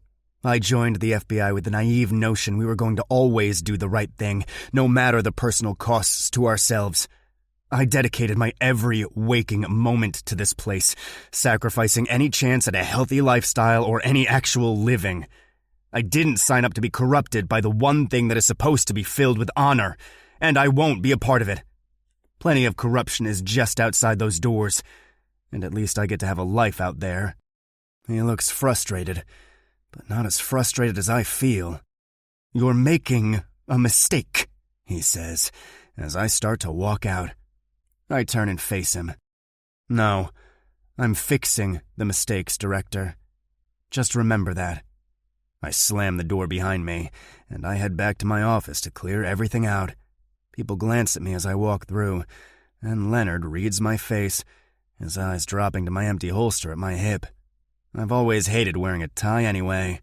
I joined the FBI with the naive notion we were going to always do the right thing, no matter the personal costs to ourselves. I dedicated my every waking moment to this place, sacrificing any chance at a healthy lifestyle or any actual living. I didn't sign up to be corrupted by the one thing that is supposed to be filled with honor, and I won't be a part of it. Plenty of corruption is just outside those doors, and at least I get to have a life out there. He looks frustrated, but not as frustrated as I feel. You're making a mistake, he says, as I start to walk out. I turn and face him. No, I'm fixing the mistakes, Director. Just remember that. I slam the door behind me, and I head back to my office to clear everything out. People glance at me as I walk through, and Leonard reads my face, his eyes dropping to my empty holster at my hip. I've always hated wearing a tie anyway.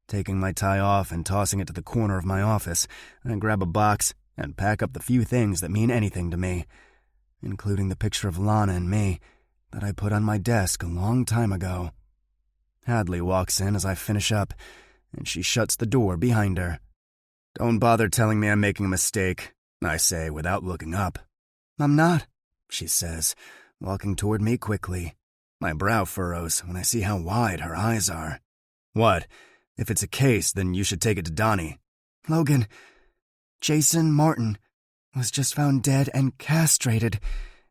Taking my tie off and tossing it to the corner of my office, I grab a box and pack up the few things that mean anything to me, including the picture of Lana and me that I put on my desk a long time ago. Hadley walks in as I finish up, and she shuts the door behind her. Don't bother telling me I'm making a mistake, I say without looking up. I'm not, she says, walking toward me quickly. My brow furrows when I see how wide her eyes are. What? If it's a case, then you should take it to Donnie. Logan, Jason Martin was just found dead and castrated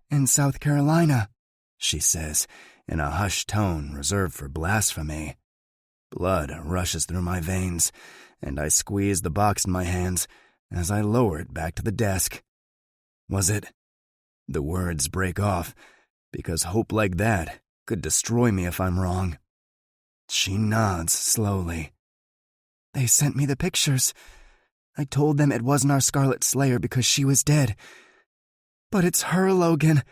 in South Carolina, she says, in a hushed tone reserved for blasphemy. Blood rushes through my veins, and I squeeze the box in my hands as I lower it back to the desk. Was it? The words break off, because hope like that could destroy me if I'm wrong. She nods slowly. They sent me the pictures. I told them it wasn't our Scarlet Slayer because she was dead. But it's her, Logan.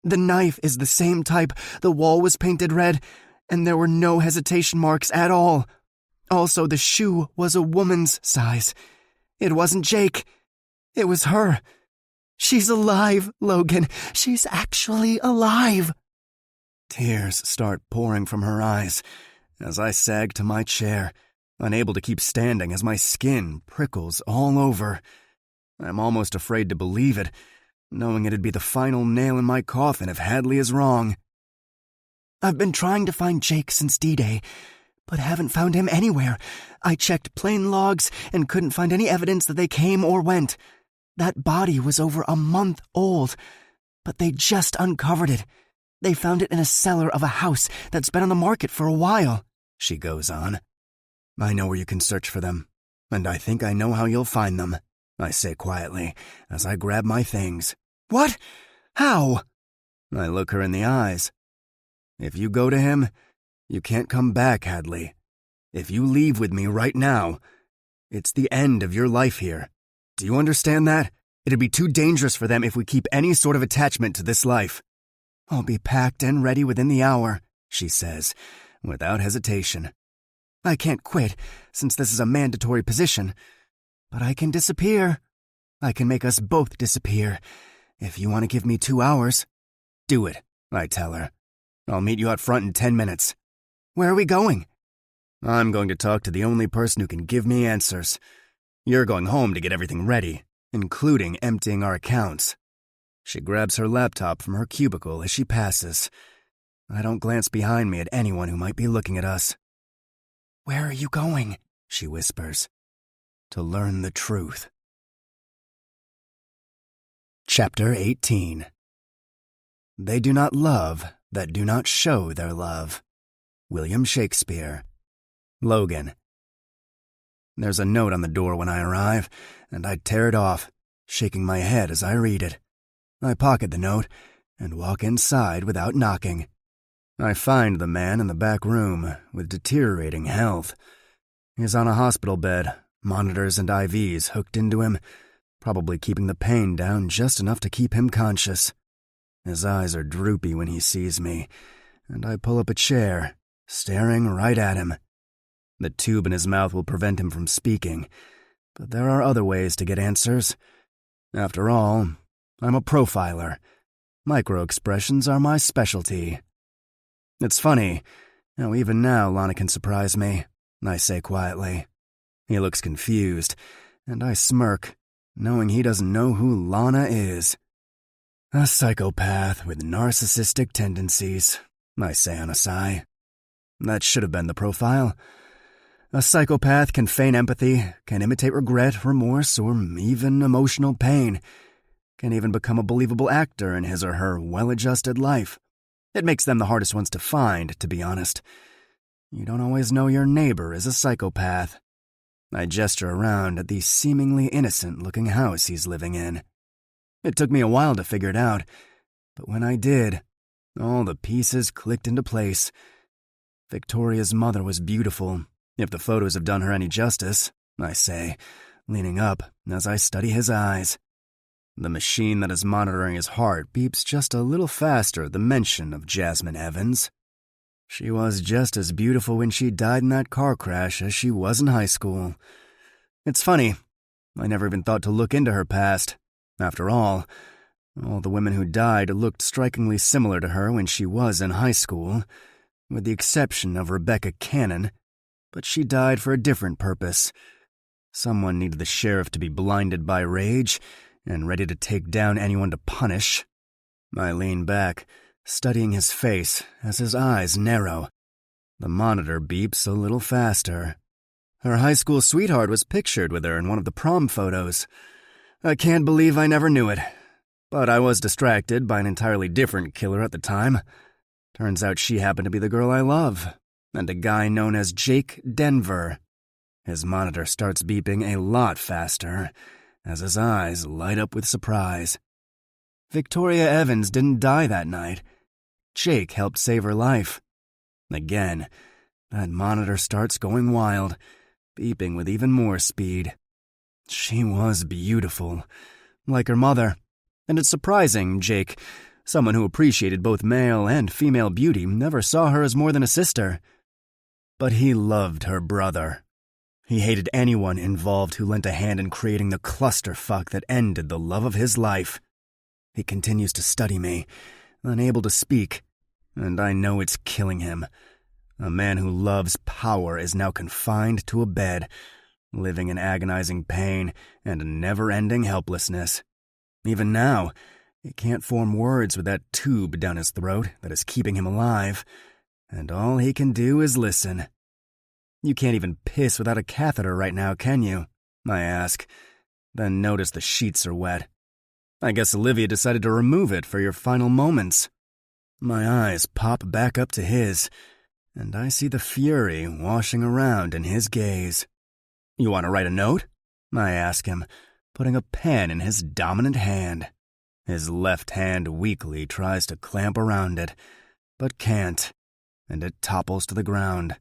The knife is the same type, the wall was painted red, and there were no hesitation marks at all. Also, the shoe was a woman's size. It wasn't Jake. It was her. She's alive, Logan. She's actually alive. Tears start pouring from her eyes as I sag to my chair, unable to keep standing as my skin prickles all over. I'm almost afraid to believe it, knowing it'd be the final nail in my coffin if Hadley is wrong. I've been trying to find Jake since D-Day, but haven't found him anywhere. I checked plane logs and couldn't find any evidence that they came or went. That body was over a month old, but they just uncovered it. They found it in a cellar of a house that's been on the market for a while, she goes on. I know where you can search for them, and I think I know how you'll find them, I say quietly as I grab my things. What? How? I look her in the eyes. If you go to him, you can't come back, Hadley. If you leave with me right now, It's the end of your life here. Do you understand that? It'd be too dangerous for them if we keep any sort of attachment to this life. I'll be packed and ready within the hour, she says, without hesitation. I can't quit, since this is a mandatory position. But I can disappear. I can make us both disappear. If you want to give me 2 hours. Do it, I tell her. I'll meet you out front in 10 minutes. Where are we going? I'm going to talk to the only person who can give me answers. You're going home to get everything ready, including emptying our accounts. She grabs her laptop from her cubicle as she passes. I don't glance behind me at anyone who might be looking at us. Where are you going? She whispers. To learn the truth. Chapter 18. They do not love that do not show their love. William Shakespeare. Logan. There's a note on the door when I arrive, and I tear it off, shaking my head as I read it. I pocket the note and walk inside without knocking. I find the man in the back room with deteriorating health. He's on a hospital bed, monitors and IVs hooked into him, probably keeping the pain down just enough to keep him conscious. His eyes are droopy when he sees me, and I pull up a chair, staring right at him. The tube in his mouth will prevent him from speaking, but there are other ways to get answers. After all, I'm a profiler. Micro-expressions are my specialty. It's funny how even now Lana can surprise me, I say quietly. He looks confused, and I smirk, knowing he doesn't know who Lana is. A psychopath with narcissistic tendencies, I say on a sigh. That should have been the profile. A psychopath can feign empathy, can imitate regret, remorse, or even emotional pain, can even become a believable actor in his or her well-adjusted life. It makes them the hardest ones to find, to be honest. You don't always know your neighbor is a psychopath. I gesture around at the seemingly innocent-looking house he's living in. It took me a while to figure it out, but when I did, all the pieces clicked into place. Victoria's mother was beautiful, if the photos have done her any justice, I say, leaning up as I study his eyes. The machine that is monitoring his heart beeps just a little faster at the mention of Jasmine Evans. She was just as beautiful when she died in that car crash as she was in high school. It's funny, I never even thought to look into her past. After all the women who died looked strikingly similar to her when she was in high school, with the exception of Rebecca Cannon, but she died for a different purpose. Someone needed the sheriff to be blinded by rage and ready to take down anyone to punish. I lean back, studying his face as his eyes narrow. The monitor beeps a little faster. Her high school sweetheart was pictured with her in one of the prom photos. I can't believe I never knew it, but I was distracted by an entirely different killer at the time. Turns out she happened to be the girl I love, and a guy known as Jake Denver. His monitor starts beeping a lot faster, as his eyes light up with surprise. Victoria Evans didn't die that night. Jake helped save her life. Again, that monitor starts going wild, beeping with even more speed. She was beautiful, like her mother, and it's surprising Jake, someone who appreciated both male and female beauty, never saw her as more than a sister. But he loved her brother. He hated anyone involved who lent a hand in creating the clusterfuck that ended the love of his life. He continues to study me, unable to speak, and I know it's killing him. A man who loves power is now confined to a bed, living in agonizing pain and never-ending helplessness. Even now, he can't form words with that tube down his throat that is keeping him alive, and all he can do is listen. You can't even piss without a catheter right now, can you? I ask, then notice the sheets are wet. I guess Olivia decided to remove it for your final moments. My eyes pop back up to his, and I see the fury washing around in his gaze. You want to write a note? I ask him, putting a pen in his dominant hand. His left hand weakly tries to clamp around it, but can't, and it topples to the ground.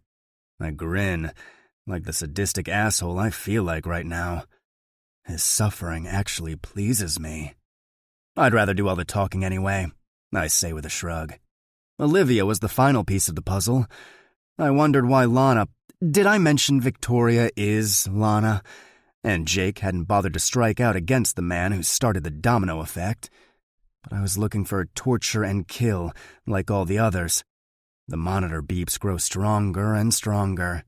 I grin, like the sadistic asshole I feel like right now. His suffering actually pleases me. I'd rather do all the talking anyway, I say with a shrug. Olivia was the final piece of the puzzle. I wondered why Lana— Did I mention Victoria is Lana? And Jake hadn't bothered to strike out against the man who started the domino effect. But I was looking for torture and kill, like all the others. The monitor beeps grow stronger and stronger.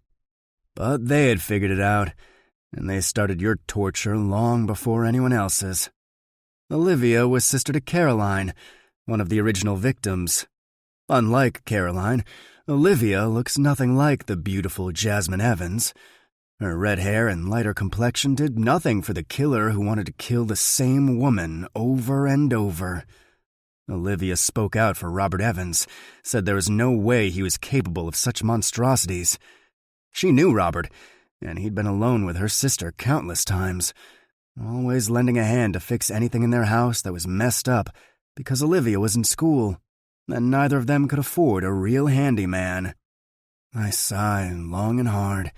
But they had figured it out, and they started your torture long before anyone else's. Olivia was sister to Caroline, one of the original victims. Unlike Caroline, Olivia looks nothing like the beautiful Jasmine Evans. Her red hair and lighter complexion did nothing for the killer who wanted to kill the same woman over and over. Olivia spoke out for Robert Evans, said there was no way he was capable of such monstrosities. She knew Robert, and he'd been alone with her sister countless times, always lending a hand to fix anything in their house that was messed up because Olivia was in school, and neither of them could afford a real handyman. I sigh long and hard,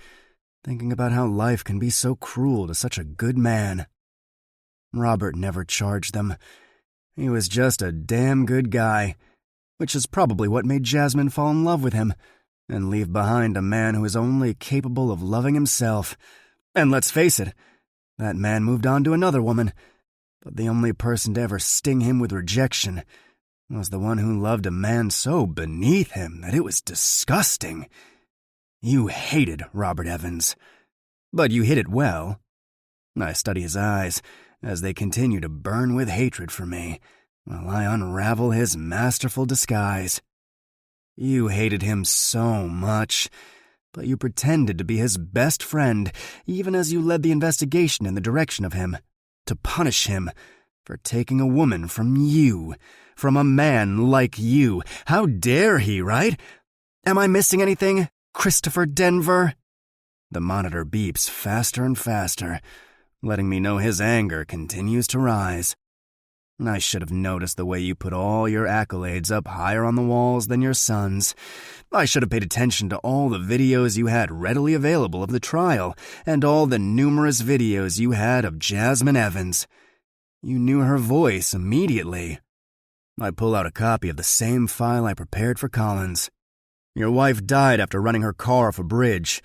thinking about how life can be so cruel to such a good man. Robert never charged them. He was just a damn good guy, which is probably what made Jasmine fall in love with him and leave behind a man who is only capable of loving himself. And let's face it, that man moved on to another woman, but the only person to ever sting him with rejection was the one who loved a man so beneath him that it was disgusting. You hated Robert Evans, but you hid it well. I study his eyes as they continue to burn with hatred for me while I unravel his masterful disguise. You hated him so much, but you pretended to be his best friend even as you led the investigation in the direction of him, to punish him for taking a woman from you, from a man like you. How dare he, right? Am I missing anything, Christopher Denver? The monitor beeps faster and faster, letting me know his anger continues to rise. I should have noticed the way you put all your accolades up higher on the walls than your son's. I should have paid attention to all the videos you had readily available of the trial, and all the numerous videos you had of Jasmine Evans. You knew her voice immediately. I pull out a copy of the same file I prepared for Collins. Your wife died after running her car off a bridge.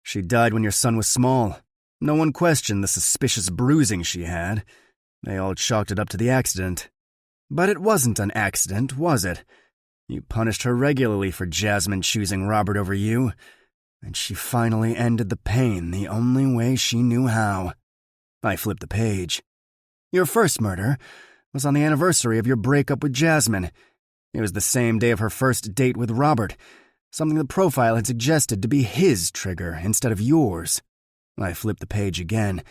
She died when your son was small. No one questioned the suspicious bruising she had. They all chalked it up to the accident. But it wasn't an accident, was it? You punished her regularly for Jasmine choosing Robert over you, and she finally ended the pain the only way she knew how. I flipped the page. Your first murder was on the anniversary of your breakup with Jasmine. It was the same day of her first date with Robert, something the profile had suggested to be his trigger instead of yours. I flip the page again,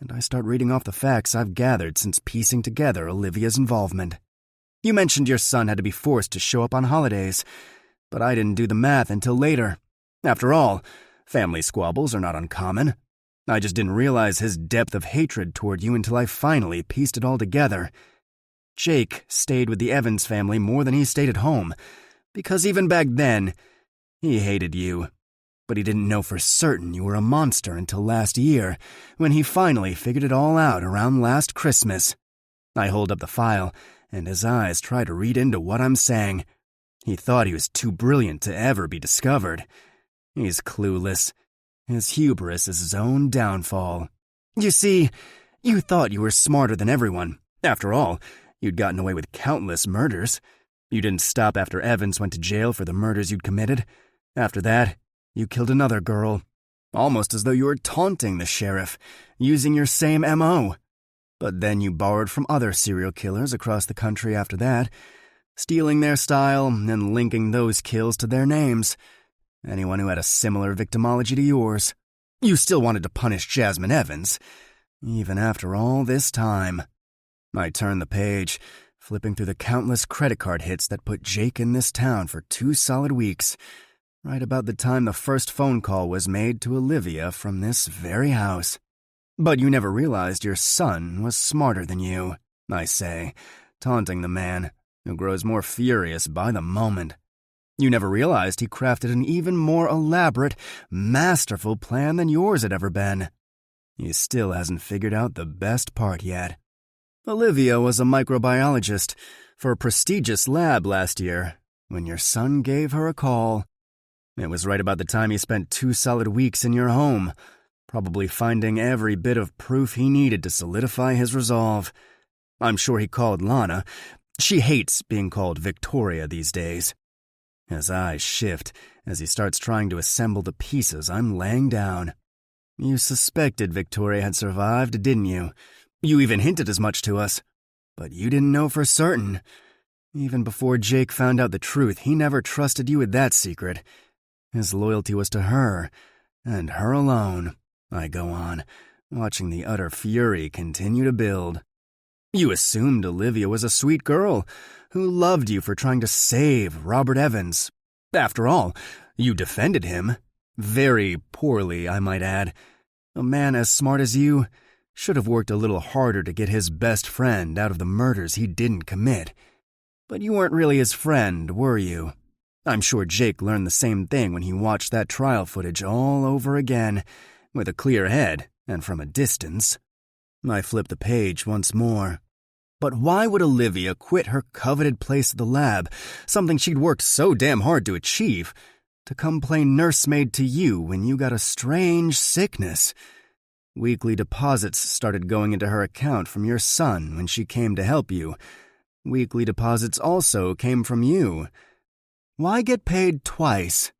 and I start reading off the facts I've gathered since piecing together Olivia's involvement. You mentioned your son had to be forced to show up on holidays, but I didn't do the math until later. After all, family squabbles are not uncommon. I just didn't realize his depth of hatred toward you until I finally pieced it all together. Jake stayed with the Evans family more than he stayed at home, because even back then, he hated you. But he didn't know for certain you were a monster until last year, when he finally figured it all out around last Christmas. I hold up the file, and his eyes try to read into what I'm saying. He thought he was too brilliant to ever be discovered. He's clueless. His hubris is his own downfall. You see, you thought you were smarter than everyone. After all, you'd gotten away with countless murders. You didn't stop after Evans went to jail for the murders you'd committed. After that, you killed another girl, almost as though you were taunting the sheriff, using your same M.O. But then you borrowed from other serial killers across the country after that, stealing their style and linking those kills to their names. Anyone who had a similar victimology to yours. You still wanted to punish Jasmine Evans, even after all this time. I turned the page, flipping through the countless credit card hits that put Jake in this town for 2 solid weeks, right about the time the first phone call was made to Olivia from this very house. But you never realized your son was smarter than you, I say, taunting the man, who grows more furious by the moment. You never realized he crafted an even more elaborate, masterful plan than yours had ever been. He still hasn't figured out the best part yet. Olivia was a microbiologist for a prestigious lab last year when your son gave her a call. It was right about the time he spent 2 solid weeks in your home, probably finding every bit of proof he needed to solidify his resolve. I'm sure he called Lana. She hates being called Victoria these days. His eyes shift as he starts trying to assemble the pieces I'm laying down. You suspected Victoria had survived, didn't you? You even hinted as much to us. But you didn't know for certain. Even before Jake found out the truth, he never trusted you with that secret. His loyalty was to her, and her alone. I go on, watching the utter fury continue to build. You assumed Olivia was a sweet girl who loved you for trying to save Robert Evans. After all, you defended him. Very poorly, I might add. A man as smart as you should have worked a little harder to get his best friend out of the murders he didn't commit. But you weren't really his friend, were you? I'm sure Jake learned the same thing when he watched that trial footage all over again, with a clear head and from a distance. I flipped the page once more. But why would Olivia quit her coveted place at the lab, something she'd worked so damn hard to achieve, to come play nursemaid to you when you got a strange sickness? Weekly deposits started going into her account from your son when she came to help you. Weekly deposits also came from you. Why get paid twice?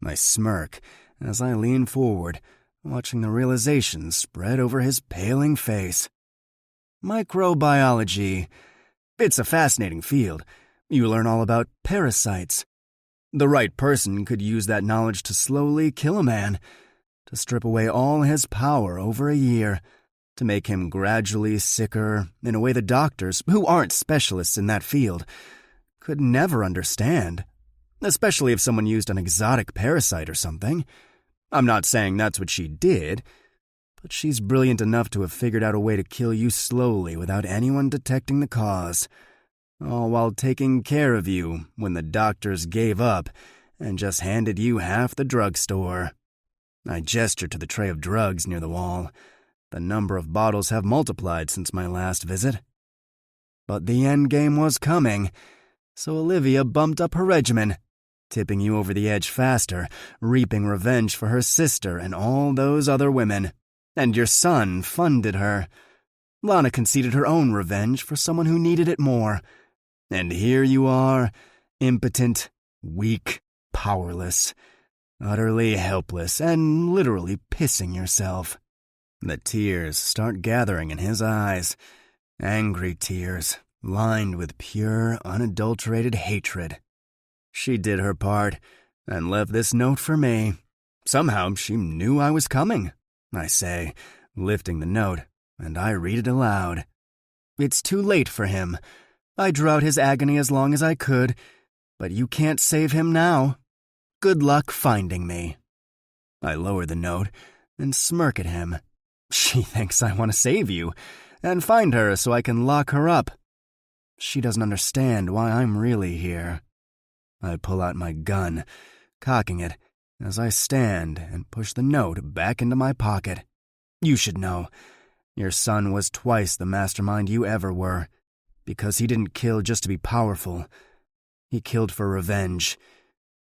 I smirk as I lean forward, watching the realization spread over his paling face. Microbiology. It's a fascinating field. You learn all about parasites. The right person could use that knowledge to slowly kill a man, to strip away all his power over a year, to make him gradually sicker in a way the doctors, who aren't specialists in that field, could never understand, especially if someone used an exotic parasite or something. I'm not saying that's what she did, but she's brilliant enough to have figured out a way to kill you slowly without anyone detecting the cause, all while taking care of you when the doctors gave up and just handed you half the drugstore. I gestured to the tray of drugs near the wall. The number of bottles have multiplied since my last visit. But the end game was coming, so Olivia bumped up her regimen, tipping you over the edge faster, reaping revenge for her sister and all those other women. And your son funded her. Lana conceded her own revenge for someone who needed it more. And here you are, impotent, weak, powerless, utterly helpless, and literally pissing yourself. The tears start gathering in his eyes, angry tears, lined with pure, unadulterated hatred. She did her part, and left this note for me. Somehow she knew I was coming, I say, lifting the note, and I read it aloud. It's too late for him. I drew out his agony as long as I could, but you can't save him now. Good luck finding me. I lower the note and smirk at him. She thinks I want to save you and find her so I can lock her up. She doesn't understand why I'm really here. I pull out my gun, cocking it as I stand and push the note back into my pocket. You should know. Your son was twice the mastermind you ever were, because he didn't kill just to be powerful. He killed for revenge,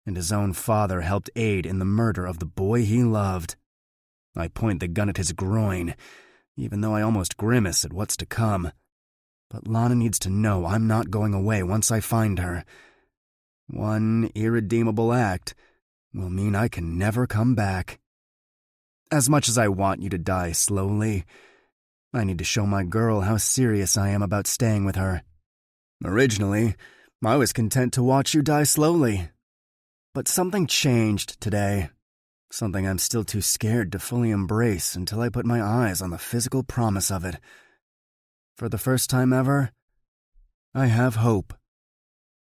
and his own father helped aid in the murder of the boy he loved. I point the gun at his groin, even though I almost grimace at what's to come. But Lana needs to know I'm not going away once I find her. One irredeemable act will mean I can never come back. As much as I want you to die slowly, I need to show my girl how serious I am about staying with her. Originally, I was content to watch you die slowly. But something changed today. Something I'm still too scared to fully embrace until I put my eyes on the physical promise of it. For the first time ever, I have hope.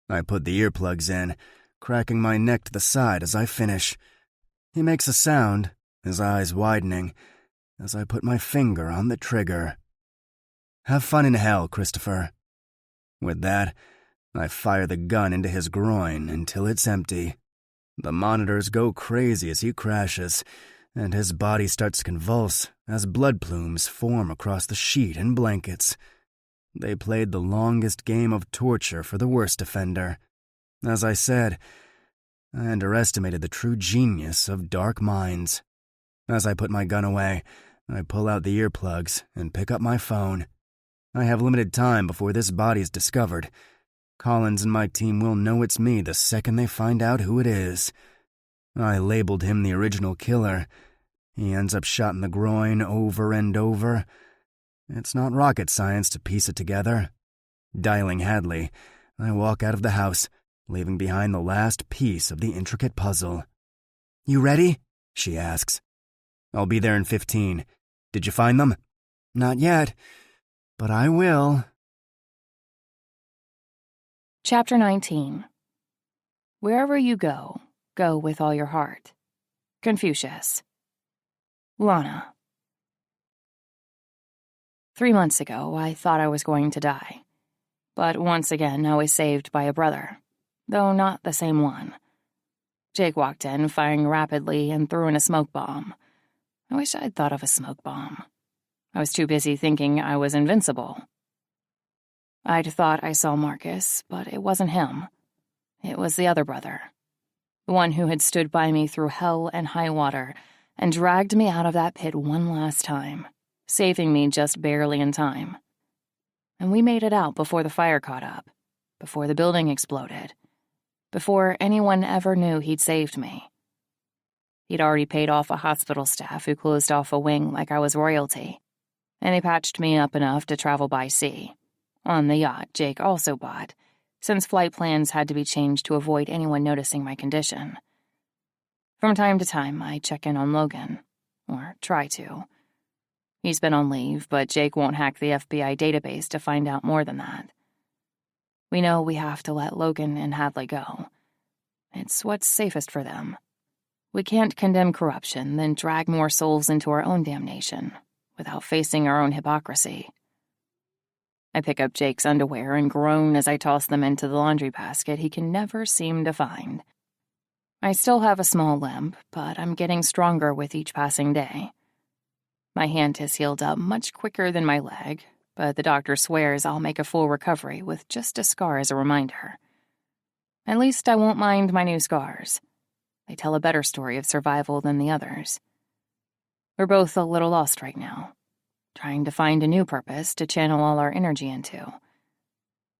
I put the earplugs in, cracking my neck to the side as I finish. He makes a sound, his eyes widening, as I put my finger on the trigger. Have fun in hell, Christopher. With that, I fire the gun into his groin until it's empty. The monitors go crazy as he crashes, and his body starts to convulse as blood plumes form across the sheet and blankets. They played the longest game of torture for the worst offender. As I said, I underestimated the true genius of dark minds. As I put my gun away, I pull out the earplugs and pick up my phone. I have limited time before this body's discovered. Collins and my team will know it's me the second they find out who it is. I labeled him the original killer. He ends up shot in the groin over and over. It's not rocket science to piece it together. Dialing Hadley, I walk out of the house, leaving behind the last piece of the intricate puzzle. "You ready?" she asks. "I'll be there in 15. Did you find them?" "Not yet, but I will." Chapter 19. Wherever you go, go with all your heart. Confucius. Lana. 3 months ago, I thought I was going to die. But once again, I was saved by a brother, though not the same one. Jake walked in, firing rapidly, and threw in a smoke bomb. I wish I'd thought of a smoke bomb. I was too busy thinking I was invincible. I'd thought I saw Marcus, but it wasn't him. It was the other brother. The one who had stood by me through hell and high water and dragged me out of that pit one last time, saving me just barely in time. And we made it out before the fire caught up, before the building exploded, before anyone ever knew he'd saved me. He'd already paid off a hospital staff who closed off a wing like I was royalty, and they patched me up enough to travel by sea. On the yacht Jake also bought, since flight plans had to be changed to avoid anyone noticing my condition. From time to time, I check in on Logan, or try to. He's been on leave, but Jake won't hack the FBI database to find out more than that. We know we have to let Logan and Hadley go. It's what's safest for them. We can't condemn corruption, then drag more souls into our own damnation, without facing our own hypocrisy. I pick up Jake's underwear and groan as I toss them into the laundry basket he can never seem to find. I still have a small limp, but I'm getting stronger with each passing day. My hand has healed up much quicker than my leg, but the doctor swears I'll make a full recovery with just a scar as a reminder. At least I won't mind my new scars. They tell a better story of survival than the others. We're both a little lost right now, trying to find a new purpose to channel all our energy into.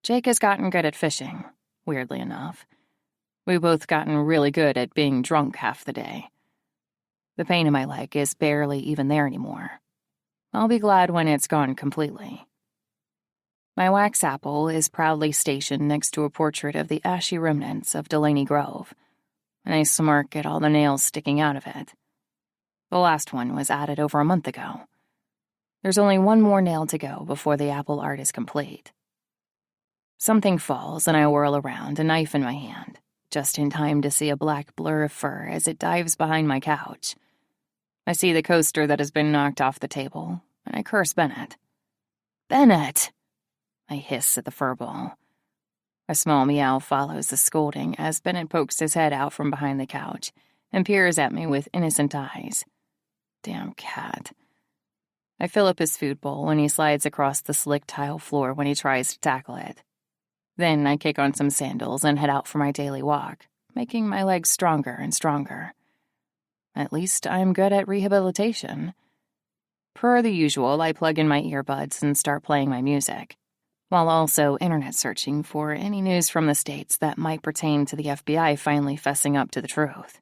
Jake has gotten good at fishing, weirdly enough. We've both gotten really good at being drunk half the day. The pain in my leg is barely even there anymore. I'll be glad when it's gone completely. My wax apple is proudly stationed next to a portrait of the ashy remnants of Delaney Grove, and I smirk at all the nails sticking out of it. The last one was added over a month ago. There's only one more nail to go before the apple art is complete. Something falls and I whirl around, a knife in my hand, just in time to see a black blur of fur as it dives behind my couch. I see the coaster that has been knocked off the table, and I curse Bennett. "Bennett!" I hiss at the furball. A small meow follows the scolding as Bennett pokes his head out from behind the couch and peers at me with innocent eyes. Damn cat. I fill up his food bowl and he slides across the slick tile floor when he tries to tackle it. Then I kick on some sandals and head out for my daily walk, making my legs stronger and stronger. At least I'm good at rehabilitation. Per the usual, I plug in my earbuds and start playing my music, while also internet searching for any news from the States that might pertain to the FBI finally fessing up to the truth.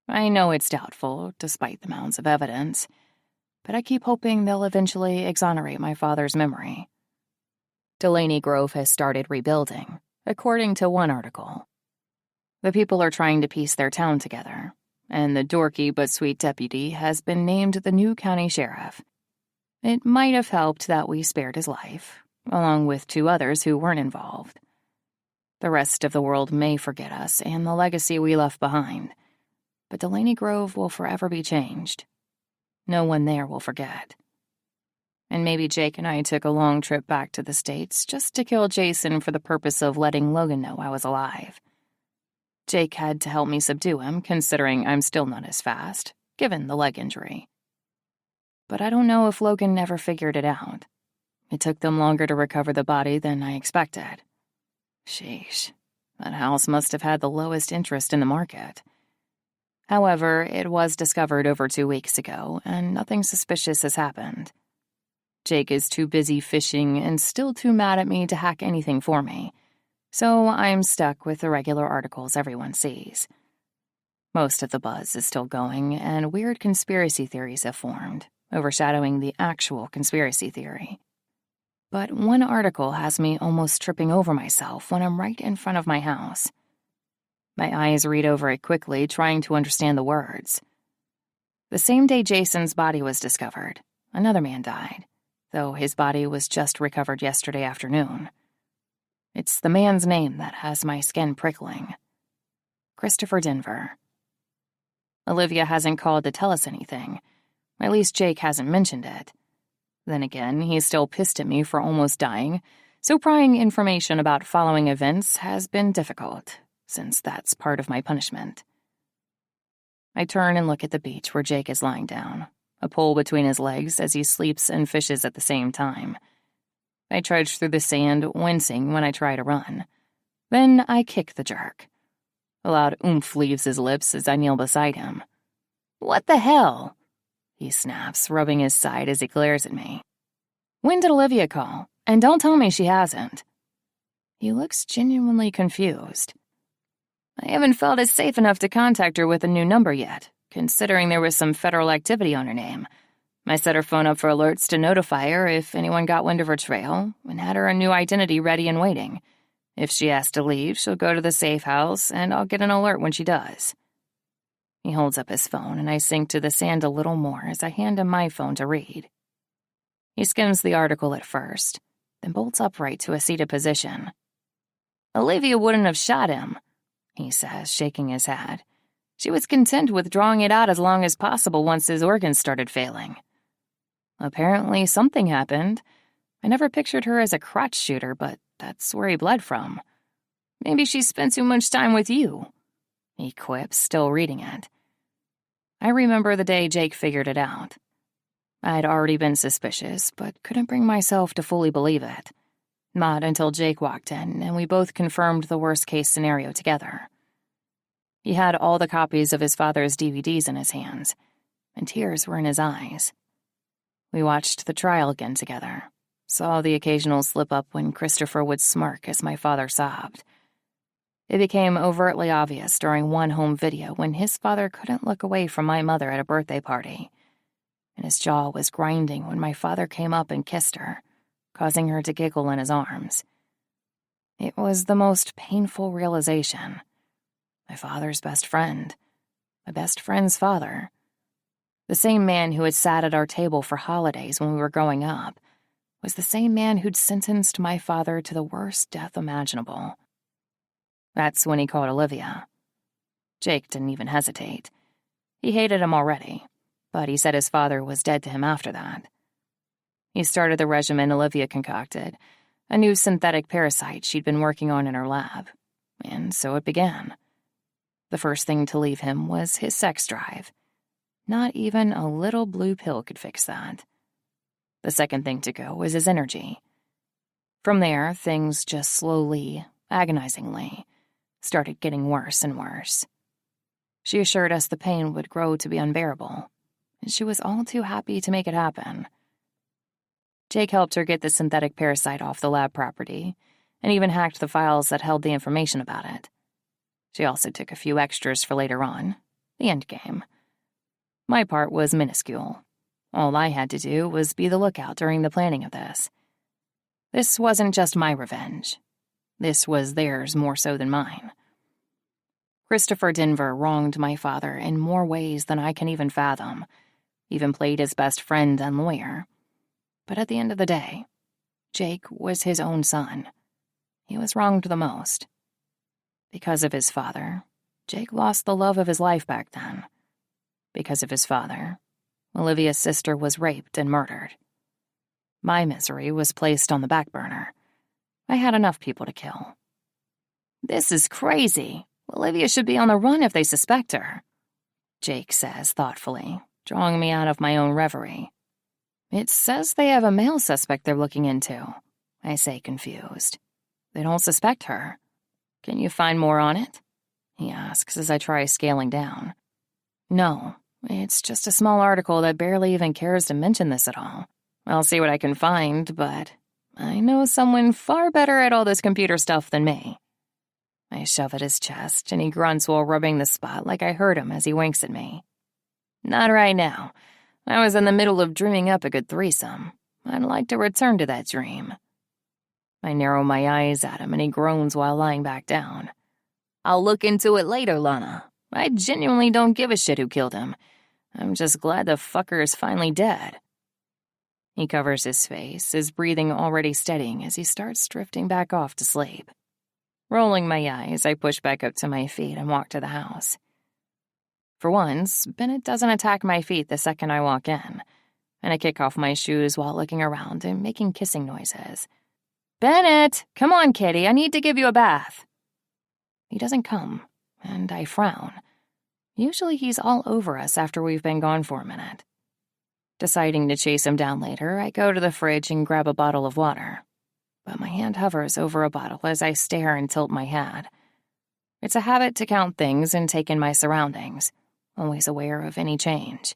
I know it's doubtful, despite the mounds of evidence, but I keep hoping they'll eventually exonerate my father's memory. Delaney Grove has started rebuilding, according to one article. The people are trying to piece their town together, and the dorky but sweet deputy has been named the new county sheriff. It might have helped that we spared his life, along with 2 others who weren't involved. The rest of the world may forget us and the legacy we left behind, but Delaney Grove will forever be changed. No one there will forget. and maybe Jake and I took a long trip back to the States just to kill Jason for the purpose of letting Logan know I was alive. Jake had to help me subdue him, considering I'm still not as fast, given the leg injury. But I don't know if Logan never figured it out. It took them longer to recover the body than I expected. Sheesh, that house must have had the lowest interest in the market. However, it was discovered over 2 weeks ago, and nothing suspicious has happened. Jake is too busy fishing and still too mad at me to hack anything for me, so I'm stuck with the regular articles everyone sees. Most of the buzz is still going, and weird conspiracy theories have formed, overshadowing the actual conspiracy theory. But one article has me almost tripping over myself when I'm right in front of my house. My eyes read over it quickly, trying to understand the words. The same day Jason's body was discovered, another man died, though his body was just recovered yesterday afternoon. It's the man's name that has my skin prickling. Christopher Denver. Olivia hasn't called to tell us anything. At least Jake hasn't mentioned it. Then again, he's still pissed at me for almost dying, so prying information about following events has been difficult, since that's part of my punishment. I turn and look at the beach where Jake is lying down, a pole between his legs as he sleeps and fishes at the same time. I trudge through the sand, wincing when I try to run. Then I kick the jerk. A loud oomph leaves his lips as I kneel beside him. "What the hell?" he snaps, rubbing his side as he glares at me. "When did Olivia call? And don't tell me she hasn't." He looks genuinely confused. "I haven't felt it's safe enough to contact her with a new number yet, considering there was some federal activity on her name. I set her phone up for alerts to notify her if anyone got wind of her trail, and had her a new identity ready and waiting. If she has to leave, she'll go to the safe house, and I'll get an alert when she does." He holds up his phone, and I sink to the sand a little more as I hand him my phone to read. He skims the article at first, then bolts upright to a seated position. "Olivia wouldn't have shot him," he says, shaking his head. "She was content with drawing it out as long as possible once his organs started failing. Apparently something happened. I never pictured her as a crotch shooter, but that's where he bled from. Maybe she spent too much time with you," he quips, still reading it. I remember the day Jake figured it out. I'd already been suspicious, but couldn't bring myself to fully believe it. Not until Jake walked in, and we both confirmed the worst-case scenario together. He had all the copies of his father's DVDs in his hands, and tears were in his eyes. We watched the trial again together, saw the occasional slip-up when Christopher would smirk as my father sobbed. It became overtly obvious during one home video when his father couldn't look away from my mother at a birthday party, and his jaw was grinding when my father came up and kissed her, causing her to giggle in his arms. It was the most painful realization. My father's best friend, my best friend's father, the same man who had sat at our table for holidays when we were growing up, was the same man who'd sentenced my father to the worst death imaginable. That's when he called Olivia. Jake didn't even hesitate. He hated him already, but he said his father was dead to him after that. He started the regimen Olivia concocted, a new synthetic parasite she'd been working on in her lab, and so it began. The first thing to leave him was his sex drive. Not even a little blue pill could fix that. The second thing to go was his energy. From there, things just slowly, agonizingly, started getting worse and worse. She assured us the pain would grow to be unbearable, and she was all too happy to make it happen. Jake helped her get the synthetic parasite off the lab property, and even hacked the files that held the information about it. She also took a few extras for later on, the endgame. My part was minuscule. All I had to do was be the lookout during the planning of this. This wasn't just my revenge. This was theirs more so than mine. Christopher Denver wronged my father in more ways than I can even fathom, even played his best friend and lawyer. But at the end of the day, Jake was his own son. He was wronged the most. Because of his father, Jake lost the love of his life back then. Because of his father, Olivia's sister was raped and murdered. My misery was placed on the back burner. I had enough people to kill. "This is crazy. Olivia should be on the run if they suspect her," Jake says thoughtfully, drawing me out of my own reverie. "It says they have a male suspect they're looking into," I say, confused. "They don't suspect her. Can you find more on it?" he asks as I try scaling down. "No, it's just a small article that barely even cares to mention this at all. I'll see what I can find, but I know someone far better at all this computer stuff than me." I shove at his chest, and he grunts while rubbing the spot like I heard him as he winks at me. "Not right now. I was in the middle of dreaming up a good threesome. I'd like to return to that dream." I narrow my eyes at him, and he groans while lying back down. "I'll look into it later, Lana. I genuinely don't give a shit who killed him. I'm just glad the fucker is finally dead." He covers his face, his breathing already steadying as he starts drifting back off to sleep. Rolling my eyes, I push back up to my feet and walk to the house. For once, Bennett doesn't attack my feet the second I walk in, and I kick off my shoes while looking around and making kissing noises. "Bennett, come on, kitty, I need to give you a bath." He doesn't come, and I frown. Usually he's all over us after we've been gone for a minute. Deciding to chase him down later, I go to the fridge and grab a bottle of water. But my hand hovers over a bottle as I stare and tilt my head. It's a habit to count things and take in my surroundings, always aware of any change.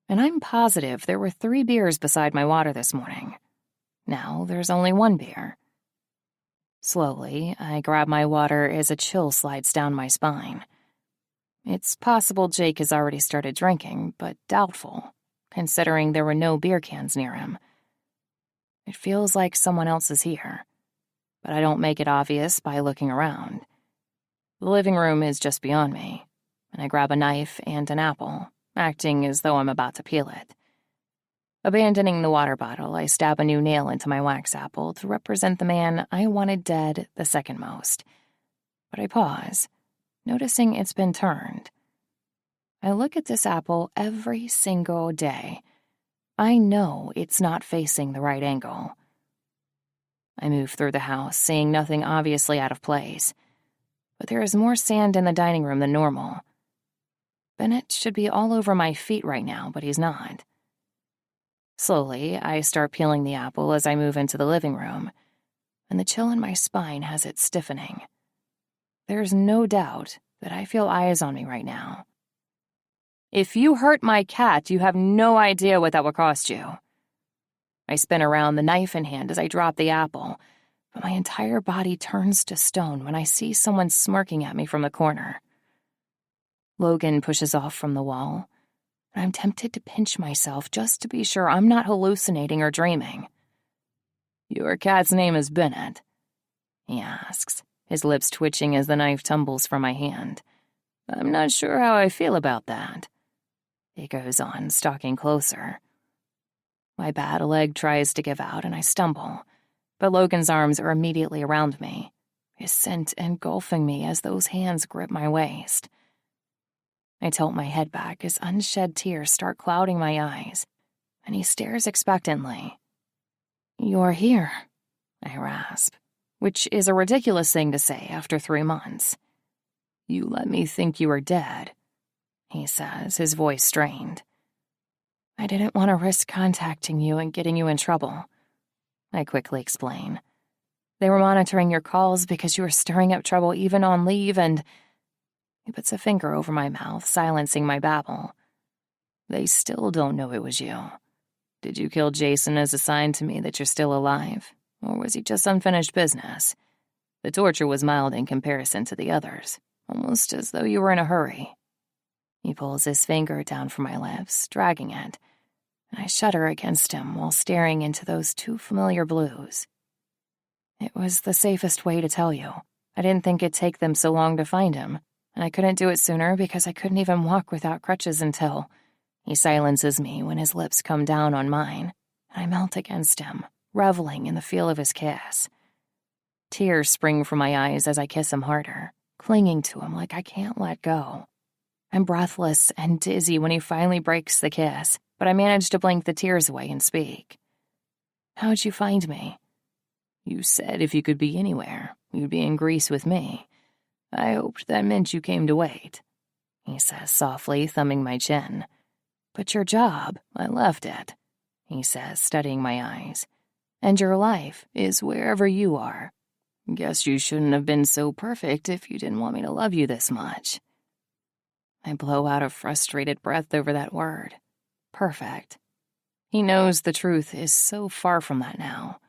And I'm positive there were 3 beers beside my water this morning. Now there's only 1 beer. Slowly, I grab my water as a chill slides down my spine. It's possible Jake has already started drinking, but doubtful, considering there were no beer cans near him. It feels like someone else is here, but I don't make it obvious by looking around. The living room is just beyond me, and I grab a knife and an apple, acting as though I'm about to peel it. Abandoning the water bottle, I stab a new nail into my wax apple to represent the man I wanted dead the second most. But I pause, noticing it's been turned. I look at this apple every single day. I know it's not facing the right angle. I move through the house, seeing nothing obviously out of place. But there is more sand in the dining room than normal. Bennett should be all over my feet right now, but he's not. Slowly, I start peeling the apple as I move into the living room, and the chill in my spine has it stiffening. There's no doubt that I feel eyes on me right now. "If you hurt my cat, you have no idea what that will cost you." I spin around, the knife in hand, as I drop the apple, but my entire body turns to stone when I see someone smirking at me from the corner. Logan pushes off from the wall, and I'm tempted to pinch myself just to be sure I'm not hallucinating or dreaming. "Your cat's name is Bennett?" he asks, his lips twitching as the knife tumbles from my hand. "I'm not sure how I feel about that." He goes on, stalking closer. My bad leg tries to give out and I stumble, but Logan's arms are immediately around me, his scent engulfing me as those hands grip my waist. I tilt my head back as unshed tears start clouding my eyes, and he stares expectantly. "You're here," I rasp, which is a ridiculous thing to say after 3 months. "You let me think you were dead," he says, his voice strained. "I didn't want to risk contacting you and getting you in trouble," I quickly explain. "They were monitoring your calls because you were stirring up trouble even on leave and—" He puts a finger over my mouth, silencing my babble. "They still don't know it was you. Did you kill Jason as a sign to me that you're still alive, or was he just unfinished business? The torture was mild in comparison to the others, almost as though you were in a hurry." He pulls his finger down from my lips, dragging it, and I shudder against him while staring into those 2 familiar blues. "It was the safest way to tell you. I didn't think it'd take them so long to find him, and I couldn't do it sooner because I couldn't even walk without crutches until—" He silences me when his lips come down on mine, and I melt against him, reveling in the feel of his kiss. Tears spring from my eyes as I kiss him harder, clinging to him like I can't let go. I'm breathless and dizzy when he finally breaks the kiss, but I manage to blink the tears away and speak. How'd you find me? You said if you could be anywhere, you'd be in Greece with me. I hoped that meant you came to wait, he says softly, thumbing my chin. But your job, I left it, he says, studying my eyes. And your life is wherever you are. Guess you shouldn't have been so perfect if you didn't want me to love you this much. I blow out a frustrated breath over that word. Perfect. He knows the truth is so far from that now.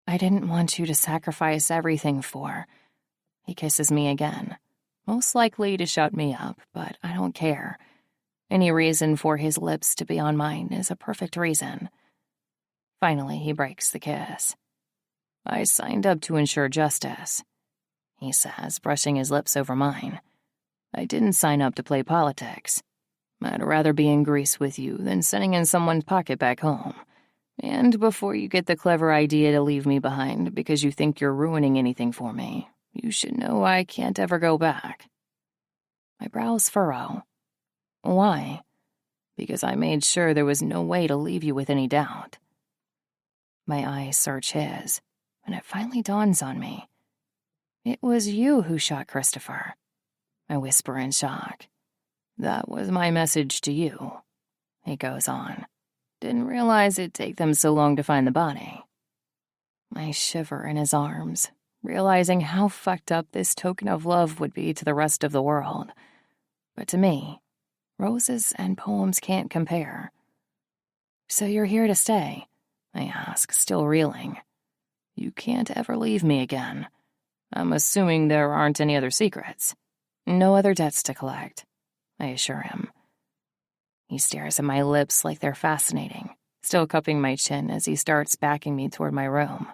I didn't want you to sacrifice everything for. He kisses me again, most likely to shut me up, but I don't care. Any reason for his lips to be on mine is a perfect reason. Finally, he breaks the kiss. I signed up to ensure justice, he says, brushing his lips over mine. I didn't sign up to play politics. I'd rather be in Greece with you than sitting in someone's pocket back home. And before you get the clever idea to leave me behind because you think you're ruining anything for me, you should know I can't ever go back. My brows furrow. Why? Because I made sure there was no way to leave you with any doubt. My eyes search his, and it finally dawns on me. It was you who shot Christopher. I whisper in shock. That was my message to you, he goes on. Didn't realize it'd take them so long to find the body. I shiver in his arms, realizing how fucked up this token of love would be to the rest of the world. But to me, roses and poems can't compare. So you're here to stay? I ask, still reeling. You can't ever leave me again. I'm assuming there aren't any other secrets. No other debts to collect, I assure him. He stares at my lips like they're fascinating, still cupping my chin as he starts backing me toward my room.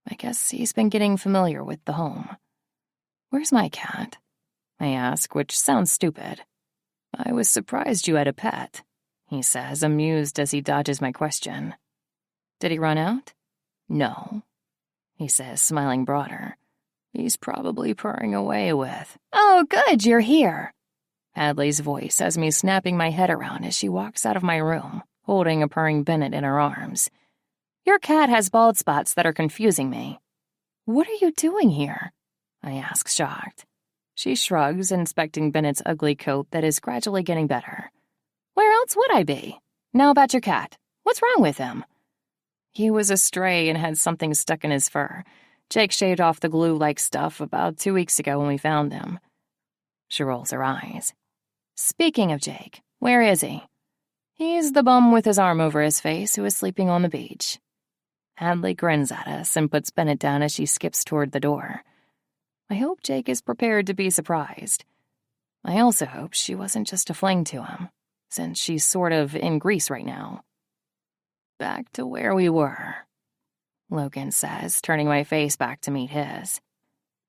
I guess he's been getting familiar with the home. Where's my cat? I ask, which sounds stupid. I was surprised you had a pet, he says, amused as he dodges my question. Did he run out? No, he says, smiling broader. He's probably purring away with. Oh, good, you're here. Hadley's voice has me snapping my head around as she walks out of my room, holding a purring Bennett in her arms. Your cat has bald spots that are confusing me. What are you doing here? I ask, shocked. She shrugs, inspecting Bennett's ugly coat that is gradually getting better. Where else would I be? Now about your cat. What's wrong with him? He was a stray and had something stuck in his fur. Jake shaved off the glue-like stuff about 2 weeks ago when we found him. She rolls her eyes. Speaking of Jake, where is he? He's the bum with his arm over his face who is sleeping on the beach. Hadley grins at us and puts Bennett down as she skips toward the door. I hope Jake is prepared to be surprised. I also hope she wasn't just a fling to him, since she's sort of in Greece right now. Back to where we were, Logan says, turning my face back to meet his.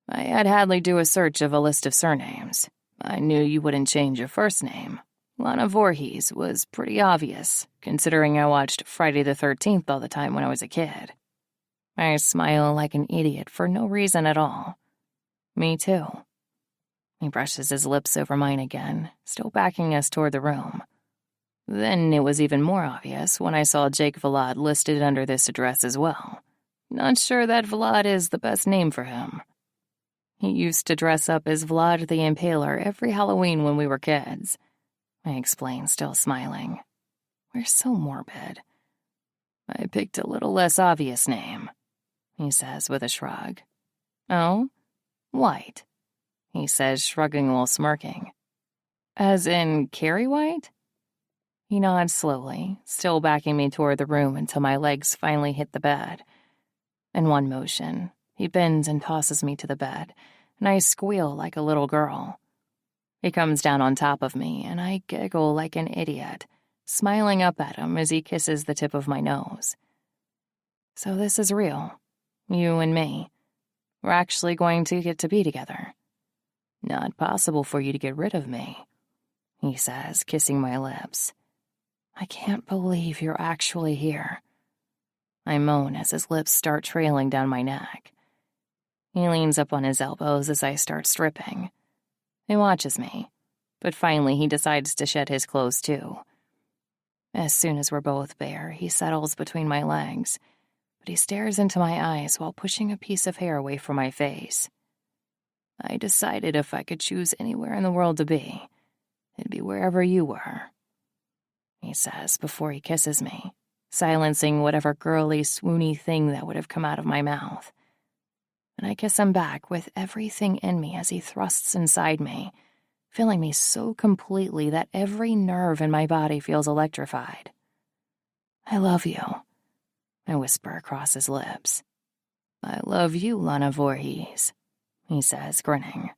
I had Hadley do a search of a list of surnames. I knew you wouldn't change your first name. Lana Voorhees was pretty obvious, considering I watched Friday the 13th all the time when I was a kid. I smile like an idiot for no reason at all. Me too. He brushes his lips over mine again, still backing us toward the room. Then it was even more obvious when I saw Jake Vlad listed under this address as well. Not sure that Vlad is the best name for him. He used to dress up as Vlad the Impaler every Halloween when we were kids. I explain, still smiling. We're so morbid. I picked a little less obvious name, he says with a shrug. Oh? White, he says, shrugging while smirking. As in Carrie White? He nods slowly, still backing me toward the room until my legs finally hit the bed. In one motion, he bends and tosses me to the bed, and I squeal like a little girl. He comes down on top of me, and I giggle like an idiot, smiling up at him as he kisses the tip of my nose. So this is real. You and me. We're actually going to get to be together. Not possible for you to get rid of me, he says, kissing my lips. I can't believe you're actually here. I moan as his lips start trailing down my neck. He leans up on his elbows as I start stripping. He watches me, but finally he decides to shed his clothes too. As soon as we're both bare, he settles between my legs, but he stares into my eyes while pushing a piece of hair away from my face. I decided if I could choose anywhere in the world to be, it'd be wherever you were, he says before he kisses me, silencing whatever girly, swoony thing that would have come out of my mouth. And I kiss him back with everything in me as he thrusts inside me, filling me so completely that every nerve in my body feels electrified. I love you, I whisper across his lips. I love you, Lana Voorhees, he says, grinning.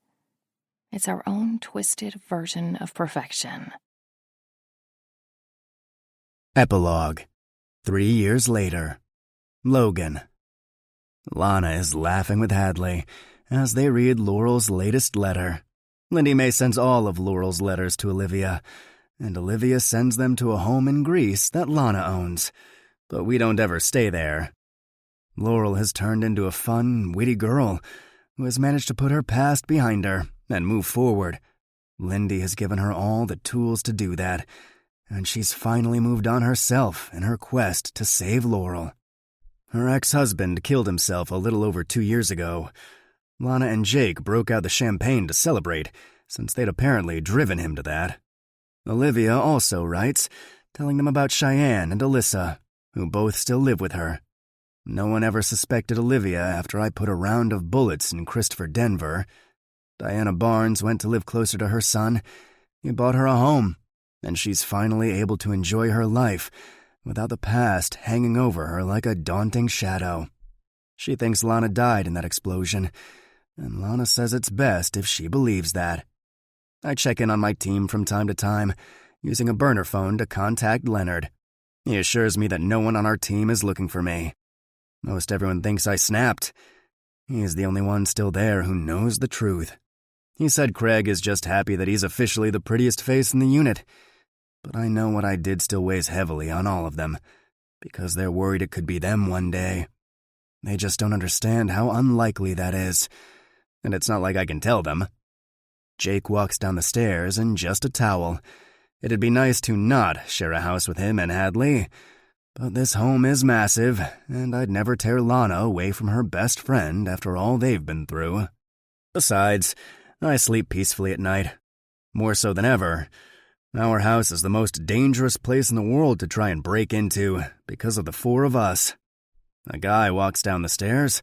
It's our own twisted version of perfection. Epilogue. 3 years later. Logan. Lana is laughing with Hadley as they read Laurel's latest letter. Lindy May sends all of Laurel's letters to Olivia, and Olivia sends them to a home in Greece that Lana owns, but we don't ever stay there. Laurel has turned into a fun, witty girl who has managed to put her past behind her and move forward. Lindy has given her all the tools to do that, and she's finally moved on herself in her quest to save Laurel. Her ex-husband killed himself a little over 2 years ago. Lana and Jake broke out the champagne to celebrate, since they'd apparently driven him to that. Olivia also writes, telling them about Cheyenne and Alyssa, who both still live with her. No one ever suspected Olivia after I put a round of bullets in Christopher Denver. Diana Barnes went to live closer to her son. He bought her a home, and she's finally able to enjoy her life without the past hanging over her like a daunting shadow. She thinks Lana died in that explosion, and Lana says it's best if she believes that. I check in on my team from time to time, using a burner phone to contact Leonard. He assures me that no one on our team is looking for me. Most everyone thinks I snapped. He's the only one still there who knows the truth. He said Craig is just happy that he's officially the prettiest face in the unit. But I know what I did still weighs heavily on all of them, because they're worried it could be them one day. They just don't understand how unlikely that is, and it's not like I can tell them. Jake walks down the stairs in just a towel. It'd be nice to not share a house with him and Hadley, but this home is massive, and I'd never tear Lana away from her best friend after all they've been through. Besides, I sleep peacefully at night. More so than ever. Our house is the most dangerous place in the world to try and break into because of the 4 of us. A guy walks down the stairs,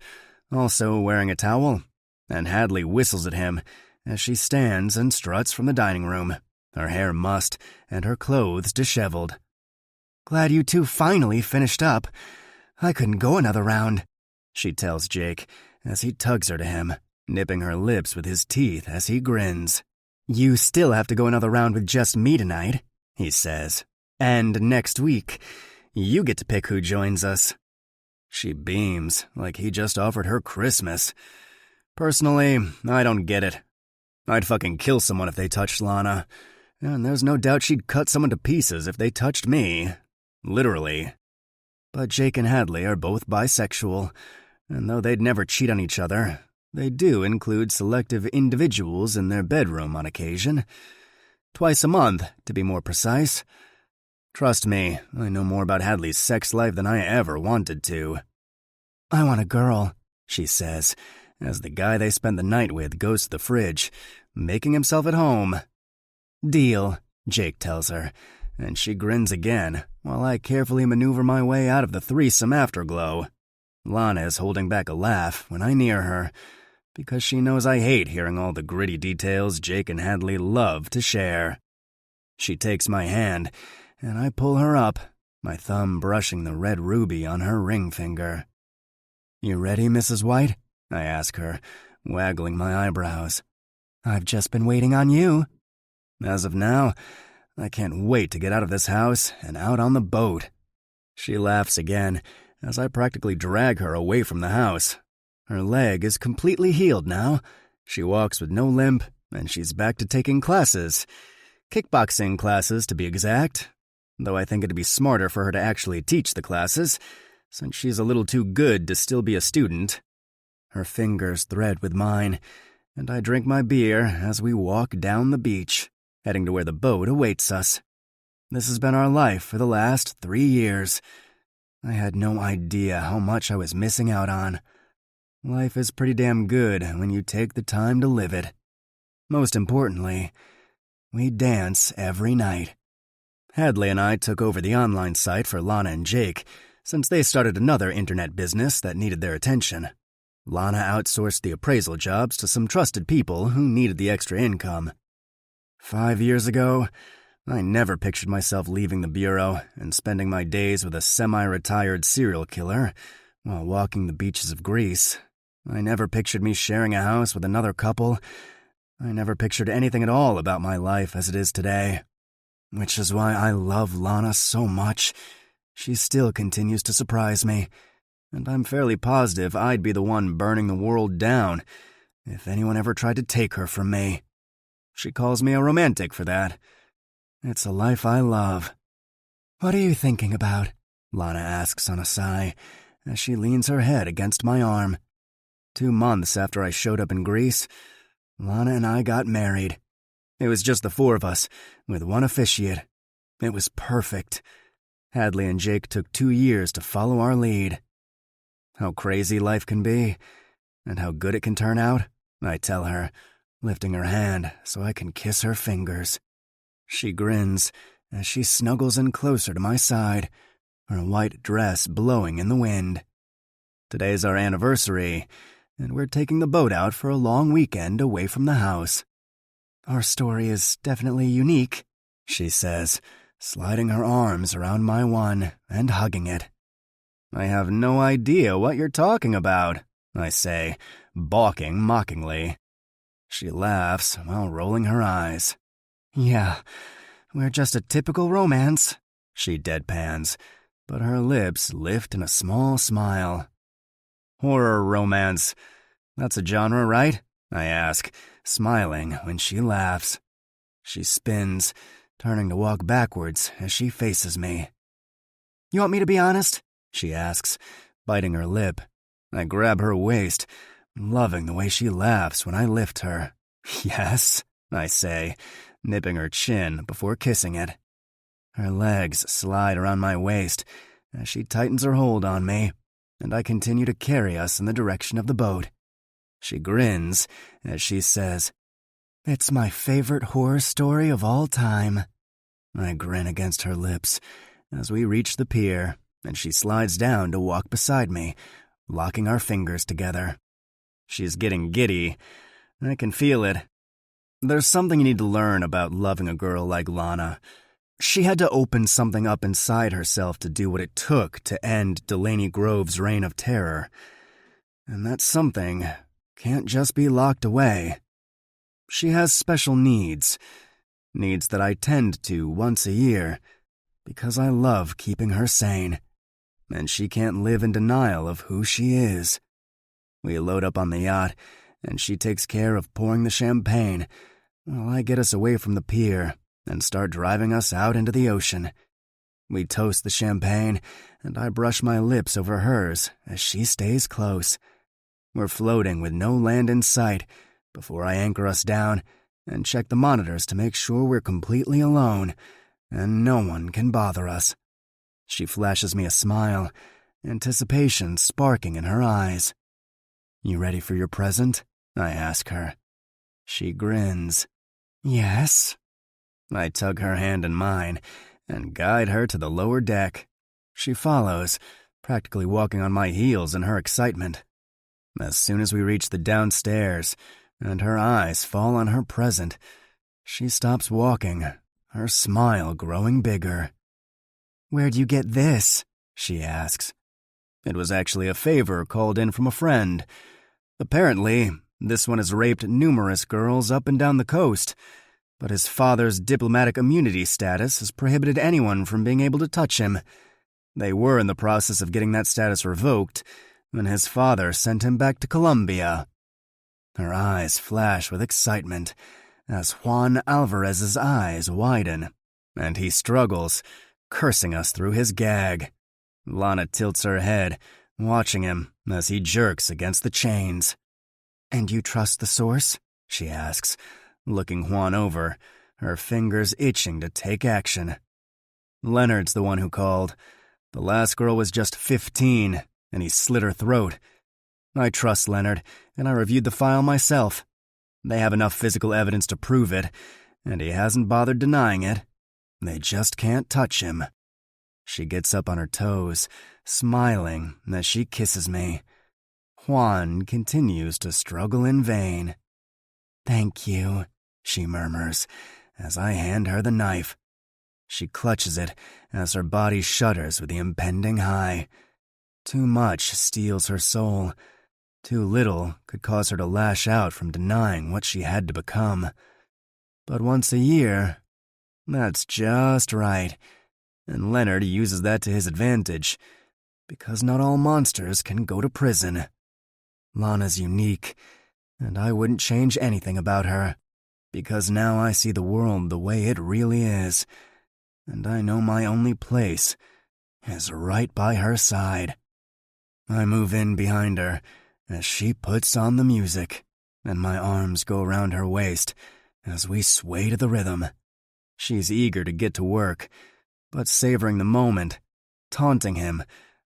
also wearing a towel, and Hadley whistles at him as she stands and struts from the dining room, her hair mussed and her clothes disheveled. "Glad you two finally finished up. I couldn't go another round," she tells Jake as he tugs her to him, nipping her lips with his teeth as he grins. "You still have to go another round with just me tonight," he says. "And next week, you get to pick who joins us." She beams like he just offered her Christmas. Personally, I don't get it. I'd fucking kill someone if they touched Lana, and there's no doubt she'd cut someone to pieces if they touched me. Literally. But Jake and Hadley are both bisexual, and though they'd never cheat on each other, they do include selective individuals in their bedroom on occasion. Twice a month, to be more precise. Trust me, I know more about Hadley's sex life than I ever wanted to. "I want a girl," she says, as the guy they spent the night with goes to the fridge, making himself at home. "Deal," Jake tells her, and she grins again, while I carefully maneuver my way out of the threesome afterglow. Lana is holding back a laugh when I near her, because she knows I hate hearing all the gritty details Jake and Hadley love to share. She takes my hand, and I pull her up, my thumb brushing the red ruby on her ring finger. "You ready, Mrs. White?" I ask her, waggling my eyebrows. "I've just been waiting on you." As of now, I can't wait to get out of this house and out on the boat. She laughs again as I practically drag her away from the house. Her leg is completely healed now. She walks with no limp, and she's back to taking classes. Kickboxing classes, to be exact. Though I think it'd be smarter for her to actually teach the classes, since she's a little too good to still be a student. Her fingers thread with mine, and I drink my beer as we walk down the beach, heading to where the boat awaits us. This has been our life for the last 3 years. I had no idea how much I was missing out on. Life is pretty damn good when you take the time to live it. Most importantly, we dance every night. Hadley and I took over the online site for Lana and Jake, since they started another internet business that needed their attention. Lana outsourced the appraisal jobs to some trusted people who needed the extra income. 5 years ago, I never pictured myself leaving the bureau and spending my days with a semi-retired serial killer while walking the beaches of Greece. I never pictured me sharing a house with another couple. I never pictured anything at all about my life as it is today. Which is why I love Lana so much. She still continues to surprise me, and I'm fairly positive I'd be the one burning the world down if anyone ever tried to take her from me. She calls me a romantic for that. It's a life I love. "What are you thinking about?" Lana asks on a sigh as she leans her head against my arm. 2 months after I showed up in Greece, Lana and I got married. It was just the 4 of us, with one officiate. It was perfect. Hadley and Jake took 2 years to follow our lead. How crazy life can be, and how good it can turn out, I tell her, lifting her hand so I can kiss her fingers. She grins as she snuggles in closer to my side, her white dress blowing in the wind. Today's our anniversary, and we're taking the boat out for a long weekend away from the house. "Our story is definitely unique," she says, sliding her arms around my one and hugging it. "I have no idea what you're talking about," I say, balking mockingly. She laughs while rolling her eyes. "Yeah, we're just a typical romance," she deadpans, but her lips lift in a small smile. "Horror romance. That's a genre, right?" I ask, smiling when she laughs. She spins, turning to walk backwards as she faces me. "You want me to be honest?" she asks, biting her lip. I grab her waist, loving the way she laughs when I lift her. "Yes," I say, nipping her chin before kissing it. Her legs slide around my waist as she tightens her hold on me, and I continue to carry us in the direction of the boat. She grins as she says, "It's my favorite horror story of all time." I grin against her lips as we reach the pier, and she slides down to walk beside me, locking our fingers together. She's getting giddy. I can feel it. There's something you need to learn about loving a girl like Lana. She had to open something up inside herself to do what it took to end Delaney Grove's reign of terror. And that something can't just be locked away. She has special needs that I tend to once a year, because I love keeping her sane, and she can't live in denial of who she is. We load up on the yacht, and she takes care of pouring the champagne, while I get us away from the pier and start driving us out into the ocean. We toast the champagne, and I brush my lips over hers as she stays close. We're floating with no land in sight before I anchor us down and check the monitors to make sure we're completely alone and no one can bother us. She flashes me a smile, anticipation sparking in her eyes. "You ready for your present?" I ask her. She grins. "Yes." I tug her hand in mine and guide her to the lower deck. She follows, practically walking on my heels in her excitement. As soon as we reach the downstairs and her eyes fall on her present, she stops walking, her smile growing bigger. "Where'd you get this?" she asks. It was actually a favor called in from a friend. Apparently, this one has raped numerous girls up and down the coast, but his father's diplomatic immunity status has prohibited anyone from being able to touch him. They were in the process of getting that status revoked when his father sent him back to Colombia. Her eyes flash with excitement as Juan Alvarez's eyes widen, and he struggles, cursing us through his gag. Lana tilts her head, watching him as he jerks against the chains. "And you trust the source?" she asks, looking Juan over, her fingers itching to take action. Leonard's the one who called. The last girl was just 15, and he slit her throat. I trust Leonard, and I reviewed the file myself. They have enough physical evidence to prove it, and he hasn't bothered denying it. They just can't touch him. She gets up on her toes, smiling as she kisses me. Juan continues to struggle in vain. "Thank you," she murmurs, as I hand her the knife. She clutches it as her body shudders with the impending high. Too much steals her soul. Too little could cause her to lash out from denying what she had to become. But once a year, that's just right, and Leonard uses that to his advantage, because not all monsters can go to prison. Lana's unique, and I wouldn't change anything about her, because now I see the world the way it really is, and I know my only place is right by her side. I move in behind her as she puts on the music, and my arms go around her waist as we sway to the rhythm. She's eager to get to work, but savoring the moment, taunting him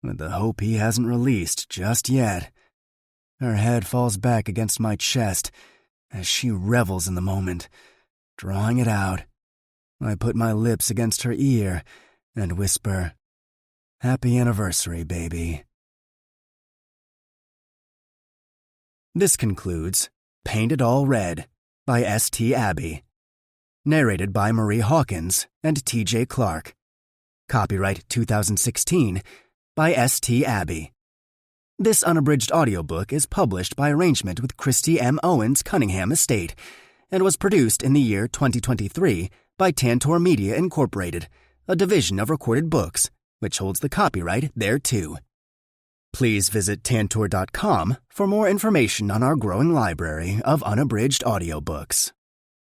with the hope he hasn't released just yet. Her head falls back against my chest as she revels in the moment, drawing it out. I put my lips against her ear and whisper, "Happy anniversary, baby." This concludes Paint It All Red by S.T. Abbey. Narrated by Marie Hawkins and T.J. Clark. Copyright 2016 by S.T. Abbey. This unabridged audiobook is published by arrangement with Christy M. Owens Cunningham Estate and was produced in the year 2023 by Tantor Media Incorporated, a division of Recorded Books, which holds the copyright thereto. Please visit tantor.com for more information on our growing library of unabridged audiobooks.